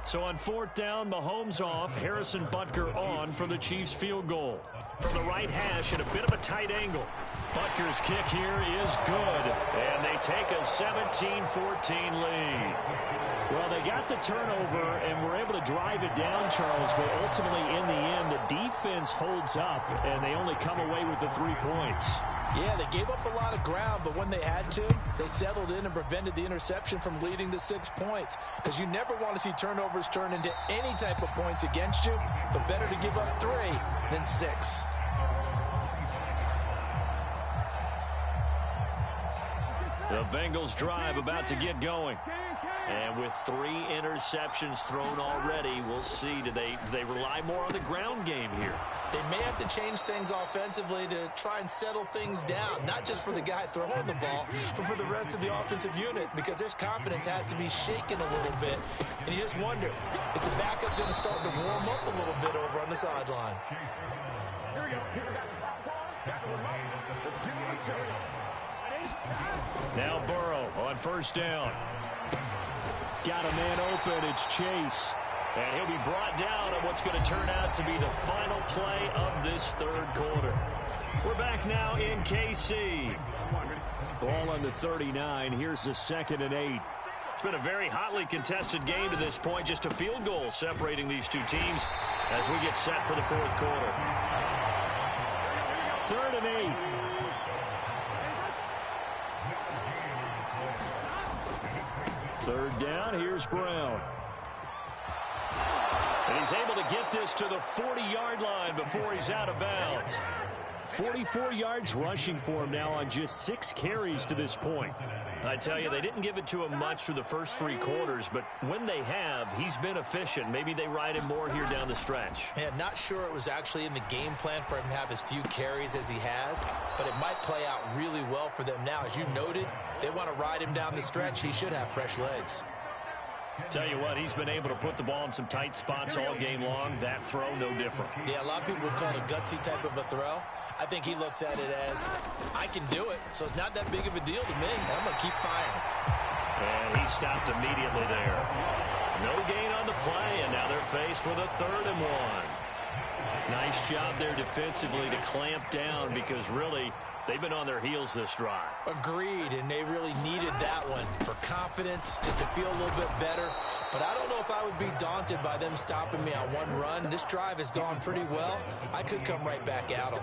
So on 4th down, Mahomes off, Harrison Butker on for the Chiefs field goal. From the right hash at a bit of a tight angle. Butker's kick here is good, and they take a 17-14 lead. Well, they got the turnover and were able to drive it down, Charles, but ultimately in the end, the defense holds up, and they only come away with the 3 points. Yeah, they gave up a lot of ground, but when they had to, they settled in and prevented the interception from leading to 6 points. Because you never want to see turnovers turn into any type of points against you, but better to give up 3 than 6. The Bengals drive about to get going. And with 3 interceptions thrown already, we'll see. Do they rely more on the ground game here? They may have to change things offensively to try and settle things down, not just for the guy throwing the ball, but for the rest of the offensive unit, because their confidence has to be shaken a little bit. And you just wonder, is the backup going to start to warm up a little bit over on the sideline? Now Burrow on first down. Got a man open. It's Chase. And he'll be brought down on what's going to turn out to be the final play of this third quarter. We're back now in KC. Ball on the 39. Here's the 2nd and 8. It's been a very hotly contested game to this point. Just a field goal separating these two teams as we get set for the fourth quarter. 3rd and 8. Third down. Here's Brown. And he's able to get this to the 40-yard line before he's out of bounds. 44 yards rushing for him now on just 6 carries to this point. I tell you, they didn't give it to him much through the first 3 quarters, but when they have, he's been efficient. Maybe they ride him more here down the stretch. Yeah, not sure it was actually in the game plan for him to have as few carries as he has, but it might play out really well for them now. As you noted, if they want to ride him down the stretch, he should have fresh legs. Tell you what, he's been able to put the ball in some tight spots all game long. That throw, no different. Yeah, a lot of people would call it a gutsy type of a throw. I think he looks at it as, I can do it, so it's not that big of a deal to me. I'm going to keep firing. And he stopped immediately there. No gain on the play, and now they're faced with a 3rd and 1. Nice job there defensively to clamp down because really they've been on their heels this drive. Agreed, and they really needed that one for confidence, just to feel a little bit better. But I don't know if I would be daunted by them stopping me on one run. This drive has gone pretty well. I could come right back at them.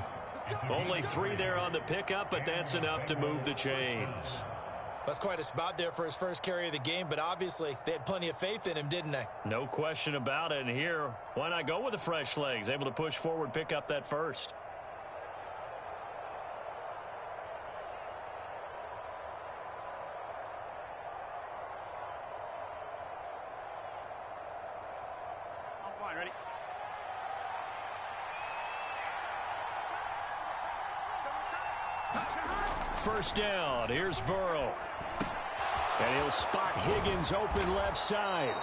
Only 3 there on the pickup, but that's enough to move the chains. That's quite a spot there for his first carry of the game, but obviously they had plenty of faith in him, didn't they? No question about it. And here, why not go with the fresh legs? Able to push forward, pick up that first. Ready? First down. Here's Burrow. And he'll spot Higgins open left side.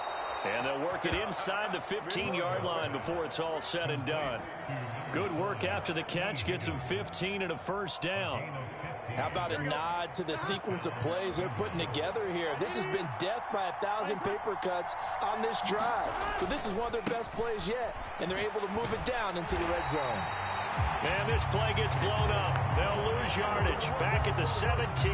And they'll work it inside the 15-yard line before it's all said and done. Good work after the catch. Gets him 15 and a first down. How about a nod to the sequence of plays they're putting together here? This has been death by 1,000 paper cuts on this drive. But this is one of their best plays yet, and they're able to move it down into the red zone. And this play gets blown up. They'll lose yardage. Back at the 17.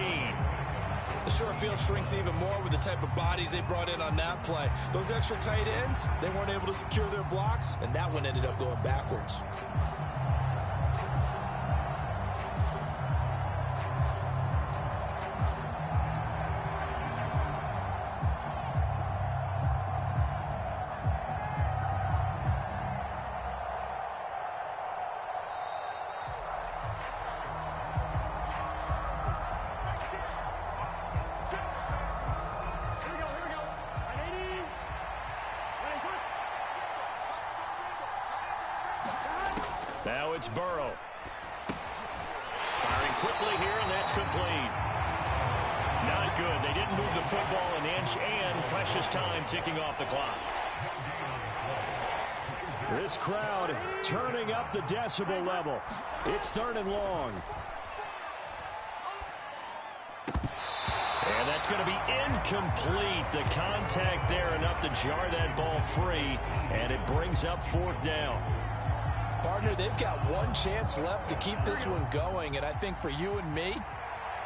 The short field shrinks even more with the type of bodies they brought in on that play. Those extra tight ends, they weren't able to secure their blocks, and that one ended up going backwards. Now it's Burrow. Firing quickly here, and that's complete. Not good. They didn't move the football an inch, and precious time ticking off the clock. This crowd turning up the decibel level. It's 3rd and long. And that's going to be incomplete. The contact there enough to jar that ball free, and it brings up 4th down. Partner, they've got one chance left to keep this one going, and I think for you and me,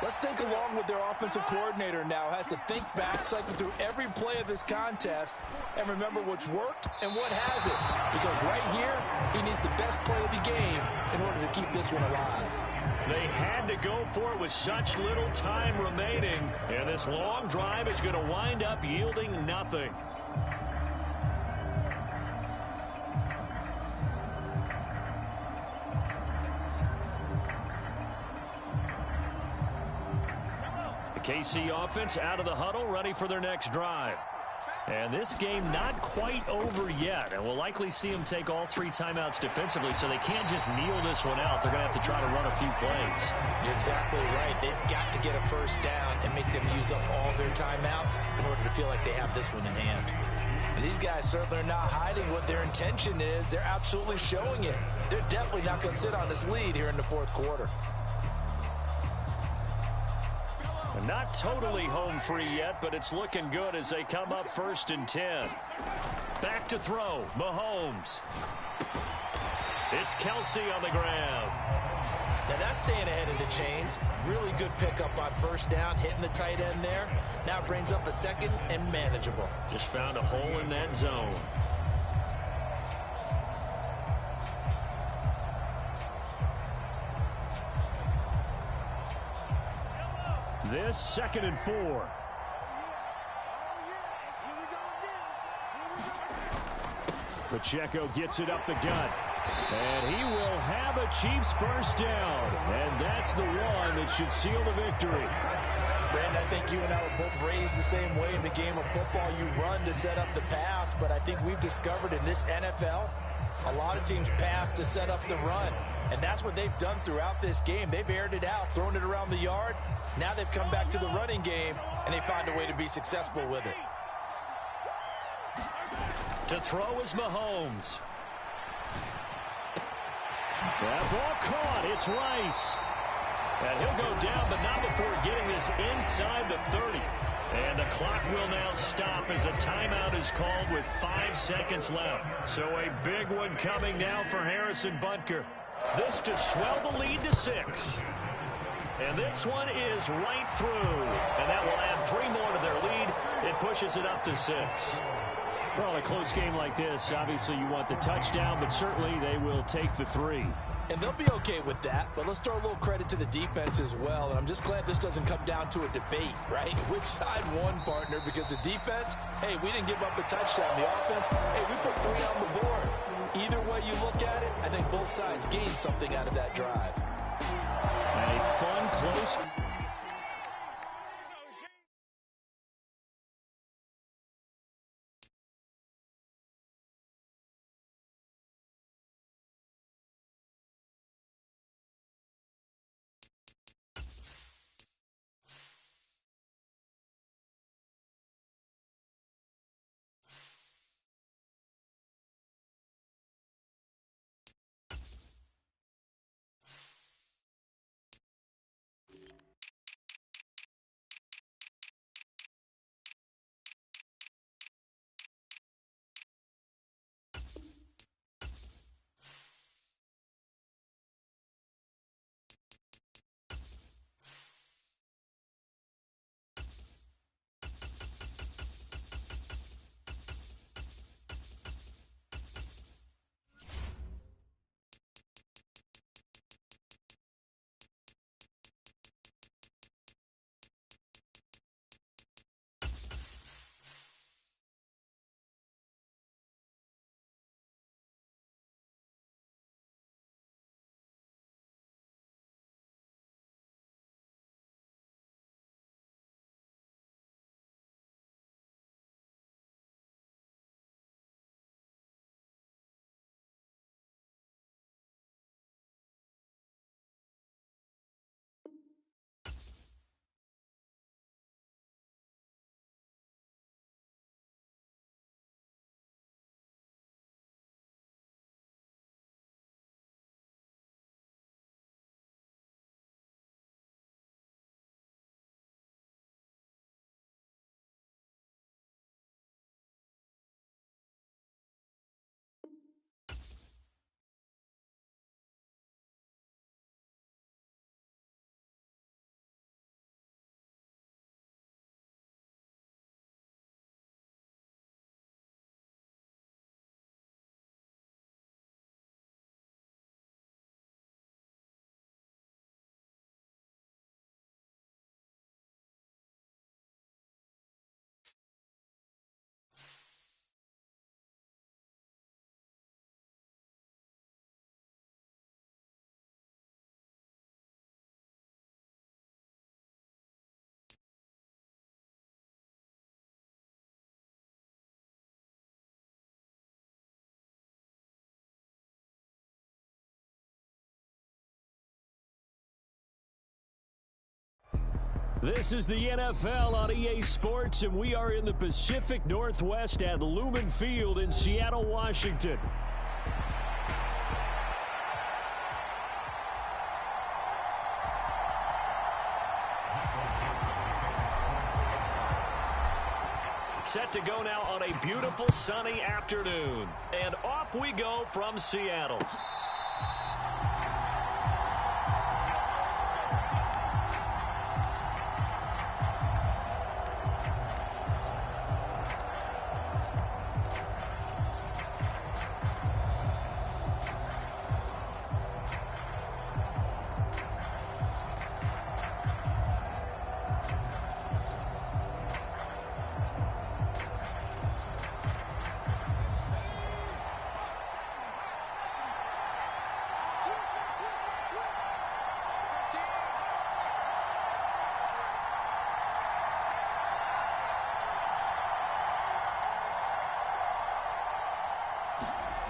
let's think along with their offensive coordinator now. Has to think back, cycle through every play of this contest, and remember what's worked and what hasn't. Because right here, he needs the best play of the game in order to keep this one alive. They had to go for it with such little time remaining, and this long drive is going to wind up yielding nothing. KC offense out of the huddle, ready for their next drive. And this game not quite over yet. And we'll likely see them take all 3 timeouts defensively, so they can't just kneel this one out. They're going to have to try to run a few plays. You're exactly right. They've got to get a first down and make them use up all their timeouts in order to feel like they have this one in hand. And these guys certainly are not hiding what their intention is. They're absolutely showing it. They're definitely not going to sit on this lead here in the fourth quarter. Not totally home free yet, but it's looking good as they come up 1st and 10. Back to throw, Mahomes. It's Kelsey on the ground. Now that's staying ahead of the chains. Really good pickup on first down, hitting the tight end there. Now it brings up a second and manageable. Just found a hole in that zone. This 2nd and 4. Pacheco gets it up the gut. And he will have a Chiefs first down. And that's the one that should seal the victory. Brandon, I think you and I were both raised the same way in the game of football. You run to set up the pass, but I think we've discovered in this NFL, a lot of teams pass to set up the run. And that's what they've done throughout this game. They've aired it out, thrown it around the yard. Now they've come back to the running game, and they find a way to be successful with it. To throw is Mahomes. That ball caught. It's Rice. And he'll go down, but not before getting this inside the 30. And the clock will now stop as a timeout is called with 5 seconds left. So a big one coming now for Harrison Butker. This to swell the lead to 6. And this one is right through. And that will add 3 more to their lead. It pushes it up to 6. Well, a close game like this, obviously you want the touchdown, but certainly they will take the 3. And they'll be okay with that, but let's throw a little credit to the defense as well. And I'm just glad this doesn't come down to a debate, right? Which side won, partner? Because the defense, hey, we didn't give up a touchdown. The offense, hey, we put 3 on the board. Either way you look at it, I think both sides gained something out of that drive. A fun, close This is the NFL on EA Sports, and we are in the Pacific Northwest at Lumen Field in Seattle, Washington. Set to go now on a beautiful sunny afternoon. And off we go from Seattle.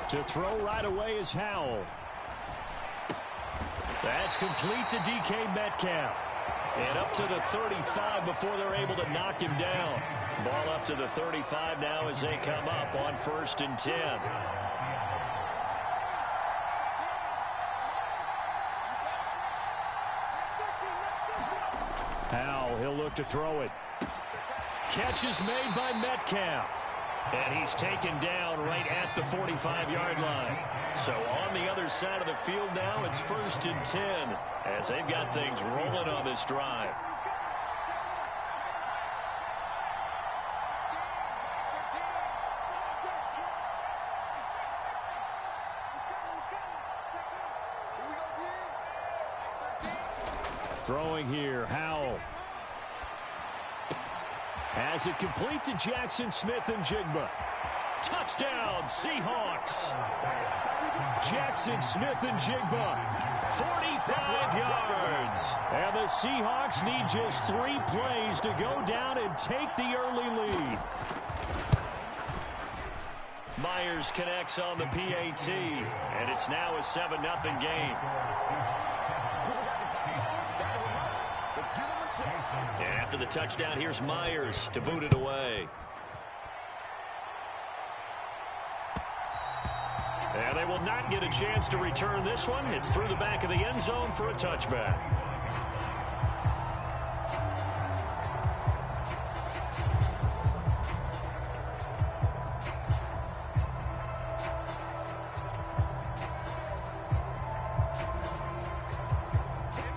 To throw right away is Howell. That's complete to DK Metcalf. And up to the 35 before they're able to knock him down. Ball up to the 35 now as they come up on 1st and 10. Howell, he'll look to throw it. Catch is made by Metcalf. And he's taken down right at the 45-yard line. So on the other side of the field now, it's 1st and 10 as they've got things rolling on this drive. Throwing here, Howell. As it complete to Jackson Smith-Njigba. Touchdown, Seahawks. Jackson Smith-Njigba, 45 yards. And the Seahawks need just 3 plays to go down and take the early lead. Myers connects on the PAT, and it's now a 7-0 game. And after the touchdown, here's Myers to boot it away. And they will not get a chance to return this one. It's through the back of the end zone for a touchback.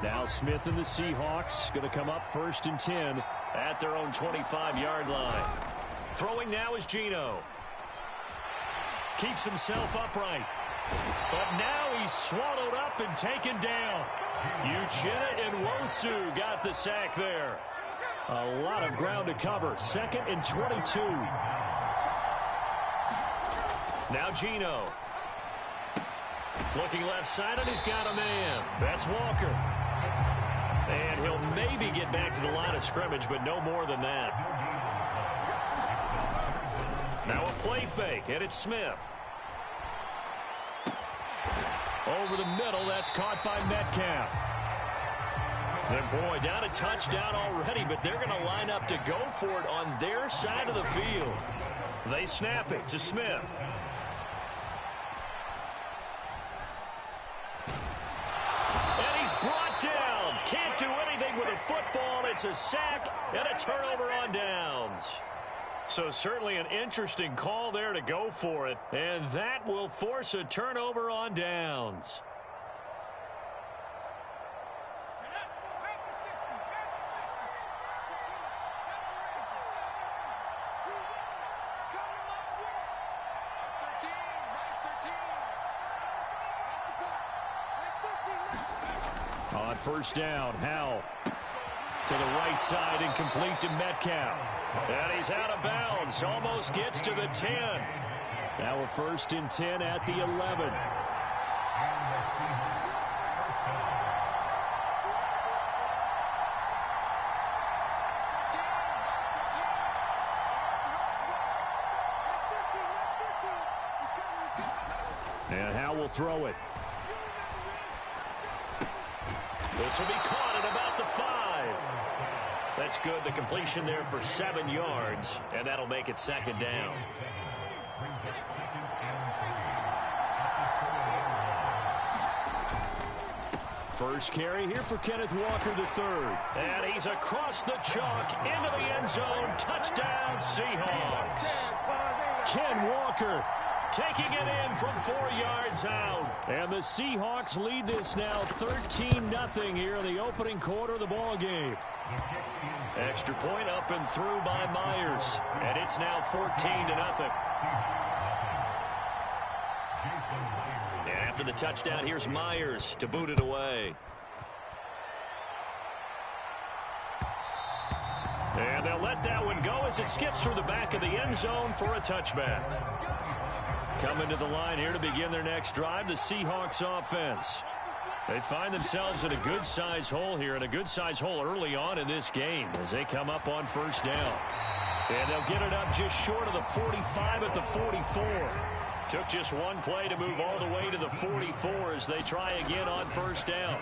Now Smith and the Seahawks going to come up 1st and 10 at their own 25-yard line. Throwing now is Geno. Keeps himself upright. But now he's swallowed up and taken down. Uchenna and Nwosu got the sack there. A lot of ground to cover. 2nd and 22. Now Geno. Looking left side, and he's got a man. That's Walker. And he'll maybe get back to the line of scrimmage, but no more than that. Now a play fake, and it's Smith. Over the middle, that's caught by Metcalf. And boy, down a touchdown already, but they're going to line up to go for it on their side of the field. They snap it to Smith. And he's brought down. Can't do anything with a football. It's a sack and a turnover on downs. So certainly an interesting call there to go for it. And that will force a turnover on downs. On 1st down, Howell to the right side and complete to Metcalf. And he's out of bounds. Almost gets to the 10. Now a 1st and 10 at the 11. And Howell will throw it. This will be caught at about the 5. That's good. The completion there for 7 yards, and that'll make it second down. First carry here for Kenneth Walker III. And he's across the chalk into the end zone. Touchdown, Seahawks. Ken Walker taking it in from 4 yards out. And the Seahawks lead this now 13-0 here in the opening quarter of the ball game. Extra point up and through by Myers. And it's now 14-0. And after the touchdown, here's Myers to boot it away. And they'll let that one go as it skips through the back of the end zone for a touchback. Coming to the line here to begin their next drive, the Seahawks offense. They find themselves in a good-sized hole here, and a good-sized hole early on in this game as they come up on first down. And they'll get it up just short of the 45 at the 44. Took just one play to move all the way to the 44 as they try again on first down.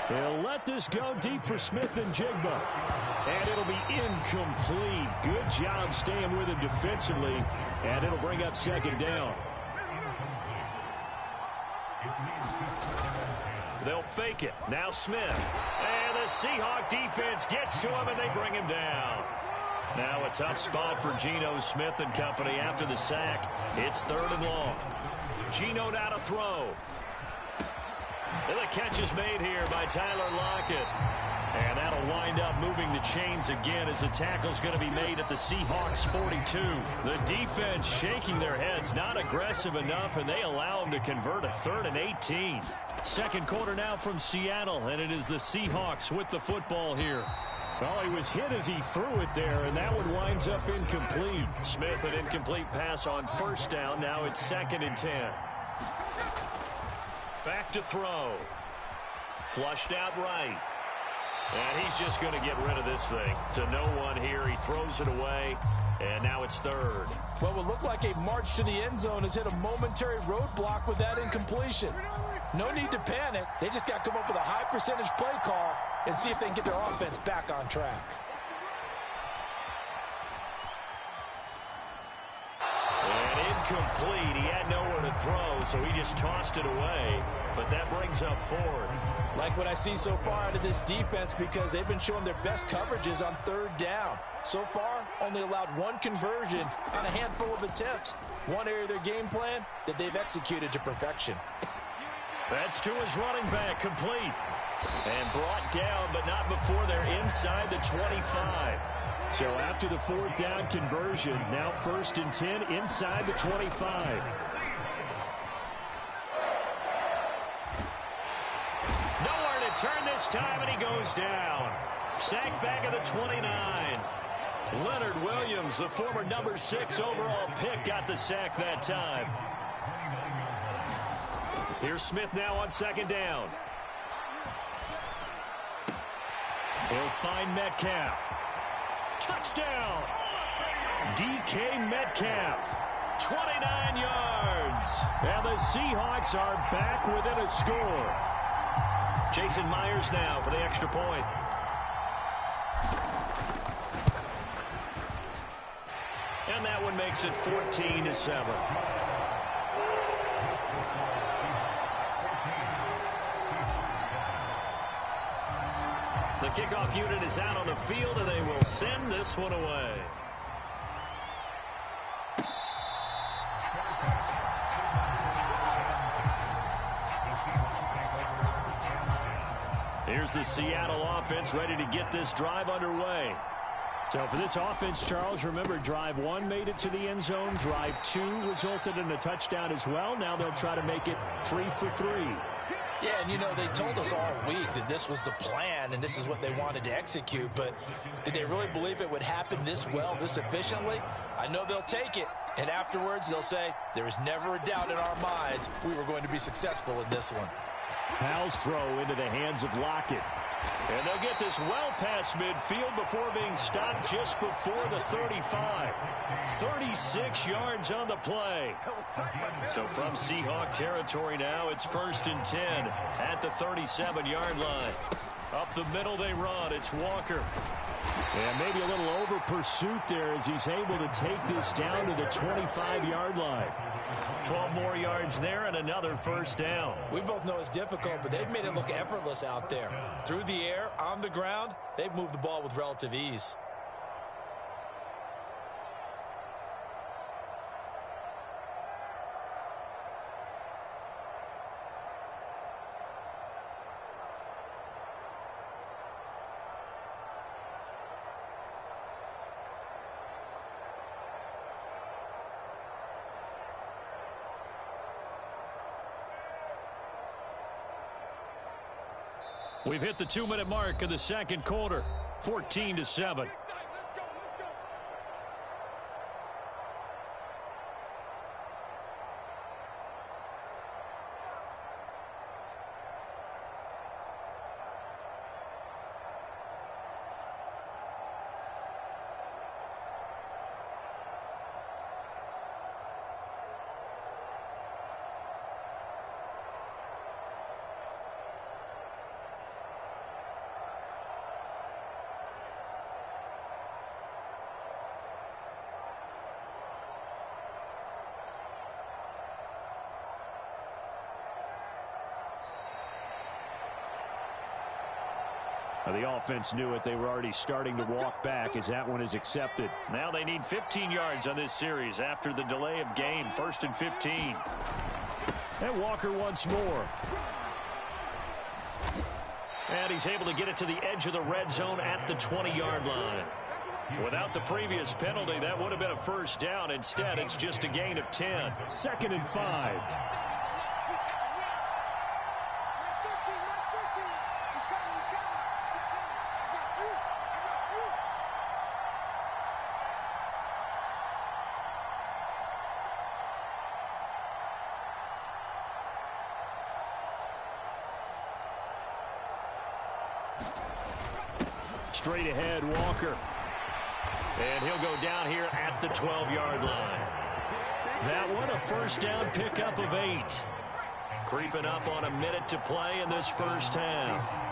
They'll let this go deep for Smith and Jigba. And it'll be incomplete. Good job staying with him defensively. And it'll bring up second down. They'll fake it. Now Smith. And the Seahawk defense gets to him, and they bring him down. Now a tough spot for Geno Smith and company after the sack. It's 3rd and long. Geno now to throw. And the catch is made here by Tyler Lockett. And that'll wind up moving the chains again as the tackle's going to be made at the Seahawks 42. The defense shaking their heads, not aggressive enough, and they allow them to convert a 3rd and 18. Second quarter now from Seattle, and it is the Seahawks with the football here. Well, he was hit as he threw it there, and that one winds up incomplete. Smith, an incomplete pass on first down. Now it's 2nd and 10. Back to throw. Flushed out right. And he's just going to get rid of this thing. To no one here. He throws it away. And now it's 3rd. What would look like a march to the end zone has hit a momentary roadblock with that incompletion. No need to panic. They just got to come up with a high percentage play call and see if they can get their offense back on track. And incomplete. He had nowhere to throw, so he just tossed it away. But that brings up 4th. Like what I see so far out of this defense, because they've been showing their best coverages on 3rd down. So far, only allowed 1 conversion on a handful of attempts. One area of their game plan that they've executed to perfection. That's to his running back, complete. And brought down, but not before they're inside the 25. So after the 4th down conversion, now 1st and 10 inside the 25. Nowhere to turn this time, and he goes down. Sacked back of the 29. Leonard Williams, the former number 6 overall pick, got the sack that time. Here's Smith now on 2nd down. He'll find Metcalf. Touchdown! DK Metcalf. 29 yards. And the Seahawks are back within a score. Jason Myers now for the extra point. And that one makes it 14-7. The kickoff unit is out on the field, and they will send this one away. Here's the Seattle offense ready to get this drive underway. So for this offense, Charles, remember, drive 1 made it to the end zone. Drive 2 resulted in a touchdown as well. Now they'll try to make it 3 for 3. Yeah, and you know, they told us all week that this was the plan and this is what they wanted to execute, but did they really believe it would happen this well, this efficiently? I know they'll take it, and afterwards they'll say, there was never a doubt in our minds we were going to be successful in this one. Powell's throw into the hands of Lockett. And they'll get this well past midfield before being stopped just before the 35. 36 yards on the play. So from Seahawk territory now, it's 1st and 10 at the 37-yard line. Up the middle they run. It's Walker. And maybe a little over pursuit there as he's able to take this down to the 25-yard line. 12 more yards there and another 1st down. We both know it's difficult, but they've made it look effortless out there. Through the air, on the ground, they've moved the ball with relative ease. We've hit the 2-minute mark of the second quarter. 14-7. The offense knew it. They were already starting to walk back as that one is accepted. Now they need 15 yards on this series after the delay of game. 1st and 15. And Walker once more. And he's able to get it to the edge of the red zone at the 20-yard line. Without the previous penalty, that would have been a 1st down. Instead, it's just a gain of 10. 2nd and 5. Straight ahead, Walker. And he'll go down here at the 12-yard line. That one, a 1st down pickup of 8. Creeping up on a minute to play in this 1st half.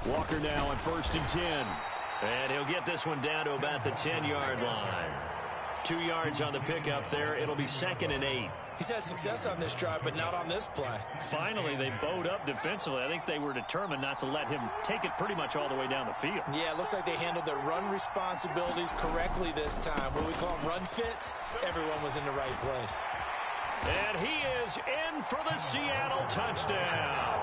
Walker now on 1st and 10. And he'll get this one down to about the 10-yard line. 2 yards on the pickup there. It'll be 2nd and 8. He's had success on this drive, but not on this play. Finally, they bowed up defensively. I think they were determined not to let him take it pretty much all the way down the field. Yeah, it looks like they handled their run responsibilities correctly this time. What we call them run fits, everyone was in the right place. And he is in for the Seattle touchdown.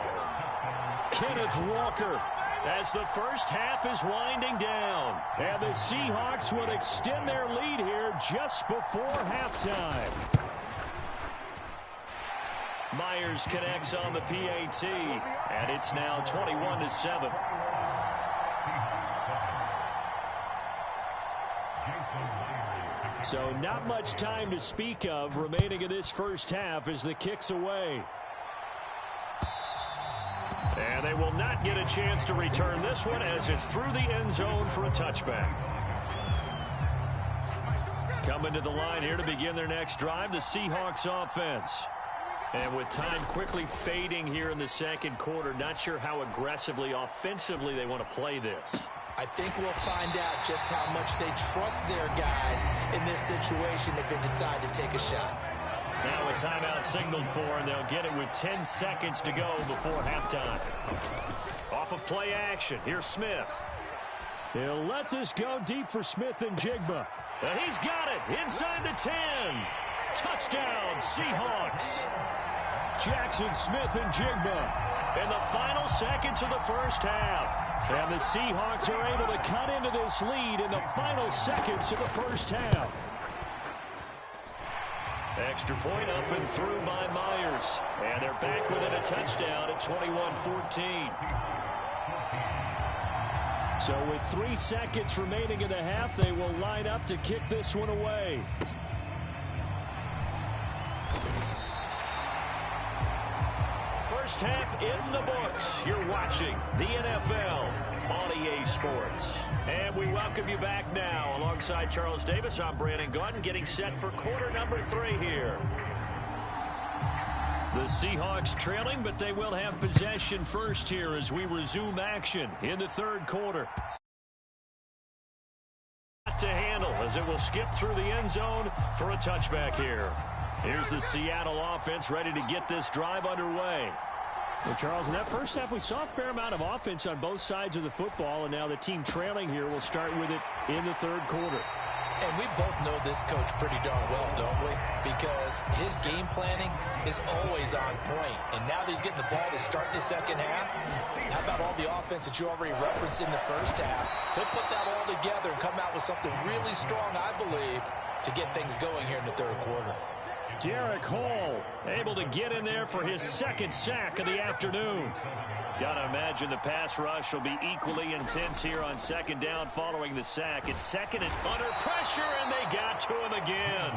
Kenneth Walker. As the 1st half is winding down. And the Seahawks would extend their lead here just before halftime. Myers connects on the PAT, and it's now 21-7. So not much time to speak of remaining in this 1st half as the kick's away. And they will not get a chance to return this one as it's through the end zone for a touchback. Coming to the line here to begin their next drive, the Seahawks offense. And with time quickly fading here in the second quarter, not sure how aggressively, offensively they want to play this. I think we'll find out just how much they trust their guys in this situation if they decide to take a shot. Now a timeout signaled for, and they'll get it with 10 seconds to go before halftime. Off of play action, here's Smith. They'll let this go deep for Smith and Jigba. And he's got it inside the 10. Touchdown, Seahawks. Jackson Smith and Jigba in the final seconds of the 1st half. And the Seahawks are able to cut into this lead in the final seconds of the 1st half. Extra point up and through by Myers. And they're back within a touchdown at 21-14. So with 3 seconds remaining in the half, they will line up to kick this one away. First half in the books. You're watching the NFL on EA Sports. And we welcome you back now. Alongside Charles Davis, I'm Brandon Gunn, getting set for quarter number 3 here. The Seahawks trailing, but they will have possession first here as we resume action in the third quarter. To handle as it will skip through the end zone for a touchback here. Here's the Seattle offense ready to get this drive underway. Well, Charles, in that first half, we saw a fair amount of offense on both sides of the football, and now the team trailing here will start with it in the third quarter. And we both know this coach pretty darn well, don't we? Because his game planning is always on point. And now that he's getting the ball to start the second half, how about all the offense that you already referenced in the first half? He'll put that all together and come out with something really strong, I believe, to get things going here in the third quarter. Derek Hall able to get in there for his second sack of the afternoon. Got to imagine the pass rush will be equally intense here on second down following the sack. It's second and under pressure, and they got to him again.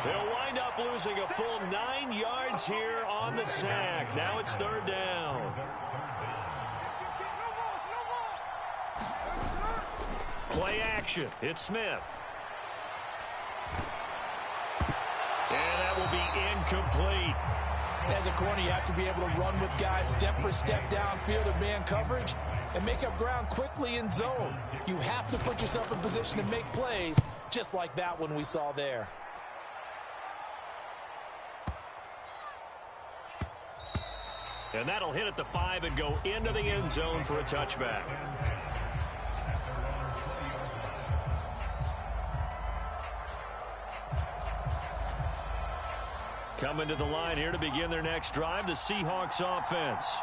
They'll wind up losing a full 9 yards here on the sack. Now it's third down. Play action. It's Smith. And that will be incomplete. As a corner, you have to be able to run with guys step for step downfield in man coverage and make up ground quickly in zone. You have to put yourself in position to make plays just like that one we saw there. And that'll hit at the 5 and go into the end zone for a touchback. Coming to the line here to begin their next drive, the Seahawks offense.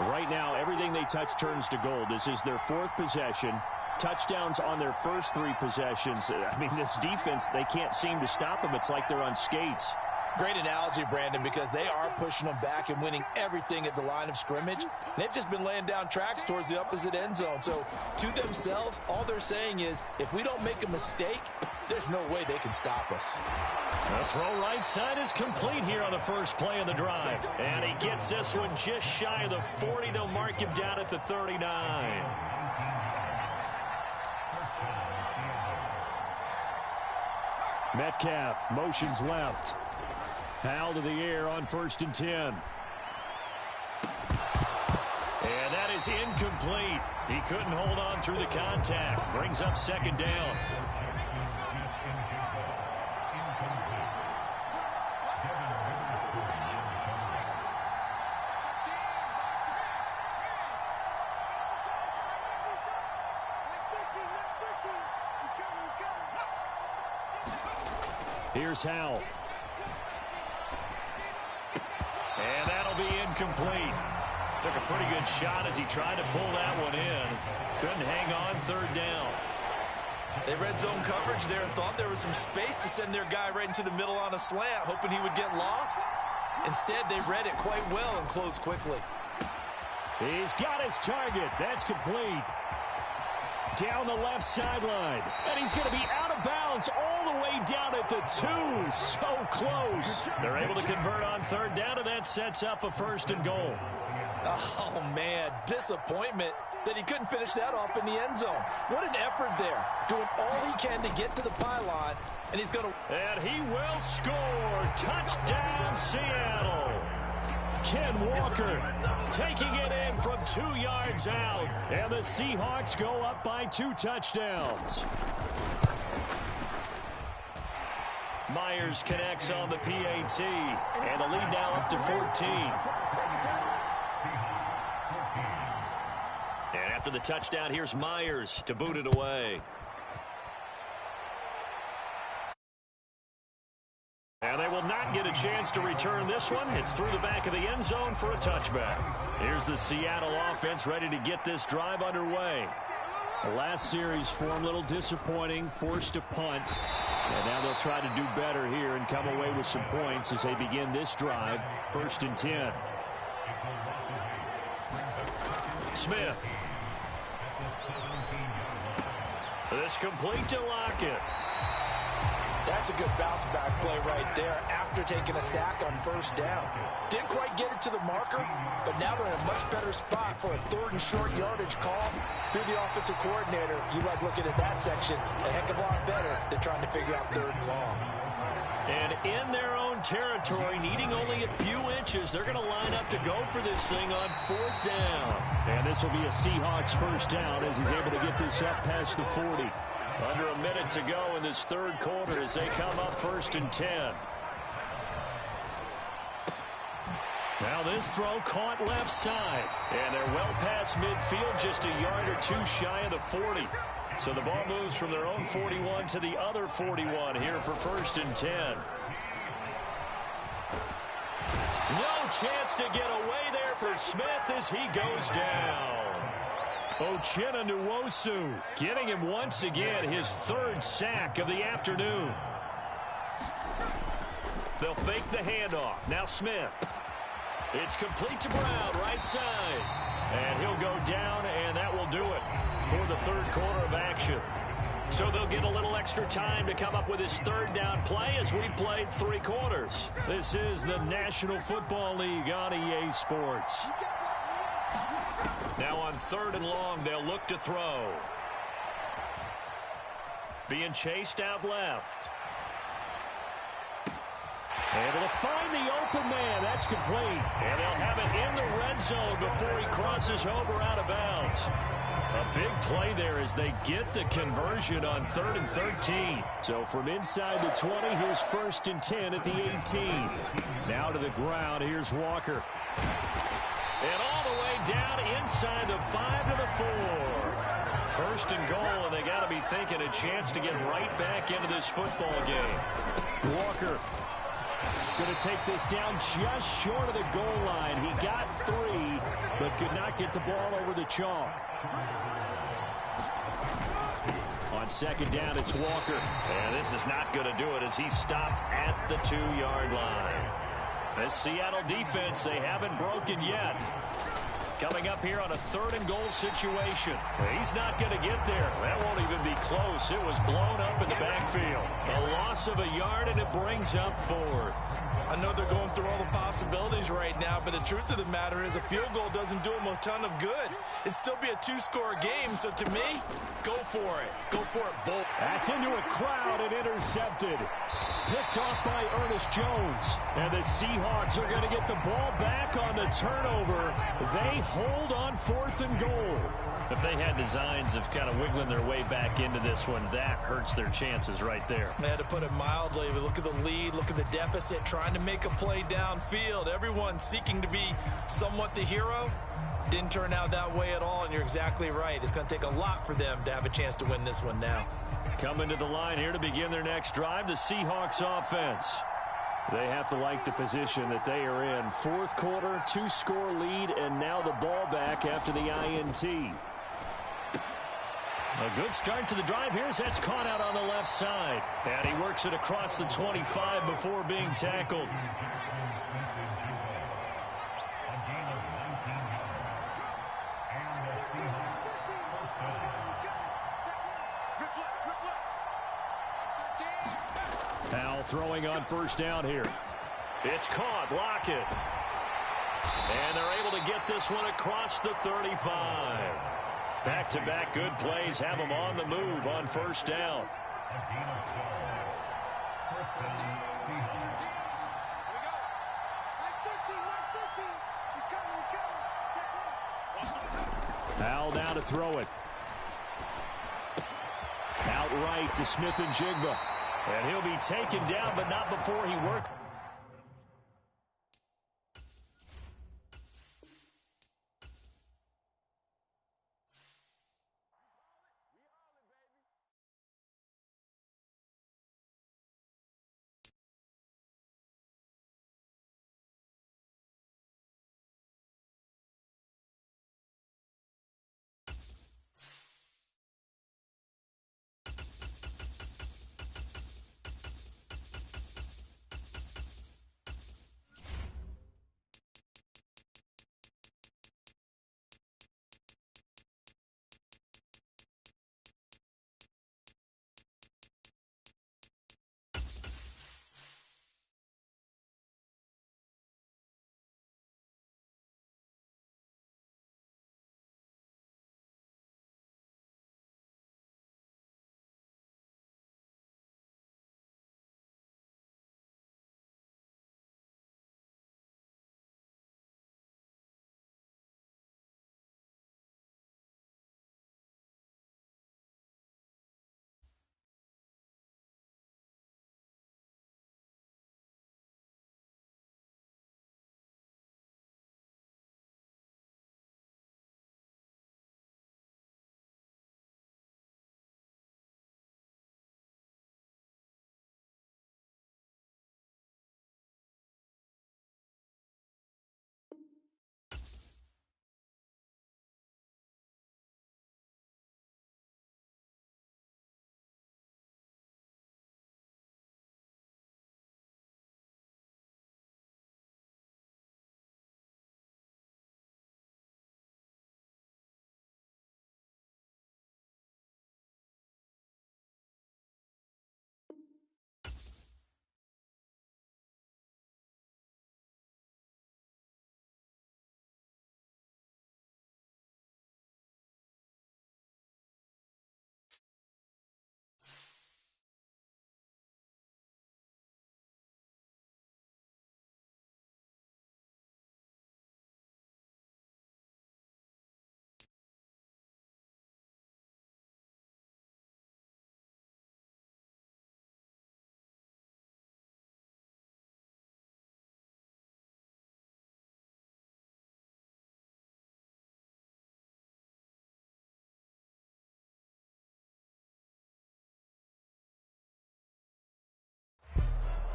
Right now, everything they touch turns to gold. This is their 4th possession. Touchdowns on their first 3 possessions. I mean, this defense, they can't seem to stop them. It's like they're on skates. Great analogy, Brandon, because they are pushing them back and winning everything at the line of scrimmage. They've just been laying down tracks towards the opposite end zone. So, to themselves, all they're saying is, if we don't make a mistake, there's no way they can stop us. The throw right side is complete here on the first play of the drive. And he gets this one just shy of the 40. They'll mark him down at the 39. Metcalf motions left. Howell to the air on 1st and 10. And that is incomplete. He couldn't hold on through the contact. Brings up second down. Here's Howell. And that'll be incomplete. Took a pretty good shot as he tried to pull that one in. Couldn't hang on, third down. They read zone coverage there and thought there was some space to send their guy right into the middle on a slant, hoping he would get lost. Instead, they read it quite well and closed quickly. He's got his target. That's complete. Down the left sideline. And he's going to be out of bounds all the way down at the 2. So close. They're able to convert on third down, and that sets up a 1st and goal. Oh, man, disappointment that he couldn't finish that off in the end zone. What an effort there. Doing all he can to get to the pylon, and he's going to... And he will score. Touchdown, Seattle. Ken Walker taking it in from 2 yards out. And the Seahawks go up by 2 touchdowns. Myers connects on the PAT. And the lead now up to 14. And after the touchdown, here's Myers to boot it away. And they will not get a chance to return this one. It's through the back of the end zone for a touchback. Here's the Seattle offense ready to get this drive underway. The last series form a little disappointing, forced to punt. And now they'll try to do better here and come away with some points as they begin this drive. 1st and 10. Smith. This complete to Lockett. That's a good bounce back play right there after taking a sack on 1st down. Didn't quite get it to the marker, but now they're in a much better spot for a 3rd and short yardage call. If you're the offensive coordinator, you like looking at that section a heck of a lot better than trying to figure out 3rd and long. And in their own territory, needing only a few inches, they're going to line up to go for this thing on 4th down. And this will be a Seahawks 1st down as he's able to get this up past the 40. Under a minute to go in this 3rd quarter as they come up 1st and 10. Now this throw caught left side. And they're well past midfield, just a yard or two shy of the 40. So the ball moves from their own 41 to the other 41 here for 1st and 10. No chance to get away there for Smith as he goes down. Uchenna Nwosu getting him once again his 3rd sack of the afternoon. They'll fake the handoff. Now Smith. It's complete to Brown, right side. And he'll go down, and that will do it for the 3rd quarter of action. So they'll get a little extra time to come up with his 3rd down play as we've played 3 quarters. This is the National Football League on EA Sports. Now on 3rd and long, they'll look to throw. Being chased out left. Able to find the open man. That's complete. And they'll have it in the red zone before he crosses over out of bounds. A big play there as they get the conversion on 3rd and 13. So from inside the 20, here's 1st and 10 at the 18. Now to the ground. Here's Walker. And all the way down inside the 5 to the 4. 1st and goal, and they got to be thinking a chance to get right back into this football game. Walker going to take this down just short of the goal line. He got 3, but could not get the ball over the chalk. On 2nd down, it's Walker. And this is not going to do it as he's stopped at the 2-yard line. This Seattle defense, they haven't broken yet. Coming up here on a 3rd and goal situation. He's not going to get there. That won't even be close. It was blown up in the backfield. A loss of a yard, and it brings up 4th. I know they're going through all the possibilities right now, but the truth of the matter is a field goal doesn't do them a ton of good. It'd still be a 2-score game, so to me, go for it. Go for it, Bolt. That's into a crowd and intercepted. Picked off by Ernest Jones. And the Seahawks are going to get the ball back on the turnover. They hold on 4th and goal. If they had designs of kind of wiggling their way back into this one, that hurts their chances right there. They had to put it mildly. Look at the lead, look at the deficit, trying to make a play downfield. Everyone seeking to be somewhat the hero. Didn't turn out that way at all, and you're exactly right. It's going to take a lot for them to have a chance to win this one now. Coming to the line here to begin their next drive, the Seahawks offense. They have to like the position that they are in. 4th quarter, 2-score lead, and now the ball back after the INT. A good start to the drive. Here's that's caught out on the left side. And he works it across the 25 before being tackled. Now throwing on 1st down here. It's caught. Lockett. And they're able to get this one across the 35. Back-to-back good plays have them on the move on 1st down. Al now to throw it. Outright to Smith and Jigba. And he'll be taken down, but not before he works.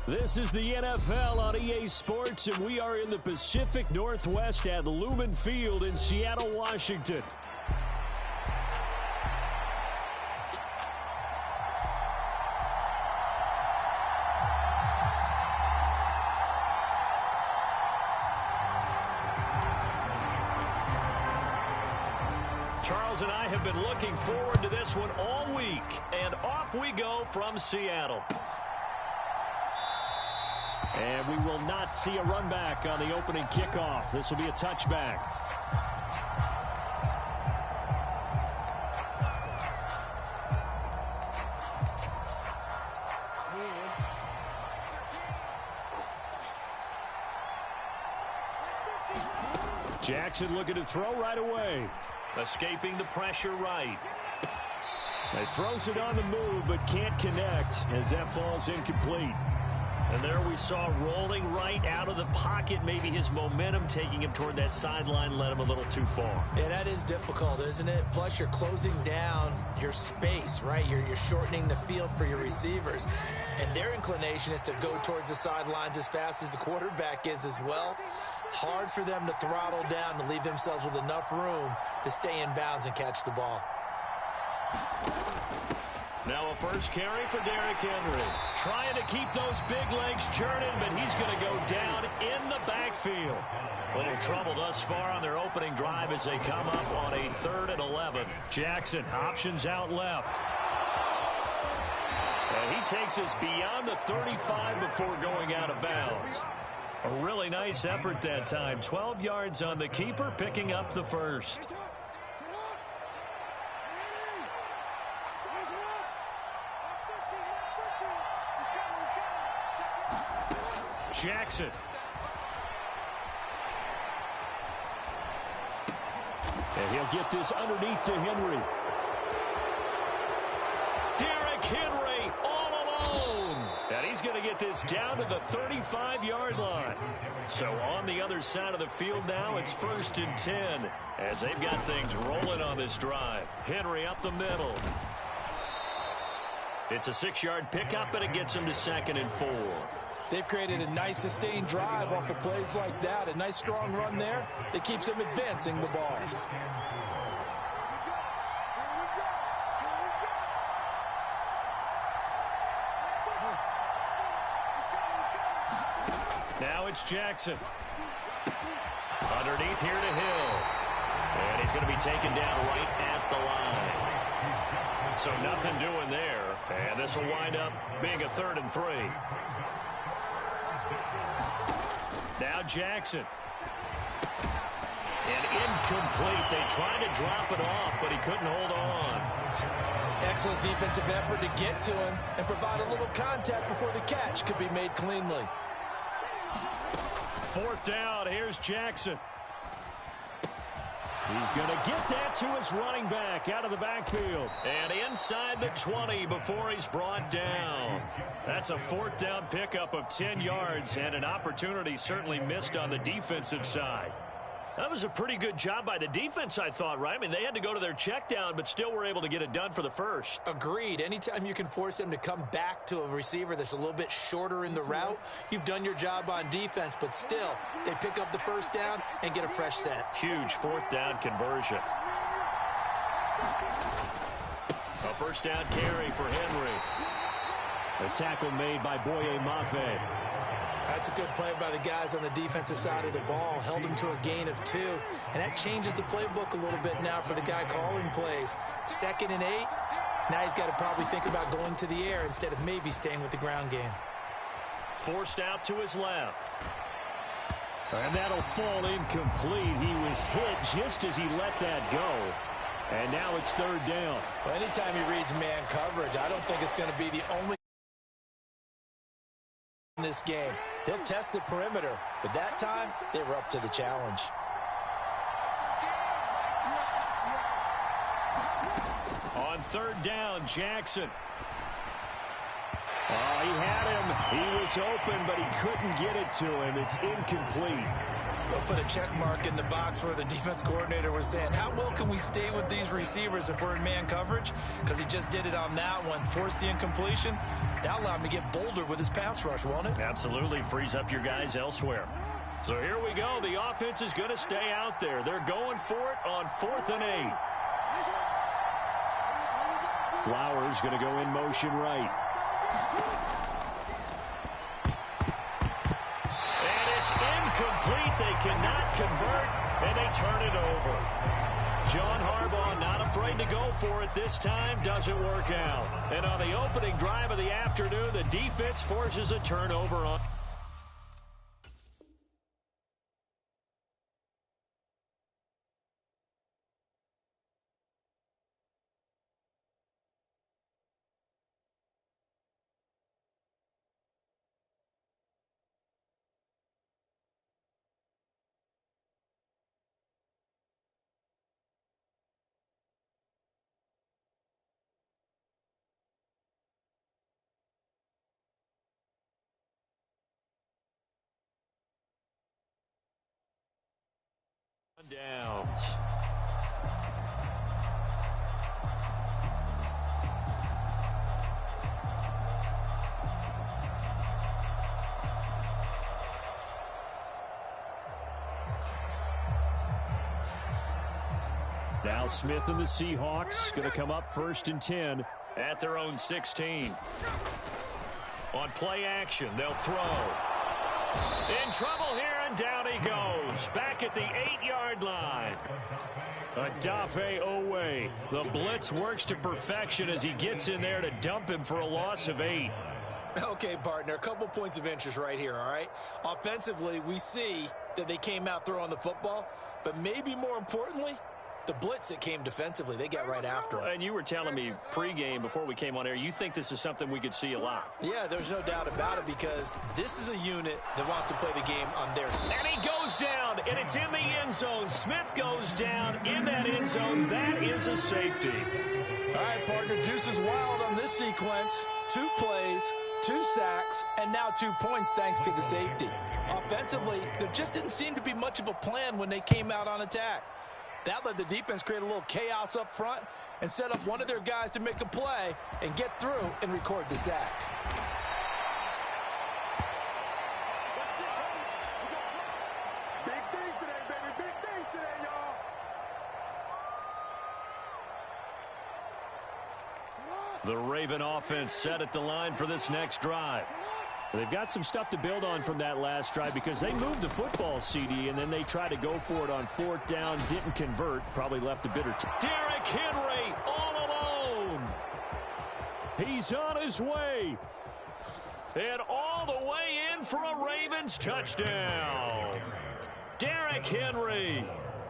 This is the NFL on EA Sports, and we are in the Pacific Northwest at Lumen Field in Seattle, Washington. Charles and I have been looking forward to this one all week, and off we go from Seattle. And we will not see a run back on the opening kickoff. This will be a touchback. Jackson looking to throw right away. Escaping the pressure right. He throws it on the move but can't connect as that falls incomplete. And there we saw rolling right out of the pocket. Maybe his momentum taking him toward that sideline led him a little too far. Yeah, that is difficult, isn't it? Plus, you're closing down your space, right? You're shortening the field for your receivers. And their inclination is to go towards the sidelines as fast as the quarterback is as well. Hard for them to throttle down to leave themselves with enough room to stay in bounds and catch the ball. Now a first carry for Derrick Henry. Trying to keep those big legs churning, but he's going to go down in the backfield. Little trouble thus far on their opening drive as they come up on a 3rd and 11. Jackson options out left. And he takes us beyond the 35 before going out of bounds. A really nice effort that time. 12 yards on the keeper, picking up the first. Jackson. And he'll get this underneath to Henry. Derrick Henry all alone. And he's going to get this down to the 35-yard line. So on the other side of the field now, it's 1st and 10 as they've got things rolling on this drive. Henry up the middle. It's a 6-yard pickup, and it gets him to 2nd and 4. They've created a nice sustained drive off of plays like that. A nice strong run there that keeps them advancing the ball. Now it's Jackson. Underneath here to Hill. And he's going to be taken down right at the line. So nothing doing there. And this will wind up being a 3rd and 3. Now Jackson. And incomplete. They tried to drop it off, but he couldn't hold on. Excellent defensive effort to get to him and provide a little contact before the catch could be made cleanly. 4th down. Here's Jackson. He's going to get that to his running back out of the backfield. And inside the 20 before he's brought down. That's a 4th down pickup of 10 yards and an opportunity certainly missed on the defensive side. That was a pretty good job by the defense, I thought, right? I mean, they had to go to their check down, but still were able to get it done for the first. Agreed. Anytime you can force them to come back to a receiver that's a little bit shorter in the route, you've done your job on defense, but still, they pick up the 1st down and get a fresh set. Huge 4th down conversion. A 1st down carry for Henry. A tackle made by Boye Mafe. That's a good play by the guys on the defensive side of the ball. Held him to a gain of 2. And that changes the playbook a little bit now for the guy calling plays. 2nd and 8. Now he's got to probably think about going to the air instead of maybe staying with the ground game. Forced out to his left. And that'll fall incomplete. He was hit just as he let that go. And now it's 3rd down. Well, anytime he reads man coverage, I don't think it's going to be the only in this game. He'll test the perimeter, but that time they were up to the challenge. On 3rd down, Jackson. Oh, he had him. He was open, but he couldn't get it to him. It's incomplete. They'll put a check mark in the box where the defense coordinator was saying, how well can we stay with these receivers if we're in man coverage? Because he just did it on that one. Force the incompletion. That'll allow him to get bolder with his pass rush, won't it? Absolutely. Frees up your guys elsewhere. So here we go. The offense is going to stay out there. They're going for it on 4th and 8. Flowers going to go in motion right. And it's incomplete. They cannot convert, and they turn it over. John Harbaugh not afraid to go for it this time. Doesn't work out. And on the opening drive of the afternoon, the defense forces a turnover on. Downs. Now Smith and the Seahawks going to come up 1st and 10. At their own 16. On play action, they'll throw. In trouble here, and down he goes. Back at the 8-yard line. Odafe Owe. The blitz works to perfection as he gets in there to dump him for a loss of 8. Okay, partner, a couple points of interest right here, all right? Offensively, we see that they came out throwing the football, but maybe more importantly, the blitz that came defensively, they got right after him. And you were telling me pregame before we came on air, you think this is something we could see a lot. Yeah, there's no doubt about it because this is a unit that wants to play the game on their team. And he goes down, and it's in the end zone. Smith goes down in that end zone. That is a safety. All right, partner, Deuce is wild on this sequence. 2 plays, 2 sacks, and now 2 points thanks to the safety. Offensively, there just didn't seem to be much of a plan when they came out on attack. That let the defense create a little chaos up front and set up one of their guys to make a play and get through and record the sack. Big things today, baby. Big things today, y'all. The Raven offense set at the line for this next drive. They've got some stuff to build on from that last drive because they moved the football, CD, and then they tried to go for it on 4th down, didn't convert, probably left a bitter taste. Derrick Henry all alone. He's on his way. And all the way in for a Ravens touchdown. Derrick Henry,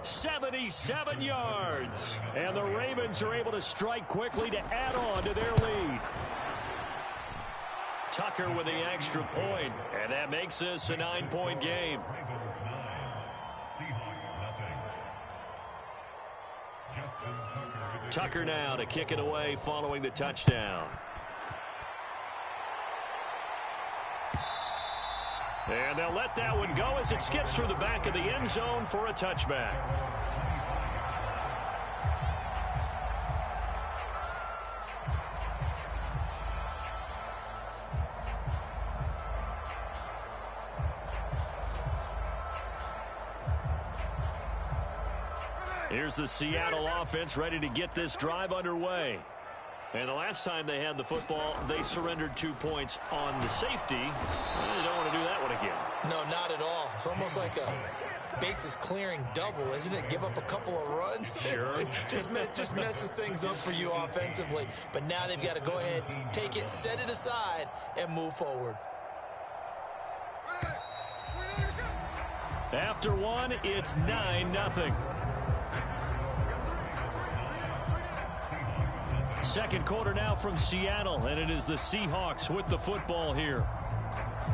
77 yards. And the Ravens are able to strike quickly to add on to their lead. Tucker with the extra point, and that makes this a 9-point game. Ravens 9, Seahawks nothing. Tucker now to kick it away following the touchdown. And they'll let that one go as it skips through the back of the end zone for a touchback. Here's the Seattle offense ready to get this drive underway. And the last time they had the football, they surrendered 2 points on the safety. They don't want to do that one again. No, not at all. It's almost like a bases clearing double, isn't it? Give up a couple of runs. Sure. just messes things up for you offensively. But now they've got to go ahead, take it, set it aside, and move forward. After one, it's 9-0. Second quarter now from Seattle, and it is the Seahawks with the football here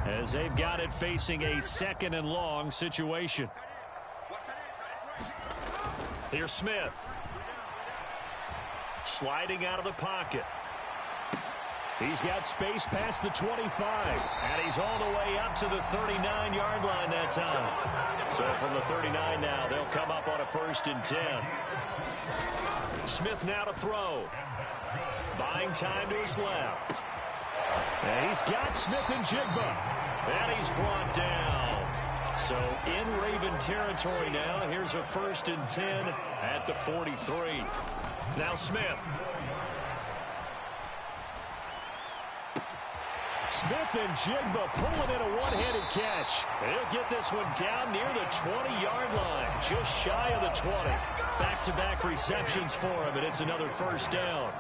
as they've got it facing a 2nd and long situation. Here's Smith. Sliding out of the pocket. He's got space past the 25, and he's all the way up to the 39-yard line that time. So from the 39 now, they'll come up on a 1st and 10. Smith now to throw. Buying time to his left. And he's got Smith and Jigba. And he's brought down. So in Raven territory now. Here's a 1st and 10 at the 43. Now Smith. Smith and Jigba pulling in a one-handed catch. He'll get this one down near the 20-yard line, just shy of the 20. Back-to-back receptions for him, and it's another 1st down.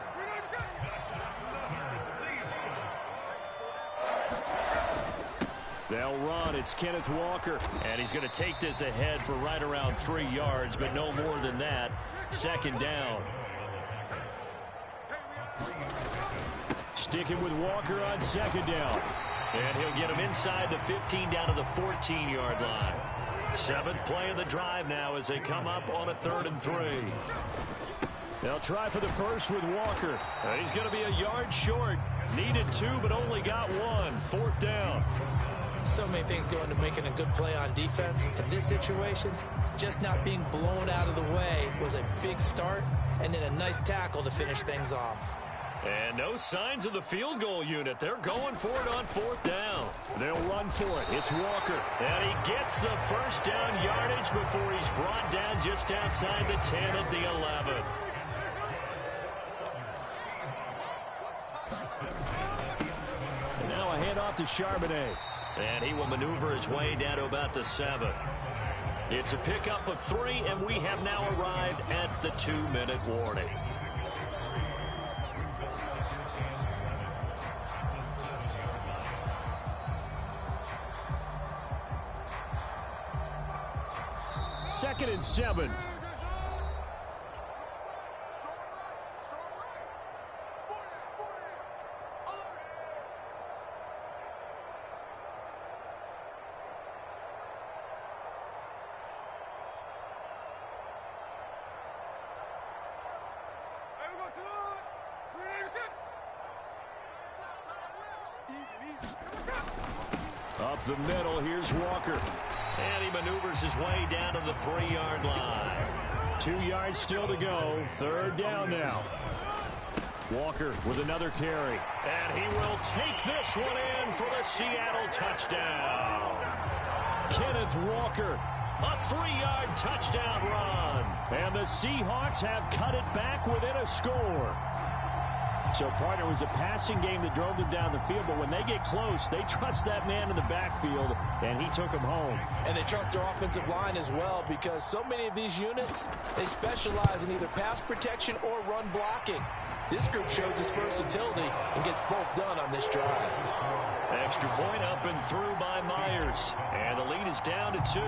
They'll run. It's Kenneth Walker, and he's going to take this ahead for right around 3 yards, but no more than that. 2nd down. Sticking with Walker on 2nd down. And he'll get him inside the 15 down to the 14-yard line. 7th play of the drive now as they come up on a 3rd and 3. They'll try for the first with Walker. He's going to be a yard short. Needed 2, but only got 1. 4th down. So many things go into making a good play on defense. In this situation, just not being blown out of the way was a big start, and then a nice tackle to finish things off. And no signs of the field goal unit. They're going for it on 4th down. They'll run for it. It's Walker. And he gets the 1st down yardage before he's brought down just outside the 10 at the 11. And now a handoff to Charbonnet. And he will maneuver his way down to about the 7. It's a pickup of 3, and we have now arrived at the 2-minute warning. Second and 7. Up the middle, here's Walker. And he maneuvers his way down to the 3-yard line. 2 yards still to go. 3rd down now. Walker with another carry. And he will take this one in for the Seattle touchdown. Kenneth Walker, a 3-yard touchdown run. And the Seahawks have cut it back within a score. So, partner, it was a passing game that drove them down the field, but when they get close, they trust that man in the backfield, and he took them home. And they trust their offensive line as well, because so many of these units, they specialize in either pass protection or run blocking. This group shows its versatility and gets both done on this drive. Extra point up and through by Myers, and the lead is down to 2.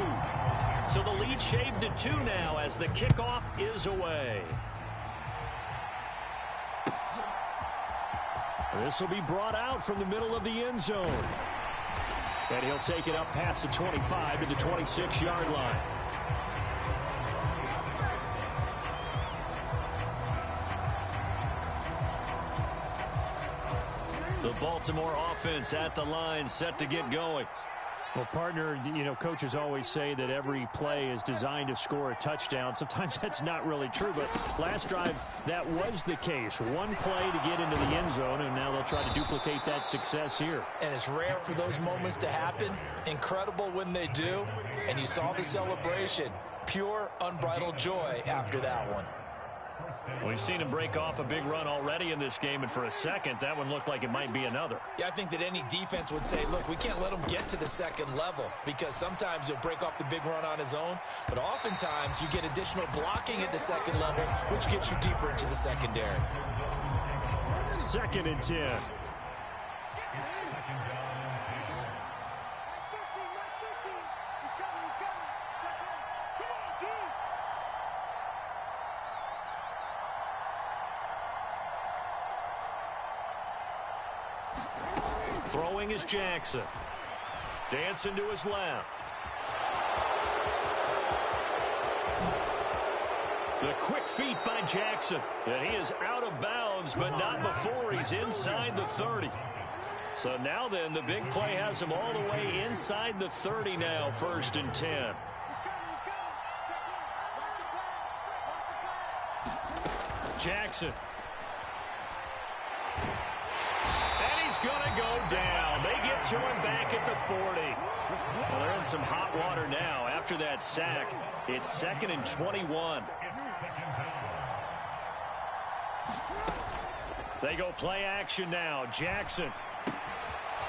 So the lead shaved to 2 now as the kickoff is away. This will be brought out from the middle of the end zone. And he'll take it up past the 25 to the 26-yard line. The Baltimore offense at the line, set to get going. Well, partner, you know, coaches always say that every play is designed to score a touchdown. Sometimes that's not really true, but last drive, that was the case. One play to get into the end zone, and now they'll try to duplicate that success here. And it's rare for those moments to happen. Incredible when they do. And you saw the celebration. Pure, unbridled joy after that one. We've seen him break off a big run already in this game, and for a second, that one looked like it might be another. Yeah, I think that any defense would say, look, we can't let him get to the second level, because sometimes he'll break off the big run on his own, but oftentimes you get additional blocking at the second level, which gets you deeper into the secondary. 2nd and 10. Throwing is Jackson. Dancing to his left. The quick feet by Jackson. And he is out of bounds, but not before he's inside the 30. So now then, the big play has him all the way inside the 30 now, 1st and 10. Jackson. is going to go down. They get to him back at the 40. Well, they're in some hot water now. After that sack, it's 2nd and 21. They go play action now. Jackson.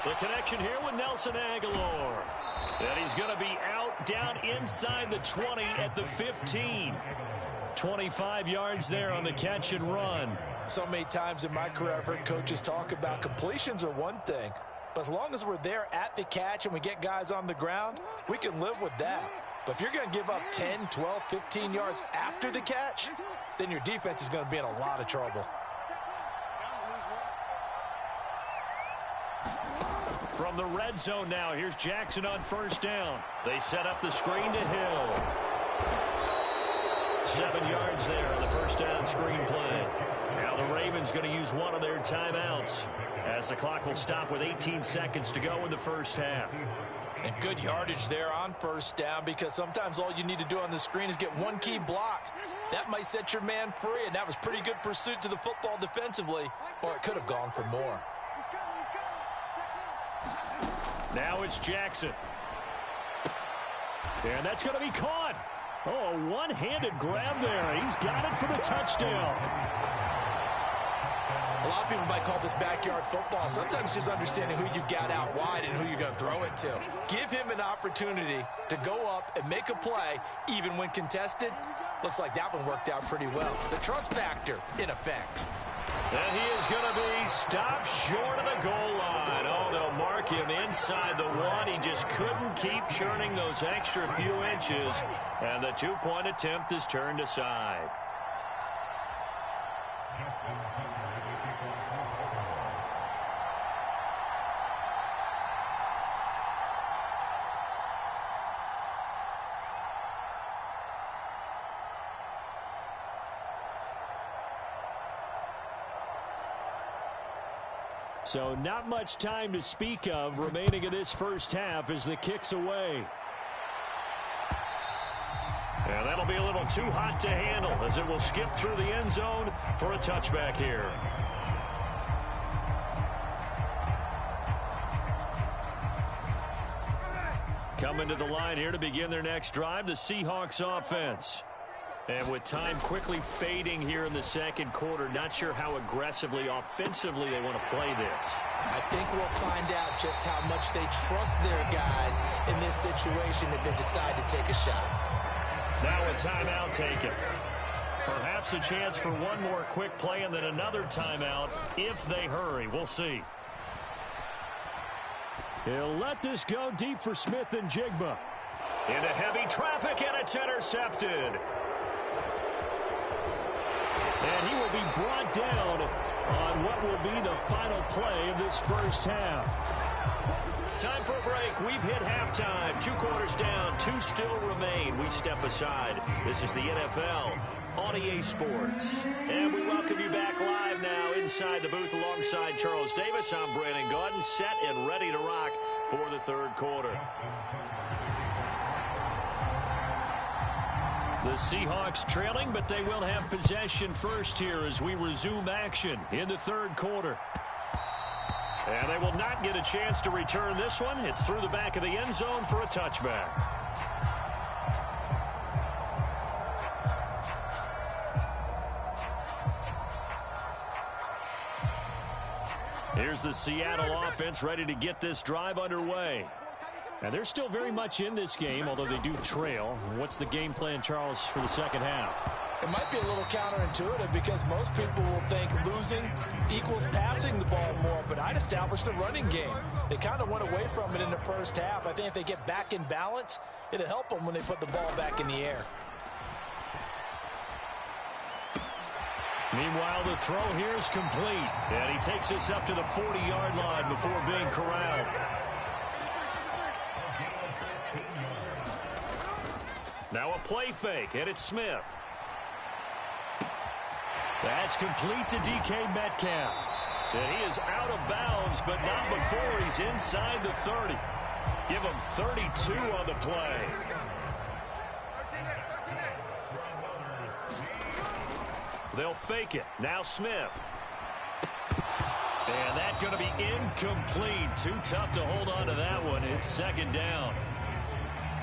The connection here with Nelson Aguilar. And he's going to be out down inside the 20 at the 15. 25 yards there on the catch and run. So many times in my career I've heard coaches talk about completions are one thing, but as long as we're there at the catch and we get guys on the ground, we can live with that. But if you're going to give up 10, 12, 15 yards after the catch, then your defense is going to be in a lot of trouble. From the red zone now, here's Jackson on first down. They set up the screen to Hill. 7 yards there on the first down screen play. Now the Ravens going to use one of their timeouts as the clock will stop with 18 seconds to go in the first half. And good yardage there on first down, because sometimes all you need to do on the screen is get one key block. That might set your man free, and that was pretty good pursuit to the football defensively, or it could have gone for more. Now it's Jackson. And that's going to be caught. Oh, a one-handed grab there. He's got it for the touchdown. A lot of people might call this backyard football. Sometimes just understanding who you've got out wide and who you're going to throw it to. Give him an opportunity to go up and make a play, even when contested. Looks like that one worked out pretty well. The trust factor in effect. And he is going to be stopped short of the goal line. Oh, they'll mark him inside the 1. He just couldn't keep churning those extra few inches. And the two-point attempt is turned aside. So not much time to speak of remaining in this first half as the kick's away. And that'll be a little too hot to handle as it will skip through the end zone for a touchback here. Coming to the line here to begin their next drive, the Seahawks offense. And with time quickly fading here in the second quarter, not sure how aggressively, offensively they want to play this. I think we'll find out just how much they trust their guys in this situation if they decide to take a shot. Now a timeout taken. Perhaps a chance for one more quick play and then another timeout if they hurry. We'll see. He'll let this go deep for Smith and Jigba. Into heavy traffic, and it's intercepted. And he will be brought down on what will be the final play of this first half. Time for a break. We've hit halftime. 2 quarters down. 2 still remain. We step aside. This is the NFL on EA Sports. And we welcome you back live now inside the booth alongside Charles Davis. I'm Brandon Gaudin, set and ready to rock for the third quarter. The Seahawks trailing, but they will have possession first here as we resume action in the third quarter. And they will not get a chance to return this one. It's through the back of the end zone for a touchback. Here's the Seattle offense ready to get this drive underway. And they're still very much in this game, although they do trail. What's the game plan, Charles, for the second half? It might be a little counterintuitive because most people will think losing equals passing the ball more, but I'd establish the running game. They kind of went away from it in the first half. I think if they get back in balance, it'll help them when they put the ball back in the air. Meanwhile, the throw here is complete. And he takes us up to the 40-yard line before being corralled. Now a play fake, and it's Smith. That's complete to DK Metcalf. And he is out of bounds, but not before he's inside the 30. Give him 32 on the play. They'll fake it. Now Smith. And that's going to be incomplete. Too tough to hold on to that one. It's second down.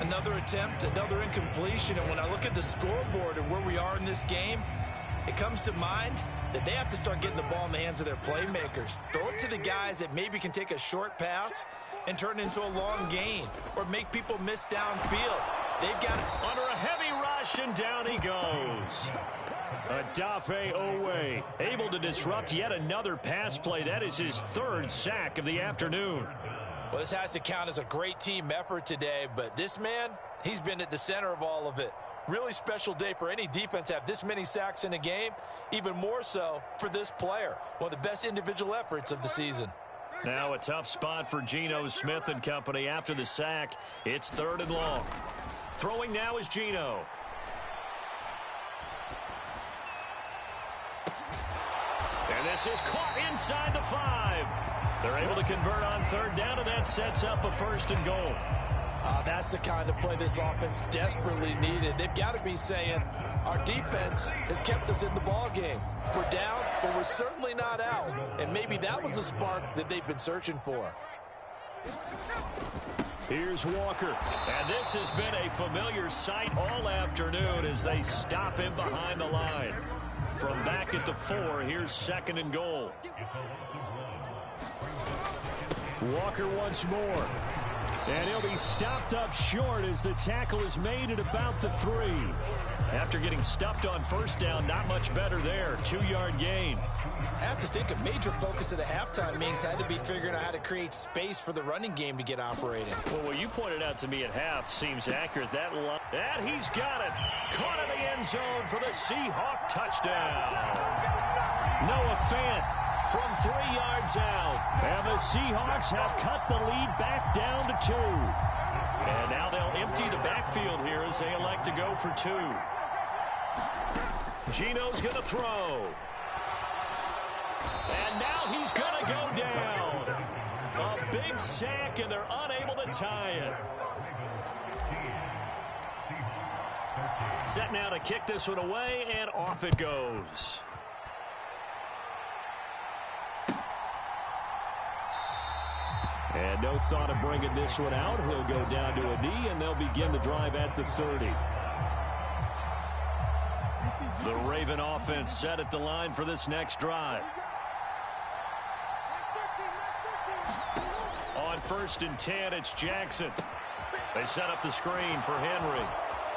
Another attempt, another incompletion. And when I look at the scoreboard and where we are in this game, it comes to mind that they have to start getting the ball in the hands of their playmakers. Throw it to the guys that maybe can take a short pass and turn it into a long gain or make people miss downfield. They've got under a heavy rush, and down he goes. Adafe Owe able to disrupt yet another pass play. That is his third sack of the afternoon. Well, this has to count as a great team effort today, but this man, he's been at the center of all of it. Really special day for any defense to have this many sacks in a game, even more so for this player. One of the best individual efforts of the season. Now a tough spot for Geno Smith and company after the sack. It's third and long. Throwing now is Geno. And this is caught inside the 5. They're able to convert on third down, and that sets up a first and goal. That's the kind of play this offense desperately needed. They've got to be saying, our defense has kept us in the ball game. We're down, but we're certainly not out. And maybe that was the spark that they've been searching for. Here's Walker. And this has been a familiar sight all afternoon as they stop him behind the line. From back at the 4, here's second and goal. Walker once more. And he'll be stopped up short as the tackle is made at about the 3. After getting stuffed on first down, not much better there. 2-yard gain. I have to think a major focus of the halftime meetings had to be figuring out how to create space for the running game to get operating. Well, what you pointed out to me at half seems accurate. And he's got it. Caught in the end zone for the Seahawk touchdown. Noah Fant from 3 yards out. And the Seahawks have cut the lead back down to 2. And now they'll empty the backfield here as they elect to go for 2. Geno's going to throw. And now he's going to go down. A big sack, and they're unable to tie it. Set now to kick this one away, and off it goes. And no thought of bringing this one out. He'll go down to a knee, and they'll begin the drive at the 30. The Raven offense set at the line for this next drive. On 1st and 10, it's Jackson. They set up the screen for Henry.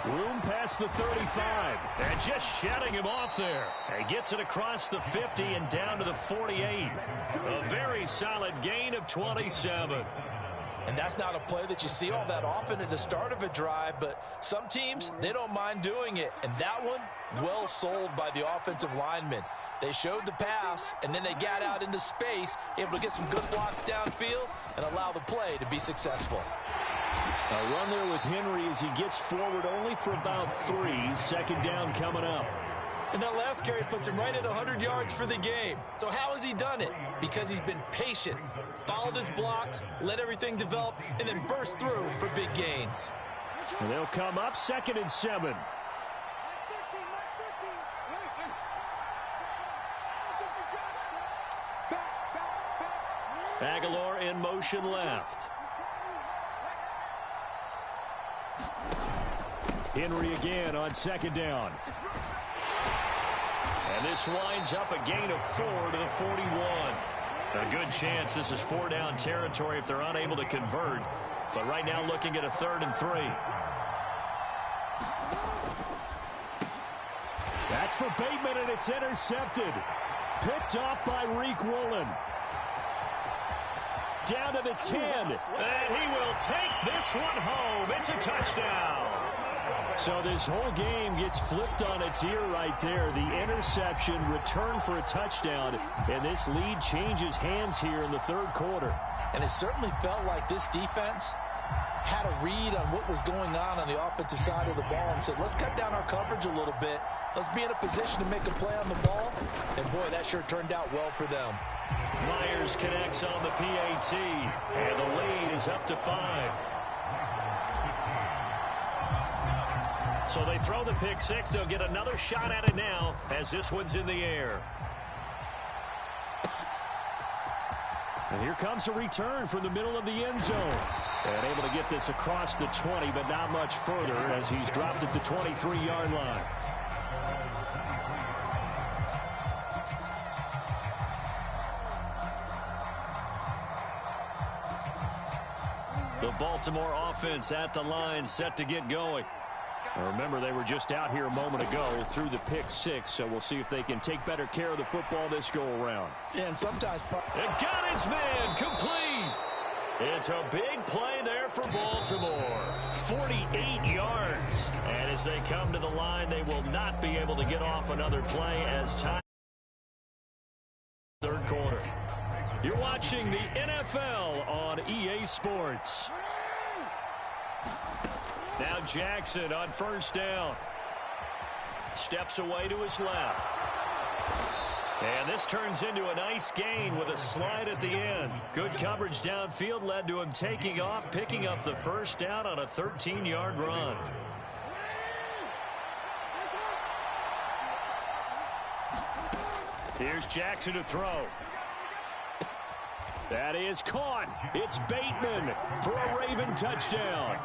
Room past the 35. And just shutting him off there. And gets it across the 50 and down to the 48. A very solid gain of 27. And that's not a play that you see all that often at the start of a drive, but some teams, they don't mind doing it. And that one, well sold by the offensive lineman. They showed the pass, and then they got out into space, able to get some good blocks downfield and allow the play to be successful. A run there with Henry as he gets forward only for about 3. Second down coming up. And that last carry puts him right at 100 yards for the game. So how has he done it? Because he's been patient, followed his blocks, let everything develop, and then burst through for big gains. And they'll come up 2nd and 7. Aguilar in motion left. Henry again on 2nd down. And this winds up a gain of 4 to the 41. A good chance this is 4-down territory if they're unable to convert. But right now looking at a 3rd and 3. That's for Bateman, and it's intercepted. Picked off by Reek Woolen. Down to the 10. And he will take this one home. It's a touchdown. So this whole game gets flipped on its ear right there. The interception, return for a touchdown, and this lead changes hands here in the 3rd quarter. And it certainly felt like this defense had a read on what was going on the offensive side of the ball and said, let's cut down our coverage a little bit. Let's be in a position to make a play on the ball. And, boy, that sure turned out well for them. Myers connects on the PAT, and the lead is up to 5. So they throw the pick 6. They'll get another shot at it now as this one's in the air. And here comes a return from the middle of the end zone. And able to get this across the 20, but not much further as he's dropped at the 23-yard line. The Baltimore offense at the line, set to get going. Remember, they were just out here a moment ago through the pick six, so we'll see if they can take better care of the football this go-around. Yeah, and sometimes... It got his man complete. It's a big play there for Baltimore. 48 yards. And as they come to the line, they will not be able to get off another play as time... Third quarter. You're watching the NFL on EA Sports. Now Jackson on first down. Steps away to his left. And this turns into a nice gain with a slide at the end. Good coverage downfield led to him taking off, picking up the first down on a 13-yard run. Here's Jackson to throw. That is caught. It's Bateman for a Raven touchdown.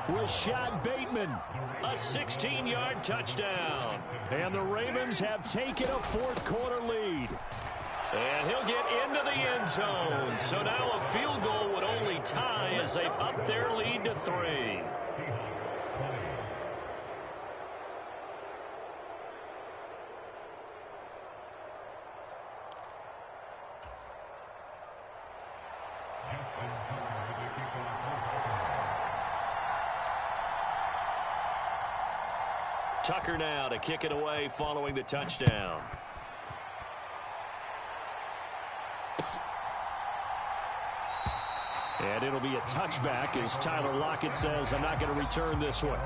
Rashad Bateman, a 16-yard touchdown. And the Ravens have taken a fourth quarter lead. And he'll get into the end zone. So now a field goal would only tie as they've upped their lead to 3. Tucker now to kick it away following the touchdown. And it'll be a touchback as Tyler Lockett says, I'm not going to return this one.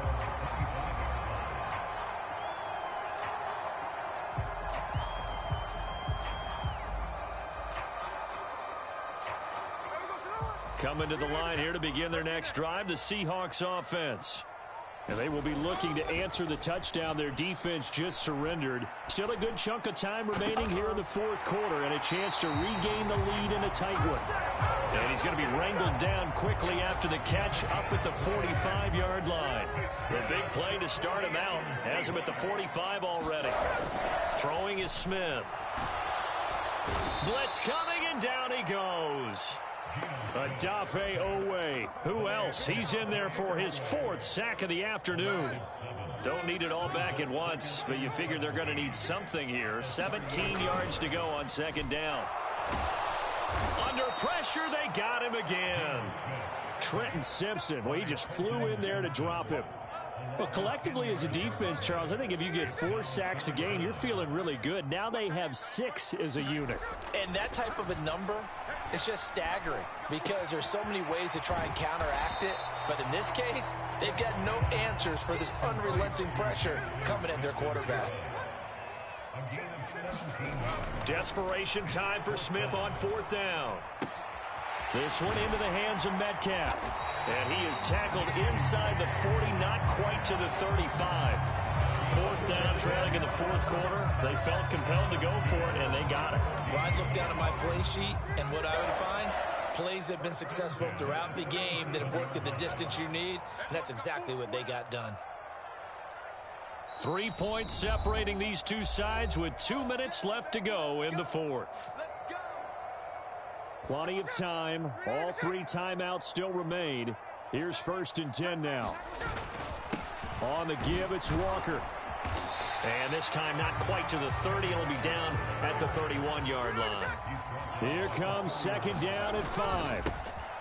Coming to the line here to begin their next drive, the Seahawks offense. And they will be looking to answer the touchdown their defense just surrendered. Still a good chunk of time remaining here in the fourth quarter and a chance to regain the lead in a tight one. And he's going to be wrangled down quickly after the catch up at the 45-yard line. The big play to start him out has him at the 45 already. Throwing is Smith. Blitz coming and down he goes. Adafe Owe. Who else? He's in there for his 4th sack of the afternoon. Don't need it all back at once, but you figure they're going to need something here. 17 yards to go on second down. Under pressure, they got him again. Trenton Simpson, well, he just flew in there to drop him. But collectively as a defense, Charles, I think if you get 4 sacks a game, you're feeling really good. Now they have 6 as a unit. And that type of a number, it's just staggering because there's so many ways to try and counteract it. But in this case, they've got no answers for this unrelenting pressure coming at their quarterback. Desperation time for Smith on 4th down. This one into the hands of Metcalf. And he is tackled inside the 40, not quite to the 35. 4th down, trailing in the fourth quarter. They felt compelled to go for it, and they got it. Well, I'd look down at my play sheet, and what I would find, plays that have been successful throughout the game that have worked at the distance you need, and that's exactly what they got done. 3 points separating these two sides with 2 minutes left to go in the fourth. Plenty of time. All 3 timeouts still remain. Here's 1st and 10 now. On the give, it's Walker. And this time not quite to the 30. It'll be down at the 31-yard line. Here comes 2nd down and 5.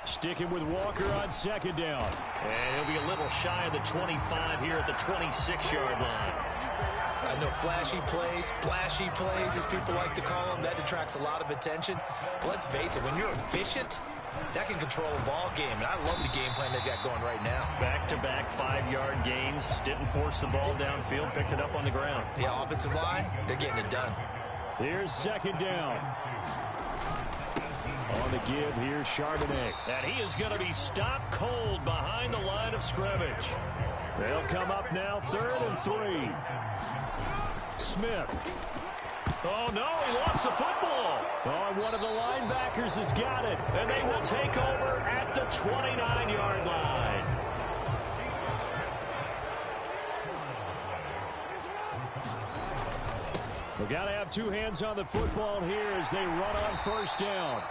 Sticking with Walker on 2nd down. And he'll be a little shy of the 25 here at the 26-yard line. I know flashy plays, as people like to call them, that attracts a lot of attention. But let's face it, when you're efficient, that can control a ball game. And I love the game plan they've got going right now. Back-to-back 5-yard gains. Didn't force the ball downfield. Picked it up on the ground. Yeah, offensive line, they're getting it done. Here's 2nd down. On the give, here's Charbonnet. And he is going to be stopped cold behind the line of scrimmage. They'll come up now 3rd and 3. Smith. Oh, no, he lost the football. Oh, and one of the linebackers has got it. And they will take over at the 29-yard line. We've got to have two hands on the football here as they run on first down.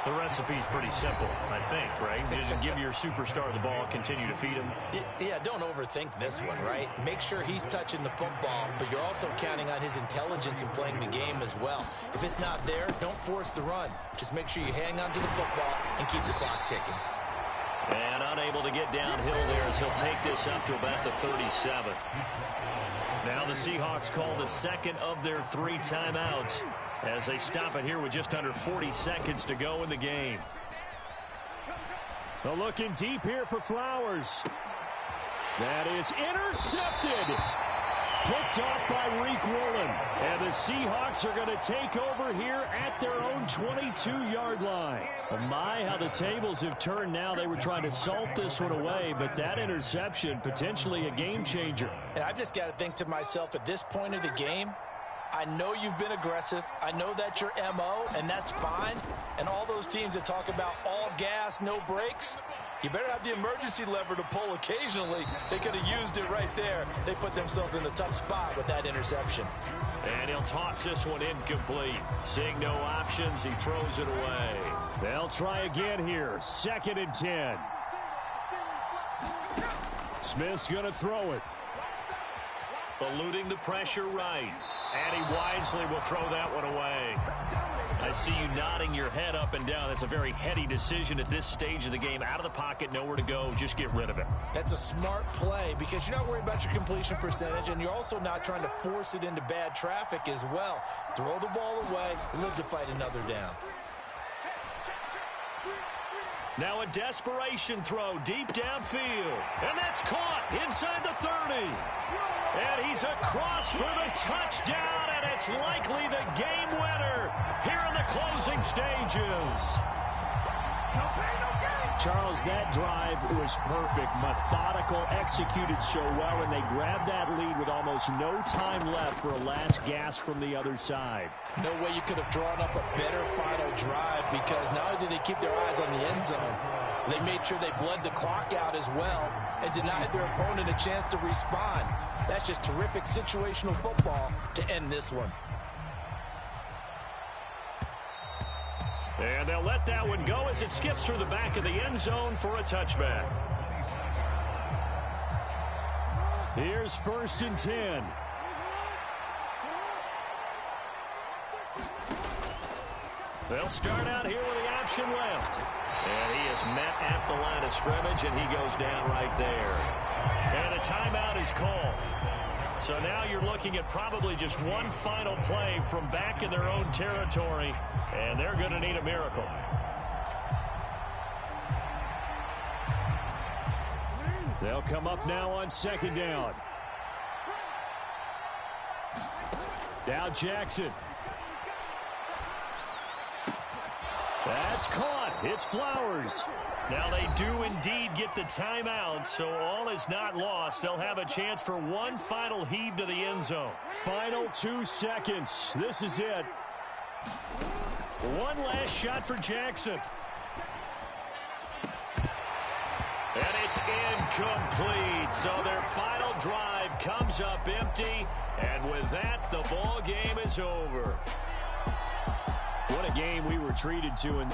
The recipe's pretty simple, I think, right? Just give your superstar the ball, continue to feed him. Yeah, don't overthink this one, right? Make sure he's touching the football, but you're also counting on his intelligence in playing the game as well. If it's not there, don't force the run. Just make sure you hang on to the football and keep the clock ticking. And unable to get downhill there as he'll take this up to about the 37. Now the Seahawks call the second of their 3 timeouts as they stop it here with just under 40 seconds to go in the game. Well, looking deep here for Flowers. That is intercepted. Picked off by Reek-Woolen. And the Seahawks are going to take over here at their own 22-yard line. Oh my, how the tables have turned now. They were trying to salt this one away, but that interception, potentially a game changer. And I've just got to think to myself, at this point of the game, I know you've been aggressive. I know that's your MO, and that's fine. And all those teams that talk about all gas, no brakes, you better have the emergency lever to pull occasionally. They could have used it right there. They put themselves in a tough spot with that interception. And he'll toss this one incomplete. Seeing no options, he throws it away. They'll try again here. 2nd and 10. Smith's going to throw it. Eluding the pressure right. And he wisely will throw that one away. I see you nodding your head up and down. That's a very heady decision at this stage of the game. Out of the pocket, nowhere to go. Just get rid of it. That's a smart play because you're not worried about your completion percentage, and you're also not trying to force it into bad traffic as well. Throw the ball away, live to fight another down. Now a desperation throw deep downfield. And that's caught inside the 30. And he's across for the touchdown, and it's likely the game winner here in the closing stages. Charles, that drive was perfect. Methodical, executed so well, and they grabbed that lead with almost no time left for a last gasp from the other side. No way you could have drawn up a better final drive because not only did they keep their eyes on the end zone, they made sure they bled the clock out as well and denied their opponent a chance to respond. That's just terrific situational football to end this one. And they'll let that one go as it skips through the back of the end zone for a touchback. Here's 1st and 10. They'll start out here with the option left. And he is met at the line of scrimmage, and he goes down right there. And a timeout is called. So now you're looking at probably just one final play from back in their own territory, and they're going to need a miracle. They'll come up now on 2nd down. Now Jackson. That's caught. It's Flowers. Now they do indeed get the timeout, so all is not lost. They'll have a chance for one final heave to the end zone. Final 2 seconds. This is it. One last shot for Jackson. And it's incomplete. So their final drive comes up empty. And with that, the ball game is over. What a game we were treated to in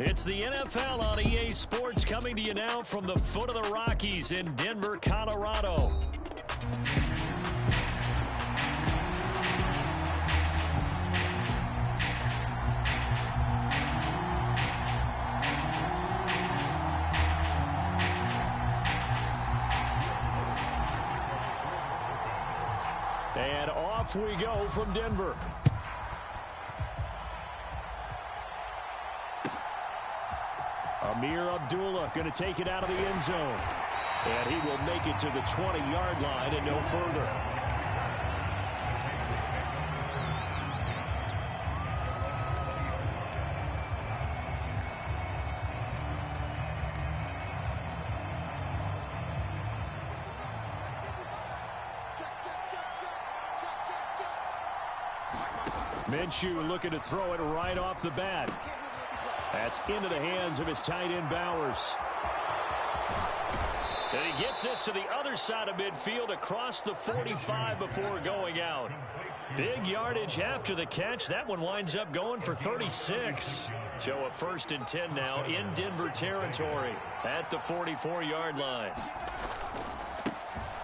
It's the NFL on EA Sports coming to you now from the foot of the Rockies in Denver, Colorado. And off we go from Denver. Amir Abdullah going to take it out of the end zone. And he will make it to the 20-yard line and no further. Minshew looking to throw it right off the bat. That's into the hands of his tight end, Bowers. And he gets this to the other side of midfield across the 45 before going out. Big yardage after the catch. That one winds up going for 36. So a 1st and 10 now in Denver territory at the 44-yard line.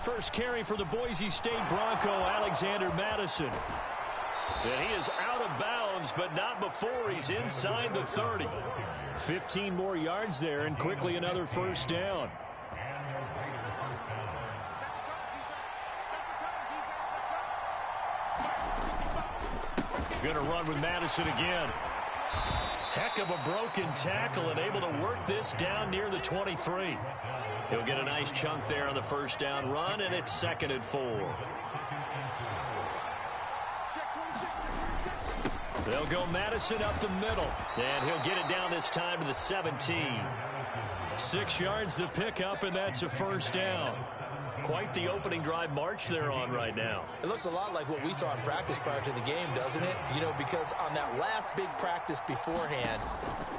First carry for the Boise State Bronco, Alexander Madison. And he is out of bounds, but not before he's inside the 30. 15 more yards there, and quickly another 1st down. Going to run with Madison again. Heck of a broken tackle and able to work this down near the 23. He'll get a nice chunk there on the 1st down run, and it's 2nd and 4. They'll go Madison up the middle, and he'll get it down this time to the 17. 6 yards the pickup, and that's a 1st down. Quite the opening drive march they're on right now. It looks a lot like what we saw in practice prior to the game, doesn't it? You know, because on that last big practice beforehand,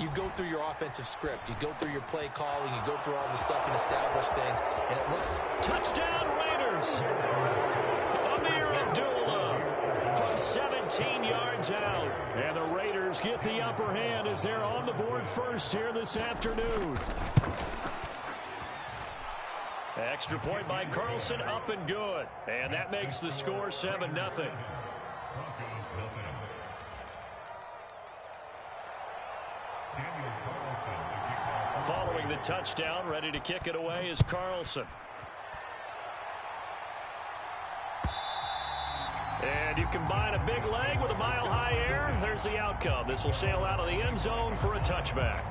you go through your offensive script. You go through your play calling. You go through all the stuff and establish things. And it looks... Touchdown, Raiders! Amir Abdullah from 17 yards out. And the Raiders get the upper hand as they're on the board first here this afternoon. Extra point by Carlson, up and good. And that makes the score 7-0. Following the touchdown, ready to kick it away is Carlson. And you combine a big leg with a mile-high air, there's the outcome. This will sail out of the end zone for a touchback.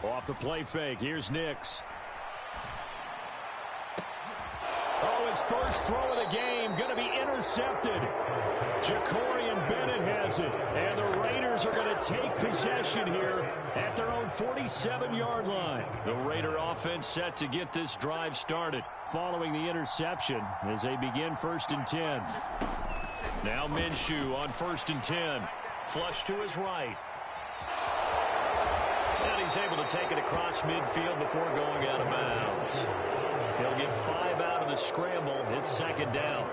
Off the play fake, here's Nix. Oh, his first throw of the game going to be intercepted. Jacorian Bennett has it, and the Raiders are going to take possession here at their own 47-yard line. The Raider offense set to get this drive started following the interception as they begin 1st and 10. Now Minshew on 1st and 10. Flush to his right. And he's able to take it across midfield before going out of bounds. He'll get 5 out of the scramble. It's 2nd down.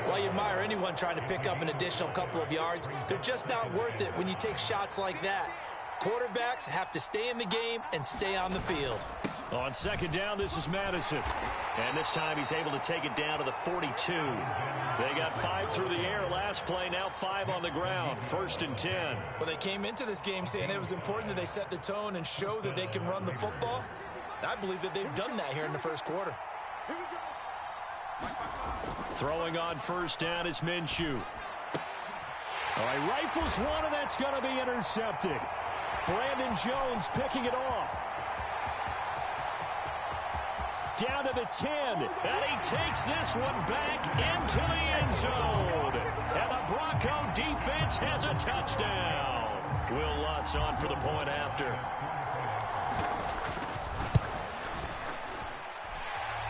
Well, you admire anyone trying to pick up an additional couple of yards. They're just not worth it when you take shots like that. Quarterbacks have to stay in the game and stay on the field. On 2nd down, this is Madison. And this time he's able to take it down to the 42. They got 5 through the air last play, now 5 on the ground. 1st and 10. Well, they came into this game saying it was important that they set the tone and show that they can run the football. I believe that they've done that here in the 1st quarter. Throwing on 1st down is Minshew. All right, rifles one, and that's going to be intercepted. Brandon Jones picking it off. Down to the 10, and he takes this one back into the end zone. And the Bronco defense has a touchdown. Will Lutz on for the point after.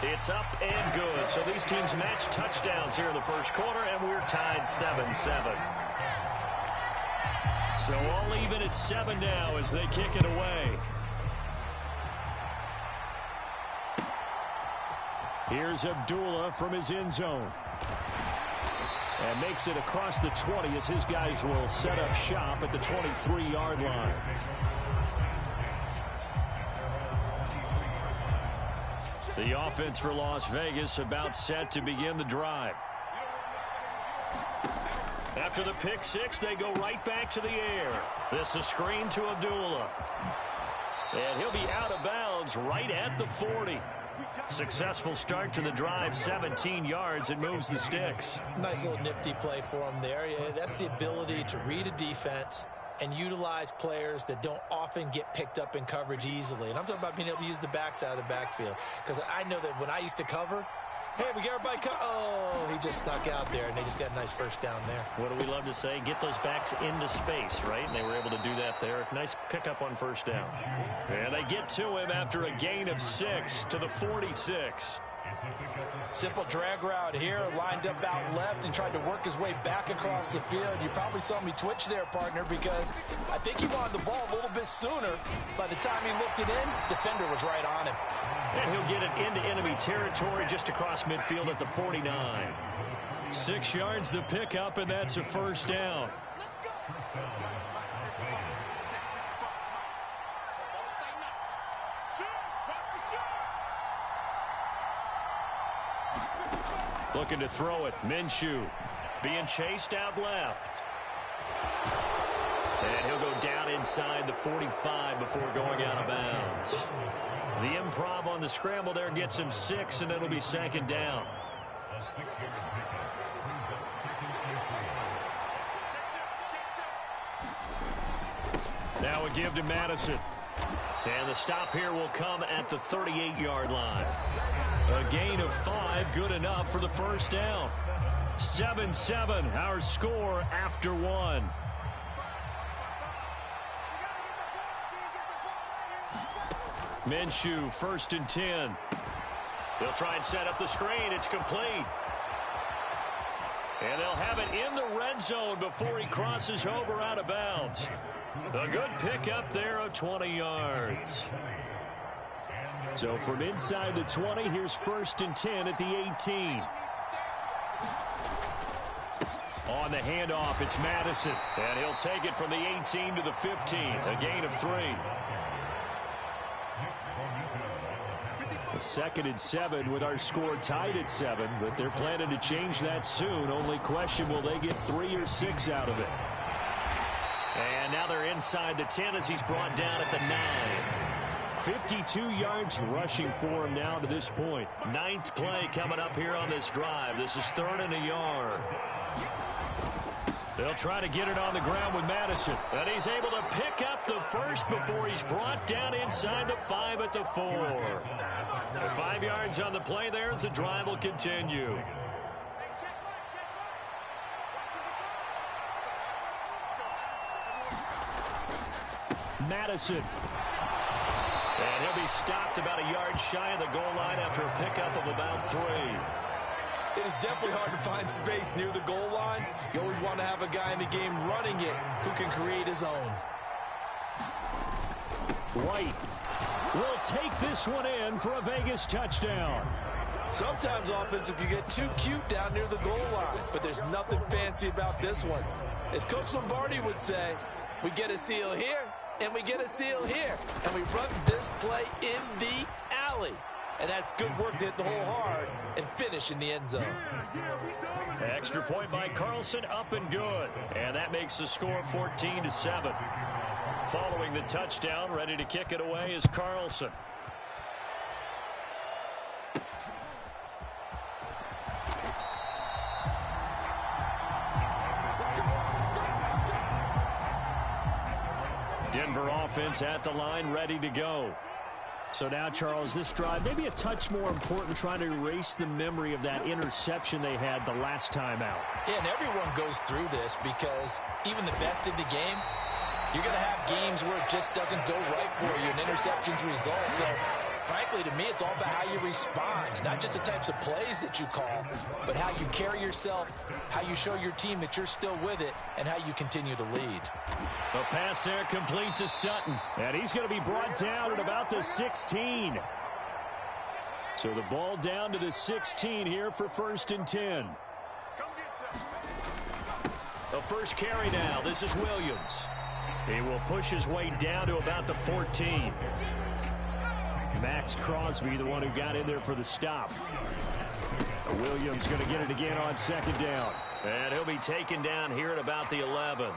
It's up and good. So these teams match touchdowns here in the 1st quarter, and we're tied 7-7. So all even at 7 now as they kick it away. Here's Abdullah from his end zone. And makes it across the 20 as his guys will set up shop at the 23-yard line. The offense for Las Vegas about set to begin the drive. After the pick six, they go right back to the air. This is screen to Abdullah. And he'll be out of bounds right at the 40. Successful start to the drive, 17 yards, and moves the sticks. Nice little nifty play for him there. Yeah, that's the ability to read a defense and utilize players that don't often get picked up in coverage easily. And I'm talking about being able to use the backs out of the backfield. Because I know that when I used to cover, hey, we got everybody oh, he just snuck out there, and they just got a nice first down there. What do we love to say? Get those backs into space, right? And they were able to do that there. Nice pickup on first down. And they get to him after a gain of 6 to the 46. Simple drag route here, lined up out left and tried to work his way back across the field. You probably saw me twitch there, partner, because I think he wanted the ball a little bit sooner. By the time he looked it in, defender was right on him. And he'll get it into enemy territory just across midfield at the 49. 6 yards the pickup, and that's a first down. Looking to throw it. Minshew being chased out left. And he'll go down inside the 45 before going out of bounds. The improv on the scramble there gets him 6, and it'll be second down. Now a give to Madison. And the stop here will come at the 38-yard line. A gain of 5, good enough for the first down. 7-7, our score after 1. Minshew, 1st and 10. They'll try and set up the screen. It's complete. And they'll have it in the red zone before he crosses over out of bounds. A good pickup there of 20 yards. So from inside the 20, here's 1st and 10 at the 18. On the handoff, it's Madison. And he'll take it from the 18 to the 15. A gain of 3. A 2nd and 7 with our score tied at 7. But they're planning to change that soon. Only question, will they get 3 or 6 out of it? And now they're inside the 10 as he's brought down at the 9. 52 yards rushing for him now to this point. 9th play coming up here on this drive. This is 3rd and a yard. They'll try to get it on the ground with Madison. And he's able to pick up the first before he's brought down inside the 5 at the 4. 5 yards on the play there as the drive will continue. Madison. And he'll be stopped about a yard shy of the goal line after a pickup of about 3. It is definitely hard to find space near the goal line. You always want to have a guy in the game running it who can create his own. White will take this one in for a Vegas touchdown. Sometimes offense, if you get too cute down near the goal line, but there's nothing fancy about this one. As Coach Lombardi would say, we get a seal here, and we get a seal here, and we run this play in the alley. And that's good work to hit the hole hard and finish in the end zone. Extra point by Carlson, up and good. And that makes the score 14-7. Following the touchdown, ready to kick it away is Carlson. Denver offense at the line, ready to go. So now, Charles, this drive maybe a touch more important, trying to erase the memory of that interception they had the last time out. Yeah, and everyone goes through this because even the best in the game, you're going to have games where it just doesn't go right for you, and interceptions result. So, frankly, to me, it's all about how you respond, not just the types of plays that you call, but how you carry yourself, how you show your team that you're still with it, and how you continue to lead. The pass there complete to Sutton. And he's going to be brought down at about the 16. So the ball down to the 16 here for 1st and 10. A first carry now. This is Williams. He will push his way down to about the 14. Max Crosby, the one who got in there for the stop. Williams going to get it again on second down. And he'll be taken down here at about the 11.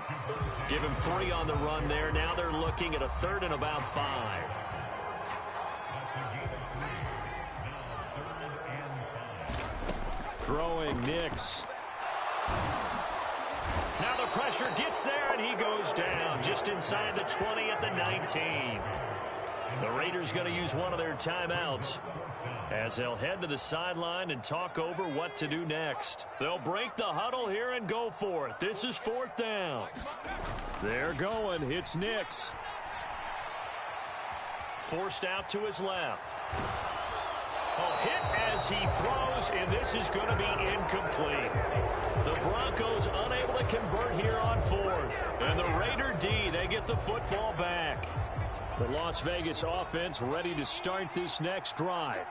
Give him 3 on the run there. Now they're looking at a 3rd and about 5. Throwing Nix. Now the pressure gets there, and he goes down just inside the 20 at the 19. The Raiders going to use one of their timeouts as they'll head to the sideline and talk over what to do next. They'll break the huddle here and go for it. This is 4th down. They're going. It's Nix. Forced out to his left. Oh, hit as he throws, and this is going to be incomplete. The Broncos unable to convert here on 4th. And the Raider D, they get the football back. The Las Vegas offense ready to start this next drive.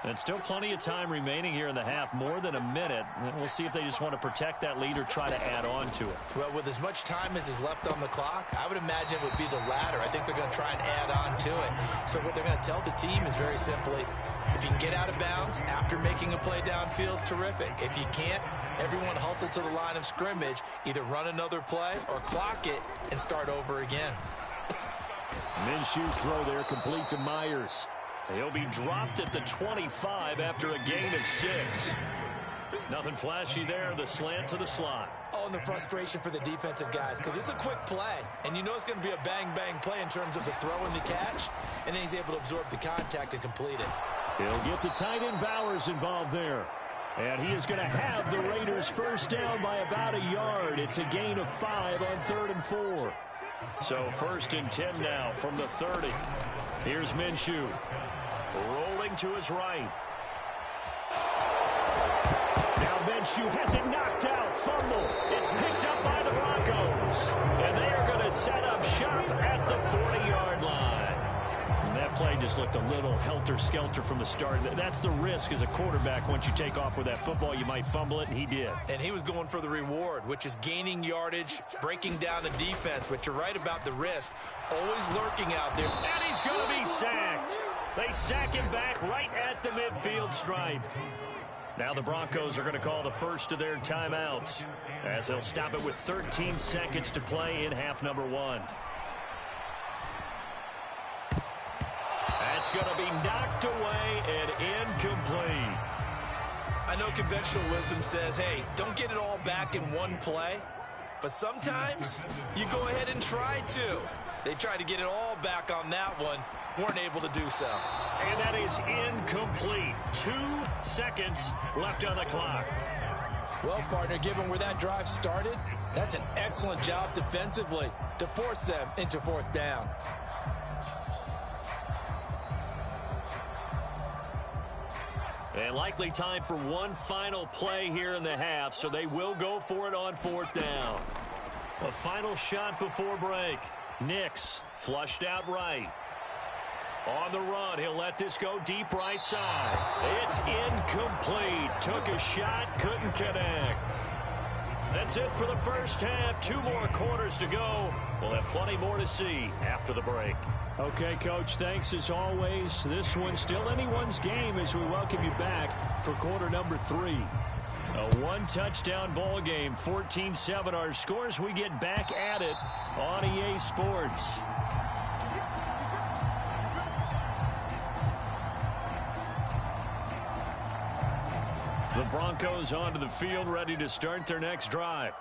And still plenty of time remaining here in the half, more than a minute. We'll see if they just want to protect that lead or try to add on to it. Well, with as much time as is left on the clock, I would imagine it would be the latter. I think they're going to try and add on to it. So what they're going to tell the team is very simply, if you can get out of bounds after making a play downfield, terrific. If you can't, everyone hustle to the line of scrimmage, either run another play or clock it and start over again. Minshew's throw there complete to Myers. He'll be dropped at the 25 after a gain of 6. Nothing flashy there. The slant to the slot. Oh, and the frustration for the defensive guys, because it's a quick play, and you know it's going to be a bang-bang play in terms of the throw and the catch, and then he's able to absorb the contact and complete it. He'll get the tight end Bowers involved there. And he is going to have the Raiders first down by about a yard. It's a gain of 5 on 3rd and 4. So 1st and 10 now from the 30. Here's Minshew. Rolling to his right. Now Minshew has it knocked out. Fumble. It's picked up by the Broncos. And they are going to set up shop at the 40-yard line. And that play just looked a little helter-skelter from the start. That's the risk as a quarterback. Once you take off with that football, you might fumble it, and he did. And he was going for the reward, which is gaining yardage, breaking down the defense. But you're right about the risk. Always lurking out there. And he's going to be sacked. They sack him back right at the midfield stripe. Now the Broncos are going to call the first of their timeouts as they'll stop it with 13 seconds to play in half number 1. That's going to be knocked away and incomplete. I know conventional wisdom says, hey, don't get it all back in one play. But sometimes you go ahead and try to. They tried to get it all back on that one. Weren't able to do so. And that is incomplete. 2 seconds left on the clock. Well, partner, given where that drive started, that's an excellent job defensively to force them into 4th down. And likely time for one final play here in the half, so they will go for it on 4th down. A final shot before break. Nix flushed out right. On the run, he'll let this go deep right side. It's incomplete. Took a shot, couldn't connect. That's it for the first half. 2 more quarters to go. We'll have plenty more to see after the break. Okay, Coach, thanks as always. This one's still anyone's game as we welcome you back for quarter number 3. A 1-touchdown ball game, 14-7 our scores. We get back at it on EA Sports. The Broncos onto the field, ready to start their next drive.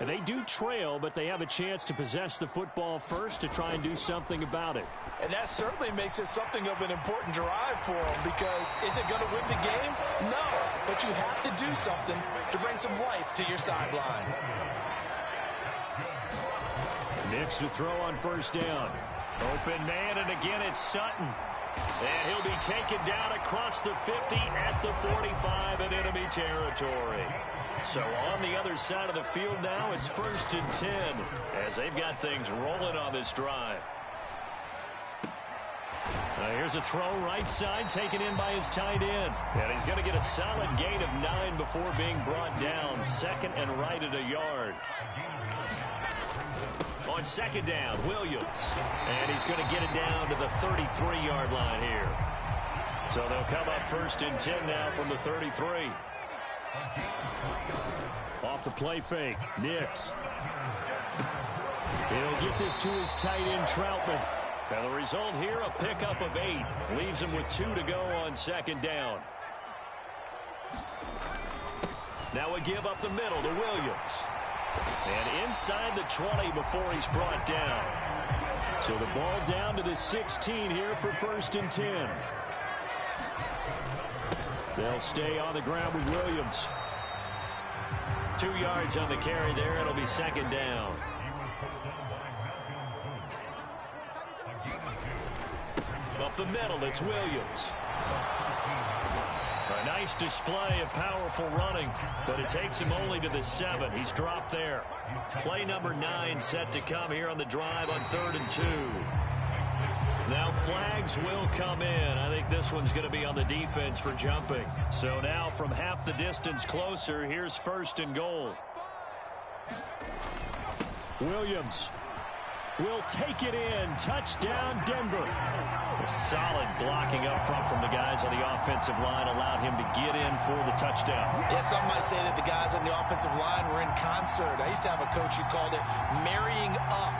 And they do trail, but they have a chance to possess the football first to try and do something about it. And that certainly makes it something of an important drive for them, because is it going to win the game? No, but you have to do something to bring some life to your sideline. Nix to throw on first down. Open man, and again it's Sutton. And he'll be taken down across the 50 at the 45 in enemy territory. So on the other side of the field now, it's 1st and 10 as they've got things rolling on this drive. Here's a throw right side taken in by his tight end. And he's going to get a solid gain of 9 before being brought down. Second and right at a yard. On second down, Williams. And he's going to get it down to the 33-yard line here. So they'll come up first and 10 now from the 33. Off the play fake, Nix. He'll get this to his tight end, Troutman. And the result here, a pickup of 8. Leaves him with 2 to go on second down. Now a give up the middle to Williams. And inside the 20 before he's brought down. So the ball down to the 16 here for first and 10. They'll stay on the ground with Williams. 2 yards on the carry there. It'll be second down. Up the middle, it's Williams. A nice display of powerful running, but it takes him only to the 7. He's dropped there. Play number 9 set to come here on the drive on 3rd and 2. Now flags will come in. I think this one's going to be on the defense for jumping. So now from half the distance closer, here's first and goal. Williams will take it in. Touchdown, Denver. Solid blocking up front from the guys on the offensive line allowed him to get in for the touchdown. Yeah, some might say that the guys on the offensive line were in concert. I used to have a coach who called it marrying up,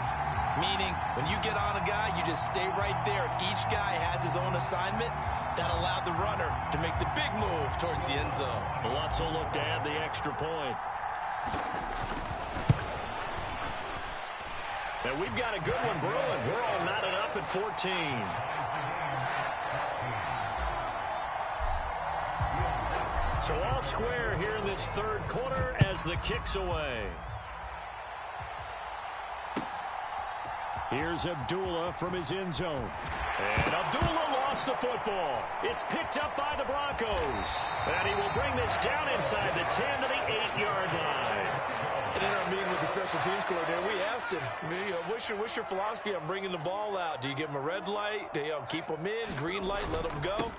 meaning when you get on a guy, you just stay right there. And each guy has his own assignment. That allowed the runner to make the big move towards the end zone. Lutz will look to add the extra point. And we've got a good one brewing. We're all knotted up at 14. So all square here in this third quarter as the kick's away. Here's Abdullah from his end zone. And Abdullah lost the football. It's picked up by the Broncos. And he will bring this down inside the 10 to the 8-yard line. And in our meeting with the special teams coordinator, we asked him, what's your philosophy on bringing the ball out? Do you give him a red light? Do you keep him in? Green light, let him go?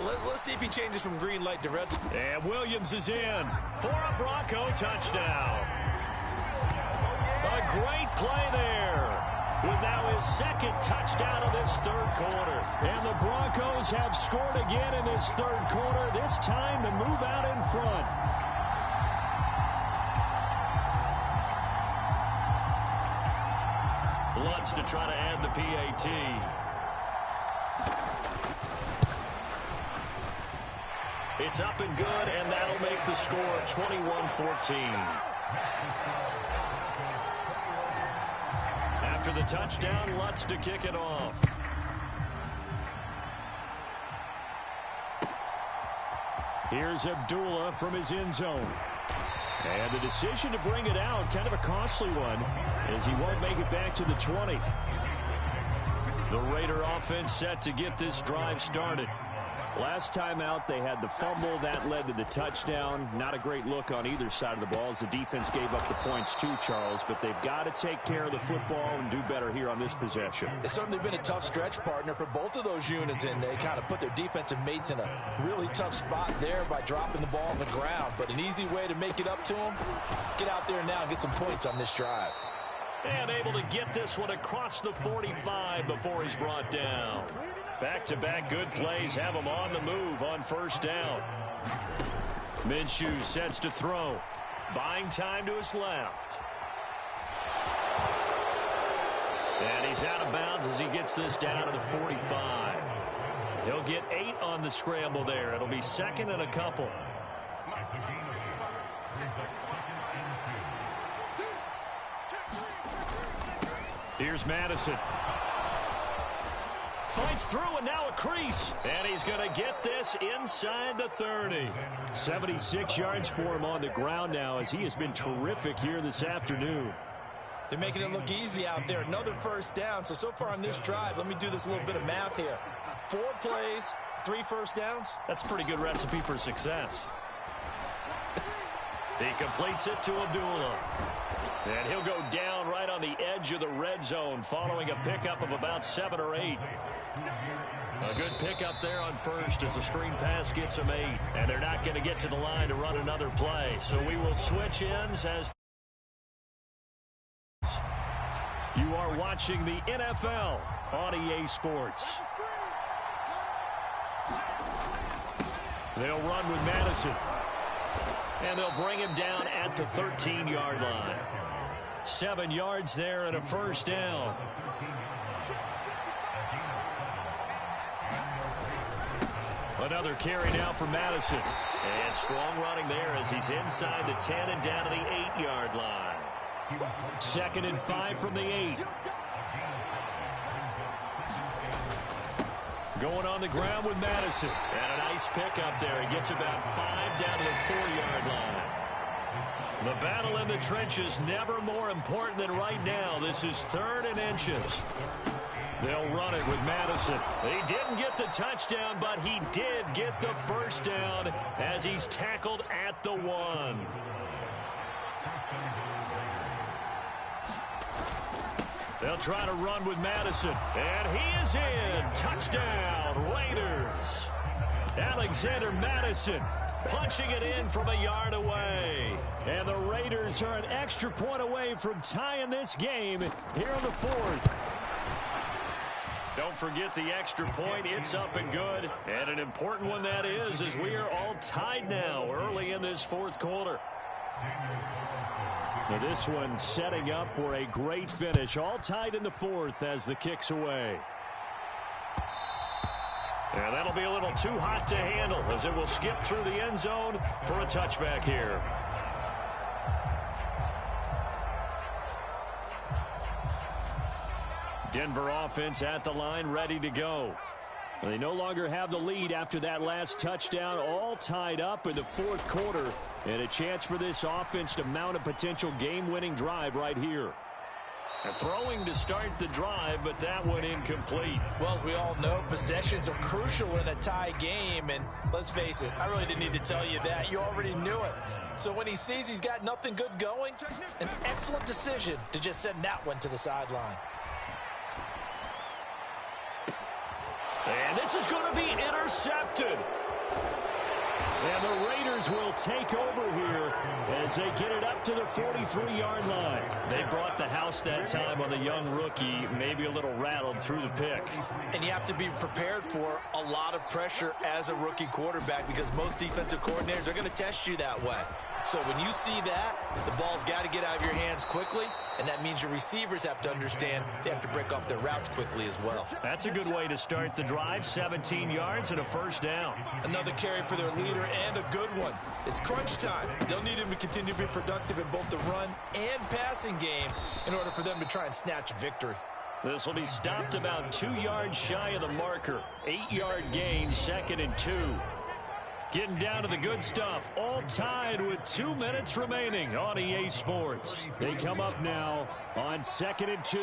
Let's see if he changes from green light to red light. And Williams is in for a Bronco touchdown. A great play there. With now his second touchdown of this third quarter. And the Broncos have scored again in this third quarter. This time to move out in front. Lutz to try to add the PAT. It's up and good, and that'll make the score 21-14. After the touchdown, Lutz to kick it off. Here's Abdullah from his end zone. And the decision to bring it out, kind of a costly one, as he won't make it back to the 20. The Raider offense set to get this drive started. Last time out, they had the fumble. That led to the touchdown. Not a great look on either side of the ball as the defense gave up the points too, Charles. But they've got to take care of the football and do better here on this possession. It's certainly been a tough stretch, partner, for both of those units, and they kind of put their defensive mates in a really tough spot there by dropping the ball on the ground. But an easy way to make it up to them, get out there now and get some points on this drive. And able to get this one across the 45 before he's brought down. Back-to-back good plays have him on the move on first down. Minshew sets to throw. Buying time to his left. And he's out of bounds as he gets this down to the 45. He'll get 8 on the scramble there. It'll be second and a couple. Here's Madison. Fights through and now a crease. And he's going to get this inside the 30. 76 yards for him on the ground now as he has been terrific here this afternoon. They're making it look easy out there. Another first down. So far on this drive, let me do this little bit of math here. 4 plays, 3 first downs. That's a pretty good recipe for success. He completes it to Abdullah. And he'll go down right on the edge of the red zone following a pickup of about 7 or 8. A good pickup there on first as the screen pass gets him 8. And they're not going to get to the line to run another play. So we will switch ends as you are watching the NFL on EA Sports. They'll run with Madison. And they'll bring him down at the 13-yard line. 7 yards there and a first down. Another carry now for Madison. And strong running there as he's inside the 10 and down to the 8-yard line. 2nd and 5 from the 8. Going on the ground with Madison. And a nice pickup there. He gets about 5 down to the 4-yard line. The battle in the trenches never more important than right now. This is 3rd and inches. They'll run it with Madison. He didn't get the touchdown, but he did get the first down as he's tackled at the 1. They'll try to run with Madison. And he is in. Touchdown, Raiders. Alexander Madison punching it in from a yard away. And the Raiders are an extra point away from tying this game here in the 4th. Don't forget the extra point. It's up and good. And an important one that is, as we are all tied now early in this 4th quarter. Now this one setting up for a great finish. All tied in the 4th as the kick's away. And that'll be a little too hot to handle as it will skip through the end zone for a touchback here. Denver offense at the line, ready to go. They no longer have the lead after that last touchdown, all tied up in the 4th quarter, and a chance for this offense to mount a potential game-winning drive right here. Throwing to start the drive, but that one incomplete. Well, as we all know, possessions are crucial in a tie game, and let's face it, I really didn't need to tell you that. You already knew it. So when he sees he's got nothing good going, an excellent decision to just send that one to the sideline. And this is going to be intercepted. And the Raiders will take over here as they get it up to the 43-yard line. They brought the house that time on the young rookie, maybe a little rattled through the pick. And you have to be prepared for a lot of pressure as a rookie quarterback because most defensive coordinators are going to test you that way. So when you see that, the ball's got to get out of your hands quickly, and that means your receivers have to understand they have to break off their routes quickly as well. That's a good way to start the drive, 17 yards and a first down. Another carry for their leader and a good one. It's crunch time. They'll need him to continue to be productive in both the run and passing game in order for them to try and snatch a victory. This will be stopped about 2 yards shy of the marker. 8-yard gain, 2nd and 2. Getting down to the good stuff. All tied with 2 minutes remaining on EA Sports. They come up now on 2nd and 2.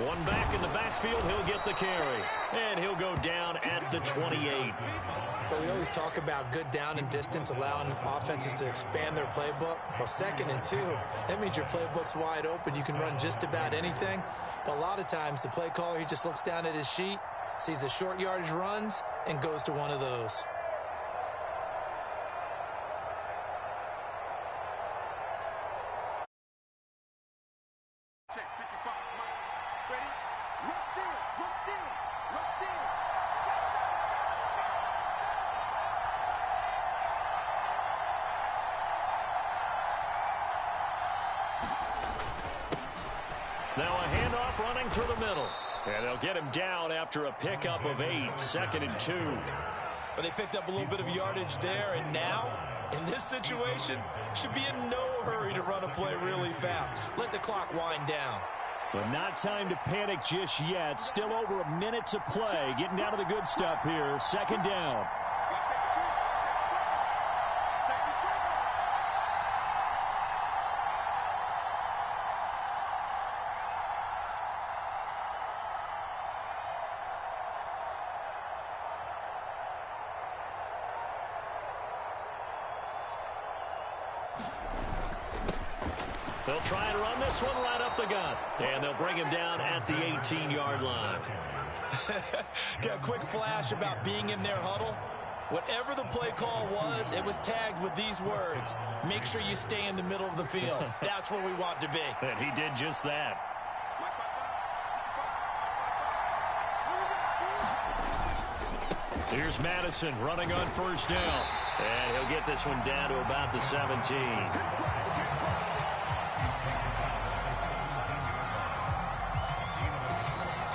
One back in the backfield. He'll get the carry. And he'll go down at the 28. But we always talk about good down and distance, allowing offenses to expand their playbook. Well, 2nd and 2, that means your playbook's wide open. You can run just about anything. But a lot of times, the play caller, he just looks down at his sheet, sees the short yardage runs, and goes to one of those. Now a handoff running through the middle. And they'll get him down after a pickup of 8, 2nd and 2. But they picked up a little bit of yardage there, and now, in this situation, should be in no hurry to run a play really fast. Let the clock wind down. But not time to panic just yet. Still over a minute to play. Getting down to the good stuff here. 2nd down. They'll try and run this one right up the gut. And they'll bring him down at the 18-yard line. Got a quick flash about being in their huddle. Whatever the play call was, it was tagged with these words: make sure you stay in the middle of the field. That's where we want to be. And he did just that. Here's Madison running on first down. And he'll get this one down to about the 17.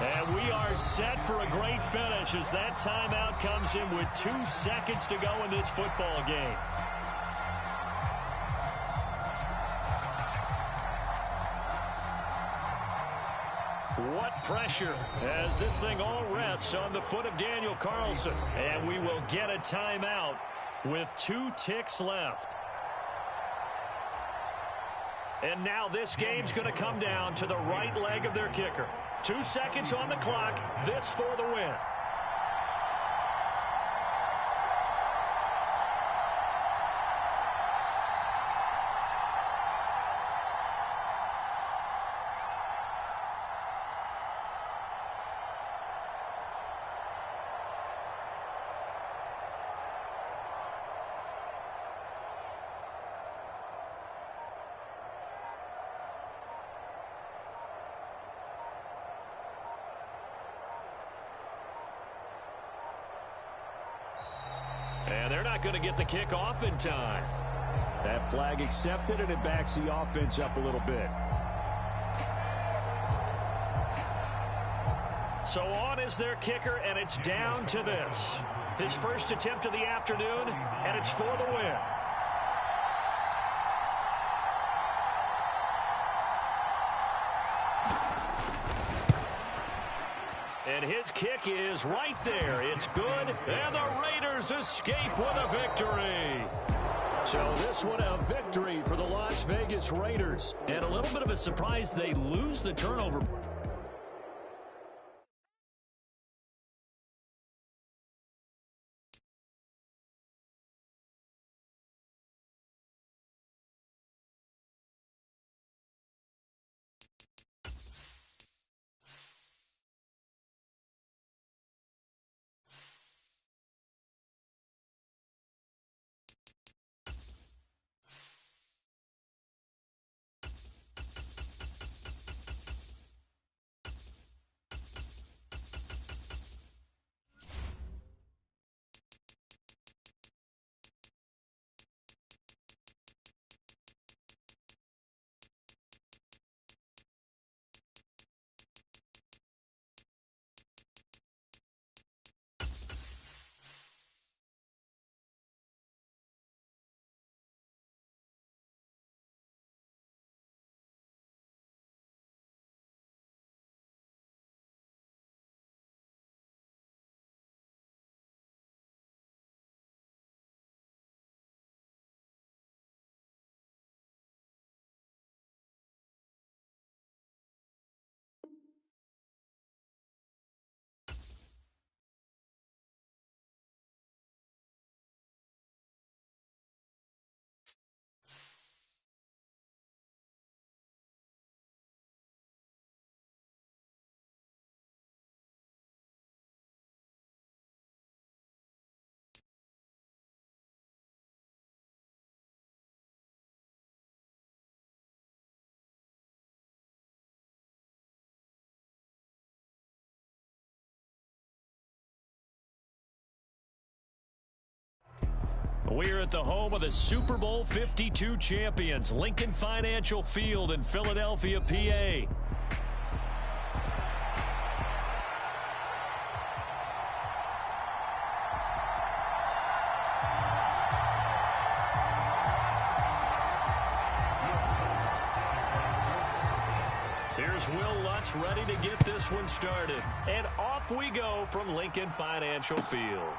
And we are set for a great finish as that timeout comes in with 2 seconds to go in this football game. What pressure as this thing all rests on the foot of Daniel Carlson. And we will get a timeout with 2 ticks left. And now this game's going to come down to the right leg of their kicker. 2 seconds on the clock. This for the win. And they're not going to get the kick off in time. That flag accepted, and it backs the offense up a little bit. So on is their kicker, and it's down to this. His first attempt of the afternoon, and it's for the win. And his kick is right there. It's good, and the Raiders escape with a victory. So this one a victory for the Las Vegas Raiders. And a little bit of a surprise, they lose the turnover. We're at the home of the Super Bowl 52 champions, Lincoln Financial Field in Philadelphia, PA. Here's Will Lutz ready to get this one started. And off we go from Lincoln Financial Field.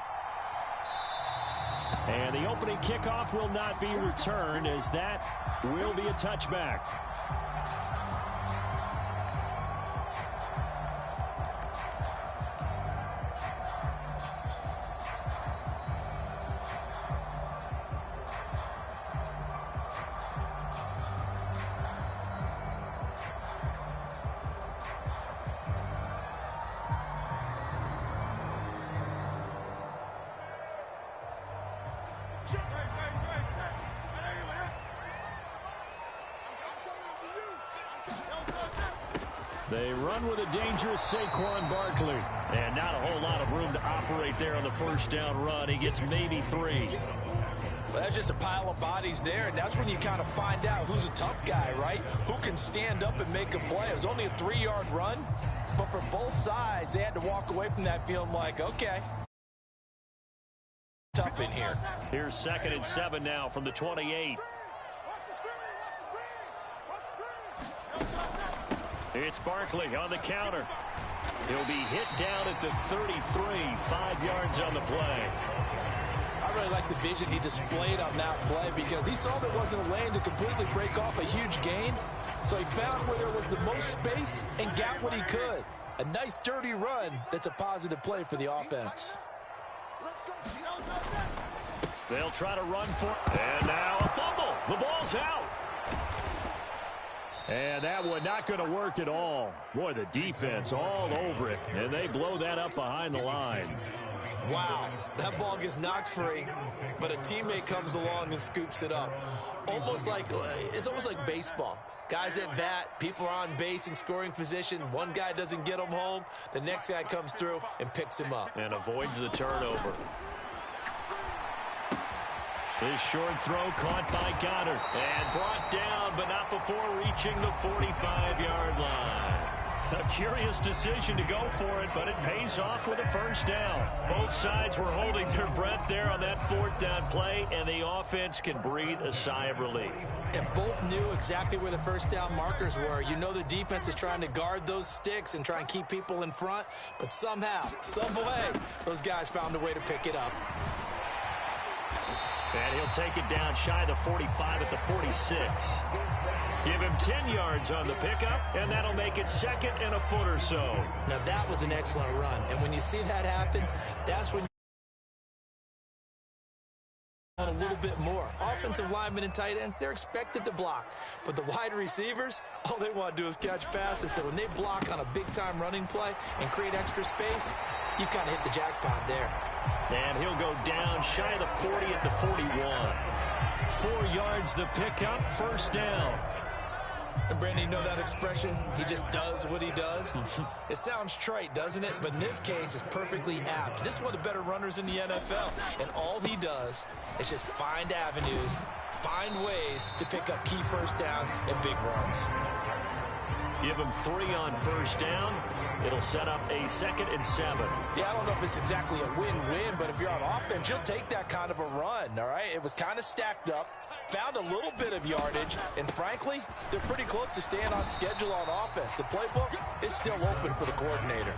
And the opening kickoff will not be returned, as that will be a touchback. They run with a dangerous Saquon Barkley. And not a whole lot of room to operate there on the first down run. He gets maybe 3. Well, that's just a pile of bodies there, and that's when you kind of find out who's a tough guy, right? Who can stand up and make a play. It was only a 3-yard run, but for both sides, they had to walk away from that feeling like, okay, tough in here. Here's 2nd and 7 now from the 28. It's Barkley on the counter. He'll be hit down at the 33, 5 yards on the play. I really like the vision he displayed on that play because he saw there wasn't a lane to completely break off a huge gain. So he found where there was the most space and got what he could. A nice dirty run that's a positive play for the offense. They'll try to run for it. And now a fumble. The ball's out. And that one not going to work at all. Boy, the defense all over it. And they blow that up behind the line. Wow, that ball gets knocked free, but a teammate comes along and scoops it up. It's almost like baseball. Guys at bat, people are on base in scoring position. One guy doesn't get him home. The next guy comes through and picks him up. And avoids the turnover. This short throw caught by Goddard. And brought down, but not before reaching the 45-yard line. A curious decision to go for it, but it pays off with a first down. Both sides were holding their breath there on that 4th down play, and the offense can breathe a sigh of relief. And both knew exactly where the first down markers were. You know the defense is trying to guard those sticks and try and keep people in front, but somehow, some way, those guys found a way to pick it up. And he'll take it down shy of the 45 at the 46. Give him 10 yards on the pickup, and that'll make it 2nd and a foot or so. Now, that was an excellent run. And when you see that happen, that's when a little bit more. Offensive linemen and tight ends, they're expected to block. But the wide receivers, all they want to do is catch passes. So when they block on a big-time running play and create extra space, you've kind of hit the jackpot there. And he'll go down shy of the 40 at the 41. 4 yards the pickup, first down. And Brandon, you know that expression? He just does what he does. It sounds trite, doesn't it? But in this case, it's perfectly apt. This is one of the better runners in the NFL. And all he does is just find avenues, find ways to pick up key first downs and big runs. Give him 3 on first down. It'll set up a 2nd and 7. Yeah, I don't know if it's exactly a win-win, but if you're on offense, you'll take that kind of a run, all right? It was kind of stacked up, found a little bit of yardage, and frankly, they're pretty close to staying on schedule on offense. The playbook is still open for the coordinator.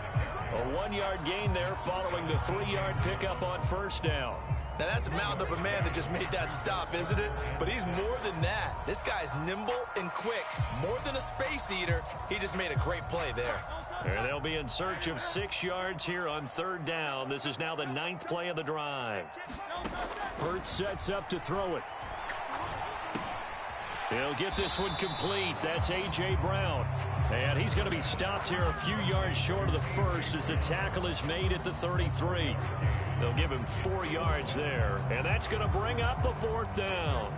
A 1-yard gain there following the 3-yard pickup on first down. Now, that's a mountain of a man that just made that stop, isn't it? But he's more than that. This guy's nimble and quick. More than a space eater, he just made a great play there. And they'll be in search of 6 yards here on 3rd down. This is now the 9th play of the drive. Hurts sets up to throw it. He'll get this one complete. That's A.J. Brown. And he's going to be stopped here a few yards short of the first as the tackle is made at the 33. They'll give him 4 yards there. And that's going to bring up a 4th down.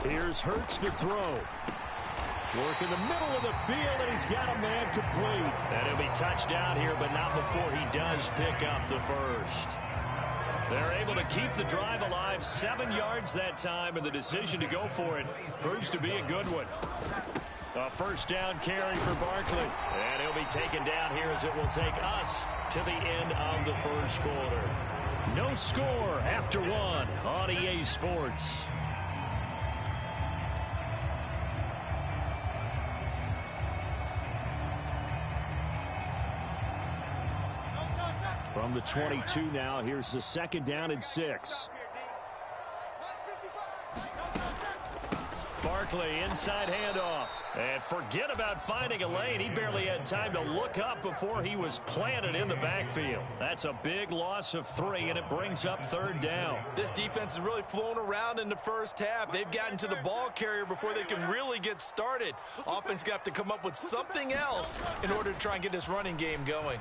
Here's Hurts to throw. Work in the middle of the field, and he's got a man complete. And he'll be touchdown here, but not before he does pick up the first. They're able to keep the drive alive, 7 yards that time, and the decision to go for it proves to be a good one. A first down carry for Barkley. And he'll be taken down here as it will take us to the end of the first quarter. No score after 1 on EA Sports. From the 22 now, here's the 2nd down and 6. Barkley, inside handoff. And forget about finding a lane. He barely had time to look up before he was planted in the backfield. That's a big loss of 3, and it brings up 3rd down. This defense is really flown around in the first half. They've gotten to the ball carrier before they can really get started. Offense got to come up with something else in order to try and get this running game going.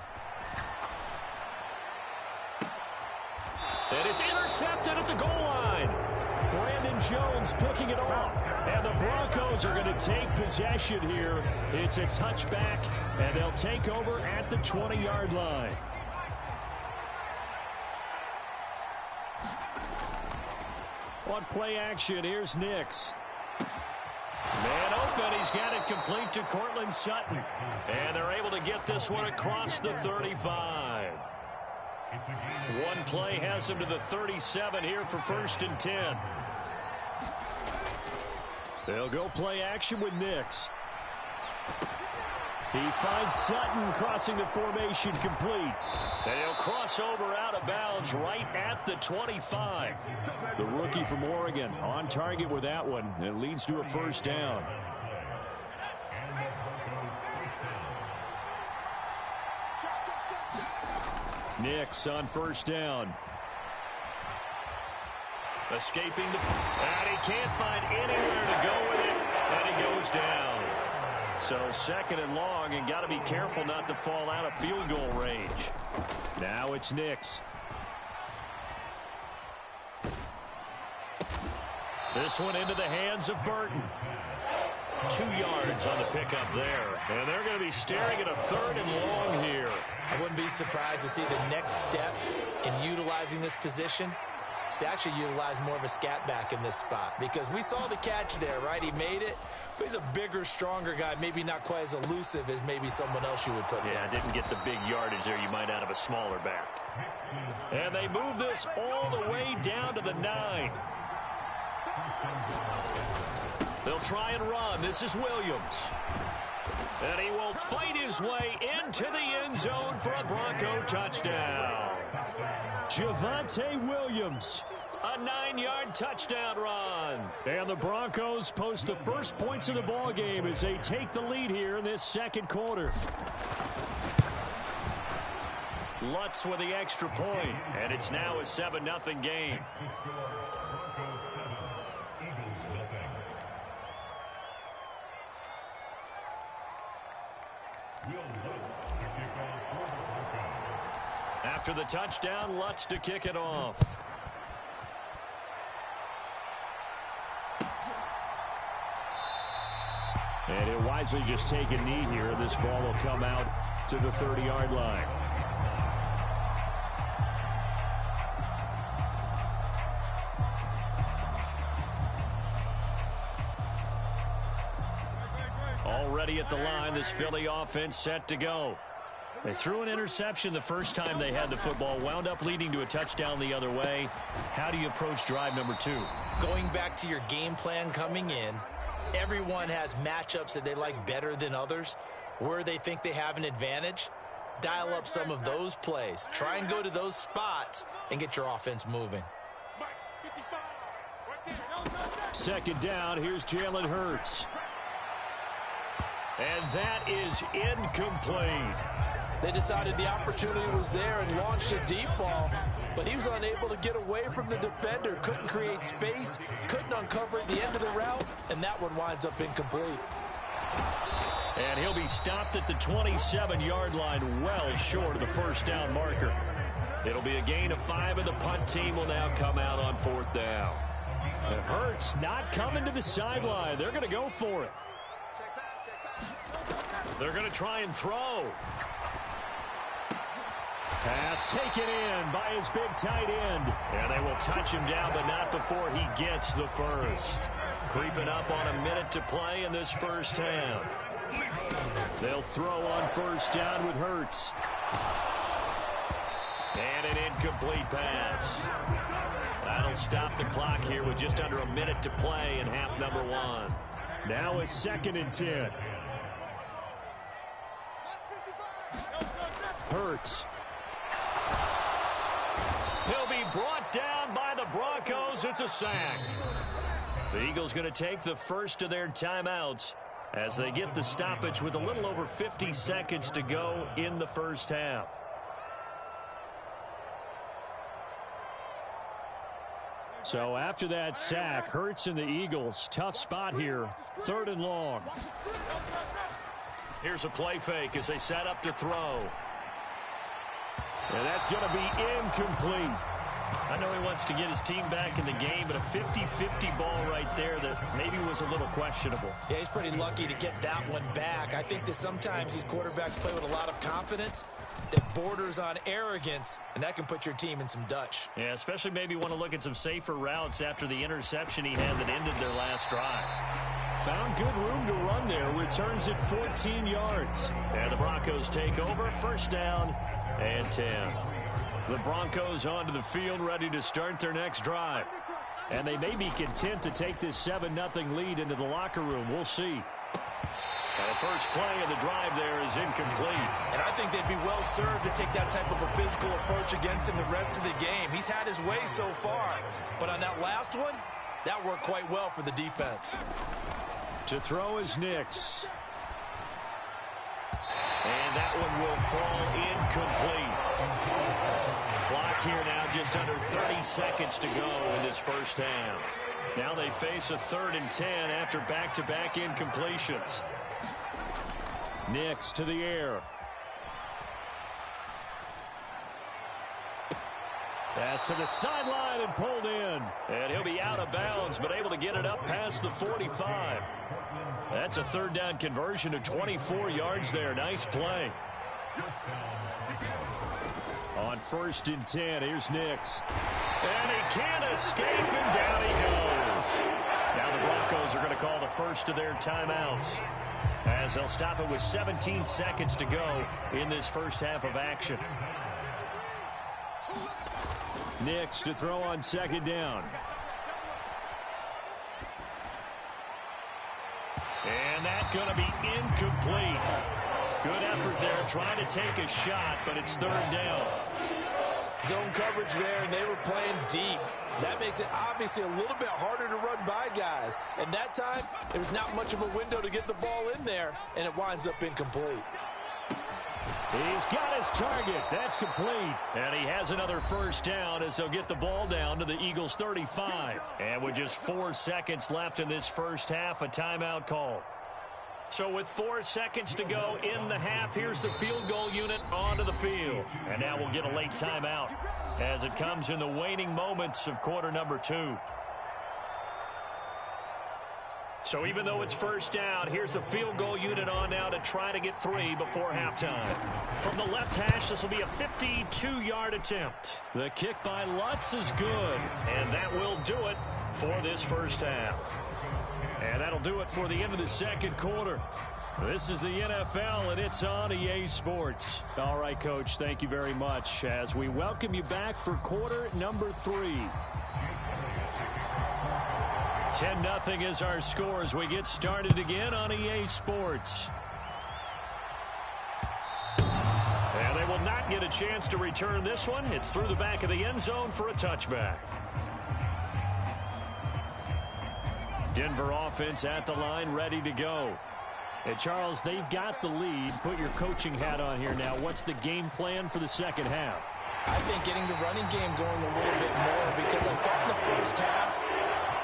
And it's intercepted at the goal line. Brandon Jones picking it off. And the Broncos are going to take possession here. It's a touchback, and they'll take over at the 20-yard line. On play action, here's Nix. Man open, he's got it complete to Cortland Sutton. And they're able to get this one across the 35. One play has him to the 37 here for 1st and 10. They'll go play action with Nix. He finds Sutton crossing the formation complete. And he'll cross over out of bounds right at the 25. The rookie from Oregon on target with that one. It leads to a 1st down. Nix on 1st down. Escaping the... And he can't find anywhere to go with it. And he goes down. So 2nd and long, and got to be careful not to fall out of field goal range. Now it's Nix. This one into the hands of Burton. 2 yards on the pickup there. And they're going to be staring at a 3rd and long here. I wouldn't be surprised to see the next step in utilizing this position is to actually utilize more of a scat back in this spot. Because we saw the catch there, right? He made it. But he's a bigger, stronger guy. Maybe not quite as elusive as maybe someone else you would put there. Yeah, didn't get the big yardage there you might out of a smaller back. And they move this all the way down to the 9. They'll try and run. This is Williams. And he will fight his way into the end zone for a Bronco touchdown. Javonte Williams, a 9-yard touchdown run. And the Broncos post the first points of the ball game as they take the lead here in this 2nd quarter. Lutz with the extra point, and it's now a 7-0 game. After the touchdown, Lutz to kick it off. And he'll wisely just take a knee here. This ball will come out to the 30-yard line. Already at the line, this Philly offense set to go. They threw an interception the first time they had the football, wound up leading to a touchdown the other way. How do you approach drive number 2? Going back to your game plan coming in, everyone has matchups that they like better than others. Where they think they have an advantage, dial up some of those plays. Try and go to those spots and get your offense moving. 2nd down, here's Jalen Hurts. And that is incomplete. They decided the opportunity was there and launched a deep ball, but he was unable to get away from the defender, couldn't create space, couldn't uncover at the end of the route, and that one winds up incomplete. And he'll be stopped at the 27-yard line, well short of the 1st down marker. It'll be a gain of 5, and the punt team will now come out on 4th down. And Hurts not coming to the sideline. They're going to go for it. They're going to try and throw. Pass taken in by his big tight end. And they will touch him down, but not before he gets the first. Creeping up on a minute to play in this 1st half. They'll throw on 1st down with Hurts. And an incomplete pass. That'll stop the clock here with just under a minute to play in half number 1. Now a 2nd and 10. Hurts. He'll be brought down by the Broncos. It's a sack. The Eagles going to take the first of their timeouts as they get the stoppage with a little over 50 seconds to go in the 1st half. So after that sack, Hurts and the Eagles, tough spot here, 3rd and long. Here's a play fake as they set up to throw. And that's going to be incomplete. I know he wants to get his team back in the game, but a 50-50 ball right there that maybe was a little questionable. Yeah, he's pretty lucky to get that one back. I think that sometimes these quarterbacks play with a lot of confidence that borders on arrogance, and that can put your team in some Dutch. Yeah, especially maybe want to look at some safer routes after the interception he had that ended their last drive. Found good room to run there. Returns it 14 yards. And the Broncos take over. First down and 10. The Broncos onto the field, ready to start their next drive. And they may be content to take this 7-0 lead into the locker room. We'll see. And the first play of the drive there is incomplete. And I think they'd be well served to take that type of a physical approach against him the rest of the game. He's had his way so far, but on that last one, that worked quite well for the defense. To throw is Nix. And that one will fall incomplete. Clock here now just under 30 seconds to go in this first half. Now they face a 3rd and 10 after back-to-back incompletions. Nix to the air. Pass to the sideline and pulled in. And he'll be out of bounds, but able to get it up past the 45. That's a 3rd down conversion of 24 yards there. Nice play. On 1st and 10, here's Nix. And he can't escape, and down he goes. Now the Broncos are going to call the first of their timeouts, as they'll stop it with 17 seconds to go in this first half of action. Nix to throw on 2nd down. And that's going to be incomplete. Good effort there, trying to take a shot, but it's 3rd down. Zone coverage there, and they were playing deep. That makes it obviously a little bit harder to run by guys. And that time, there's not much of a window to get the ball in there, and it winds up incomplete. He's got his target. That's complete. And he has another first down as they'll get the ball down to the Eagles' 35. And with just 4 seconds left in this first half, a timeout call. So with 4 seconds to go in the half, here's the field goal unit onto the field. And now we'll get a late timeout as it comes in the waning moments of quarter number 2. So even though it's first down, here's the field goal unit on now to try to get 3 before halftime. From the left hash, this will be a 52-yard attempt. The kick by Lutz is good, and that will do it for this first half. And that'll do it for the end of the second quarter. This is the NFL, and it's on EA Sports. All right, Coach, thank you very much as we welcome you back for quarter number 3. 10-0 is our score as we get started again on EA Sports. And they will not get a chance to return this one. It's through the back of the end zone for a touchback. Denver offense at the line, ready to go. And Charles, they've got the lead. Put your coaching hat on here now. What's the game plan for the second half? I think getting the running game going a little bit more, because I thought in the first half,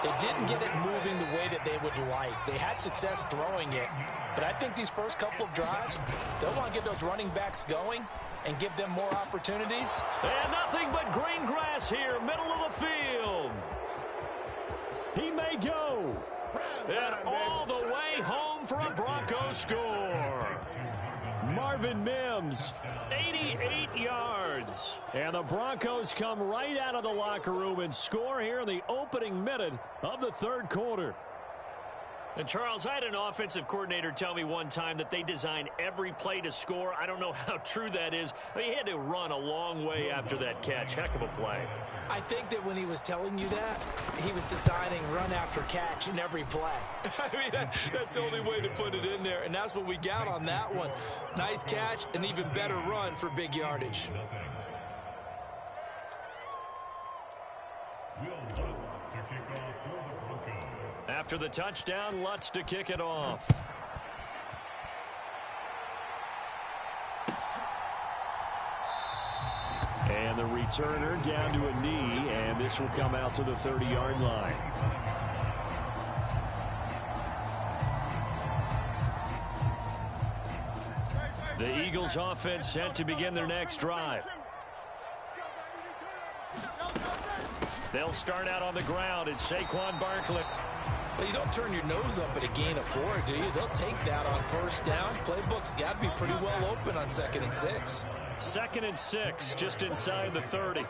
they didn't get it moving the way that they would like. They had success throwing it, but I think these first couple of drives, they'll want to get those running backs going and give them more opportunities. And nothing but green grass here, middle of the field. He may go. And all the way home for a Bronco score. Marvin Mims, 88 yards. And the Broncos come right out of the locker room and score here in the opening minute of the third quarter. And Charles, I had an offensive coordinator tell me one time that they design every play to score. I don't know how true that is. I mean, he had to run a long way after that catch. Heck of a play. I think that when he was telling you that, he was designing run after catch in every play. I mean, that's the only way to put it in there, and that's what we got on that one. Nice catch, an even better run for big yardage. After the touchdown, Lutz to kick it off. And the returner down to a knee, and this will come out to the 30-yard line. The Eagles offense set to begin their next drive. They'll start out on the ground. It's Saquon Barkley. Well, you don't turn your nose up at a gain of 4, do you? They'll take that on first down. Playbook's got to be pretty well open on 2nd and 6. 2nd and 6, just inside the 30.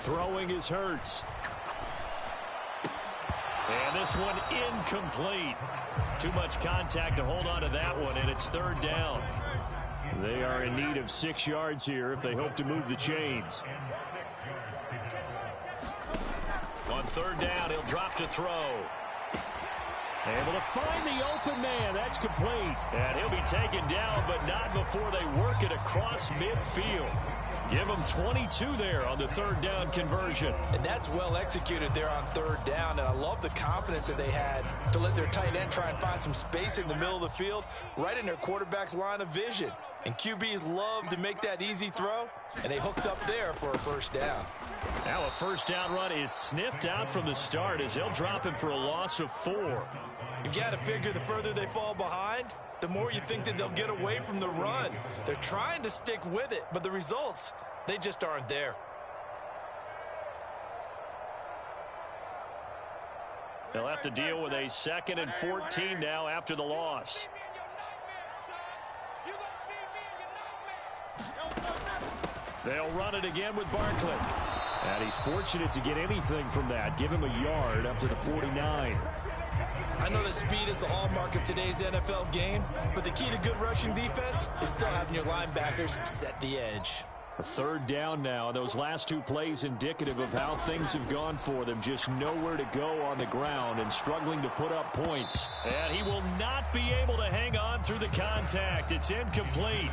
Throwing is Hurts. And this one incomplete. Too much contact to hold on to that one, and it's 3rd down. They are in need of 6 yards here if they hope to move the chains. On 3rd down, he'll drop to throw. Able to find the open man. That's complete. And he'll be taken down, but not before they work it across midfield. Give him 22 there on the 3rd down conversion. And that's well executed there on 3rd down. And I love the confidence that they had to let their tight end try and find some space in the middle of the field, right in their quarterback's line of vision. And QBs love to make that easy throw, and they hooked up there for a 1st down. Now a 1st down run is sniffed out from the start as they'll drop him for a loss of 4. You've got to figure the further they fall behind, the more you think that they'll get away from the run. They're trying to stick with it, but the results, they just aren't there. They'll have to deal with a 2nd and 14 now after the loss. They'll run it again with Barkley. And he's fortunate to get anything from that. Give him a yard up to the 49. I know that speed is the hallmark of today's NFL game, but the key to good rushing defense is still having your linebackers set the edge. A 3rd down now. Those last 2 plays indicative of how things have gone for them. Just nowhere to go on the ground and struggling to put up points. And he will not be able to hang on through the contact. It's incomplete.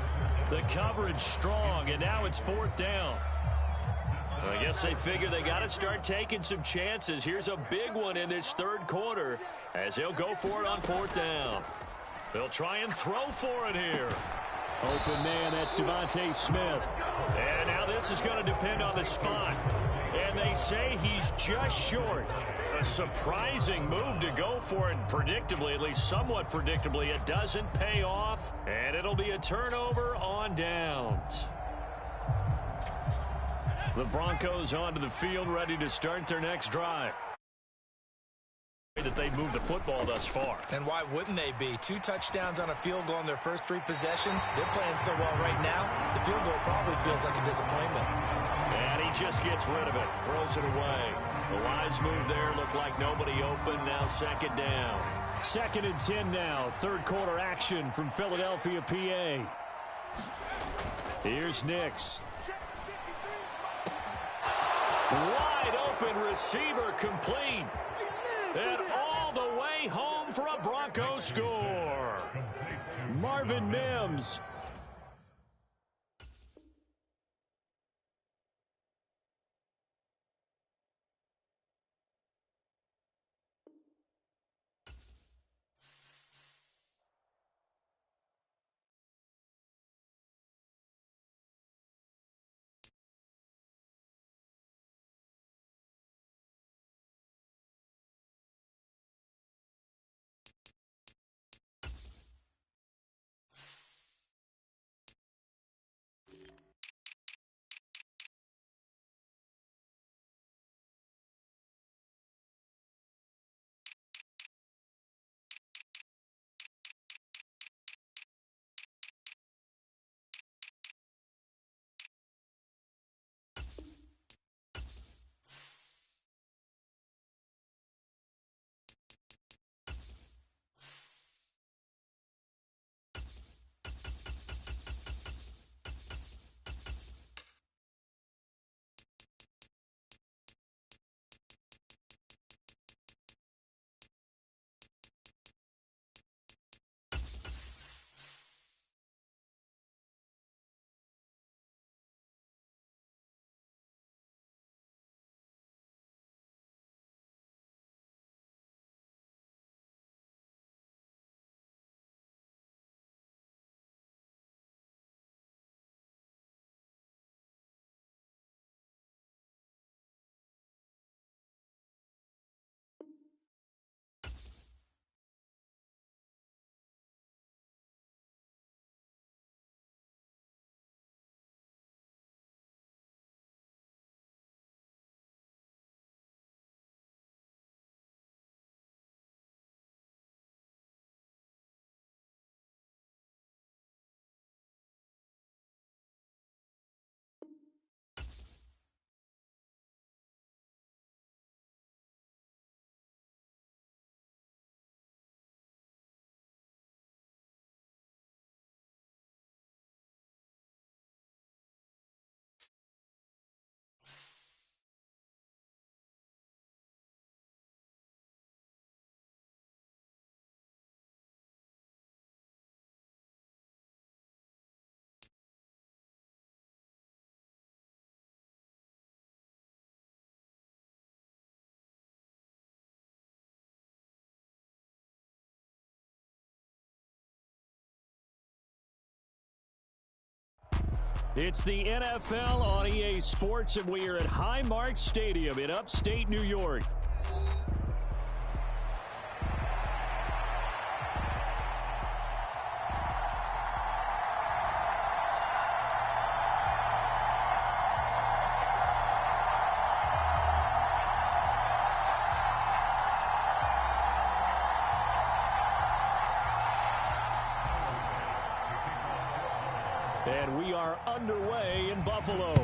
The coverage strong, and now it's 4th down. I guess they figure they got to start taking some chances. Here's a big one in this 3rd quarter as they'll go for it on 4th down. They'll try and throw for it here. Open man, that's Devontae Smith. And now this is going to depend on the spot. And they say he's just short. A surprising move to go for it. Predictably, at least somewhat predictably, it doesn't pay off. And it'll be a turnover on downs. The Broncos onto the field, ready to start their next drive. That they've moved the football thus far. And why wouldn't they be? 2 touchdowns on a field goal in their first 3 possessions. They're playing so well right now, the field goal probably feels like a disappointment. And he just gets rid of it, throws it away. The lines move there, look like nobody open, now 2nd down. 2nd and 10 now, 3rd quarter action from Philadelphia, PA. Here's Nix. Wide open receiver complete. And all the way home for a Broncos score. Marvin Mims. It's the NFL on EA Sports, and we are at Highmark Stadium in upstate New York. And we are underway in Buffalo.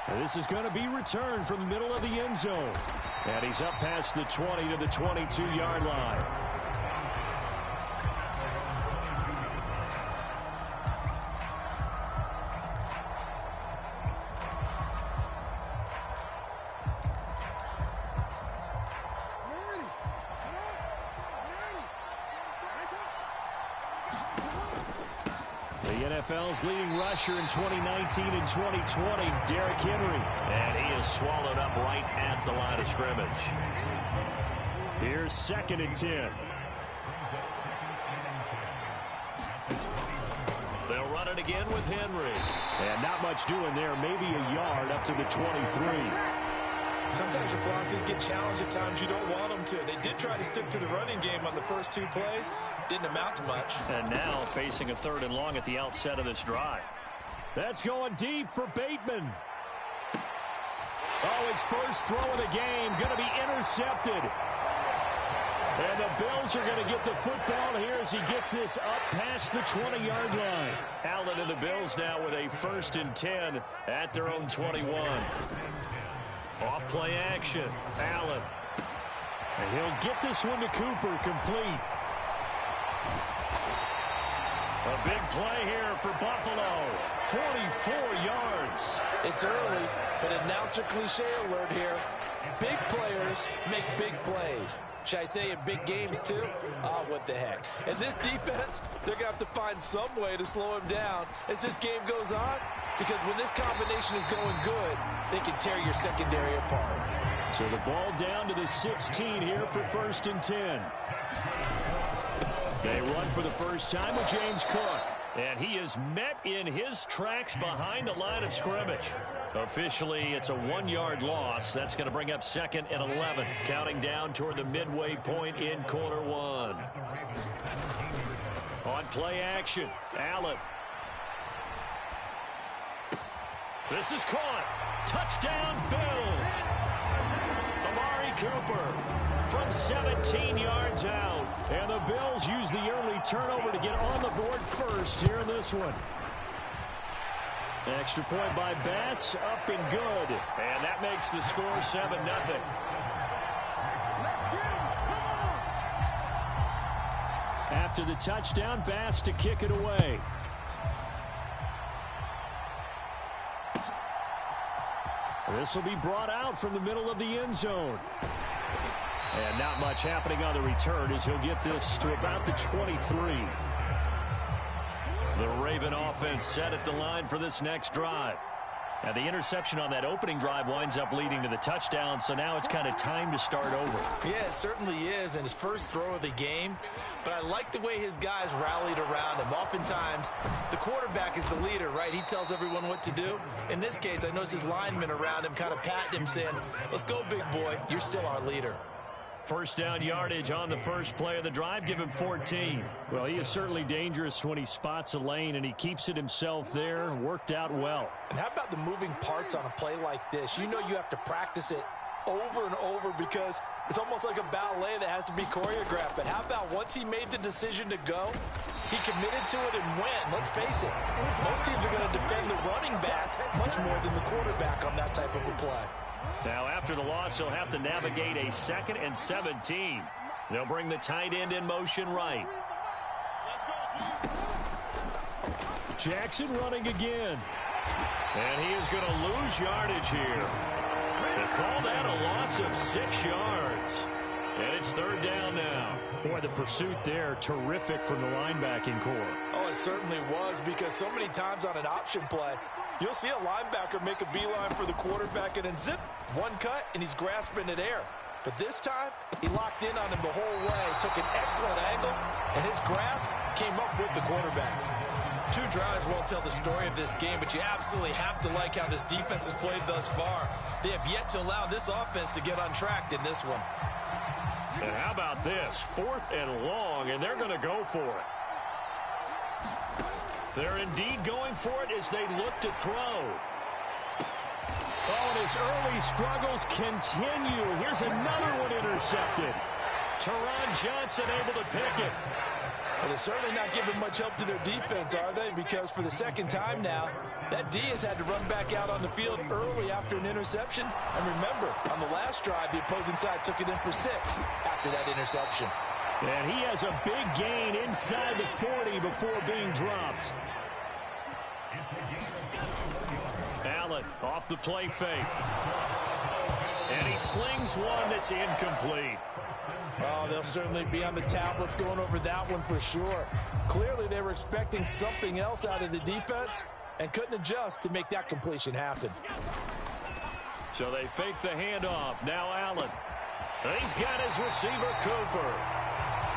And this is going to be returned from the middle of the end zone. And he's up past the 20 to the 22-yard line. NFL's leading rusher in 2019 and 2020, Derrick Henry. And he is swallowed up right at the line of scrimmage. Here's 2nd and 10. They'll run it again with Henry. And not much doing there, maybe a yard up to the 23. Sometimes your philosophies get challenged at times you don't want them to. They did try to stick to the running game on the first 2 plays. Didn't amount to much. And now facing a 3rd and long at the outset of this drive. That's going deep for Bateman. Oh, his first throw of the game going to be intercepted. And the Bills are going to get the football here as he gets this up past the 20-yard line. Allen and the Bills now with a 1st and 10 at their own 21. Off play action. Allen. And he'll get this one to Cooper, complete. A big play here for Buffalo. 44 yards. It's early, but announcer cliche alert here. Big players make big plays. Should I say in big games too? What the heck. And this defense, they're going to have to find some way to slow him down as this game goes on. Because when this combination is going good, they can tear your secondary apart. So the ball down to the 16 here for 1st and 10. They run for the first time with James Cook. And he is met in his tracks behind the line of scrimmage. Officially, it's a 1-yard loss. That's going to bring up 2nd and 11. Counting down toward the midway point in quarter 1. On play action, Allen. This is caught. Touchdown, Bills. Amari Cooper from 17 yards out. And the Bills use the early turnover to get on the board first here in this one. Extra point by Bass, up and good. And that makes the score 7-0. After the touchdown, Bass to kick it away. This will be brought out from the middle of the end zone. And not much happening on the return as he'll get this to about the 23. The Raven offense set at the line for this next drive. Now, the interception on that opening drive winds up leading to the touchdown, so now it's kind of time to start over. Yeah, it certainly is, and his first throw of the game. But I like the way his guys rallied around him. Oftentimes, the quarterback is the leader, right? He tells everyone what to do. In this case, I noticed his linemen around him kind of patting him, saying, let's go, big boy. You're still our leader. First down yardage on the first play of the drive. Give him 14. Well, he is certainly dangerous when he spots a lane, and he keeps it himself there. Worked out well. And how about the moving parts on a play like this? You know you have to practice it over and over because it's almost like a ballet that has to be choreographed. But how about once he made the decision to go, he committed to it and went. Let's face it, most teams are going to defend the running back much more than the quarterback on that type of a play. Now, after the loss, he'll have to navigate a 2nd and 17. They'll bring the tight end in motion right. Jackson running again. And he is going to lose yardage here. They call that a loss of 6 yards. And it's 3rd down now. Boy, the pursuit there, terrific from the linebacking core. Oh, it certainly was, because so many times on an option play, you'll see a linebacker make a beeline for the quarterback and then zip, one cut, and he's grasping at air. But this time, he locked in on him the whole way, took an excellent angle, and his grasp came up with the quarterback. 2 drives won't tell the story of this game, but you absolutely have to like how this defense has played thus far. They have yet to allow this offense to get untracked in this one. And how about this? 4th and long, and they're going to go for it. They're indeed going for it as they look to throw. Oh, and his early struggles continue. Here's another one intercepted. Teron Johnson able to pick it. Well, they're certainly not giving much help to their defense, are they? Because for the second time now, that D has had to run back out on the field early after an interception. And remember, on the last drive, the opposing side took it in for 6 after that interception. And he has a big gain inside the 40 before being dropped. Allen off the play fake. And he slings one that's incomplete. Oh, they'll certainly be on the tablets going over that one for sure. Clearly, they were expecting something else out of the defense and couldn't adjust to make that completion happen. So they fake the handoff. Now Allen. And he's got his receiver, Cooper.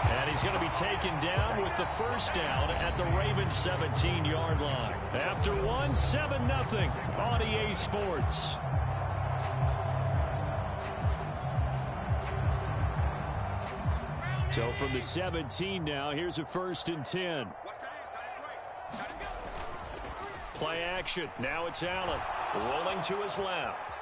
And he's going to be taken down with the first down at the Ravens' 17-yard line. After 7-0 on EA Sports. So from the 17 now, here's a 1st and 10. Play action. Now it's Allen. Rolling to his left.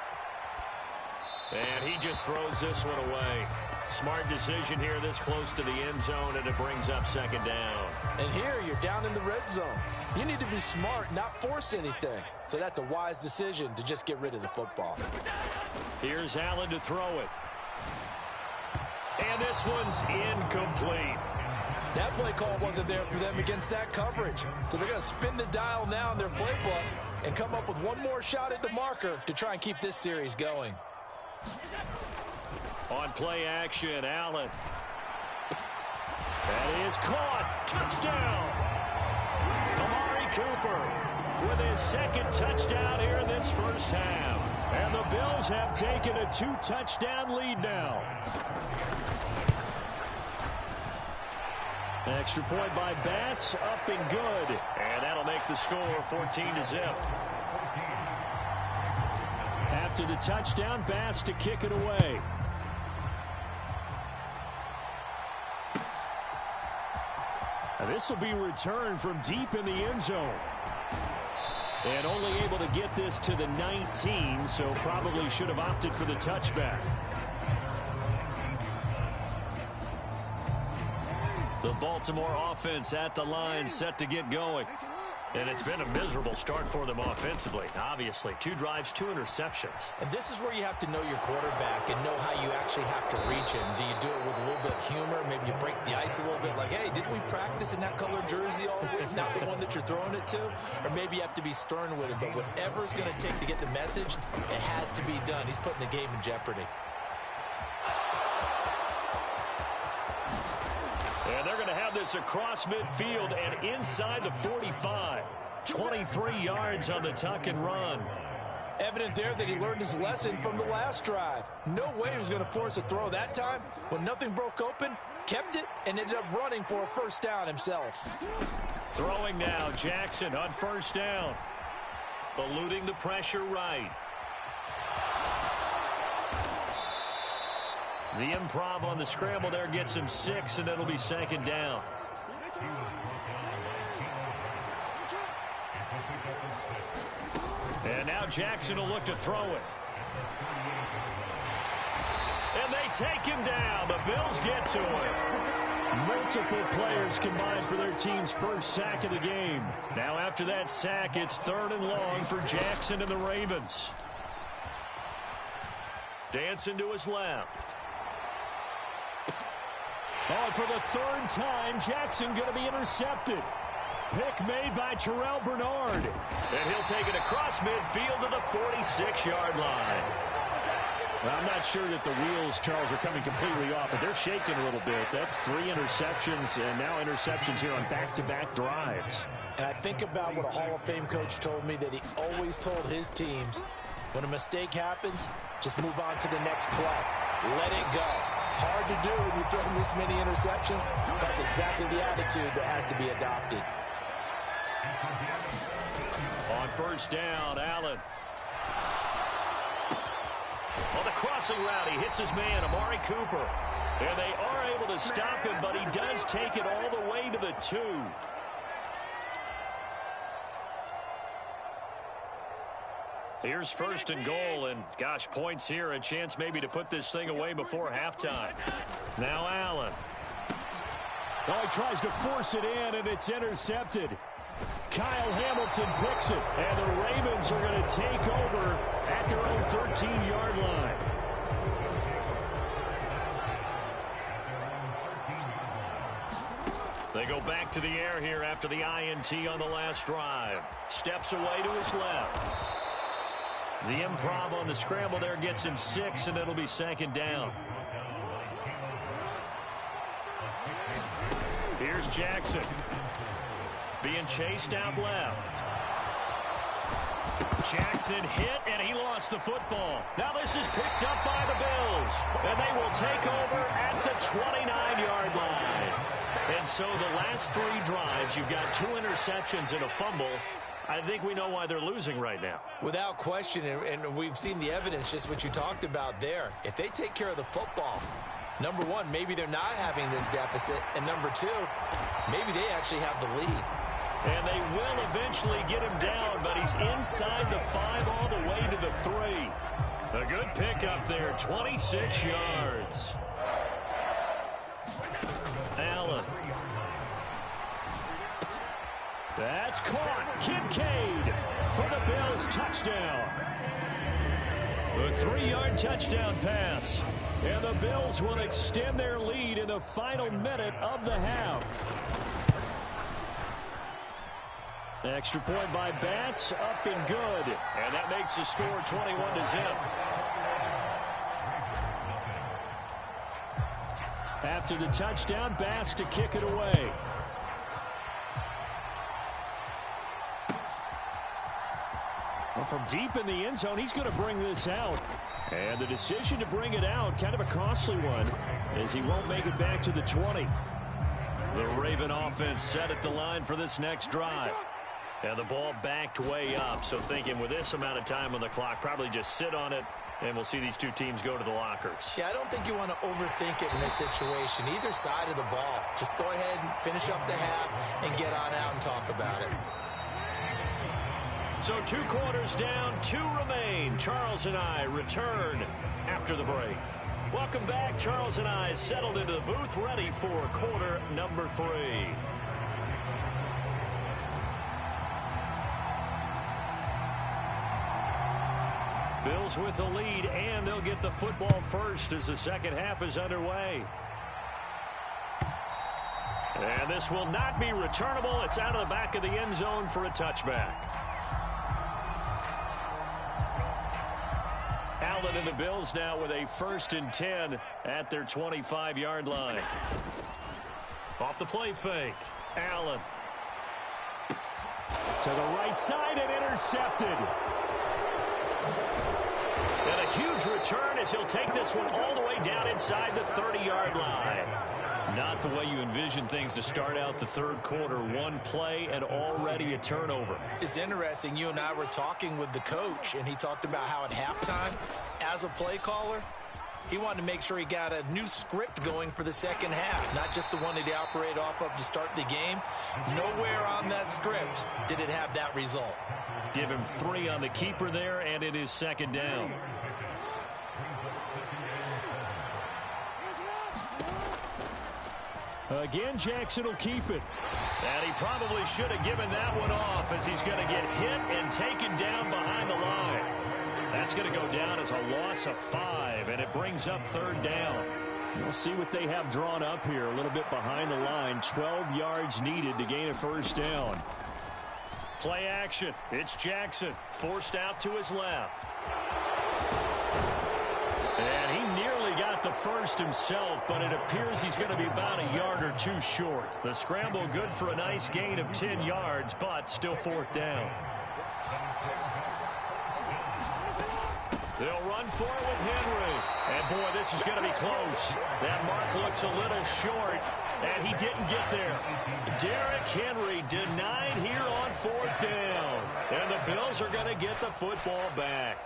And he just throws this one away. Smart decision here this close to the end zone, and it brings up 2nd down. And here you're down in the red zone. You need to be smart, not force anything. So that's a wise decision to just get rid of the football. Here's Allen to throw it. And this one's incomplete. That play call wasn't there for them against that coverage. So they're going to spin the dial now in their playbook and come up with one more shot at the marker to try and keep this series going. On play action, Allen. That is caught. Touchdown. Amari Cooper with his 2nd touchdown here in this first half. And the Bills have taken a 2-touchdown lead now. Extra point by Bass, up and good. And that'll make the score 14-0. After the touchdown, Bass to kick it away. And this will be returned from deep in the end zone. And only able to get this to the 19, so probably should have opted for the touchback. The Baltimore offense at the line, set to get going. And it's been a miserable start for them offensively, obviously. 2 drives, 2 interceptions. And this is where you have to know your quarterback and know how you actually have to reach him. Do you do it with a little bit of humor? Maybe you break the ice a little bit, like, hey, didn't we practice in that color jersey all week? Not the one that you're throwing it to? Or maybe you have to be stern with him. But whatever it's going to take to get the message, it has to be done. He's putting the game in jeopardy. And they're going to have this across midfield and inside the 45. 23 yards on the tuck and run. Evident there that he learned his lesson from the last drive. No way he was going to force a throw that time. When nothing broke open, kept it, and ended up running for a first down himself. Throwing now, Jackson on first down. Eluding the pressure right. The improv on the scramble there gets him 6, and it'll be 2nd down. And now Jackson will look to throw it. And they take him down. The Bills get to him. Multiple players combined for their team's first sack of the game. Now after that sack, it's 3rd and long for Jackson and the Ravens. Dancing to his left. Oh, for the 3rd time, Jackson going to be intercepted. Pick made by Terrell Bernard. And he'll take it across midfield to the 46-yard line. Well, I'm not sure that the wheels, Charles, are coming completely off, but they're shaking a little bit. That's 3 interceptions, and now interceptions here on back-to-back drives. And I think about what a Hall of Fame coach told me, that he always told his teams, when a mistake happens, just move on to the next play. Let it go. Hard to do when you've thrown this many interceptions. That's exactly the attitude that has to be adopted. On first down, Allen. On the crossing route, he hits his man, Amari Cooper. And they are able to stop him, but he does take it all the way to the 2. Here's first and goal, and gosh, points here, a chance maybe to put this thing away before halftime. Now Allen. Oh, he tries to force it in, and it's intercepted. Kyle Hamilton picks it, and the Ravens are going to take over at their own 13-yard line. They go back to the air here after the INT on the last drive. Steps away to his left. The improv on the scramble there gets him 6, and it'll be second down. Here's Jackson. Being chased out left. Jackson hit, and he lost the football. Now this is picked up by the Bills, and they will take over at the 29-yard line. And so the last 3 drives, you've got 2 interceptions and a fumble. I think we know why they're losing right now. Without question, and we've seen the evidence, just what you talked about there. If they take care of the football, number one, maybe they're not having this deficit, and number 2, maybe they actually have the lead. And they will eventually get him down, but he's inside the 5 all the way to the 3. A good pickup there, 26 yards. Allen. That's caught. Kincaid for the Bills, touchdown. A 3-yard touchdown pass. And the Bills will extend their lead in the final minute of the half. Extra point by Bass, up and good. And that makes the score 21-0. After the touchdown, Bass to kick it away. Well, from deep in the end zone, he's going to bring this out. And the decision to bring it out, kind of a costly one, as he won't make it back to the 20. The Raven offense set at the line for this next drive. And the ball backed way up, so thinking with this amount of time on the clock, probably just sit on it, and we'll see these 2 teams go to the lockers. Yeah, I don't think you want to overthink it in this situation. Either side of the ball. Just go ahead and finish up the half and get on out and talk about it. So 2 quarters down, 2 remain. Charles and I return after the break. Welcome back. Charles and I settled into the booth, ready for quarter number 3. Bills with the lead, and they'll get the football first as the second half is underway. And this will not be returnable. It's out of the back of the end zone for a touchback. Allen and the Bills now with a 1st and 10 at their 25-yard line. Off the play fake. Allen. To the right side and intercepted. And a huge return as he'll take this one all the way down inside the 30-yard line. Not the way you envision things to start out the 3rd quarter. 1 play and already a turnover. It's interesting. You and I were talking with the coach, and he talked about how at halftime, as a play caller, he wanted to make sure he got a new script going for the second half, not just the one that he operated off of to start the game. Nowhere on that script did it have that result. Give him 3 on the keeper there, and it is second down. Again, Jackson will keep it. And he probably should have given that one off as he's going to get hit and taken down behind the line. That's going to go down as a loss of 5, and it brings up 3rd down. We'll see what they have drawn up here. A little bit behind the line. 12 yards needed to gain a 1st down. Play action. It's Jackson. Forced out to his left. And he nearly got the first himself, but it appears he's going to be about a yard or 2 short. The scramble good for a nice gain of 10 yards, but still 4th down. They'll run run for it with Henry. And, boy, this is going to be close. That mark looks a little short, and he didn't get there. Derrick Henry denied here on 4th down. And the Bills are going to get the football back.